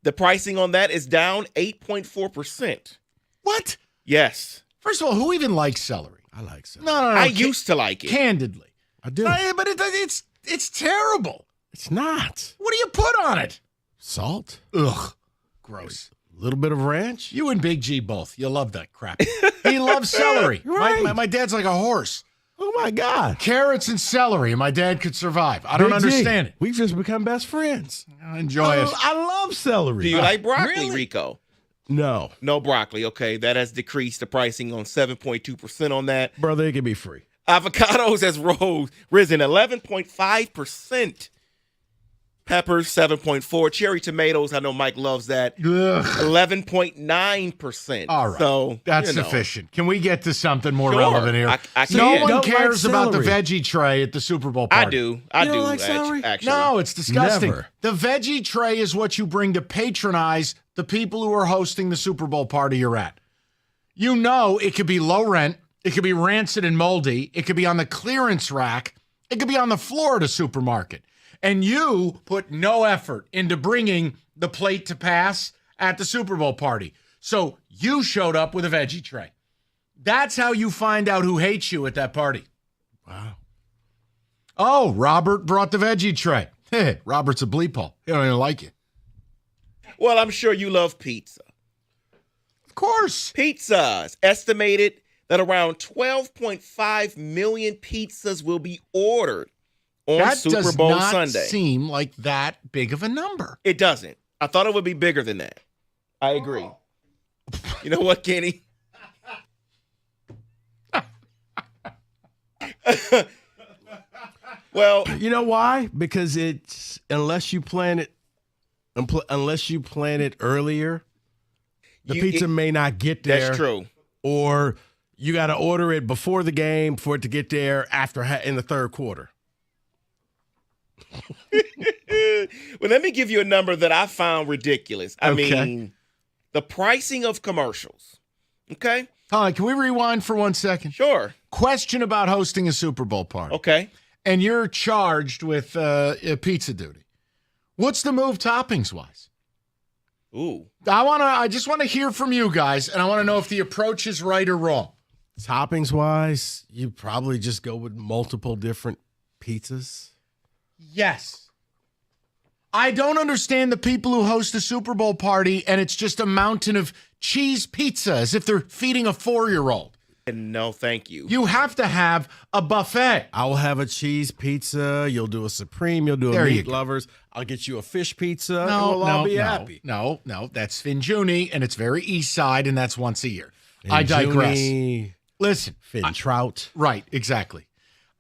P: The pricing on that is down 8.4%.
O: What?
P: Yes.
O: First of all, who even likes celery?
N: I like celery.
O: No.
P: I used to like it.
O: Candidly.
N: I do.
O: No, but it's terrible.
N: It's not.
O: What do you put on it?
N: Salt.
O: Ugh. Gross.
N: A little bit of ranch.
O: You and Big G both. You love that crap. He loves celery.
N: Right.
O: My dad's like a horse.
N: Oh, my God.
O: Carrots and celery, and my dad could survive. I don't
N: Big G,
O: understand it.
N: We've just become best friends.
O: Enjoy it.
N: I love celery.
P: Do you like broccoli,
O: really?
P: Rico?
N: No.
P: No broccoli. Okay, that has decreased the pricing on 7.2% on that.
N: Brother, it can be free.
P: Avocados has risen 11.5%. Peppers, 7.4%. Cherry tomatoes, I know Mike loves that. 11.9%.
O: All right.
P: So
O: that's sufficient. Can we get to something more
P: Sure.
O: relevant here?
P: I
O: No
P: can.
O: one cares
N: like
O: about the
N: celery.
O: veggie tray at the Super Bowl party.
P: I do.
N: You don't like celery?
P: Actually.
O: No, it's disgusting.
N: Never.
O: The veggie tray is what you bring to patronize the people who are hosting the Super Bowl party you're at. It could be low rent. It could be rancid and moldy. It could be on the clearance rack. It could be on the floor at a supermarket. And you put no effort into bringing the plate to pass at the Super Bowl party. So you showed up with a veggie tray. That's how you find out who hates you at that party.
N: Wow.
O: Oh, Robert brought the veggie tray. Hey, Robert's a bleephole. He don't even like you.
P: Well, I'm sure you love pizza.
O: Of course.
P: Pizza is estimated that around 12.5 million pizzas will be ordered on
O: That
P: Super
O: does
P: Bowl
O: not
P: Sunday.
O: seem like that big of a number.
P: It doesn't. I thought it would be bigger than that. I agree. You know what, Kenny? Well,
N: you know why? Because it's unless you plan it earlier, the pizza may not get there.
P: That's true.
N: Or you got to order it before the game for it to get there in the third quarter.
P: Well, let me give you a number that I found ridiculous. I
O: Okay.
P: mean, the pricing of commercials. Okay?
O: All right, can we rewind for 1 second?
P: Sure.
O: Question about hosting a Super Bowl party.
P: Okay.
O: And you're charged with pizza duty. What's the move toppings-wise?
P: Ooh.
O: I just want to hear from you guys, and I want to know if the approach is right or wrong.
N: Toppings wise, you probably just go with multiple different pizzas.
O: Yes. I don't understand the people who host a Super Bowl party and it's just a mountain of cheese pizza as if they're feeding a 4-year-old.
P: No, thank you.
O: You have to have a buffet.
N: I will have a cheese pizza. You'll do a Supreme. You'll do a
O: There you
N: meat
O: go.
N: lovers. I'll get you a fish pizza. and we'll all be happy.
O: No, that's Finjuni, and it's very East Side, and that's once a year. I digress.
N: Finjuni,
O: Listen,
N: Fin Trout.
O: right, exactly.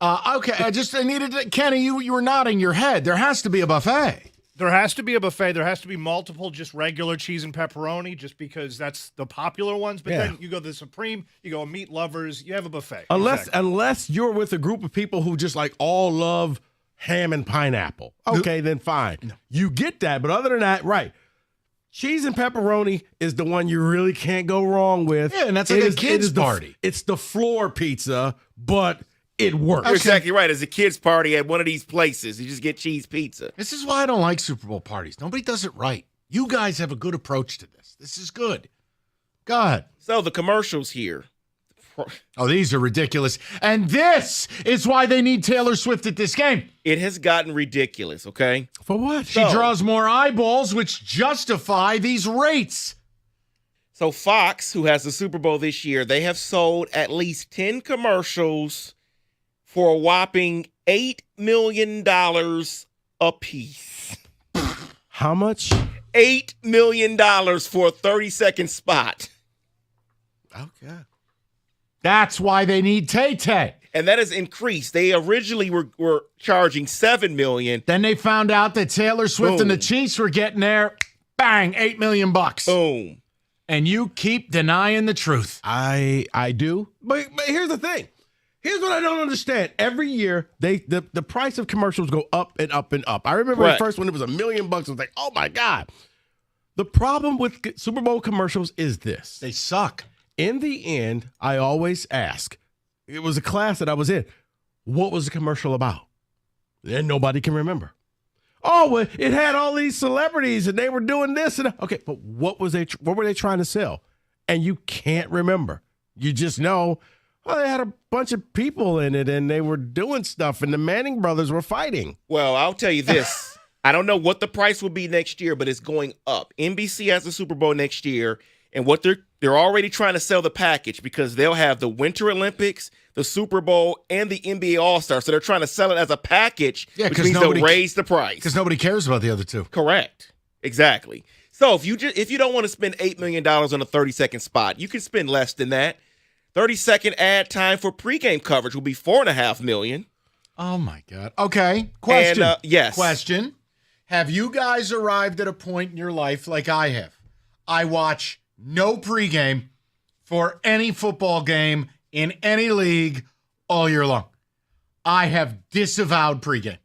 O: Okay, I needed to, Kenny, you were nodding your head. There has to be a buffet.
H: There has to be a buffet. There has to be multiple just regular cheese and pepperoni just because that's the popular ones. But
N: Yeah.
H: then you go the Supreme, you go meat lovers, you have a buffet.
N: Unless
H: Exactly.
N: unless you're with a group of people who just like all love ham and pineapple. Okay, then fine. You get that. But other than that, right. Cheese and pepperoni is the one you really can't go wrong with.
O: Yeah, and that's like
N: It
O: a
N: is-
O: kid's
N: it is the-
O: party.
N: It's the floor pizza, but it works.
P: You're exactly right. As a kid's party at one of these places, you just get cheese pizza.
O: This is why I don't like Super Bowl parties. Nobody does it right. You guys have a good approach to this. This is good. Go ahead.
P: So the commercials here,
O: Oh, these are ridiculous. And this is why they need Taylor Swift at this game.
P: It has gotten ridiculous, okay?
N: For what?
O: She draws more eyeballs, which justify these rates.
P: So Fox, who has the Super Bowl this year, they have sold at least 10 commercials for a whopping $8 million a piece.
N: How much?
P: $8 million for a 30-second spot.
N: Okay.
O: That's why they need Tay-Tay.
P: And that has increased. They originally were charging $7 million.
O: Then they found out that Taylor Swift and the
P: Boom.
O: Chiefs were getting there. Bang, $8 million.
P: Boom.
O: And you keep denying the truth.
N: I do. But here's the thing. Here's what I don't understand. Every year, the price of commercials go up and up and up. I remember
P: Correct.
N: at first when it was $1 million, I was like, oh my God. The problem with Super Bowl commercials is this.
O: They suck.
N: In the end, I always ask, it was a class that I was in, what was the commercial about? And nobody can remember. Oh, well, it had all these celebrities and they were doing this and okay, but what were they trying to sell? And you can't remember. You just know, oh, they had a bunch of people in it and they were doing stuff and the Manning brothers were fighting.
P: Well, I'll tell you this. I don't know what the price will be next year, but it's going up. NBC has the Super Bowl next year, and what they're already trying to sell the package because they'll have the Winter Olympics, the Super Bowl, and the NBA All-Star. So they're trying to sell it as a package, which means they'll raise the price.
O: Because nobody cares about the other two.
P: Correct. Exactly. So if you don't want to spend $8 million on a 30-second spot, you can spend less than that. 30-second ad time for pregame coverage will be $4.5 million.
O: Oh, my God. Okay. Question.
P: And, yes.
O: Question. Have you guys arrived at a point in your life like I have? I watch no pregame for any football game in any league all year long. I have disavowed pregame.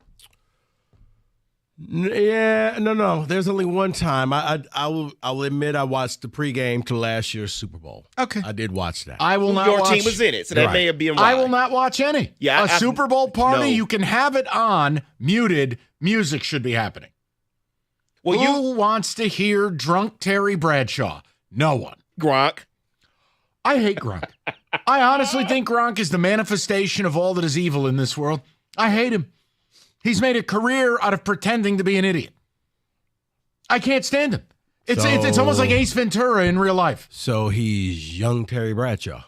N: Yeah, no. There's only one time. I will admit I watched the pregame to last year's Super Bowl.
O: Okay.
N: I did watch that.
O: I will not
P: Your
O: watch.
P: team was in it, so that may have been
O: I
P: why.
O: will not watch any.
P: Yeah,
O: a Super Bowl party,
P: no.
O: you can have it on, muted. Music should be happening.
P: Well,
O: Who wants to hear drunk Terry Bradshaw? No one.
P: Gronk.
O: I hate Gronk. I honestly think Gronk is the manifestation of all that is evil in this world. I hate him. He's made a career out of pretending to be an idiot. I can't stand him. It's almost like Ace Ventura in real life.
N: So he's young Terry Bradshaw.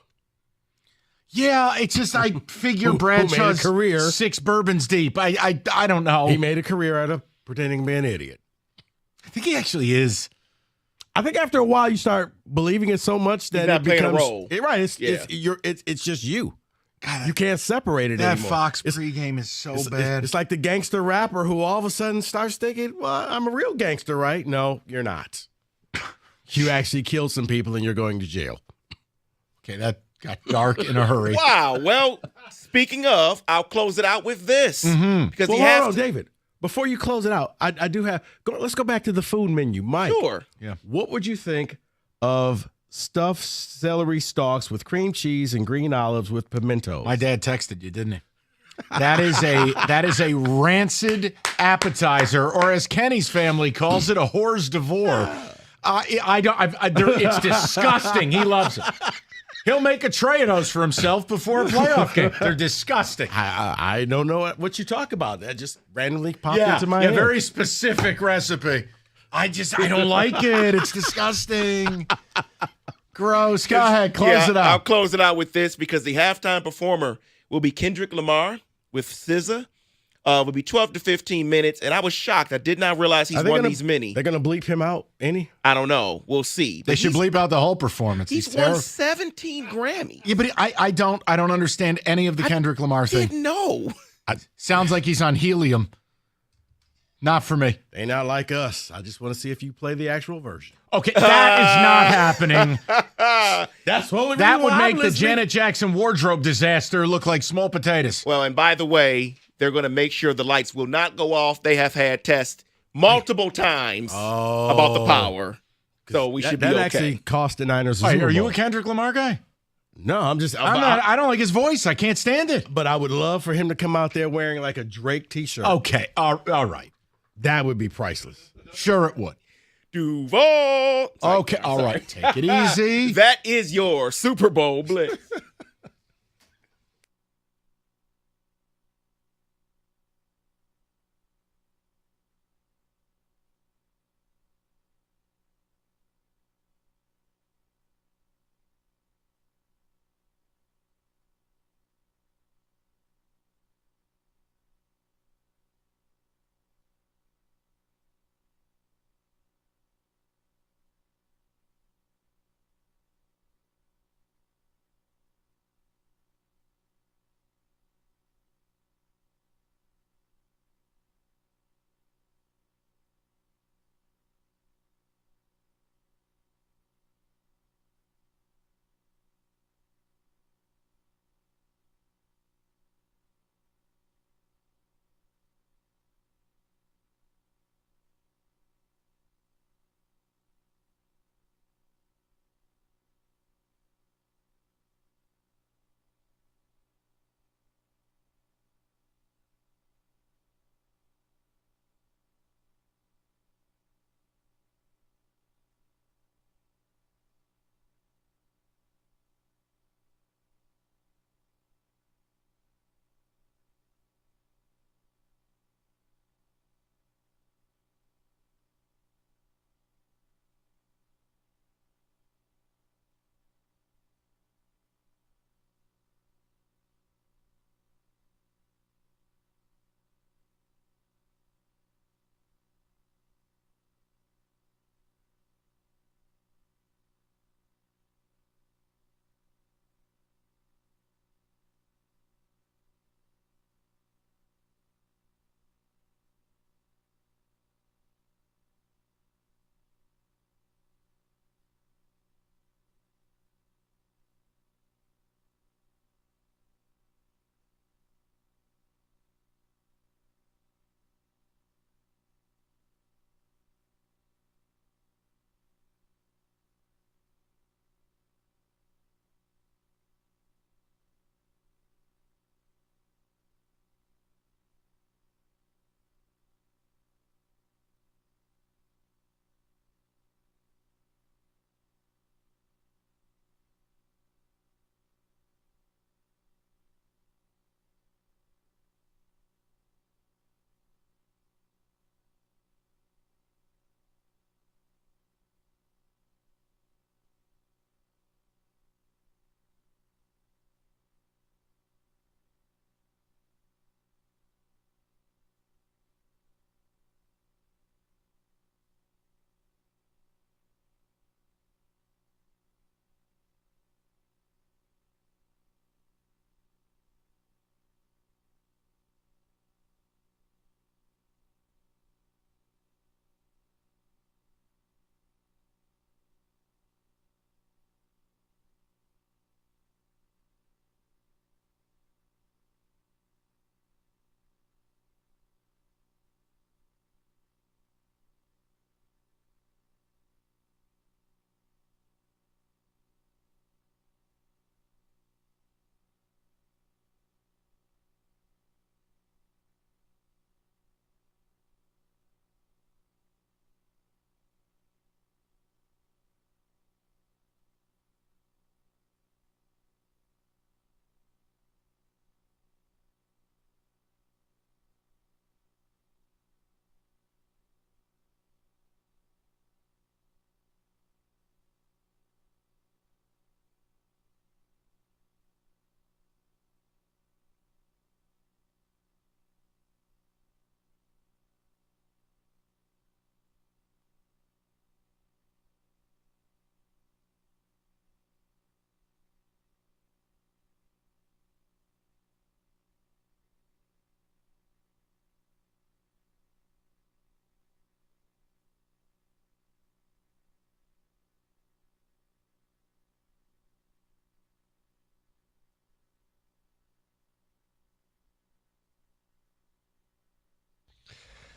O: Yeah, it's just I figure
N: Who made a
O: Bradshaw's
N: career.
O: 6 bourbons deep. I don't know.
N: He made a career out of pretending to be an idiot.
O: I think he actually is.
N: I think after a while you start believing it so much that
P: He's not
N: it
P: playing a
N: becomes
P: role.
N: Right. It's
P: Yeah.
N: it's just you. God, you can't separate it
O: That
N: anymore.
O: Fox pregame is so bad.
N: It's like the gangster rapper who all of a sudden starts thinking, well, I'm a real gangster, right? No, you're not. You actually killed some people and you're going to jail.
O: Okay, that got dark in a hurry.
P: Wow. Well, speaking of, I'll close it out with this. Because
N: Well,
P: he has
N: hold on, David. Before you close it out, I do have. Let's go back to the food menu, Mike.
P: Sure.
O: Yeah.
N: What would you think of stuffed celery stalks with cream cheese and green olives with pimentos?
O: My dad texted you, didn't he? That is a rancid appetizer, or as Kenny's family calls it, a hors d'oeuvre. It's disgusting. He loves it. He'll make a tray of those for himself before a playoff game. They're disgusting.
N: I don't know what you talk about. That just randomly popped into my head.
O: Very specific recipe. I don't like it. It's disgusting. Gross. Go ahead. Close it out.
P: I'll close it out with this because the halftime performer will be Kendrick Lamar with SZA. Will be 12 to 15 minutes, and I was shocked. I did not realize he's won these many.
N: They're going to bleep him out, any?
P: I don't know. We'll see.
O: They should bleep out the whole performance.
P: He's won 17 Grammys.
O: Yeah, but I don't understand any of the Kendrick Lamar thing.
P: Didn't know.
O: Sounds like he's on helium. Not for me.
N: They not like us. I just want to see if you play the actual version.
O: Okay, that is not happening.
N: That's what
O: that would make the Janet Jackson wardrobe disaster look like small potatoes.
P: Well, and by the way, they're going to make sure the lights will not go off. They have had tests multiple times about the power. So we should be okay.
N: That actually cost the Niners a
O: Wait,
N: Super
O: are you
N: Bowl.
O: a Kendrick Lamar guy?
N: No, I'm just.
O: I don't like his voice. I can't stand it.
N: But I would love for him to come out there wearing like a Drake t-shirt.
O: Okay, all right.
N: That would be priceless.
O: Sure it would.
P: Duval.
O: Okay, all right. Take it easy.
P: That is your Super Bowl blitz.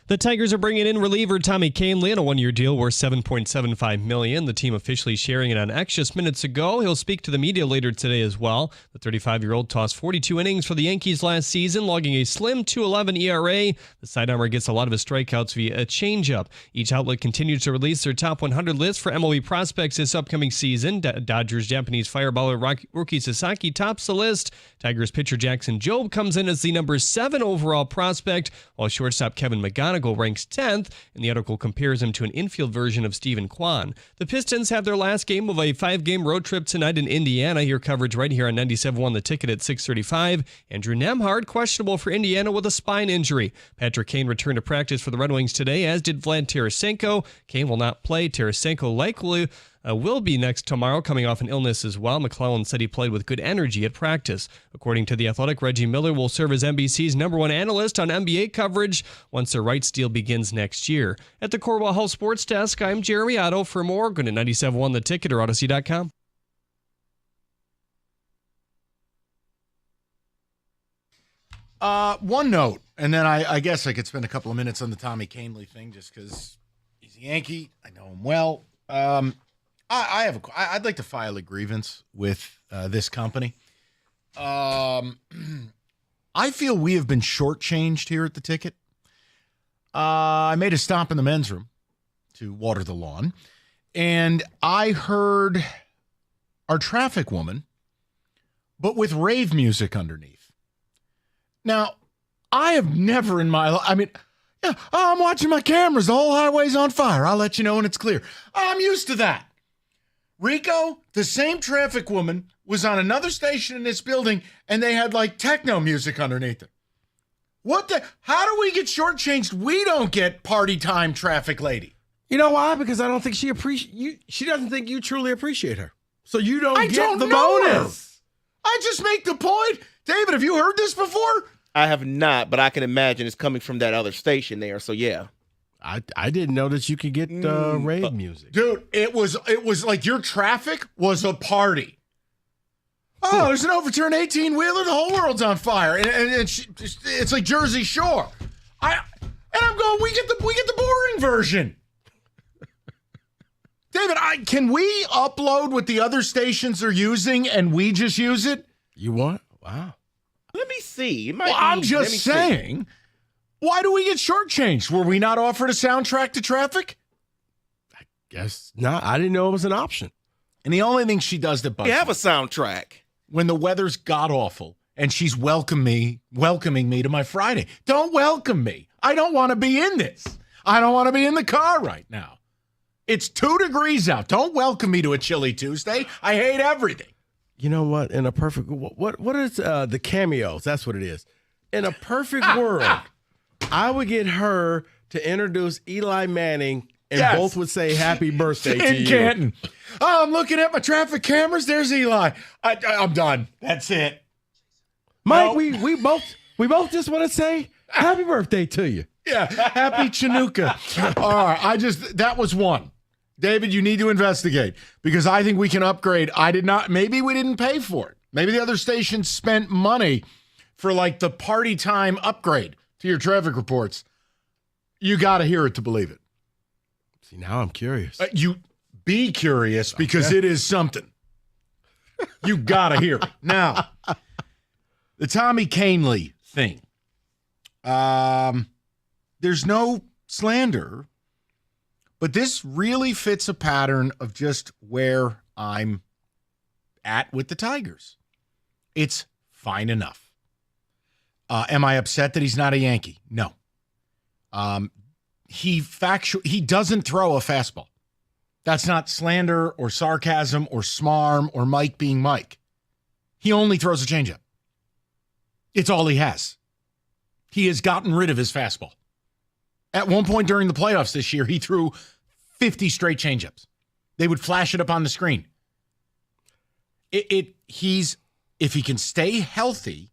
B: The Tigers are bringing in reliever Tommy Kahnle on a one-year deal worth $7.75 million. The team officially sharing it on X just minutes ago. He'll speak to the media later today as well. The 35-year-old tossed 42 innings for the Yankees last season, logging a slim 2.11 ERA. The sidearmer gets a lot of his strikeouts via a changeup. Each outlet continues to release their top 100 list for MLB prospects this upcoming season. Dodgers Japanese fireballer Roki Sasaki tops the list. Tigers pitcher Jackson Jobe comes in as the number 7 overall prospect, while shortstop Kevin McGonigal ranks 10th, and the article compares him to an infield version of Stephen Kwan. The Pistons have their last game of a 5-game road trip tonight in Indiana. Your coverage right here on 97.1 The Ticket at 6:35. Andrew Nembhard questionable for Indiana with a spine injury. Patrick Kane returned to practice for the Red Wings today, as did Vlad Tarasenko. Kane will not play. Tarasenko likely will be next tomorrow, coming off an illness as well. McClellan said he played with good energy at practice. According to The Athletic, Reggie Miller will serve as NBC's #1 analyst on NBA coverage once the rights deal begins next year. At the Corwell Health Sports Desk, I'm Jeremy Otto. For more, go to 97.1 The Ticket or Odyssey.com.
O: One note, and then I guess I could spend a couple of minutes on the Tommy Kahnle thing just because he's a Yankee. I know him well. I'd like to file a grievance with this company. I feel we have been shortchanged here at the Ticket. I made a stop in the men's room to water the lawn, and I heard our traffic woman, but with rave music underneath. Now, I have never in my life, I'm watching my cameras. The whole highway's on fire. I'll let you know when it's clear. I'm used to that. Rico, the same traffic woman, was on another station in this building, and they had like techno music underneath it. How do we get shortchanged? We don't get party time traffic lady.
N: You know why? Because I don't think she doesn't think you truly appreciate her. So you don't get the bonus.
O: I just make the point. David, have you heard this before?
P: I have not, but I can imagine it's coming from that other station there. So yeah,
N: I didn't know that you could get rave music,
O: dude. It was like your traffic was a party. Oh, there's an overturned 18-wheeler. The whole world's on fire, and it's like Jersey Shore. I'm going. We get the boring version. David, can we upload what the other stations are using and we just use it?
N: You want? Wow.
P: Let me see.
O: I'm just saying, why do we get shortchanged? Were we not offered a soundtrack to traffic?
N: I guess not. I didn't know it was an option.
O: And the only thing she does that bugs
P: me, have a soundtrack.
O: When the weather's god-awful and she's welcoming me to my Friday. Don't welcome me. I don't want to be in this. I don't want to be in the car right now. It's 2 degrees out. Don't welcome me to a chilly Tuesday. I hate everything.
N: You know what? In a perfect what is the cameos? That's what it is. In a perfect world, I would get her to introduce Eli Manning, and both would say happy birthday to you.
O: In Canton. Oh, I'm looking at my traffic cameras. There's Eli. I'm done. That's it.
N: Mike, we both just want to say happy birthday to you.
O: Yeah, happy Chinooka. All right, that was one. David, you need to investigate because I think we can upgrade. Maybe we didn't pay for it. Maybe the other stations spent money for like the party time upgrade to your traffic reports. You got to hear it to believe it.
N: See, now I'm curious.
O: You be curious because it is something. You got to hear it. Now, the Tommy Kahnle thing. There's no slander, but this really fits a pattern of just where I'm at with the Tigers. It's fine enough. Am I upset that he's not a Yankee? No. He doesn't throw a fastball. That's not slander or sarcasm or smarm or Mike being Mike. He only throws a changeup. It's all he has. He has gotten rid of his fastball. At one point during the playoffs this year, he threw 50 straight changeups. They would flash it up on the screen. If he can stay healthy,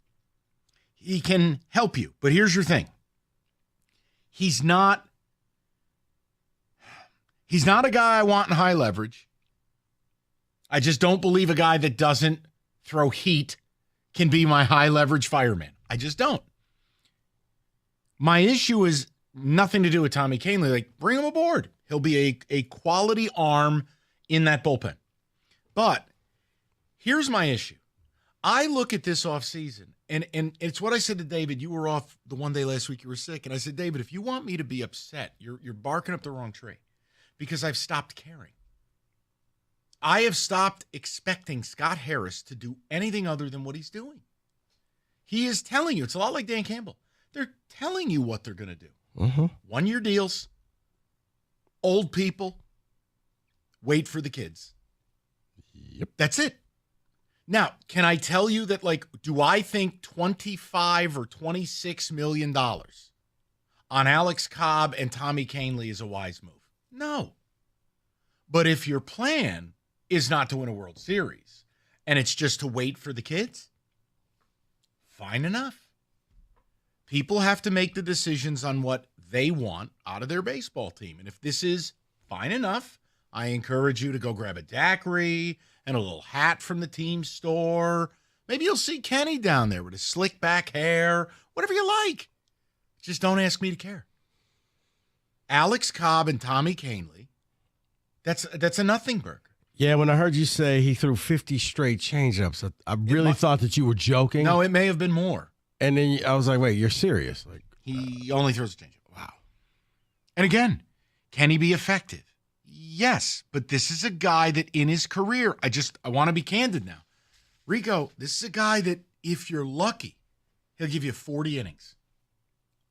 O: he can help you. But here's your thing. He's not a guy I want in high leverage. I just don't believe a guy that doesn't throw heat can be my high leverage fireman. I just don't. My issue is nothing to do with Tommy Kahnle. Like, bring him aboard. He'll be a quality arm in that bullpen. But here's my issue. I look at this offseason, and it's what I said to David. You were off the one day last week you were sick. And I said, David, if you want me to be upset, you're barking up the wrong tree because I've stopped caring. I have stopped expecting Scott Harris to do anything other than what he's doing. He is telling you. It's a lot like Dan Campbell. They're telling you what they're going to do.
N: Mm-hmm.
O: 1-year deals, old people, wait for the kids.
N: Yep.
O: That's it. Now, can I tell you that, like, do I think $25 or $26 million on Alex Cobb and Tommy Kahnle is a wise move? No. But if your plan is not to win a World Series and it's just to wait for the kids, fine enough. People have to make the decisions on what they want out of their baseball team. And if this is fine enough, I encourage you to go grab a daiquiri and a little hat from the team store. Maybe you'll see Kenny down there with his slick back hair, whatever you like. Just don't ask me to care. Alex Cobb and Tommy Kahnle, that's a nothing burger.
N: Yeah, when I heard you say he threw 50 straight changeups, I really thought that you were joking.
O: No, it may have been more.
N: And then I was like, wait, you're serious? Like,
O: he only throws a changeup. Wow. And again, can he be effective? Yes, but this is a guy that in his career, I want to be candid now. Rico, this is a guy that if you're lucky, he'll give you 40 innings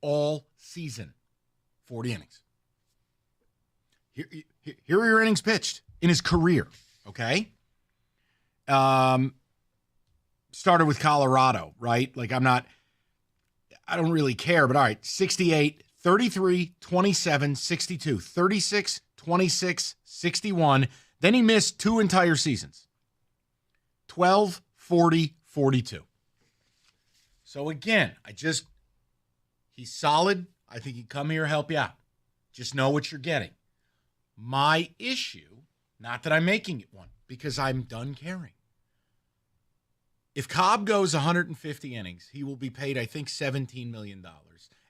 O: all season. 40 innings. Here are your innings pitched in his career, okay? Started with Colorado, right? Like, I don't really care, but all right, 68, 33, 27, 62, 36, 26, 61. Then he missed 2 entire seasons. 12, 40, 42. So again, he's solid. I think he'd come here, help you out. Just know what you're getting. My issue, not that I'm making it one, because I'm done caring. If Cobb goes 150 innings, he will be paid, I think, $17 million.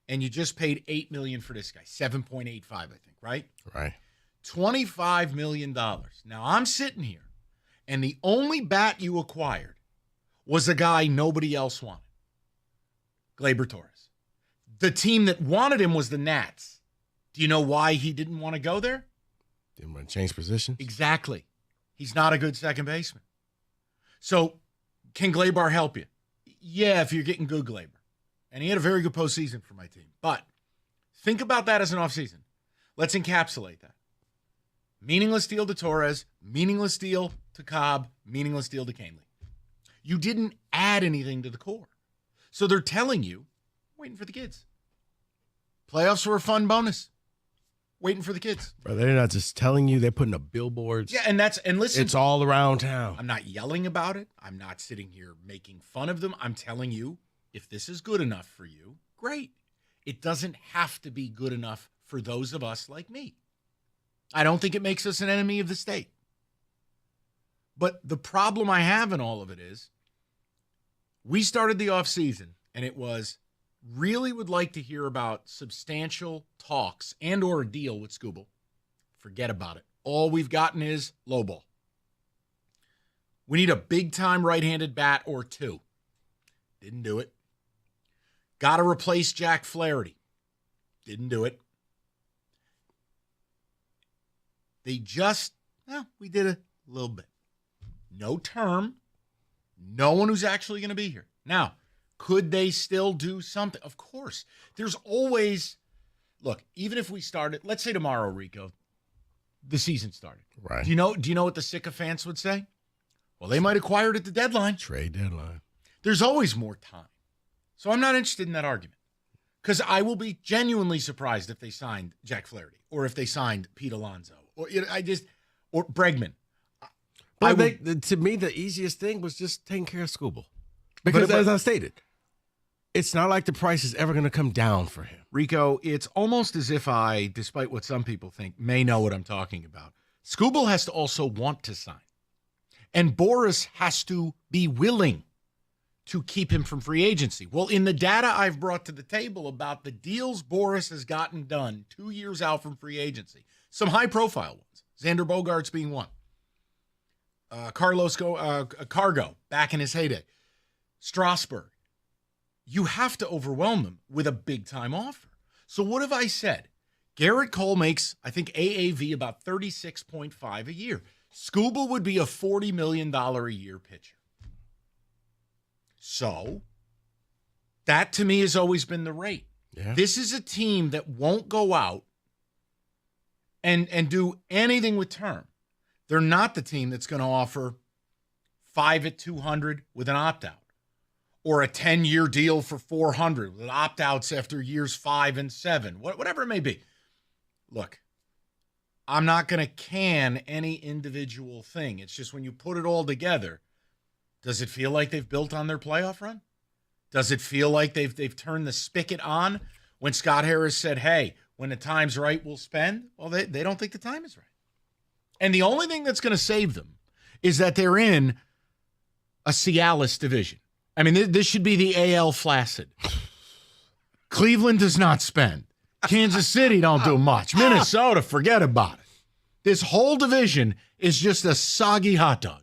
O: And you just paid $8 million for this guy, 7.85, I think, right?
N: Right.
O: $25 million. Now I'm sitting here, and the only bat you acquired was a guy nobody else wanted, Gleyber Torres. The team that wanted him was the Nats. Do you know why he didn't want to go there?
N: Didn't want to change positions?
O: Exactly. He's not a good second baseman. So can Gleyber help you? Yeah, if you're getting good Gleyber. And he had a very good postseason for my team. But think about that as an offseason. Let's encapsulate that. Meaningless deal to Torres, meaningless deal to Cobb, meaningless deal to Kahnle. You didn't add anything to the core. So they're telling you, waiting for the kids. Playoffs were a fun bonus. Waiting for the kids.
N: Bro, they're not just telling you, they're putting up billboards.
O: Yeah, and listen.
N: It's all around town.
O: I'm not yelling about it. I'm not sitting here making fun of them. I'm telling you, if this is good enough for you, great. It doesn't have to be good enough for those of us like me. I don't think it makes us an enemy of the state. But the problem I have in all of it is we started the offseason, and it was really would like to hear about substantial talks and or a deal with Skubal. Forget about it. All we've gotten is low ball. We need a big-time right-handed bat or 2. Didn't do it. Got to replace Jack Flaherty. Didn't do it. They just, we did a little bit. No term. No one who's actually going to be here. Now, could they still do something? Of course. There's always, look, even if we started, let's say tomorrow, Rico, the season started.
N: Right.
O: Do you know what the sycophants would say? Well, they might acquire it at the deadline.
N: Trade deadline.
O: There's always more time. So I'm not interested in that argument. Because I will be genuinely surprised if they signed Jack Flaherty or if they signed Pete Alonso or or Bregman.
N: To me, the easiest thing was just taking care of Skubal. Because as I stated, it's not like the price is ever going to come down for him.
O: Rico, it's almost as if I, despite what some people think, may know what I'm talking about. Skubal has to also want to sign. And Boris has to be willing to keep him from free agency. Well, in the data I've brought to the table about the deals Boris has gotten done 2 years out from free agency, some high-profile ones, Xander Bogaerts being one, Carlos Cargo back in his heyday, Strasburg, you have to overwhelm them with a big-time offer. So what have I said? Garrett Cole makes, I think, AAV about $36.5 a year. Scuba would be a $40 million a year pitcher. So that to me has always been the rate.
N: Yeah.
O: This is a team that won't go out and do anything with term. They're not the team that's going to offer 5 at 200 with an opt-out, or a 10-year deal for 400 with opt-outs after years 5 and 7, whatever it may be. Look, I'm not going to can any individual thing. It's just when you put it all together, does it feel like they've built on their playoff run? Does it feel like they've turned the spigot on when Scott Harris said, hey, when the time's right, we'll spend? Well, they don't think the time is right. And the only thing that's going to save them is that they're in a Cialis division. I mean, this should be the AL Flaccid. Cleveland does not spend. Kansas City don't do much. Minnesota, forget about it. This whole division is just a soggy hot dog.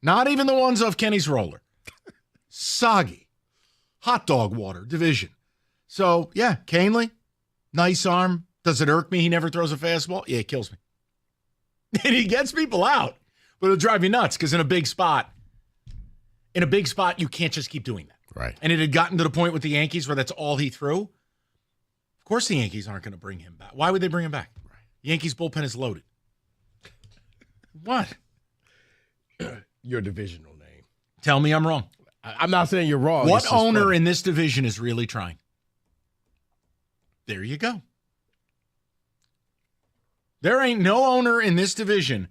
O: Not even the ones off Kenny's roller. Soggy. Hot dog water division. So, yeah, Canely, nice arm. Does it irk me he never throws a fastball? Yeah, it kills me. And he gets people out. But it'll drive you nuts because in a big spot, you can't just keep doing that.
N: Right.
O: And it had gotten to the point with the Yankees where that's all he threw. Of course the Yankees aren't going to bring him back. Why would they bring him back? Right. The Yankees bullpen is loaded. What?
N: Your divisional name.
O: Tell me I'm wrong.
N: I'm not saying you're wrong.
O: What owner in this division is really trying? There you go. There ain't no owner in this division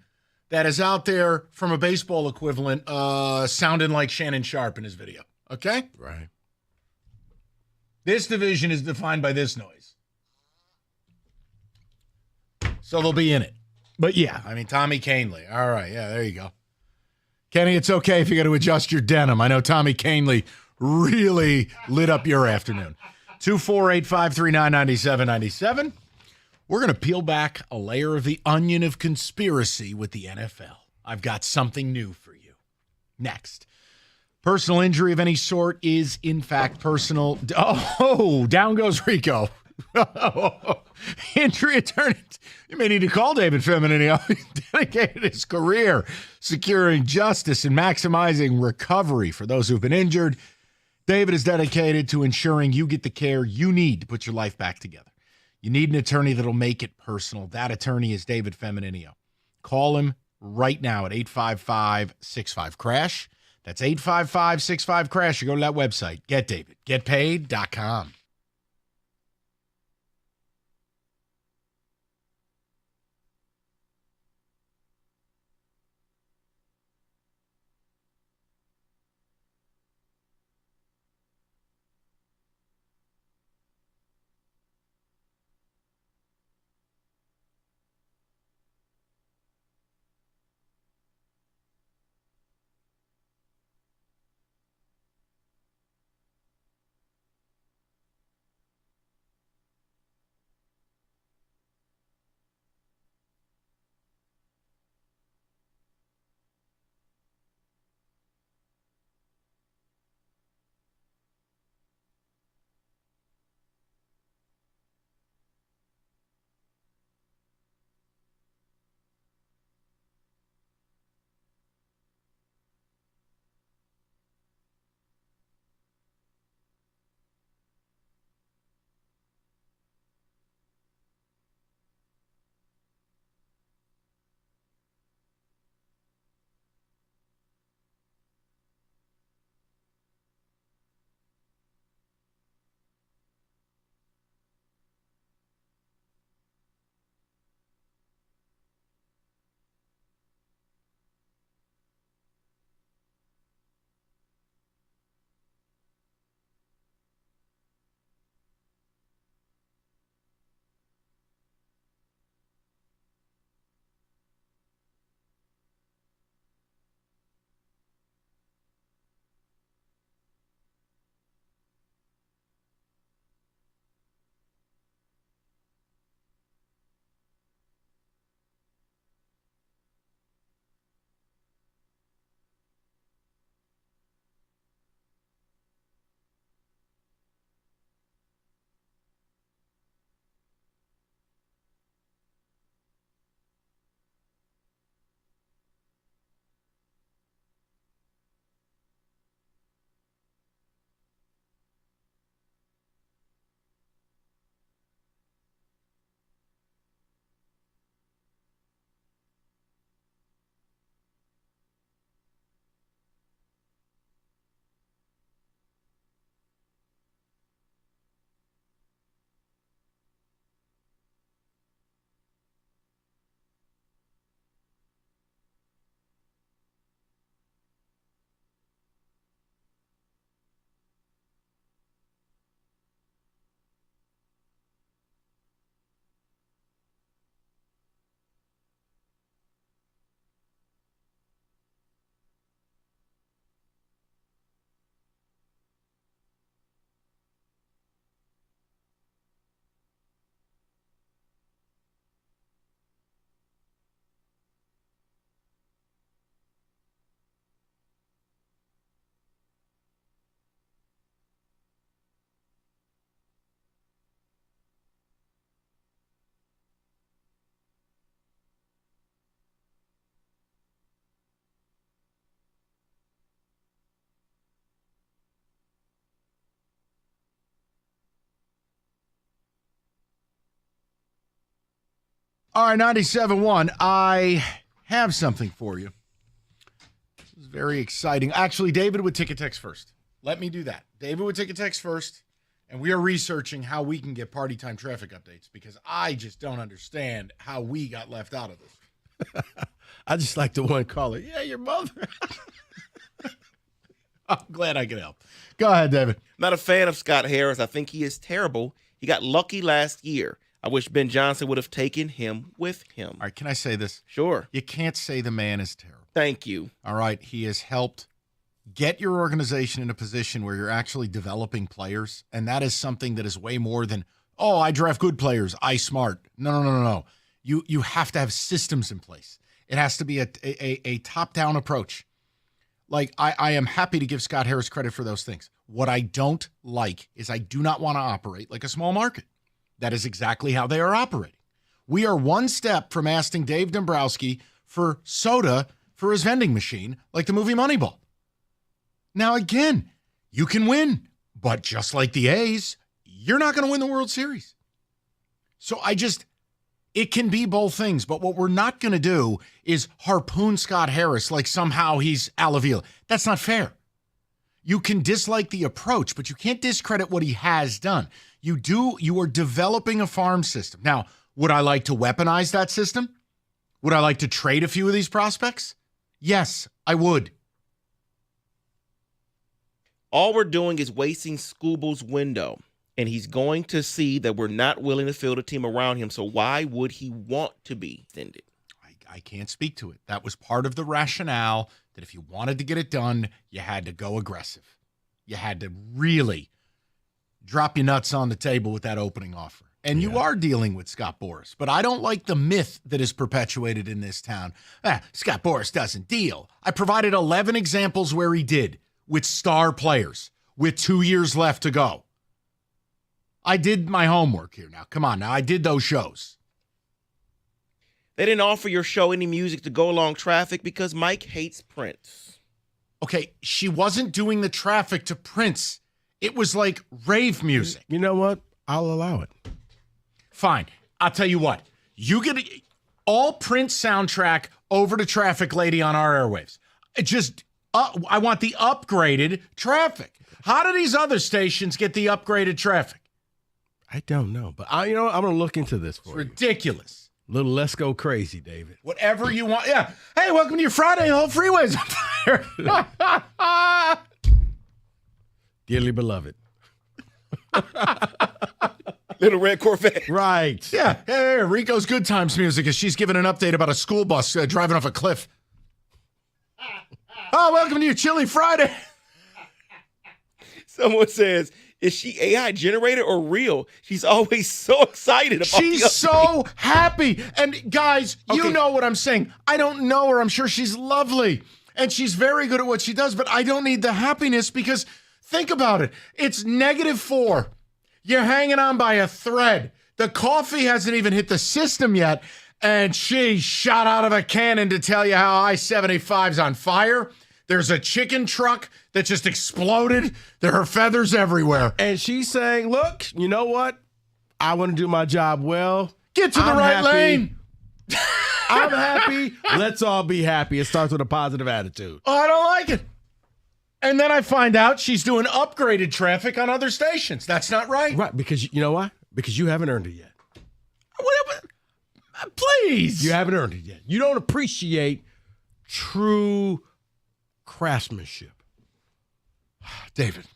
O: that is out there from a baseball equivalent sounding like Shannon Sharp in his video. Okay?
N: Right.
O: This division is defined by this noise. So they'll be in it. But yeah, I mean, Tommy Canely. All right. Yeah, there you go. Kenny, it's okay if you got to adjust your denim. I know Tommy Canely really lit up your afternoon. 248-539-9797. We're going to peel back a layer of the onion of conspiracy with the NFL. I've got something new for you. Next. Personal injury of any sort is, in fact, personal. Oh, down goes Rico. Injury attorney. You may need to call David Feminini. He's dedicated his career securing justice and maximizing recovery for those who've been injured. David is dedicated to ensuring you get the care you need to put your life back together. You need an attorney that'll make it personal. That attorney is David Femininio. Call him right now at 855-65-CRASH. That's 855-65-CRASH. You go to that website, getdavidgetpaid.com. All right, 97.1. I have something for you. This is very exciting. Actually, David would take a text first. Let me do that. David would take a text first, and we are researching how we can get party time traffic updates because I just don't understand how we got left out of this.
N: I just like the one caller. Yeah, your mother.
O: I'm glad I could help. Go ahead, David.
P: Not a fan of Scott Harris. I think he is terrible. He got lucky last year. I wish Ben Johnson would have taken him with him.
O: All right, can I say this?
P: Sure.
O: You can't say the man is terrible.
P: Thank you.
O: All right, he has helped get your organization in a position where you're actually developing players, and that is something that is way more than, oh, I draft good players, I smart. No. You have to have systems in place. It has to be a top-down approach. Like, I am happy to give Scott Harris credit for those things. What I don't like is I do not want to operate like a small market. That is exactly how they are operating. We are one step from asking Dave Dombrowski for soda for his vending machine, like the movie Moneyball. Now, again, you can win, but just like the A's, you're not going to win the World Series. So it can be both things, but what we're not going to do is harpoon Scott Harris like somehow he's Al Avila. That's not fair. You can dislike the approach, but you can't discredit what he has done. You are developing a farm system. Now, would I like to weaponize that system? Would I like to trade a few of these prospects? Yes, I would.
P: All we're doing is wasting Scooble's window, and he's going to see that we're not willing to field a team around him, so why would he want to be extended?
O: I can't speak to it. That was part of the rationale that if you wanted to get it done, you had to go aggressive. You had to really drop your nuts on the table with that opening offer. And you are dealing with Scott Boras. But I don't like the myth that is perpetuated in this town. Scott Boras doesn't deal. I provided 11 examples where he did with star players with 2 years left to go. I did my homework here now. Come on now. I did those shows.
P: They didn't offer your show any music to go along traffic because Mike hates Prince.
O: Okay, she wasn't doing the traffic to Prince. It was like rave music.
N: You know what? I'll allow it.
O: Fine. I'll tell you what. You get all Prince soundtrack over to Traffic Lady on our airwaves. I want the upgraded traffic. How do these other stations get the upgraded traffic?
N: I don't know, but I'm going to look into this for you.
O: Ridiculous.
N: Little let's go crazy, David.
O: Whatever you want. Yeah. Hey, welcome to your Friday. The whole freeway's on fire.
N: Dearly beloved.
P: Little red Corvette.
N: Right.
O: Yeah. Hey, Rico's Good Times music as she's giving an update about a school bus driving off a cliff. Oh, welcome to your Chilly Friday.
P: Someone says, is she AI generated or real? She's always so excited about
O: She's so happy. And guys, you know what I'm saying. I don't know her. I'm sure she's lovely. And she's very good at what she does, but I don't need the happiness because think about it. It's -4. You're hanging on by a thread. The coffee hasn't even hit the system yet. And she shot out of a cannon to tell you how I-75's on fire. There's a chicken truck that just exploded. There are feathers everywhere.
N: And she's saying, look, you know what? I want to do my job well.
O: Get to the right lane.
N: I'm happy. Let's all be happy. It starts with a positive attitude.
O: Oh, I don't like it. And then I find out she's doing upgraded traffic on other stations. That's not right.
N: Right, because you know why? Because you haven't earned it yet.
O: Please.
N: You haven't earned it yet. You don't appreciate true craftsmanship.
O: David.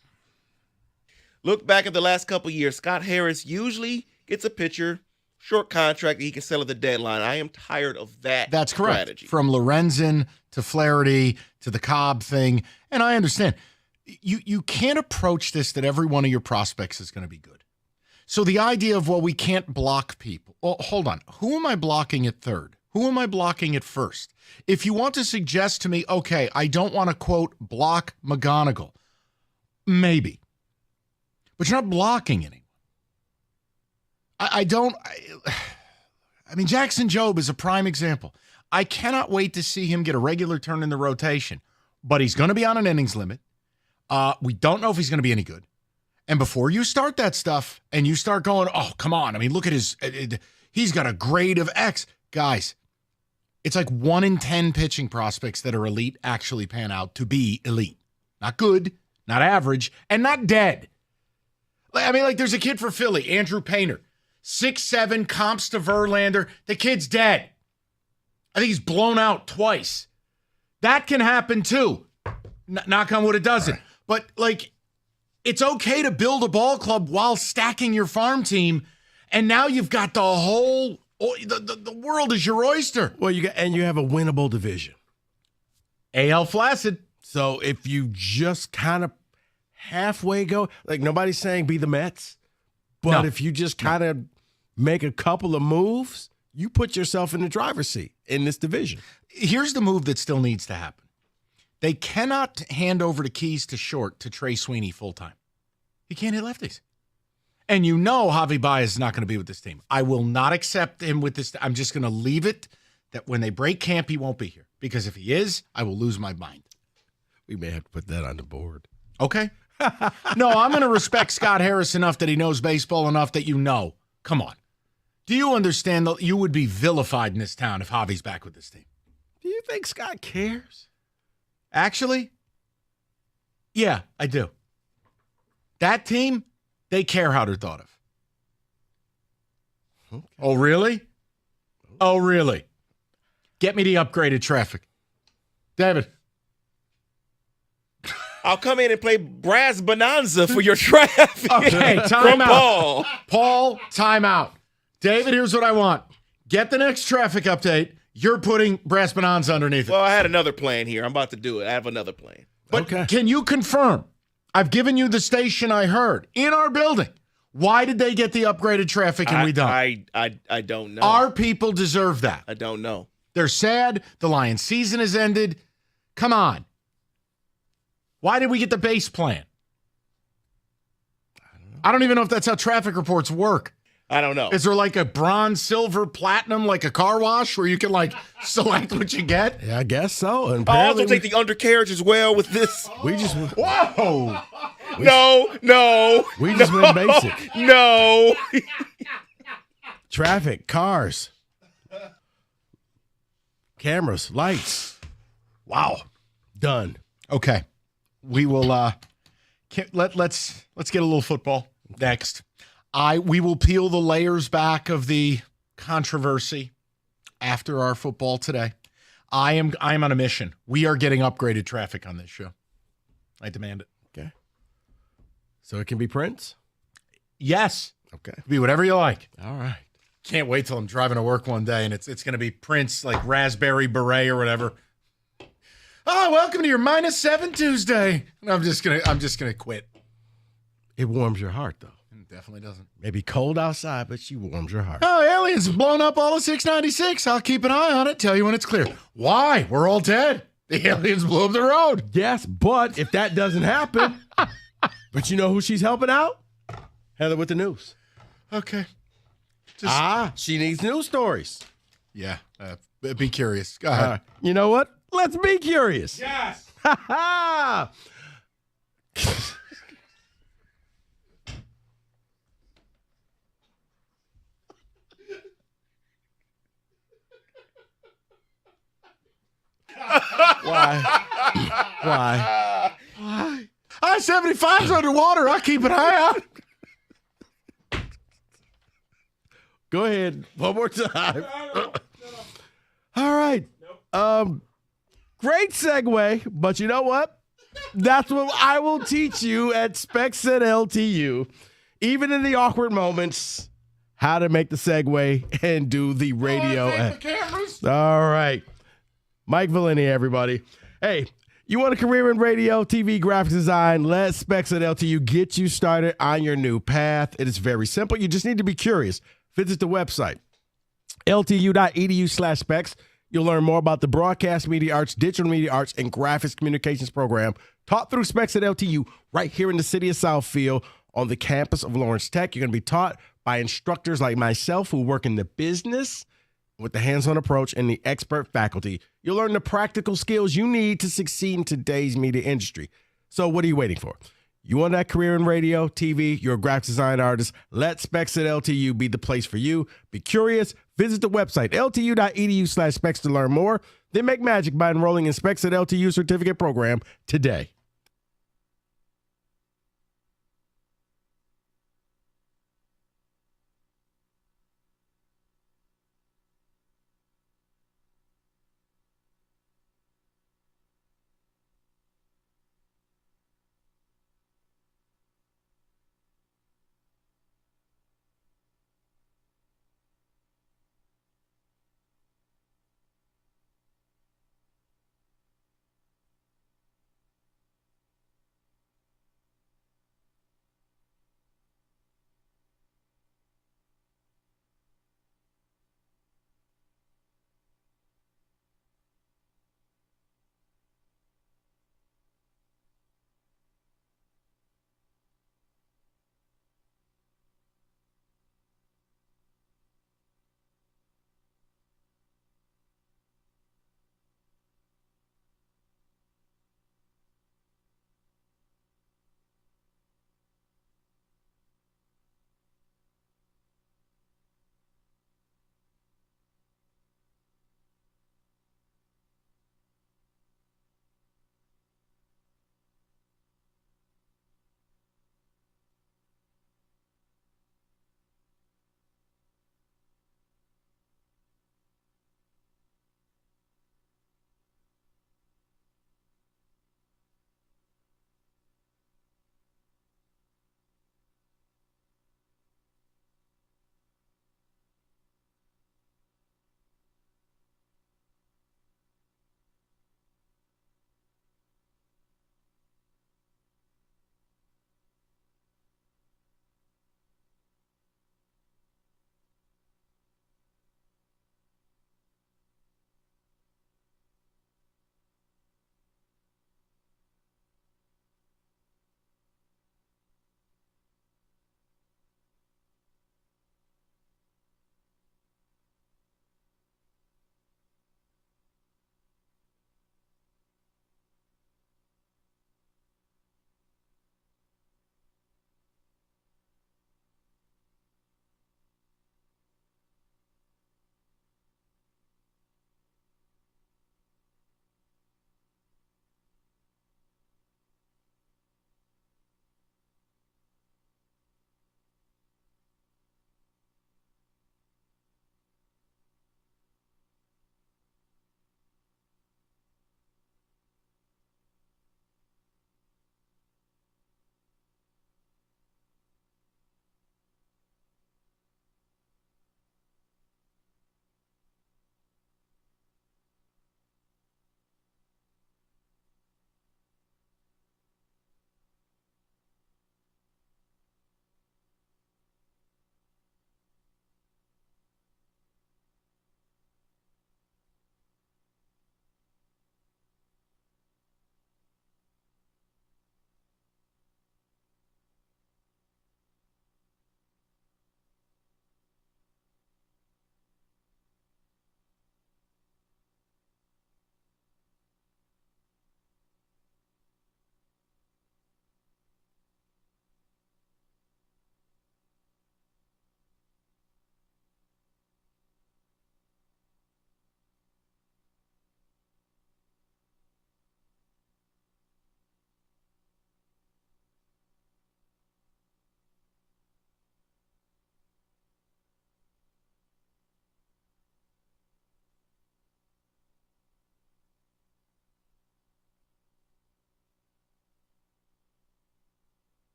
P: Look back at the last couple years. Scott Harris usually gets a pitcher, short contract that he can sell at the deadline. I am tired of that.
O: That's correct.
P: Strategy.
O: From Lorenzen to Flaherty to the Cobb thing. And I understand. You can't approach this that every one of your prospects is going to be good. So the idea of, well, we can't block people. Well, hold on. Who am I blocking at third? Who am I blocking at first? If you want to suggest to me, okay, I don't want to, quote, block McGonigal. Maybe. But you're not blocking anyone. I mean, Jackson Jobe is a prime example. I cannot wait to see him get a regular turn in the rotation. But he's going to be on an innings limit. We don't know if he's going to be any good. And before you start that stuff and you start going, oh, come on. I mean, look at he's got a grade of X. guys, it's like 1 in 10 pitching prospects that are elite actually pan out to be elite. Not good, not average, and not dead. I mean, like, there's a kid for Philly, Andrew Painter, 6'7", comps to Verlander. The kid's dead. I think he's blown out twice. That can happen too. Knock on wood, it doesn't. Right. But, like, it's okay to build a ball club while stacking your farm team, and now you've got the whole the world is your oyster.
N: Well, you have a winnable division.
O: AL Flaccid.
N: So if you just kind of halfway go, like, nobody's saying be the Mets, but if you just kind of make a couple of moves, you put yourself in the driver's seat in this division.
O: Here's the move that still needs to happen. They cannot hand over the keys to short to Trey Sweeney full-time. He can't hit lefties. And you know Javi Baez is not going to be with this team. I will not accept him with this. I'm just going to leave it that when they break camp, he won't be here. Because if he is, I will lose my mind.
N: We may have to put that on the board.
O: Okay. No, I'm going to respect Scott Harris enough that he knows baseball enough that you know. Come on. Do you understand that you would be vilified in this town if Javi's back with this team?
N: Do you think Scott cares?
O: Actually, yeah, I do. That team, they care how they're thought of. Okay. Oh, really? Oh, really? Get me the upgraded traffic. David.
P: I'll come in and play Brass Bonanza for your traffic.
O: Okay, time out. Paul, time out. David, here's what I want. Get the next traffic update. You're putting Brass Bonanza underneath it.
P: Well, I had another plan here. I'm about to do it. I have another plan.
O: But Can you confirm? I've given you the station I heard in our building. Why did they get the upgraded traffic and we don't?
P: I don't know.
O: Our people deserve that.
P: I don't know.
O: They're sad. The Lions season has ended. Come on. Why did we get the base plan? I don't even know if that's how traffic reports work.
P: I don't know.
O: Is there like a bronze, silver, platinum, like a car wash where you can like select what you get?
N: Yeah, I guess so. And
P: I'll also take the undercarriage as well with this.
N: We just
O: whoa.
P: No.
N: We just went basic.
P: No.
N: Traffic, cars, cameras, lights. Wow. Done.
O: Okay. We will let's get a little football next. We will peel the layers back of the controversy after our football today. I am on a mission. We are getting upgraded traffic on this show. I demand it.
N: Okay. So it can be Prince?
O: Yes.
N: Okay.
O: Be whatever you like.
N: All right.
O: Can't wait till I'm driving to work one day and it's going to be Prince, like Raspberry Beret or whatever. Oh, welcome to your -7 Tuesday. I'm just gonna quit.
N: It warms your heart, though.
O: It definitely doesn't.
N: Maybe cold outside, but she warms your heart.
O: Oh, aliens have blown up all of 696. I'll keep an eye on it. Tell you when it's clear. Why? We're all dead. The aliens blew up the road.
N: Yes, but if that doesn't happen, but you know who she's helping out? Heather with the news.
O: Okay.
N: She needs news stories.
O: Yeah. Be curious. Go ahead.
N: You know what? Let's be curious.
O: Yes.
N: Ha Why?
O: I-75's underwater. I'll keep an eye out.
N: Go ahead. One more time. All right. Great segue, but you know what? That's what I will teach you at Specs at LTU. Even in the awkward moments, how to make the segue and do the radio. All right. Mike Valeni, everybody. Hey, you want a career in radio, TV, graphics design? Let Specs at LTU get you started on your new path. It is very simple. You just need to be curious. Visit the website, ltu.edu/specs. You'll learn more about the broadcast media arts, digital media arts, and graphics communications program taught through Specs at LTU right here in the city of Southfield on the campus of Lawrence Tech. You're going to be taught by instructors like myself who work in the business with the hands-on approach and the expert faculty. You'll learn the practical skills you need to succeed in today's media industry. So what are you waiting for? You want that career in radio, TV, you're a graphic design artist, let Specs at LTU be the place for you. Be curious, visit the website, ltu.edu/specs to learn more. Then make magic by enrolling in Specs at LTU certificate program today.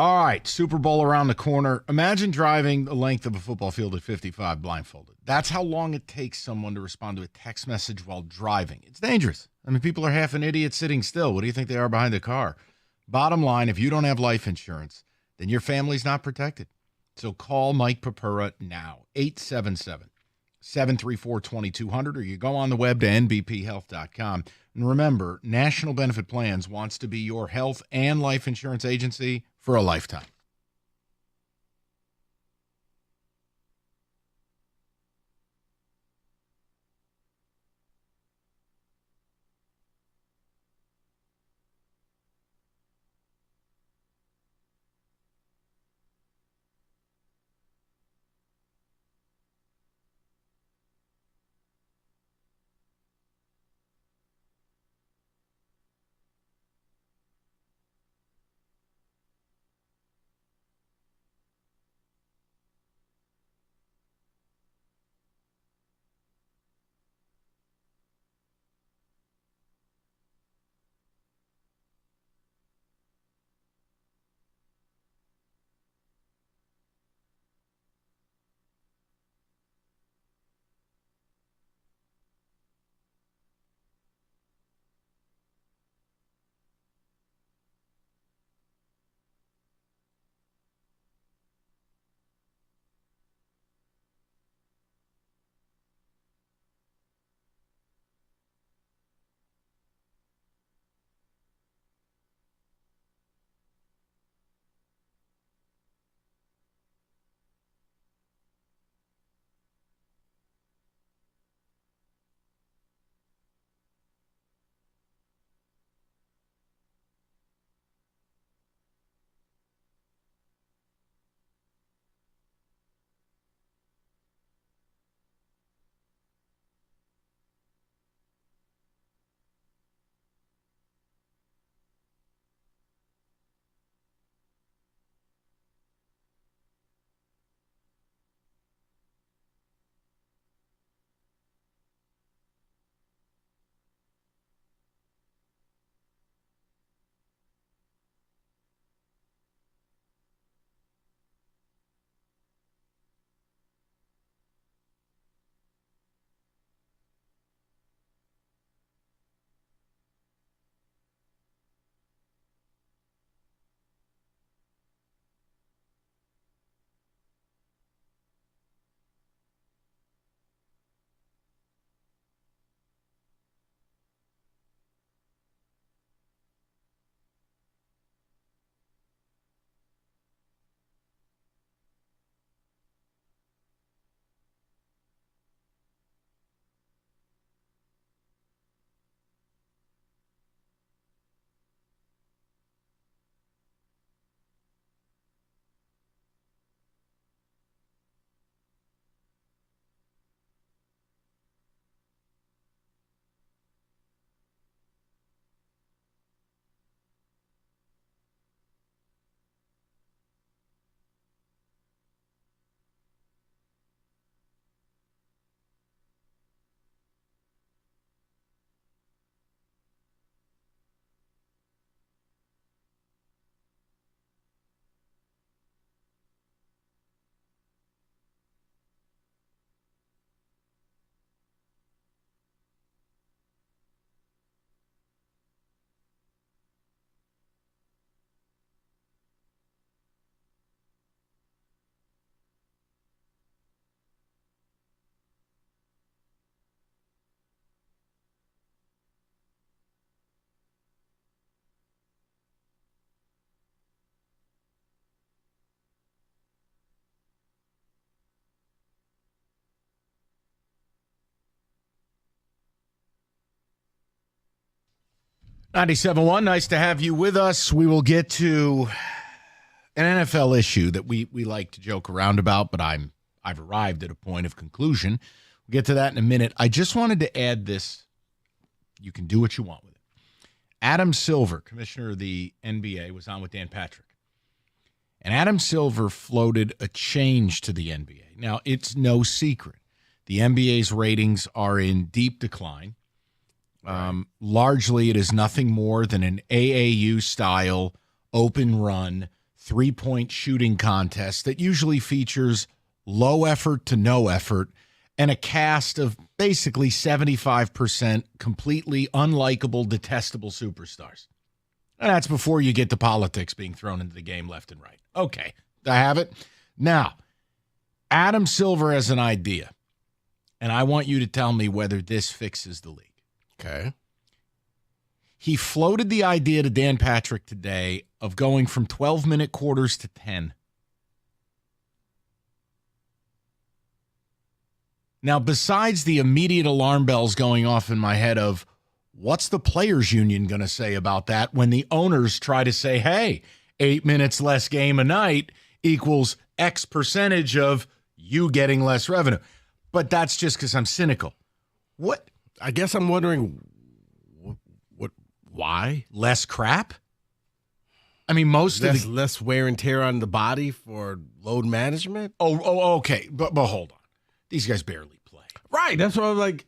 O: All right, Super Bowl around the corner. Imagine driving the length of a football field at 55 blindfolded. That's how long it takes someone to respond to a text message while driving. It's dangerous. I mean, people are half an idiot sitting still. What do you think they are behind the car? Bottom line, if you don't have life insurance, then your family's not protected. So call Mike Papura now, 877-734-2200, or you go on the web to nbphealth.com. And remember, National Benefit Plans wants to be your health and life insurance agency for a lifetime. .97.1, nice to have you with us. We will get to an NFL issue that we like to joke around about, but I've arrived at a point of conclusion. We'll get to that in a minute. I just wanted to add this. You can do what you want with it. Adam Silver, commissioner of the NBA, was on with Dan Patrick. And Adam Silver floated a change to the NBA. Now, it's no secret. The NBA's ratings are in deep decline. Largely, it is nothing more than an AAU-style open run 3-point shooting contest that usually features low effort to no effort and a cast of basically 75% completely unlikable, detestable superstars. And that's before you get the politics being thrown into the game left and right. Okay, I have it. Now, Adam Silver has an idea, and I want you to tell me whether this fixes the league.
N: Okay.
O: He floated the idea to Dan Patrick today of going from 12-minute quarters to 10. Now, besides the immediate alarm bells going off in my head of what's the players union going to say about that when the owners try to say, hey, 8 minutes less game a night equals X percentage of you getting less revenue. But that's just because I'm cynical. What?
N: I guess I'm wondering why?
O: Less crap? I mean,
N: less wear and tear on the body for load management?
O: Oh, okay. But hold on. These guys barely play.
N: Right. That's what I'm like.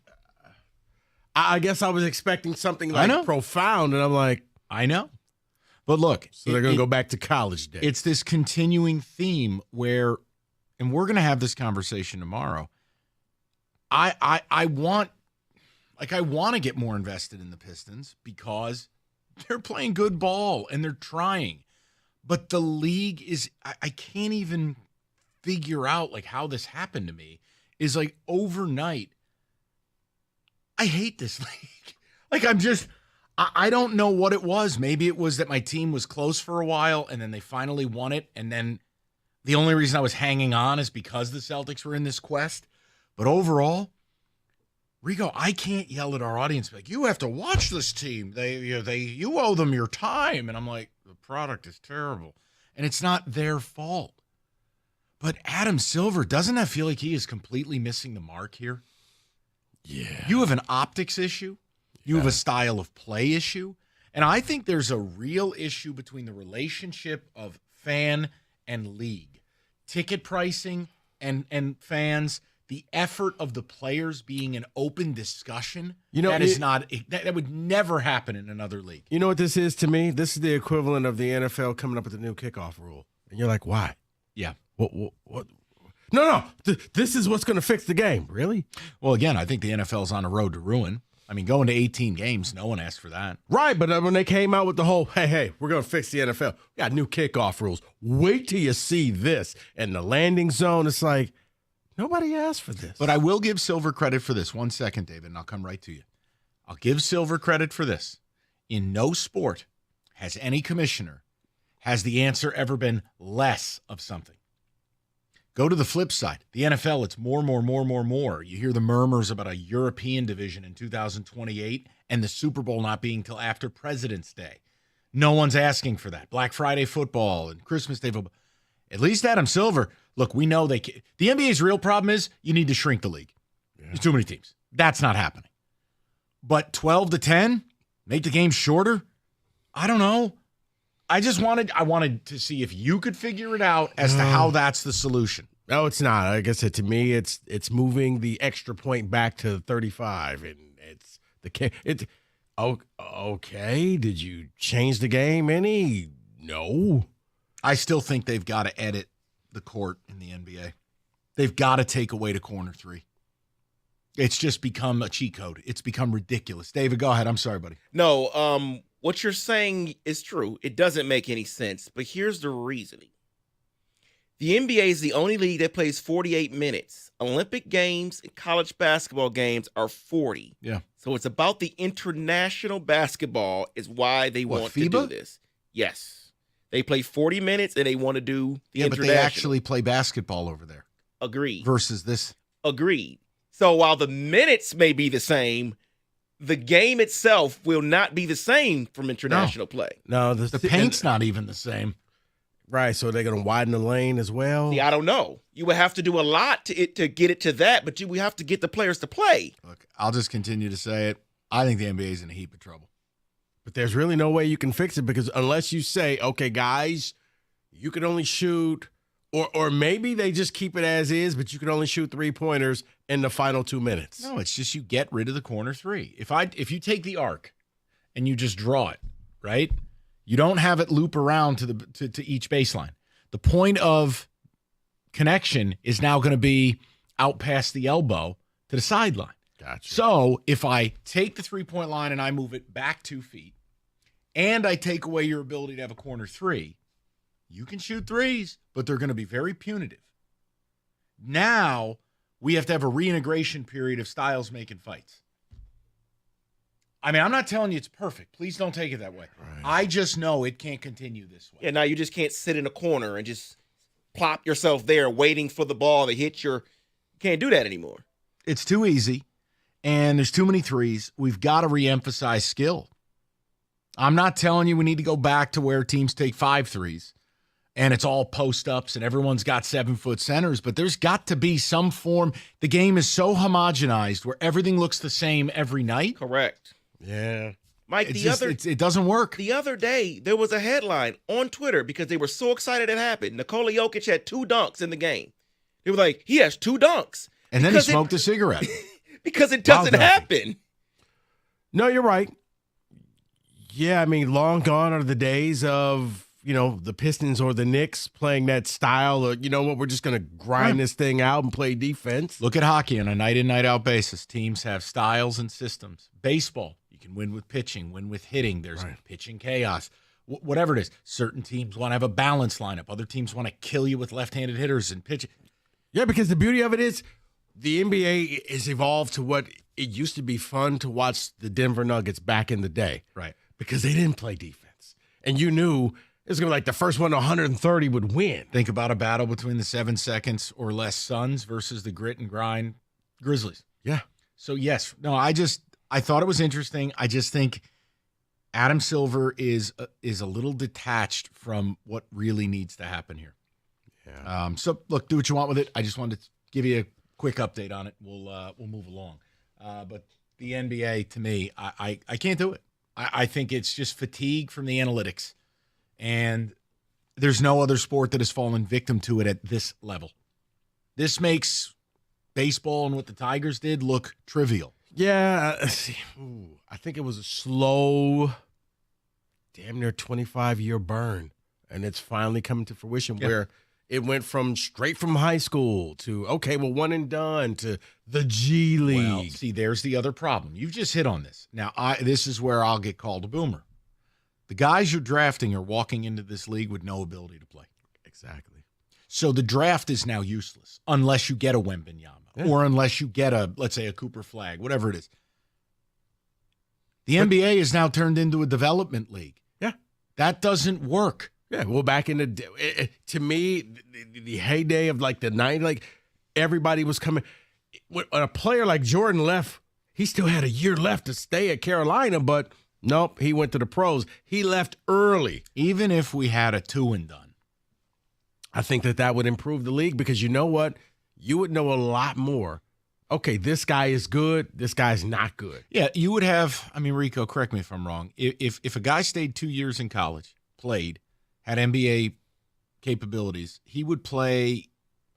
N: I guess I was expecting something like profound, and I'm like,
O: I know. But look.
N: So they're going to go back to college days.
O: It's this continuing theme where, and we're going to have this conversation tomorrow. I want to get more invested in the Pistons because they're playing good ball and they're trying. But the league is, I can't even figure out like how this happened to me, is like overnight. I hate this league. Like I don't know what it was. Maybe it was that my team was close for a while and then they finally won it. And then the only reason I was hanging on is because the Celtics were in this quest. But overall, Rico, I can't yell at our audience like, you have to watch this team. You owe them your time. And I'm like, the product is terrible. And it's not their fault. But Adam Silver, doesn't that feel like he is completely missing the mark here?
N: Yeah.
O: You have an optics issue. You have a style of play issue. And I think there's a real issue between the relationship of fan and league. Ticket pricing and fans, the effort of the players being an open discussion, that would never happen in another league.
N: You know what this is to me? This is the equivalent of the NFL coming up with a new kickoff rule. And you're like, why?
O: Yeah.
N: What? No. This is what's going to fix the game. Really?
O: Well, again, I think the NFL's on a road to ruin. I mean, going to 18 games, no one asked for that.
N: Right, but when they came out with the whole, hey, we're going to fix the NFL. We got new kickoff rules. Wait till you see this. And the landing zone, it's like, nobody asked for this.
O: But I will give Silver credit for this. 1 second, David, and I'll come right to you. I'll give Silver credit for this. In no sport has any commissioner, has the answer ever been less of something. Go to the flip side. The NFL, it's more. You hear the murmurs about a European division in 2028 and the Super Bowl not being till after President's Day. No one's asking for that. Black Friday football and Christmas Day football. At least Adam Silver, look, we know the NBA's real problem is you need to shrink the league. Yeah. There's too many teams. That's not happening. But 12 to 10, make the game shorter? I don't know. I wanted to see if you could figure it out as to how that's the solution.
N: No, it's not. Like I said, to me, it's moving the extra point back to 35, and okay. Did you change the game any? No.
O: I still think they've got to edit the court in the NBA. They've got to take away the corner three. It's just become a cheat code. It's become ridiculous. David, go ahead. I'm sorry, buddy.
P: No, what you're saying is true. It doesn't make any sense, but here's the reasoning. The NBA is the only league that plays 48 minutes. Olympic games and college basketball games are 40.
O: Yeah.
P: So it's about the international basketball is why they want
O: FIBA?
P: To do this. Yes. They play 40 minutes and they want to do the international.
O: But they actually play basketball over there.
P: Agreed.
O: Versus this.
P: Agreed. So while the minutes may be the same, the game itself will not be the same from international play.
N: No,
O: the paint's not even the same.
N: Right, so they're going to widen the lane as well?
P: See, I don't know. You would have to do a lot to get it to that, but we have to get the players to play.
O: Look, I'll just continue to say it. I think the NBA is in a heap of trouble.
N: But there's really no way you can fix it because unless you say, okay, guys, you can only shoot, or maybe they just keep it as is, but you can only shoot 3-pointers in the final 2 minutes.
O: No, it's just you get rid of the corner three. If you take the arc and you just draw it, right? You don't have it loop around to each baseline. The point of connection is now going to be out past the elbow to the sideline.
N: Gotcha.
O: So if I take the 3-point line and I move it back 2 feet, and I take away your ability to have a corner three, you can shoot threes, but they're going to be very punitive. Now we have to have a reintegration period of styles making fights. I mean, I'm not telling you it's perfect. Please don't take it that way. Right. I just know it can't continue this way.
P: Yeah, now you just can't sit in a corner and just plop yourself there waiting for the ball to hit your – can't do that anymore.
O: It's too easy, and there's too many threes. We've got to reemphasize skill. I'm not telling you we need to go back to where teams take 5 threes and it's all post-ups and everyone's got 7-foot centers, but there's got to be some form. The game is so homogenized where everything looks the same every night.
P: Correct.
N: Yeah.
P: Mike,
O: it doesn't work.
P: The other day, there was a headline on Twitter because they were so excited it happened. Nikola Jokic had 2 dunks in the game. They were like, he has 2 dunks.
O: And then he smoked a cigarette.
P: Because it doesn't happen.
N: No, you're right. Yeah, I mean, long gone are the days of, the Pistons or the Knicks playing that style of, we're just going to grind this thing out and play defense.
O: Look at hockey on a night-in, night-out basis. Teams have styles and systems. Baseball, you can win with pitching, win with hitting. There's pitching chaos. Whatever it is. Certain teams want to have a balanced lineup. Other teams want to kill you with left-handed hitters and pitching.
N: Yeah, because the beauty of it is the NBA has evolved to what it used to be fun to watch the Denver Nuggets back in the day.
O: Right.
N: Because they didn't play defense. And you knew it was going to be like the first one to 130 would win.
O: Think about a battle between the 7 seconds or less Suns versus the grit and grind Grizzlies.
N: Yeah.
O: So, yes. No, I thought it was interesting. I just think Adam Silver is a little detached from what really needs to happen here.
N: Yeah.
O: So, look, do what you want with it. I just wanted to give you a quick update on it. We'll move along. But the NBA, to me, I can't do it. I think it's just fatigue from the analytics. And there's no other sport that has fallen victim to it at this level. This makes baseball and what the Tigers did look trivial.
N: Yeah. I think it was a slow, damn near 25-year burn. And it's finally coming to fruition where it went from straight from high school to, one and done to the G League.
O: Well, see, there's the other problem. You've just hit on this. Now, this is where I'll get called a boomer. The guys you're drafting are walking into this league with no ability to play.
N: Exactly.
O: So the draft is now useless unless you get a Wembanyama or unless you get let's say, a Cooper Flag, whatever it is. The NBA is now turned into a development league.
N: Yeah.
O: That doesn't work.
N: Yeah, well, back in to me, the heyday of like the 90s, everybody was coming. When a player like Jordan left, he still had a year left to stay at Carolina, but nope, he went to the pros. He left early.
O: Even if we had a 2-and-done,
N: I think that would improve the league because you know what? You would know a lot more. Okay, this guy is good. This guy's not good.
O: Yeah, you would have. I mean, Rico, correct me if I'm wrong. If a guy stayed 2 years in college, played, had NBA capabilities, he would play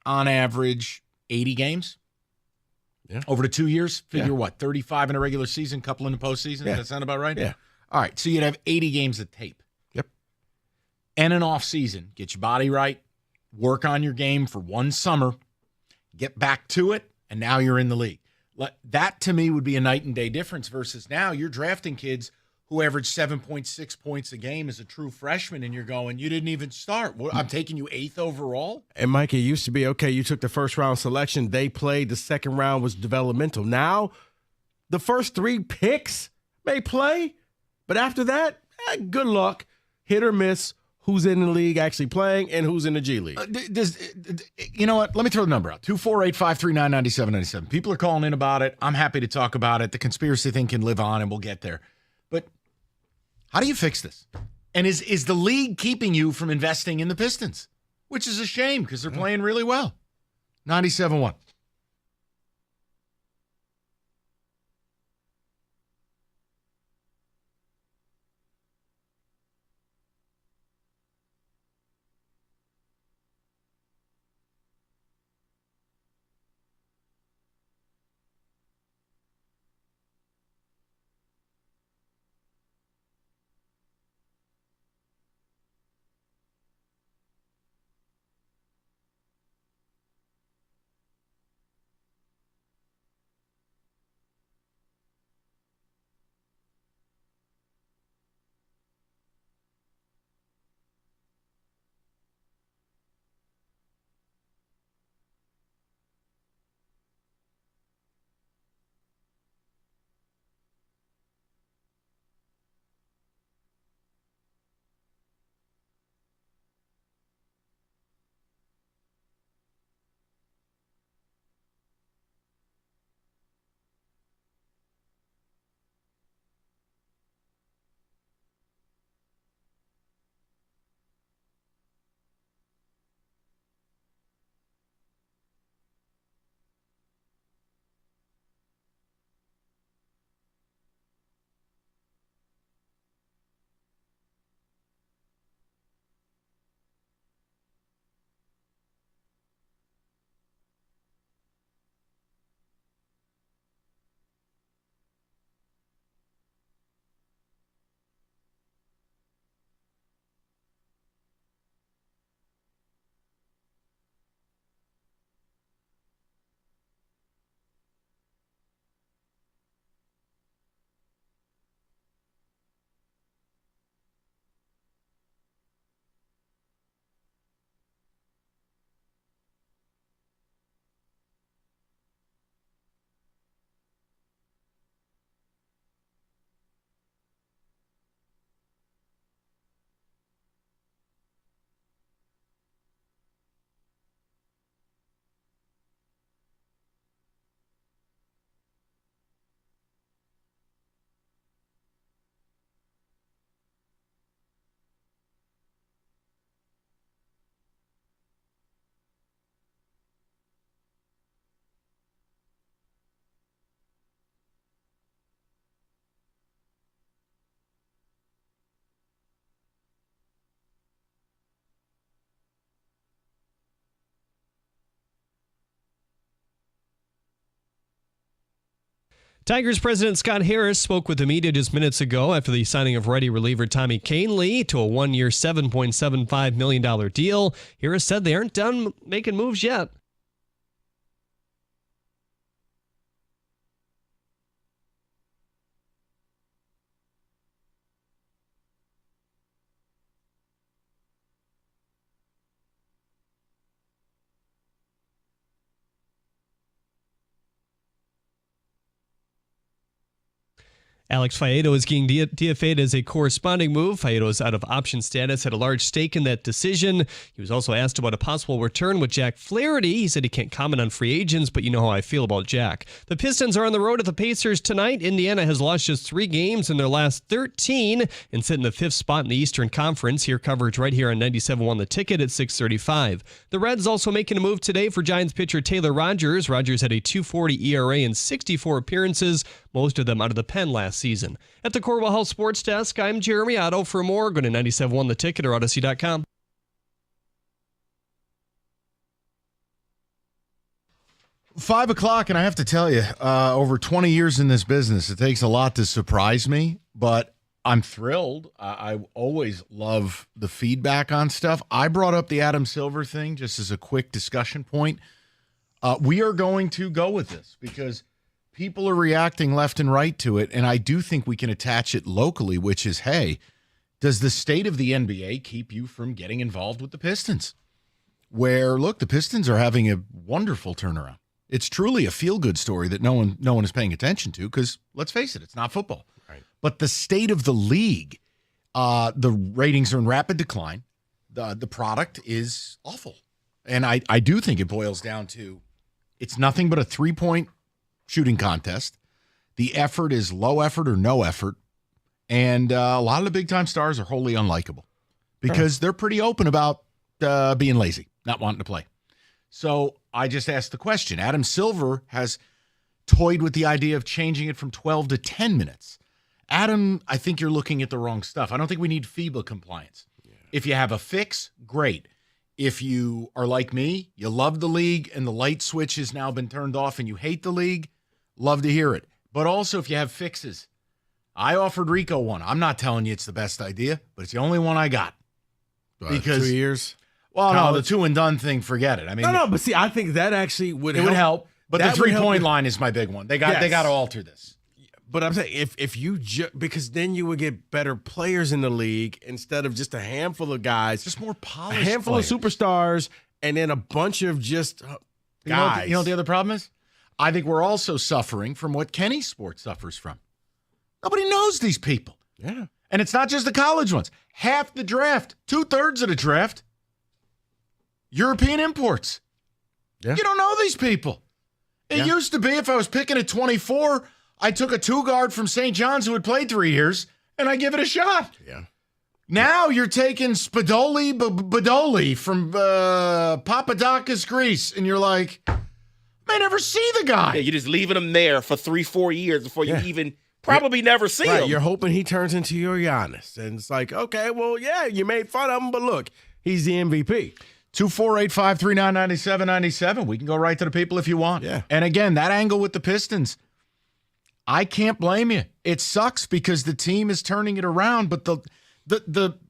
O: on average 80 games over the 2 years. Figure what, 35 in a regular season, couple in the postseason?
N: Yeah.
O: Does that sound about right?
N: Yeah.
O: All right, so you'd have 80 games of tape.
N: Yep.
O: And an off season. Get your body right, work on your game for one summer, get back to it, and now you're in the league. That, to me, would be a night and day difference versus now you're drafting kids who average 7.6 points a game as a true freshman, and you're going, you didn't even start. I'm taking you 8th overall?
N: And, Mike, it used to be, okay, you took the first-round selection. They played. The second round was developmental. Now, the first 3 picks may play, but after that, good luck. Hit or miss who's in the league actually playing and who's in the G League.
O: You know what? Let me throw the number out. 248-539-9797. People are calling in about it. I'm happy to talk about it. The conspiracy thing can live on, and we'll get there. But how do you fix this? And is the league keeping you from investing in the Pistons? Which is a shame because they're playing really well. 97-1.
B: Tigers president Scott Harris spoke with the media just minutes ago after the signing of righty reliever Tommy Kahnle to a one-year $7.75 million deal. Harris said they aren't done making moves yet. Alex Faedo is getting DFA'd as a corresponding move. Faedo is out of option status, had a large stake in that decision. He was also asked about a possible return with Jack Flaherty. He said he can't comment on free agents, but you know how I feel about Jack. The Pistons are on the road at the Pacers tonight. Indiana has lost just 3 games in their last 13 and sit in the 5th spot in the Eastern Conference. Here coverage right here on 97.1 The Ticket at 6:35. The Reds also making a move today for Giants pitcher Taylor Rogers. Rogers had a 2.40 ERA in 64 appearances, most of them out of the pen last season. At the Corwell Health Sports Desk, I'm Jeremy Otto. For more, go to 97.1 The Ticket or Odyssey.com.
O: 5 o'clock, and I have to tell you, over 20 years in this business, it takes a lot to surprise me, but I'm thrilled. I always love the feedback on stuff. I brought up the Adam Silver thing just as a quick discussion point. We are going to go with this because people are reacting left and right to it, and I do think we can attach it locally, which is, hey, does the state of the NBA keep you from getting involved with the Pistons? Where, look, the Pistons are having a wonderful turnaround. It's truly a feel-good story that no one is paying attention to because, let's face it, it's not football. Right. But the state of the league, the ratings are in rapid decline. The product is awful. And I do think it boils down to it's nothing but a three-point shooting contest. The effort is low effort or no effort. And a lot of the big-time stars are wholly unlikable because they're pretty open about being lazy, not wanting to play. So I just asked the question. Adam Silver has toyed with the idea of changing it from 12 to 10 minutes. Adam, I think you're looking at the wrong stuff. I don't think we need FIBA compliance. Yeah. If you have a fix, great. If you are like me, you love the league and the light switch has now been turned off and you hate the league, love to hear it. But also if you have fixes. I offered Rico one. I'm not telling you it's the best idea, but it's the only one I got. Because
N: 2 years?
O: Well, no, the two and done thing, forget it. I mean,
N: no, but see, I think that actually would
O: help. It would help. But the 3-point line is my big one. They got to alter this.
N: But I'm saying if you because then you would get better players in the league instead of just a handful of guys,
O: just more polished,
N: a handful
O: players.
N: Of superstars, and then a bunch of just guys.
O: You know what the other problem is? I think we're also suffering from what Kenny Sports suffers from. Nobody knows these people.
N: Yeah,
O: and it's not just the college ones. Half the draft, 2/3 of the draft, European imports. Yeah. You don't know these people. It used to be if I was picking at 24, I took a 2-guard from St. John's who had played 3 years, and I give it a shot.
N: Yeah.
O: Now you're taking Badoli from Papadakis, Greece, and you're like, may never see the guy.
P: Yeah, you're just leaving him there for 3-4 years before you even probably never see him.
N: You're hoping he turns into your Giannis. And it's like, okay, well, yeah, you made fun of him, but look, he's the MVP.
O: 248-539-9797. We can go right to the people if you want.
N: Yeah.
O: And again, that angle with the Pistons, I can't blame you. It sucks because the team is turning it around, but the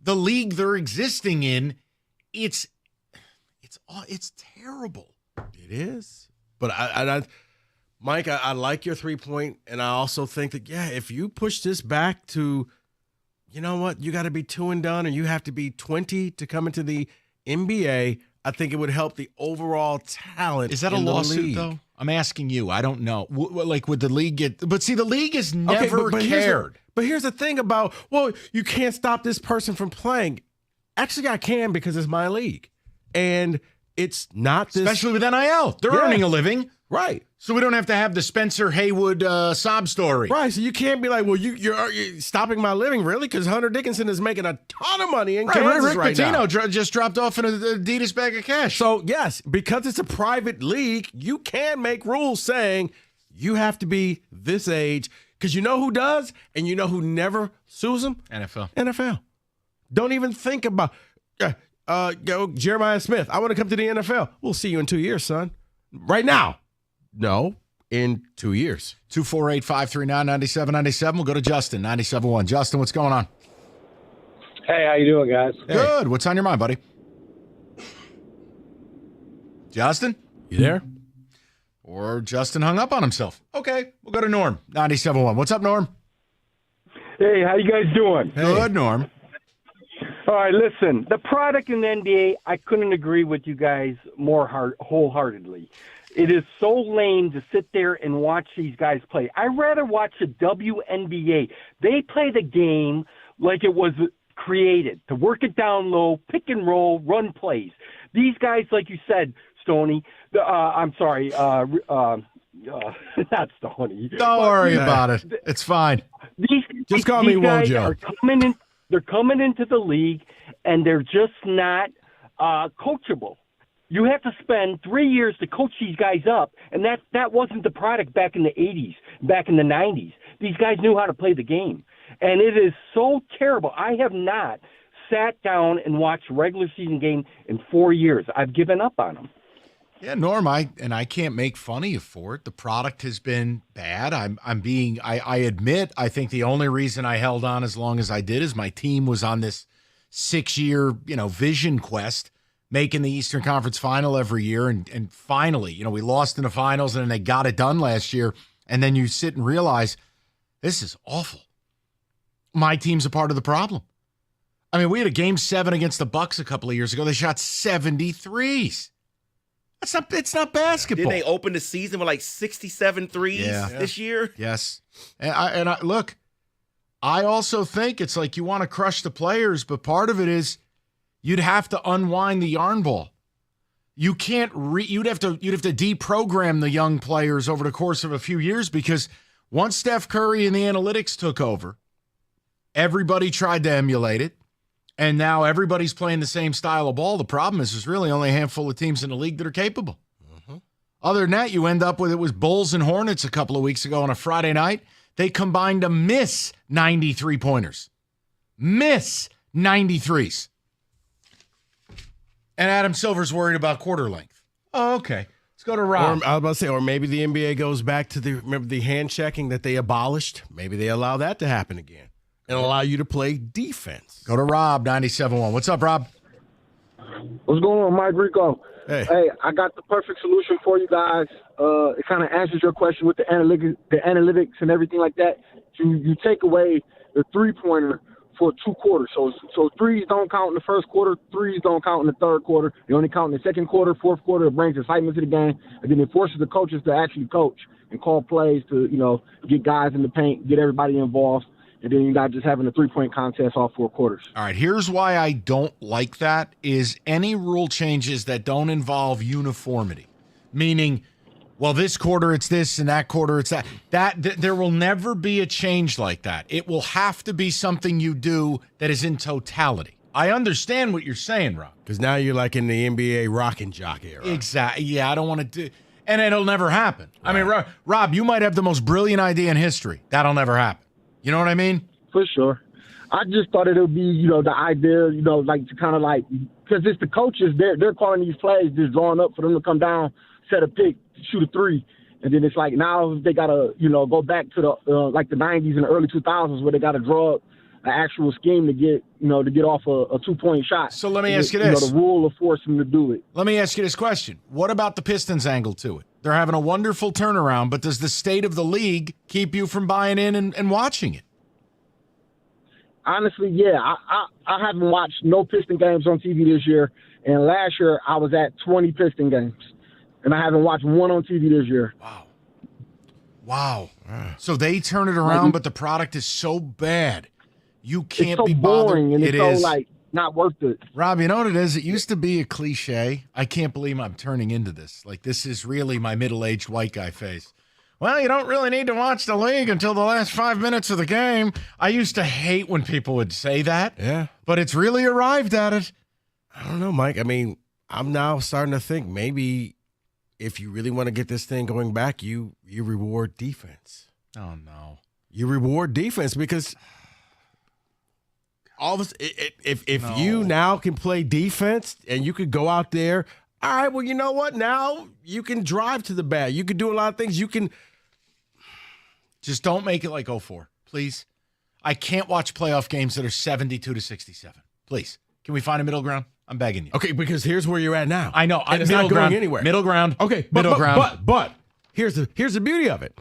O: league they're existing in, it's terrible.
N: It is. But Mike, I like your 3-point, and I also think that if you push this back to, you know what, you got to be 2 and done, and you have to be 20 to come into the NBA, I think it would help the overall talent.
O: Is that a lawsuit, though? I'm asking you. I don't know. Like, would the league get... But see, the league has never cared.
N: But here's the thing about, well, you can't stop this person from playing. Actually, I can because it's my league. And it's not this...
O: Especially with NIL. They're earning a living.
N: Right.
O: So we don't have to have the Spencer Haywood sob story.
N: Right. So you can't be like, well, you're stopping my living, really? Because Hunter Dickinson is making a ton of money in Kansas
O: Rick
N: now.
O: Pitino just dropped off in an Adidas bag of cash.
N: So, yes, because it's a private league, you can make rules saying you have to be this age. Because you know who does, and you know who never sues them? NFL. Don't even think about Jeremiah Smith. I want to come to the NFL. We'll see you in 2 years, son. Right now. No, in 2 years.
O: 248-539-9797. We'll go to Justin, 97.1. Justin, what's going on?
D: Hey, how you doing, guys?
O: Good. What's on your mind, buddy? Justin?
N: You there?
O: Or Justin hung up on himself. Okay, we'll go to Norm, 97.1. What's up, Norm?
D: Hey, how you guys doing?
O: Good, Norm.
D: All right, listen. The product in the NBA, I couldn't agree with you guys more wholeheartedly. It is so lame to sit there and watch these guys play. I'd rather watch the WNBA. They play the game like it was created, to work it down low, pick and roll, run plays. These guys, like you said, Stoney, not Stoney.
O: Don't worry about it. It's fine.
N: Just call me Wojo.
D: They're coming into the league, and they're just not coachable. You have to spend 3 years to coach these guys up, and that wasn't the product back in the 80s, back in the 90s. These guys knew how to play the game, and it is so terrible. I have not sat down and watched a regular season game in 4 years. I've given up on them.
O: Yeah, Norm, I can't make fun of you for it. The product has been bad. I admit, I think the only reason I held on as long as I did is my team was on this 6-year, vision quest, making the Eastern Conference Final every year. And finally, we lost in the finals and then they got it done last year. And then you sit and realize this is awful. My team's a part of the problem. I mean, we had a game 7 against the Bucks a couple of years ago. They shot 73s. It's not basketball.
P: Didn't they open the season with like 67 threes this year?
O: Yes. And I look, I also think it's like you want to crush the players, but part of it is you'd have to unwind the yarn ball. You can't you'd have to deprogram the young players over the course of a few years, because once Steph Curry and the analytics took over, everybody tried to emulate it. And now everybody's playing the same style of ball. The problem is there's really only a handful of teams in the league that are capable. Other than that, you end up with, it was Bulls and Hornets a couple of weeks ago on a Friday night. They combined to miss 93-pointers. Miss 93s. And Adam Silver's worried about quarter length. Oh, okay. Let's go to Rob.
N: I was about to say, or maybe the NBA goes back to remember the hand checking that they abolished? Maybe they allow that to happen again and allow you to play defense.
O: Go to Rob, 97.1. What's up, Rob?
V: What's going on, Mike Rico?
N: Hey,
V: I got the perfect solution for you guys. It kind of answers your question with the analytics and everything like that. You take away the three-pointer for 2 quarters. So threes don't count in the first quarter, threes don't count in the third quarter. They only count in the second quarter, fourth quarter. It brings excitement to the game, and then it forces the coaches to actually coach and call plays to, get guys in the paint, get everybody involved. And then you're not just having a 3-point contest all 4 quarters.
O: All right, here's why I don't like that is any rule changes that don't involve uniformity. Meaning, well, this quarter it's this and that quarter it's that. There will never be a change like that. It will have to be something you do that is in totality. I understand what you're saying, Rob.
N: Because now you're like in the NBA rock and jock era.
O: Exactly. Yeah, I don't want to do – and it'll never happen. Right. I mean, Rob, you might have the most brilliant idea in history. That'll never happen. You know what I mean?
V: For sure. I just thought it would be, the idea, like to kind of like, because it's the coaches, they're calling these plays, just drawing up for them to come down, set a pick, shoot a 3. And then it's like now they got to, go back to the like the 90s and the early 2000s where they got to draw up an actual scheme to get, to get off a 2-point shot.
O: So let me ask you this.
V: The rule will force them to do it.
O: Let me ask you this question. What about the Pistons angle to it? They're having a wonderful turnaround, but does the state of the league keep you from buying in and watching it?
V: Honestly, yeah. I haven't watched no Piston games on TV this year, and last year I was at 20 Piston games, and I haven't watched one on TV this year.
O: Wow. So they turn it around, but the product is so bad. You can't
V: it's so
O: be bothered.
V: Boring, and it's
O: is.
V: so, not worth it.
O: Rob, you know what it is? It used to be a cliche. I can't believe I'm turning into this. Like, this is really my middle-aged white guy face. Well, you don't really need to watch the league until the last 5 minutes of the game. I used to hate when people would say that.
N: Yeah.
O: But it's really arrived at it.
N: I don't know, Mike. I mean, I'm now starting to think maybe if you really want to get this thing going back, you reward defense.
O: Oh, no.
N: You reward defense because all this, if you now can play defense and you could go out there, All right, well, you know what? Now you can drive to the bag. You can do a lot of things. You can
O: just don't make it like 04, please. I can't watch playoff games that are 72-67. Please. Can we find a middle ground? I'm begging you.
N: Okay, because here's where you're at now.
O: I know.
N: And it's not going anywhere.
O: Middle ground.
N: Okay, but here's the beauty of it.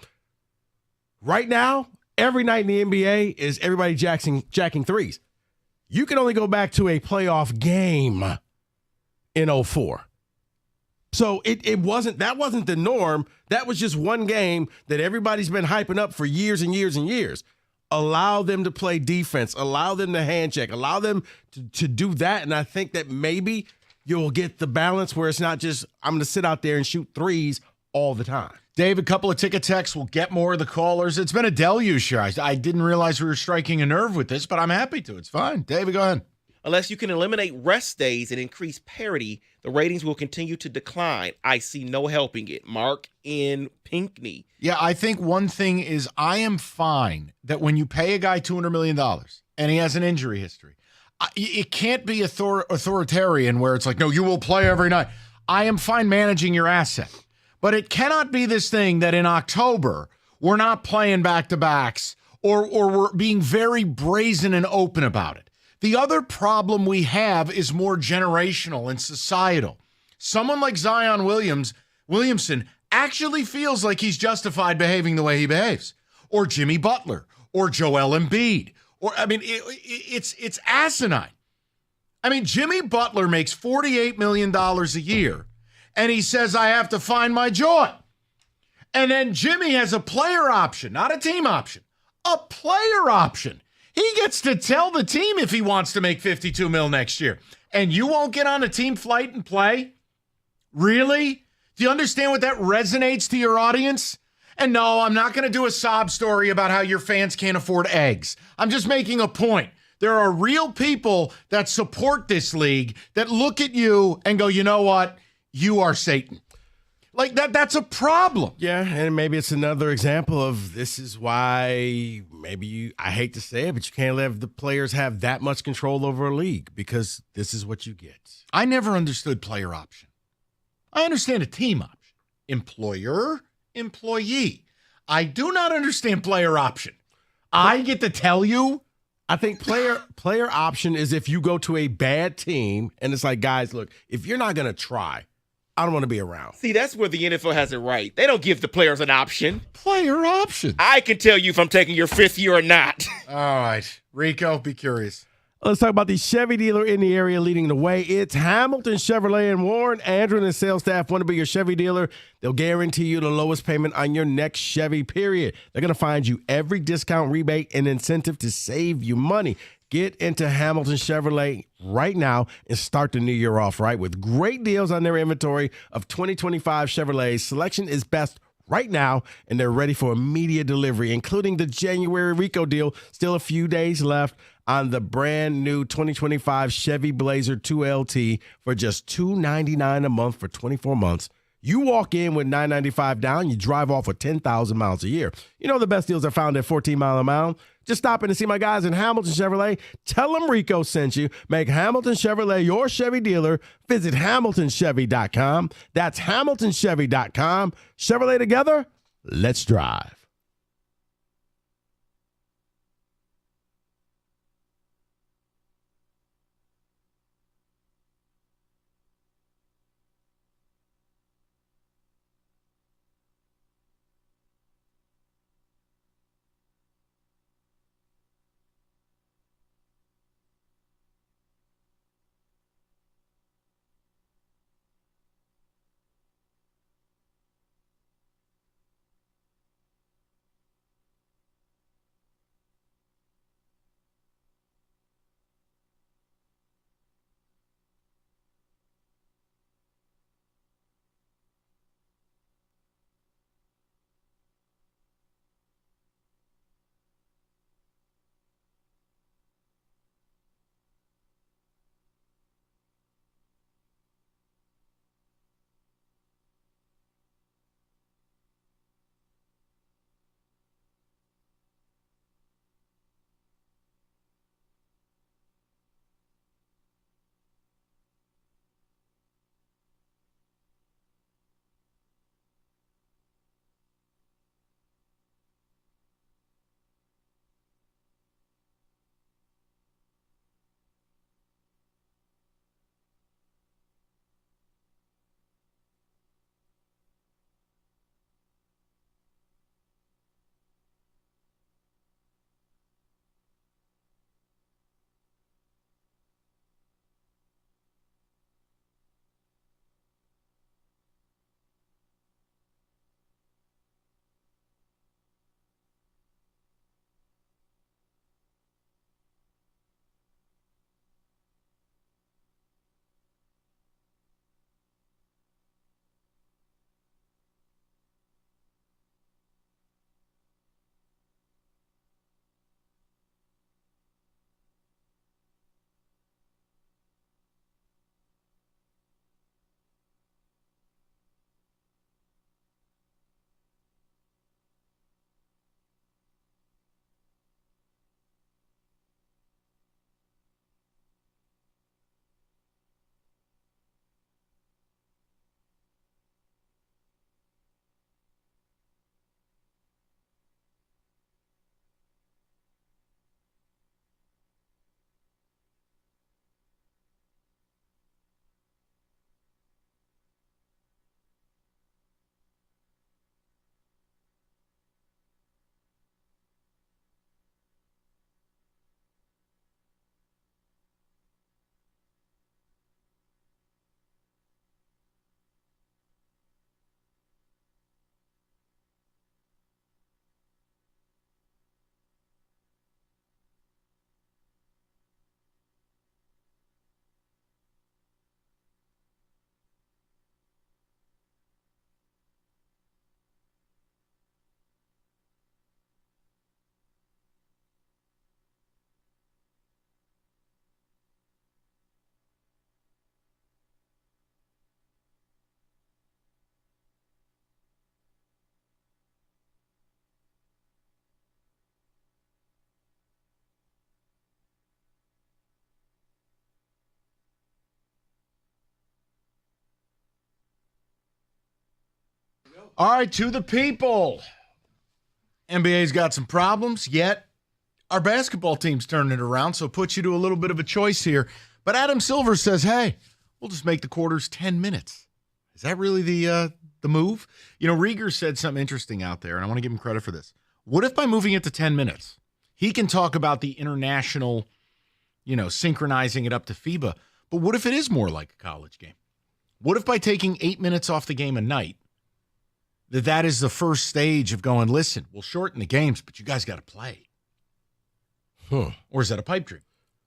N: Right now, every night in the NBA is everybody jacking threes. You can only go back to a playoff game in 04. So that wasn't the norm. That was just one game that everybody's been hyping up for years and years and years. Allow them to play defense. Allow them to hand check. Allow them to do that. And I think that maybe you'll get the balance where it's not just I'm going to sit out there and shoot threes all the time.
O: Dave, a couple of ticket texts. We'll get more of the callers. It's been a deluge here. I didn't realize we were striking a nerve with this, but I'm happy to. It's fine. David, go ahead.
P: Unless you can eliminate rest days and increase parity, the ratings will continue to decline. I see no helping it. Mark in Pinckney.
O: Yeah, I think one thing is I am fine that when you pay a guy $200 million and he has an injury history, it can't be authoritarian where it's like, no, you will play every night. I am fine managing your asset. But it cannot be this thing that in October we're not playing back-to-backs or we're being very brazen and open about it. The other problem we have is more generational and societal. Someone like Zion Williamson actually feels like he's justified behaving the way he behaves. Or Jimmy Butler, or Joel Embiid. It's asinine. I mean, Jimmy Butler makes $48 million a year, and he says, I have to find my joy. And then Jimmy has a player option, not a team option, a player option. He gets to tell the team if he wants to make $52 million next year. And you won't get on a team flight and play? Really? Do you understand what that resonates to your audience? And no, I'm not going to do a sob story about how your fans can't afford eggs. I'm just making a point. There are real people that support this league that look at you and go, you know what? You are Satan. Like that's a problem.
N: Yeah, and maybe it's another example of this is why I hate to say it, but you can't let the players have that much control over a league because this is what you get.
O: I never understood player option. I understand a team option. Employer, employee. I do not understand player option. I get to tell you.
N: I think player option is if you go to a bad team and it's like, guys, look, if you're not going to try, I don't want to be around.
P: See, that's where the NFL has it right. They don't give the players an option.
O: Player option.
P: I can tell you if I'm taking your fifth year or not.
O: All right. Rico, be curious.
N: Let's talk about the Chevy dealer in the area leading the way. It's Hamilton Chevrolet and Warren. Andrew and the sales staff want to be your Chevy dealer. They'll guarantee you the lowest payment on your next Chevy, period. They're going to find you every discount, rebate, and incentive to save you money. Get into Hamilton Chevrolet right now and start the new year off right with great deals on their inventory of 2025 Chevrolets. Selection is best right now, and they're ready for immediate delivery, including the January Rico deal. Still a few days left on the brand new 2025 Chevy Blazer 2LT for just $299 a month for 24 months. You walk in with $995 down, you drive off with 10,000 miles a year. You know the best deals are found at 14 Mile a Mile. Just stop in to see my guys in Hamilton Chevrolet. Tell them Rico sent you. Make Hamilton Chevrolet your Chevy dealer. Visit HamiltonChevy.com. That's HamiltonChevy.com. Chevrolet together, let's drive.
O: All right, to the people. NBA's got some problems, yet our basketball team's turning it around, so it puts you to a little bit of a choice here. But Adam Silver says, hey, we'll just make the quarters 10 minutes. Is that really the move? You know, Rieger said something interesting out there, and I want to give him credit for this. What if by moving it to 10 minutes, he can talk about the international, synchronizing it up to FIBA, but what if it is more like a college game? What if by taking 8 minutes off the game a night, that is the first stage of going, listen, we'll shorten the games, but you guys got to play. Or is that a pipe dream?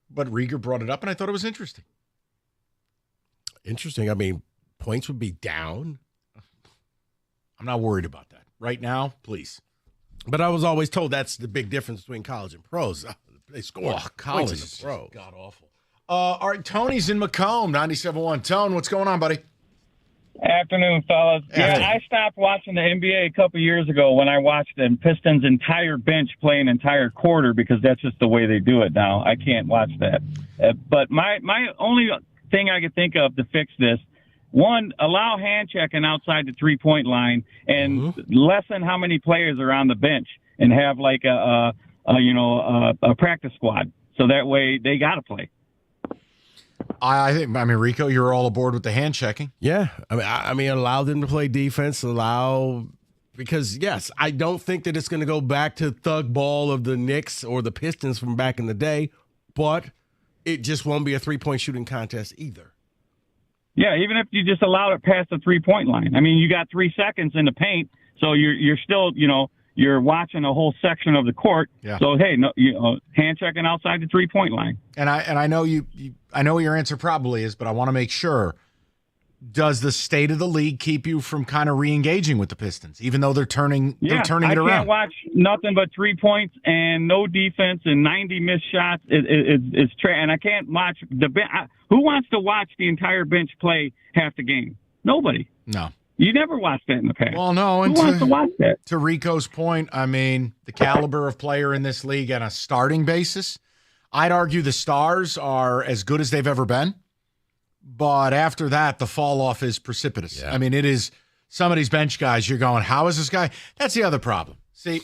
O: But Rieger brought it up, and I thought it was interesting.
N: Interesting. I mean, points would be down.
O: I'm not worried about that. Right now, please.
N: But I was always told that's the big difference between college and pros. They score
O: college
N: points
O: is
N: in the pro.
O: God awful. All right, Tony's in Macomb, 97.1. Tone, what's going on, buddy?
E: Afternoon, fellas. Yeah, I stopped watching the NBA a couple years ago when I watched the Pistons' entire bench play an entire quarter because that's just the way they do it now. I can't watch that. But my only thing I could think of to fix this, one, allow hand checking outside the three-point line and lessen how many players are on the bench and have like a practice squad. So that way they got to play.
O: I think, Rico, you're all aboard with the hand checking.
N: Yeah. I mean, allow them to play defense, because, yes, I don't think that it's going to go back to thug ball of the Knicks or the Pistons from back in the day, but it just won't be a three-point shooting contest either.
E: Yeah, even if you just allow it past the three-point line. I mean, you got 3 seconds in the paint, so you're still, you're watching a whole section of the court.
O: Yeah.
E: So, hey, hand checking outside the three-point line.
O: And I know I know what your answer probably is, but I want to make sure. Does the state of the league keep you from kind of re-engaging with the Pistons, even though they're turning it around?
E: I can't watch nothing but 3 points and no defense and 90 missed shots. It's and I can't watch who wants to watch the entire bench play half the game? Nobody.
O: No.
E: You never watched that in the past.
O: Well, no.
E: Who wants to watch that?
O: To Rico's point, I mean, the caliber of player in this league on a starting basis, I'd argue the Stars are as good as they've ever been. But after that, the fall off is precipitous. Yeah. I mean, it is some of these bench guys, you're going, how is this guy? That's the other problem. See,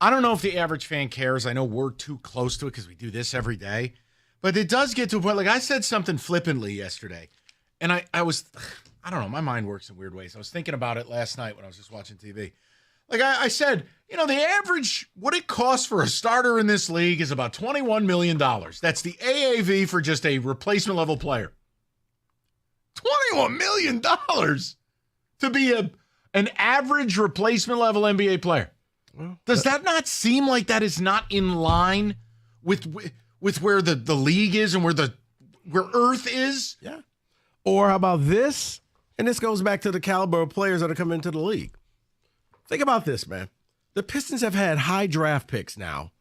O: I don't know if the average fan cares. I know we're too close to it because we do this every day. But it does get to a point, like I said something flippantly yesterday. And I don't know, my mind works in weird ways. I was thinking about it last night when I was just watching TV. Like I said, the average, what it costs for a starter in this league is about $21 million. That's the AAV for just a replacement level player. $21 million to be an average replacement level NBA player. Well, does that not seem like that is not in line with where the league is and where Earth is?
N: Yeah. Or how about this? And this goes back to the caliber of players that are coming into the league. Think about this, man. The Pistons have had high draft picks now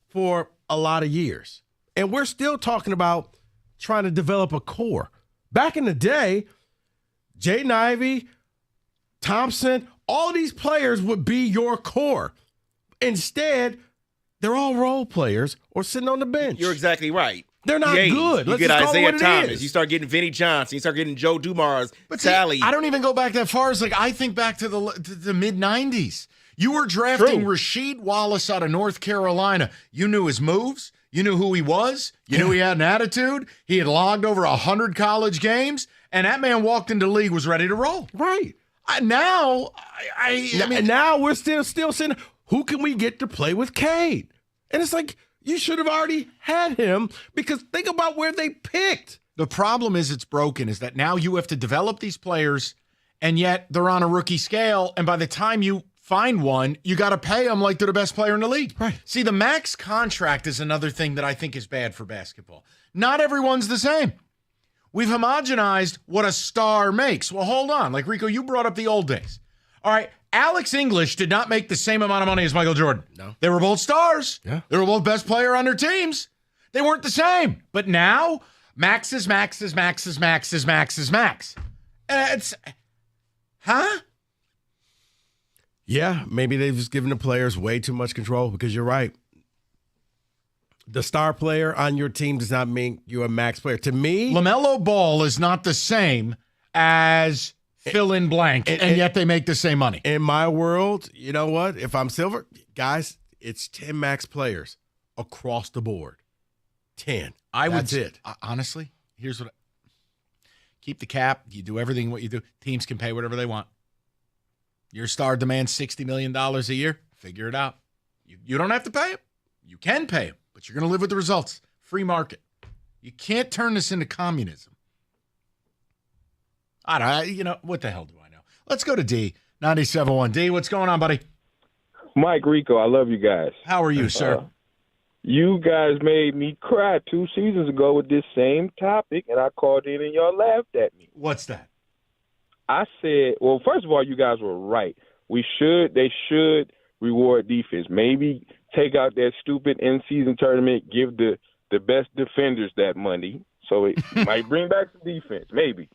N: for a lot of years. And we're still talking about trying to develop a core. Back in the day, Jaden Ivey, Thompson, all these players would be your core. Instead, they're all role players or sitting on the bench.
P: You're exactly right.
N: They're not good.
P: You get Isaiah Thomas. You start getting Vinny Johnson. You start getting Joe Dumars.
O: But
P: Tally.
O: I don't even go back that far. It's like I think back to the mid-'90s. You were drafting Rasheed Wallace out of North Carolina. You knew his moves. You knew who he was. You knew he had an attitude. He had logged over 100 college games, and that man walked into the league, was ready to roll.
N: Right.
O: Now
N: we're still saying, who can we get to play with Cade? And it's like, you should have already had him, because think about where they picked.
O: The problem is it's broken, is that now you have to develop these players, and yet they're on a rookie scale, and by the time you find one, you got to pay them like they're the best player in the league.
N: Right.
O: See, the max contract is another thing that I think is bad for basketball. Not everyone's the same. We've homogenized what a star makes. Well, hold on. Like, Rico, you brought up the old days. All right, Alex English did not make the same amount of money as Michael Jordan.
N: No.
O: They were both stars.
N: Yeah.
O: They were both best player on their teams. They weren't the same. But now, max is max is max is max is max is max. It's, huh?
N: Yeah, maybe they've just given the players way too much control, because you're right. The star player on your team does not mean you're a max player. To me,
O: LaMelo Ball is not the same as fill in blank, and yet they make the same money.
N: In my world, you know what? If I'm Silver, guys, it's 10 max players across the board. 10. That's it.
O: Honestly, here's what. Keep the cap. You do everything what you do. Teams can pay whatever they want. Your star demands $60 million a year. Figure it out. You don't have to pay him. You can pay him, but you're going to live with the results. Free market. You can't turn this into communism. What the hell do I know? Let's go to D, 97.1. D, what's going on, buddy?
S: Mike Rico, I love you guys.
O: How are you, sir?
S: You guys made me cry 2 seasons ago with this same topic, and I called in and y'all laughed at me.
O: What's that?
S: I said, well, first of all, you guys were right. They should reward defense. Maybe take out that stupid in-season tournament, give the best defenders that money, so it might bring back some defense, maybe.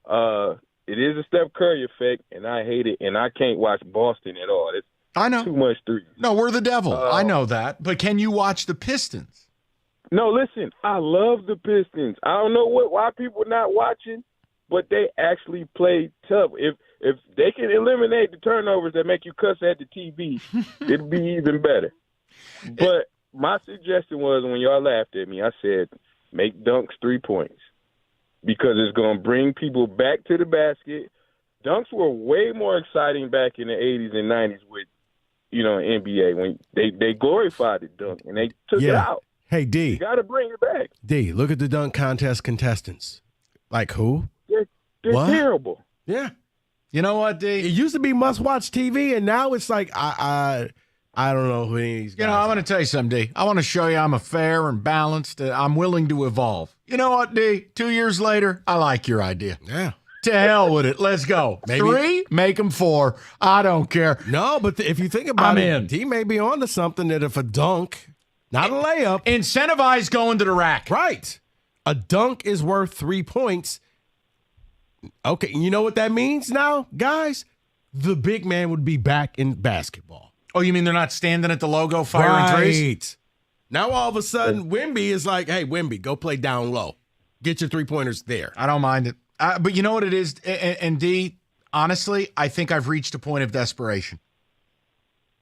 S: It is a Steph Curry effect, and I hate it, and I can't watch Boston at all.
O: I know.
S: Too much three.
O: No, we're the devil. I know that. But can you watch the Pistons?
S: No, listen, I love the Pistons. I don't know why people are not watching, but they actually play tough. If they can eliminate the turnovers that make you cuss at the TV, it'd be even better. But my suggestion was, when y'all laughed at me, I said, make dunks 3 points, because it's going to bring people back to the basket. Dunks were way more exciting back in the 80s and 90s with, NBA, when they glorified the dunk and they took it out.
N: Hey, D.
S: You got to bring it back.
N: D, look at the dunk contest contestants. Like who?
S: They're terrible.
N: Yeah.
O: You know what, D?
N: It used to be must-watch TV, and now it's like, I don't know who any of these guys
O: I'm going to tell you something, D. I want to show you I'm a fair and balanced. I'm willing to evolve. You know what, D? 2 years later, I like your idea.
N: Yeah.
O: To hell with it. Let's go.
N: Maybe.
O: 3, make them 4. I don't care.
N: No, but if you think about it, he may be onto something that if a dunk, not a layup.
O: Incentivize going to the rack.
N: Right. A dunk is worth 3 points. Okay, you know what that means now, guys? The big man would be back in basketball.
O: Oh, you mean they're not standing at the logo firing threes?
N: Now all of a sudden, Wemby is like, hey, Wemby, go play down low. Get your 3-pointers there.
O: I don't mind it. But you know what it is? And D, honestly, I think I've reached a point of desperation.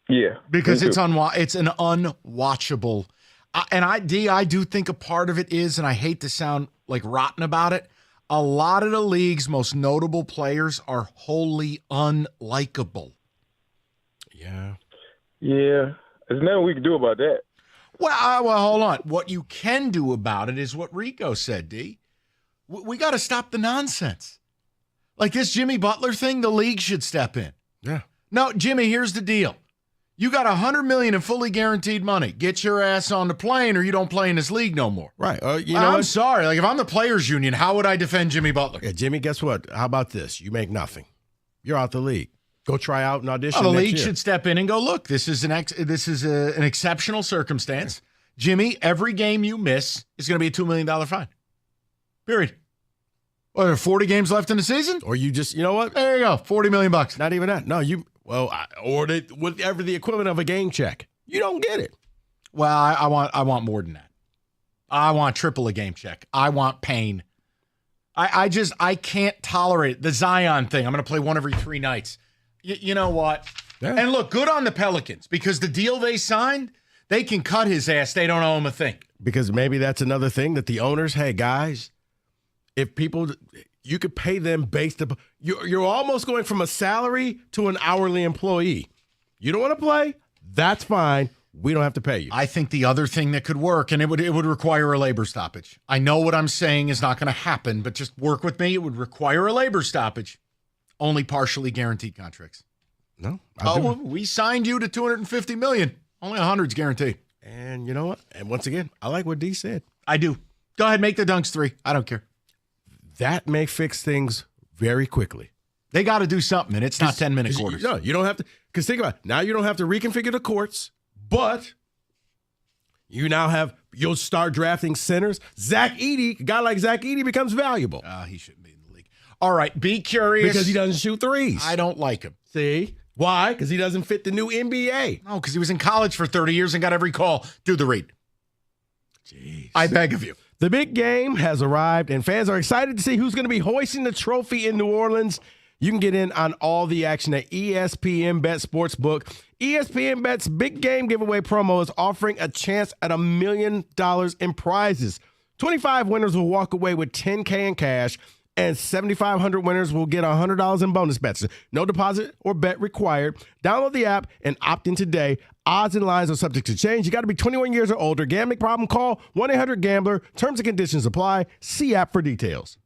S: Yeah.
O: Because it's an unwatchable. I do think a part of it is, and I hate to sound like rotten about it, a lot of the league's most notable players are wholly unlikable.
N: Yeah.
S: Yeah. There's nothing we can do about that.
O: Well, hold on. What you can do about it is what Rico said, D. We got to stop the nonsense. Like this Jimmy Butler thing, the league should step in.
N: Yeah.
O: No, Jimmy, here's the deal. You got $100 million in fully guaranteed money. Get your ass on the plane, or you don't play in this league no more.
N: Right.
O: I'm sorry. Like if I'm the players' union, how would I defend Jimmy Butler?
N: Yeah, Jimmy, guess what? How about this? You make nothing. You're out the league. Go try out and audition.
O: The
N: next
O: league
N: year.
O: should step in and go, look, this is an exceptional circumstance. Jimmy, every game you miss is going to be a $2 million fine. Period. Well, there are 40 games left in the season?
N: Or you just, you know what?
O: There you go, $40 million.
N: Not even that. No, whatever the equivalent of a game check. You don't get it.
O: Well, I want more than that. I want triple a game check. I want pain. I can't tolerate it. The Zion thing. I'm going to play one every 3 nights. You know what?
N: Yeah.
O: And look, good on the Pelicans, because the deal they signed, they can cut his ass. They don't owe him a thing.
N: Because maybe that's another thing that the owners, hey, guys, if people, you could pay them based upon, you're almost going from a salary to an hourly employee. You don't want to play? That's fine. We don't have to pay you.
O: I think the other thing that could work, and it would require a labor stoppage. I know what I'm saying is not going to happen, but just work with me. It would require a labor stoppage. Only partially guaranteed contracts.
N: No.
O: We signed you to $250 million. Only 100's guaranteed.
N: And you know what? And once again, I like what D said.
O: I do. Go ahead, make the dunks 3. I don't care.
N: That may fix things very quickly.
O: They got to do something, and it's not 10-minute quarters.
N: No, you don't have to. Because think about it. Now you don't have to reconfigure the courts, but you'll start drafting centers. Zach Edey, a guy like Zach Edey becomes valuable.
O: He shouldn't be in the league. All right, be curious.
N: Because he doesn't shoot threes.
O: I don't like him.
N: See? Why? Because he doesn't fit the new NBA.
O: No, because he was in college for 30 years and got every call. Do the read.
N: Jeez.
O: I beg of you.
N: The big game has arrived, and fans are excited to see who's going to be hoisting the trophy in New Orleans. You can get in on all the action at ESPN Bet Sportsbook. ESPN Bet's big game giveaway promo is offering a chance at $1 million in prizes. 25 winners will walk away with $10K in cash, and 7,500 winners will get $100 in bonus bets. No deposit or bet required. Download the app and opt in today. Odds and lines are subject to change. You got to be 21 years or older. Gambling problem? Call 1-800-GAMBLER. Terms and conditions apply. See app for details.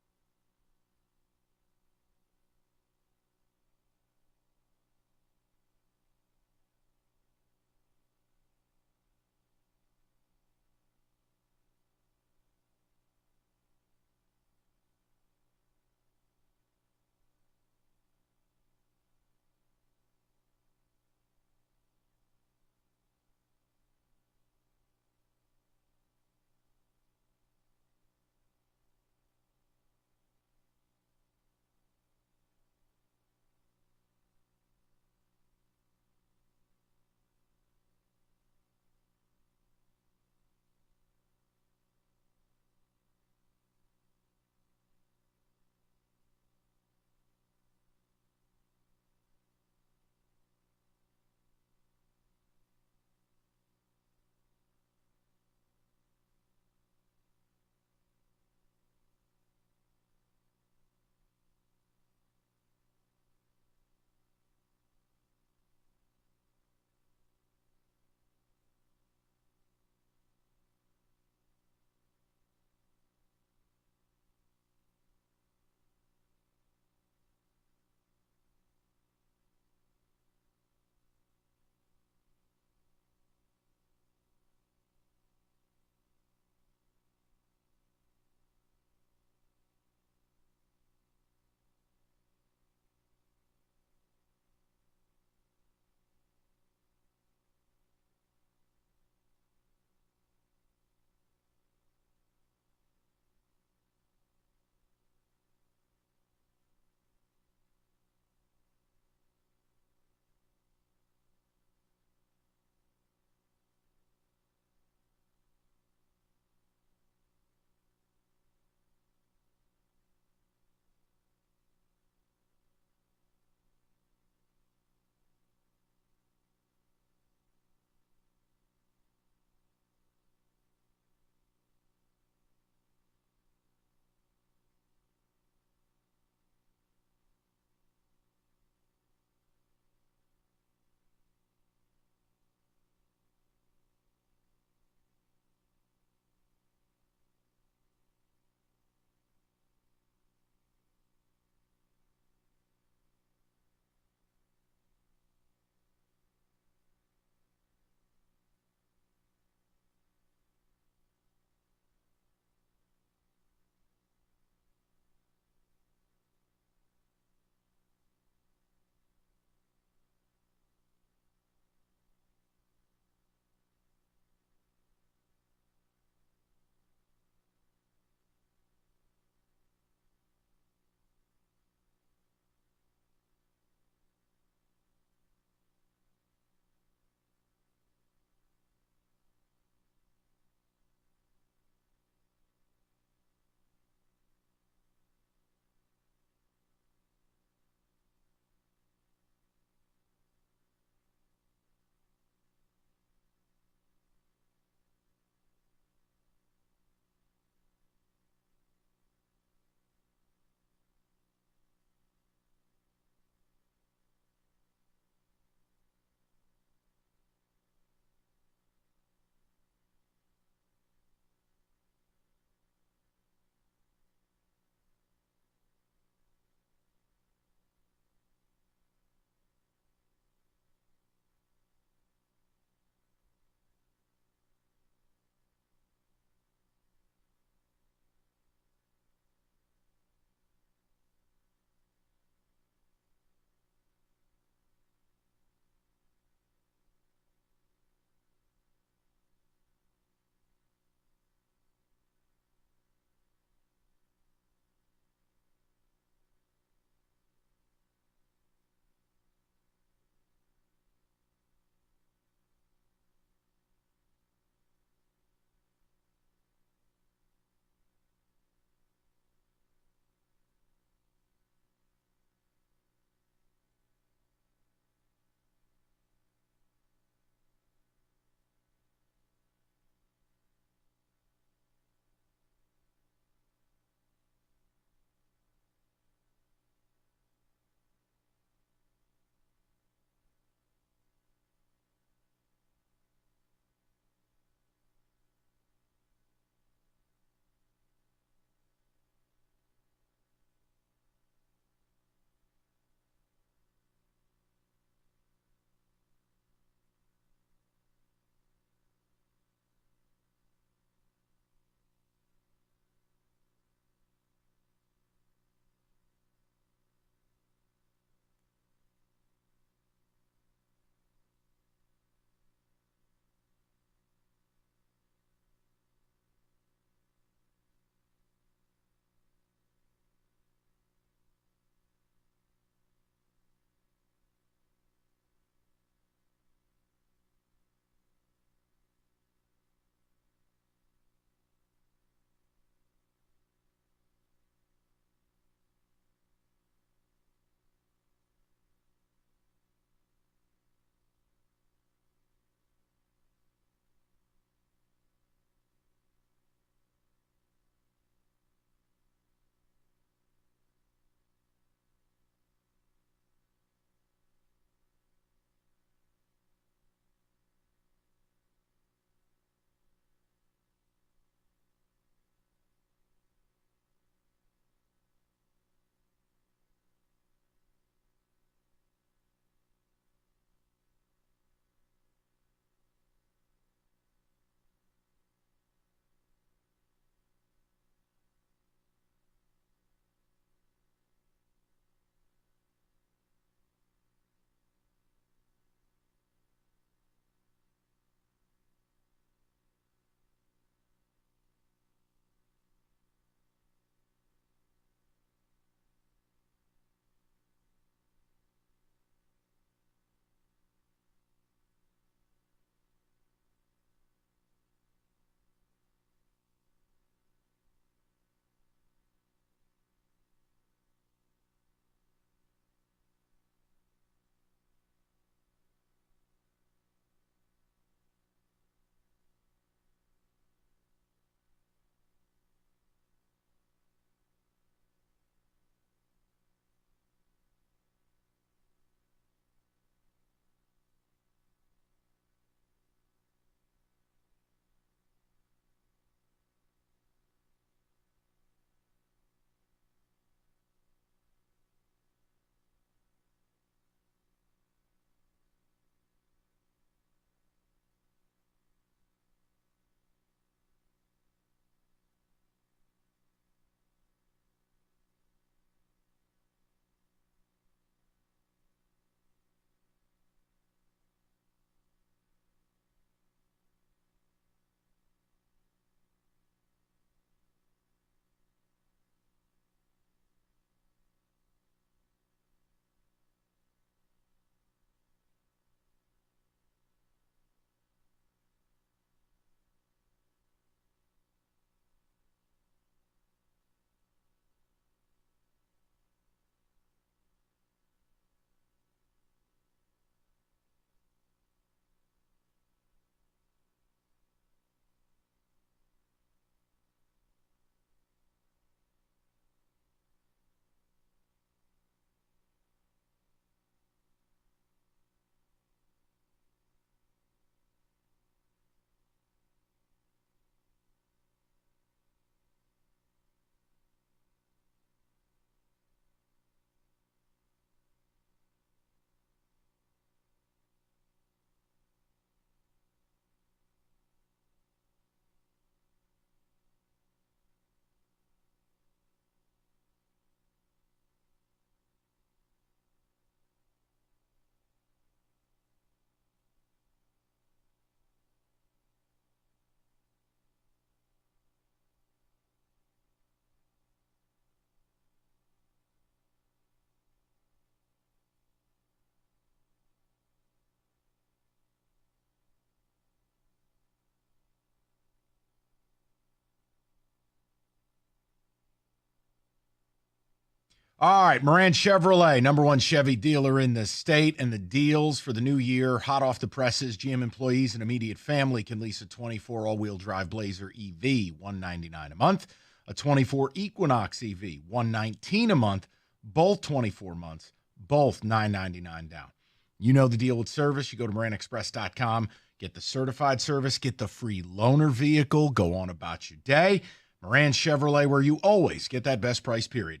O: All right, Moran Chevrolet, #1 Chevy dealer in the state, and the deals for the new year, hot off the presses. GM employees and immediate family can lease a 24 all-wheel drive Blazer EV, $199 a month, a 24 Equinox EV, $119 a month, both 24 months, both $999 down. You know the deal with service. You go to MoranExpress.com, get the certified service, get the free loaner vehicle, go on about your day. Moran Chevrolet, where you always get that best price, period.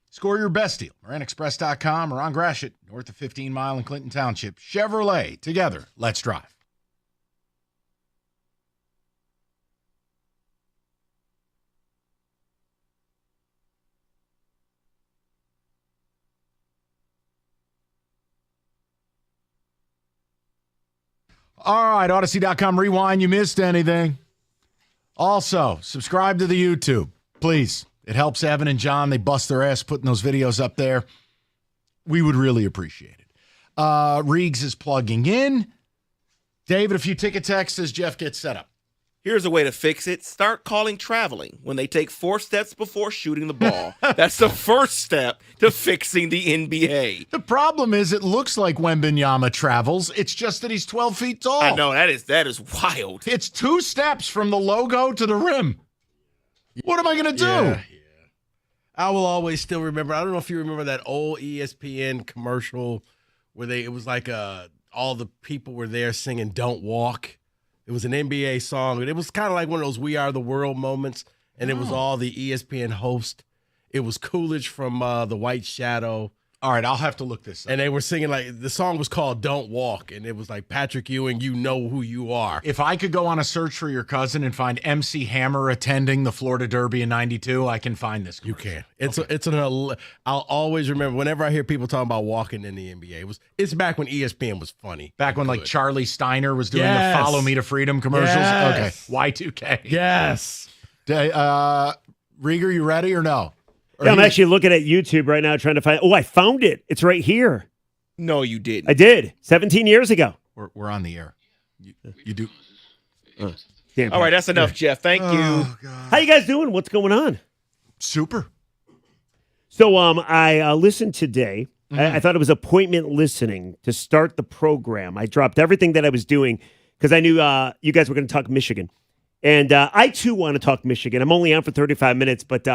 O: Score your best deal. MoranExpress.com or on Gratiot, north of 15 Mile in Clinton Township. Chevrolet, together, let's drive. All right, Odyssey.com rewind. You missed anything. Also, subscribe to the YouTube, please. It helps Evan and John. They bust their ass putting those videos up there. We would really appreciate it. Reegs is plugging in. David, a few ticket texts as Jeff gets set up.
P: Here's a way to fix it. Start calling traveling when they take 4 steps before shooting the ball. That's the first step to fixing the NBA.
O: The problem is it looks like Wembanyama travels. It's just that he's 12 feet tall.
P: I know, that is wild.
O: It's 2 steps from the logo to the rim. What am I going to do?
N: Yeah. I will always still remember. I don't know if you remember that old ESPN commercial where it was like all the people were there singing "Don't Walk." It was an NBA song, and it was kind of like one of those "We Are the World" moments. And it was all the ESPN host. It was Coolidge from The White Shadow.
O: All right, I'll have to look this up.
N: And they were singing, like, the song was called "Don't Walk," and it was like, Patrick Ewing, you know who you are.
O: If I could go on a search for your cousin and find MC Hammer attending the Florida Derby in '92, I can find this commercial.
N: You can. I'll always remember whenever I hear people talking about walking in the NBA. It's back when ESPN was funny.
O: Back when like Charlie Steiner was doing the "Follow Me to Freedom" commercials.
N: Yes.
O: Okay, Y2K.
N: Yes.
O: Rieger, you ready or no?
F: Yeah, I'm actually looking at YouTube right now trying to find. Oh, I found it. It's right here.
P: No, you didn't.
F: I did 17 years ago.
O: We're on the air. You do.
F: Damn.
P: All right, that's enough, Jeff. Thank you.
F: How you guys doing? What's going on?
O: Super.
F: So I listened today. I thought it was appointment listening to start the program. I dropped everything that I was doing because I knew you guys were going to talk Michigan. And I, too, want to talk Michigan. I'm only on for 35 minutes, but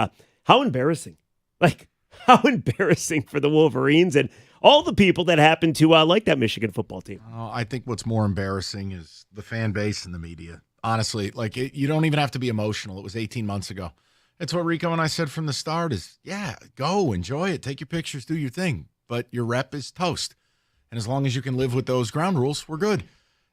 F: how embarrassing. Like, how embarrassing for the Wolverines and all the people that happen to like that Michigan football team.
O: I think what's more embarrassing is the fan base and the media. Honestly, like, you don't even have to be emotional. It was 18 months ago. That's what Rico and I said from the start is, yeah, go, enjoy it, take your pictures, do your thing. But your rep is toast. And as long as you can live with those ground rules, we're good.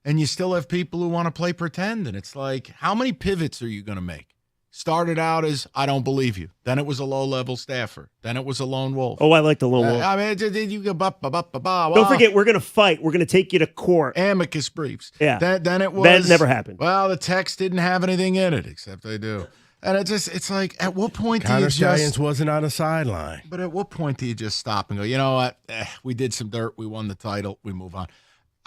O: And you still have people who want to play pretend. And it's like, how many pivots are you going to make? Started out as, I don't believe you. Then it was a low-level staffer. Then it was a lone wolf.
F: Oh, I like the lone wolf.
O: I mean, you go,
F: Don't forget, we're going to fight. We're going to take you to court.
O: Amicus briefs.
F: Yeah.
O: Then it was.
F: That never happened.
O: Well, the text didn't have anything in it, except they do. And it's like, at what point do you
N: Connor
O: just.
N: Giants wasn't on a sideline.
O: But at what point do you just stop and go, you know what? We did some dirt. We won the title. We move on.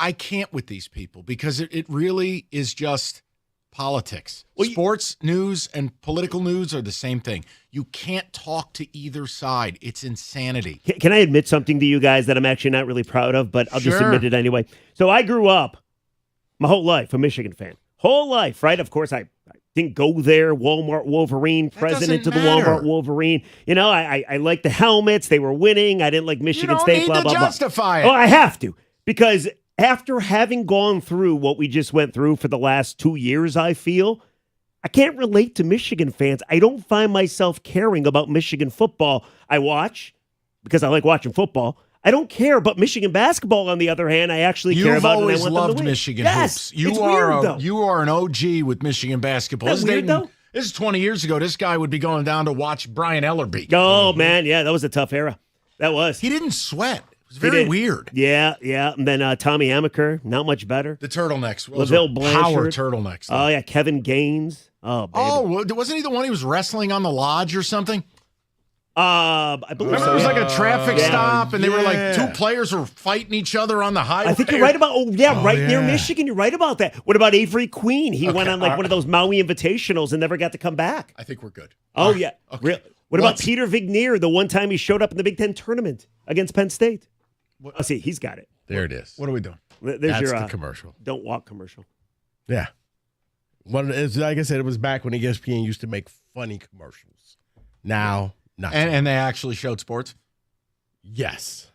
O: I can't with these people because it really is just politics. Well, sports news and political news are the same thing. You can't talk to either side. It's insanity.
F: Can I admit something to you guys that I'm actually not really proud of, but I'll just admit it anyway. So I grew up my whole life a Michigan fan. Whole life, right? Of course, I didn't go there. Walmart Wolverine, president of the Walmart Wolverine. You know, I liked the helmets. They were winning. I didn't like Michigan State, blah, blah, blah.
O: Justify it.
F: Oh, I have to. Because after having gone through what we just went through for the last 2 years, I feel, I can't relate to Michigan fans. I don't find myself caring about Michigan football. I watch because I like watching football. I don't care about Michigan basketball, on the other hand. I actually care about it.
O: You've always loved Michigan hoops. You are an OG with Michigan basketball.
F: That's weird, though.
O: This is 20 years ago. This guy would be going down to watch Brian Ellerby.
F: Oh, man, yeah, that was a tough era. That was.
O: He didn't sweat. It was very weird.
F: Yeah. And then Tommy Amaker, not much better.
O: The turtlenecks.
F: LaVille Blanchard.
O: Power turtlenecks.
F: Oh, yeah, Kevin Gaines. Oh, baby.
O: Oh, wasn't he the one he was wrestling on the lodge or something?
F: I believe
O: Remember
F: so.
O: it was like a traffic stop, and they were like
N: Yeah.
O: 2 players were fighting each other on the highway.
F: I think you're right about. Near Michigan. You're right about that. What about Avery Queen? He went on like one of those Maui Invitationals and never got to come back.
O: I think we're good.
F: Oh yeah, What about Peter Vignier, the one time he showed up in the Big Ten tournament against Penn State? Oh, see, he's got it.
N: There it is.
O: What are we doing?
F: There's
N: That's
F: your
N: the commercial.
F: Don't walk commercial.
N: Yeah. Like I said, it was back when ESPN used to make funny commercials. Now, not.
O: And they actually showed sports?
N: Yes.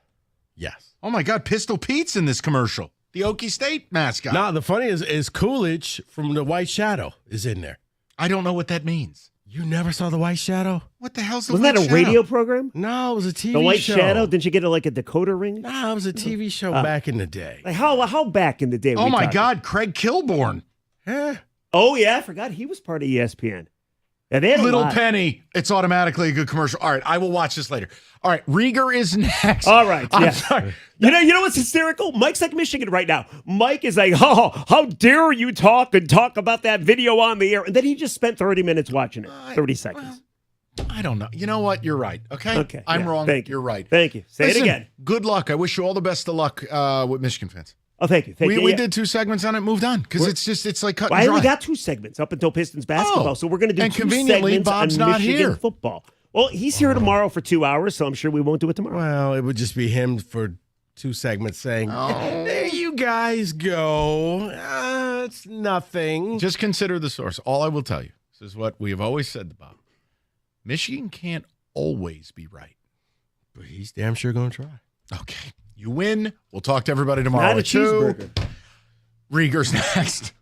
O: Oh, my God. Pistol Pete's in this commercial. The Okie State mascot.
N: No, the funny is Coolidge from the White Shadow is in there.
O: I don't know what that means.
N: You never saw the White Shadow?
O: What the hell's the
F: Wasn't
O: White
F: that a
O: Shadow?
F: radio program?
N: No, it was a TV show.
F: The White Shadow? Didn't you get like a decoder ring?
N: No, it was a TV show back in the day.
F: Like how back in the day?
O: Oh, my God. Craig Kilborn.
N: Yeah.
F: Oh, yeah. I forgot he was part of ESPN. Yeah, they had
O: Little
F: a lot.
O: Penny. It's automatically a good commercial. All right, I will watch this later. All right, Rieger is next.
F: All right.
O: I'm
F: yes.
O: sorry.
F: You know what's hysterical? Mike's like Michigan right now. Mike is like, oh, how dare you talk about that video on the air? And then he just spent 30 minutes watching it. 30 seconds.
O: I don't know. You know what? You're right. Okay. I'm wrong.
F: Thank you.
O: You're right.
F: Thank you. Say
O: Listen,
F: it again.
O: Good luck. I wish you all the best of luck with Michigan fans.
F: Oh, thank you.
O: We did 2 segments on it, moved on because it's like cut
F: Well,
O: and
F: I
O: dry.
F: only got 2 segments up until Pistons basketball, so we're going to do
O: and
F: 2
O: conveniently,
F: segments
O: Bob's
F: on
O: not
F: Michigan
O: here.
F: football. Well, he's here tomorrow for 2 hours, so I'm sure we won't do it tomorrow.
N: Well, it would just be him for 2 segments saying, there you guys go. It's nothing.
O: Just consider the source. All I will tell you, this is what we have always said about Michigan can't always be right.
N: But he's damn sure going to try.
O: Okay. You win. We'll talk to everybody tomorrow
F: Not a
O: at 2.
F: cheeseburger.
O: Rieger's next.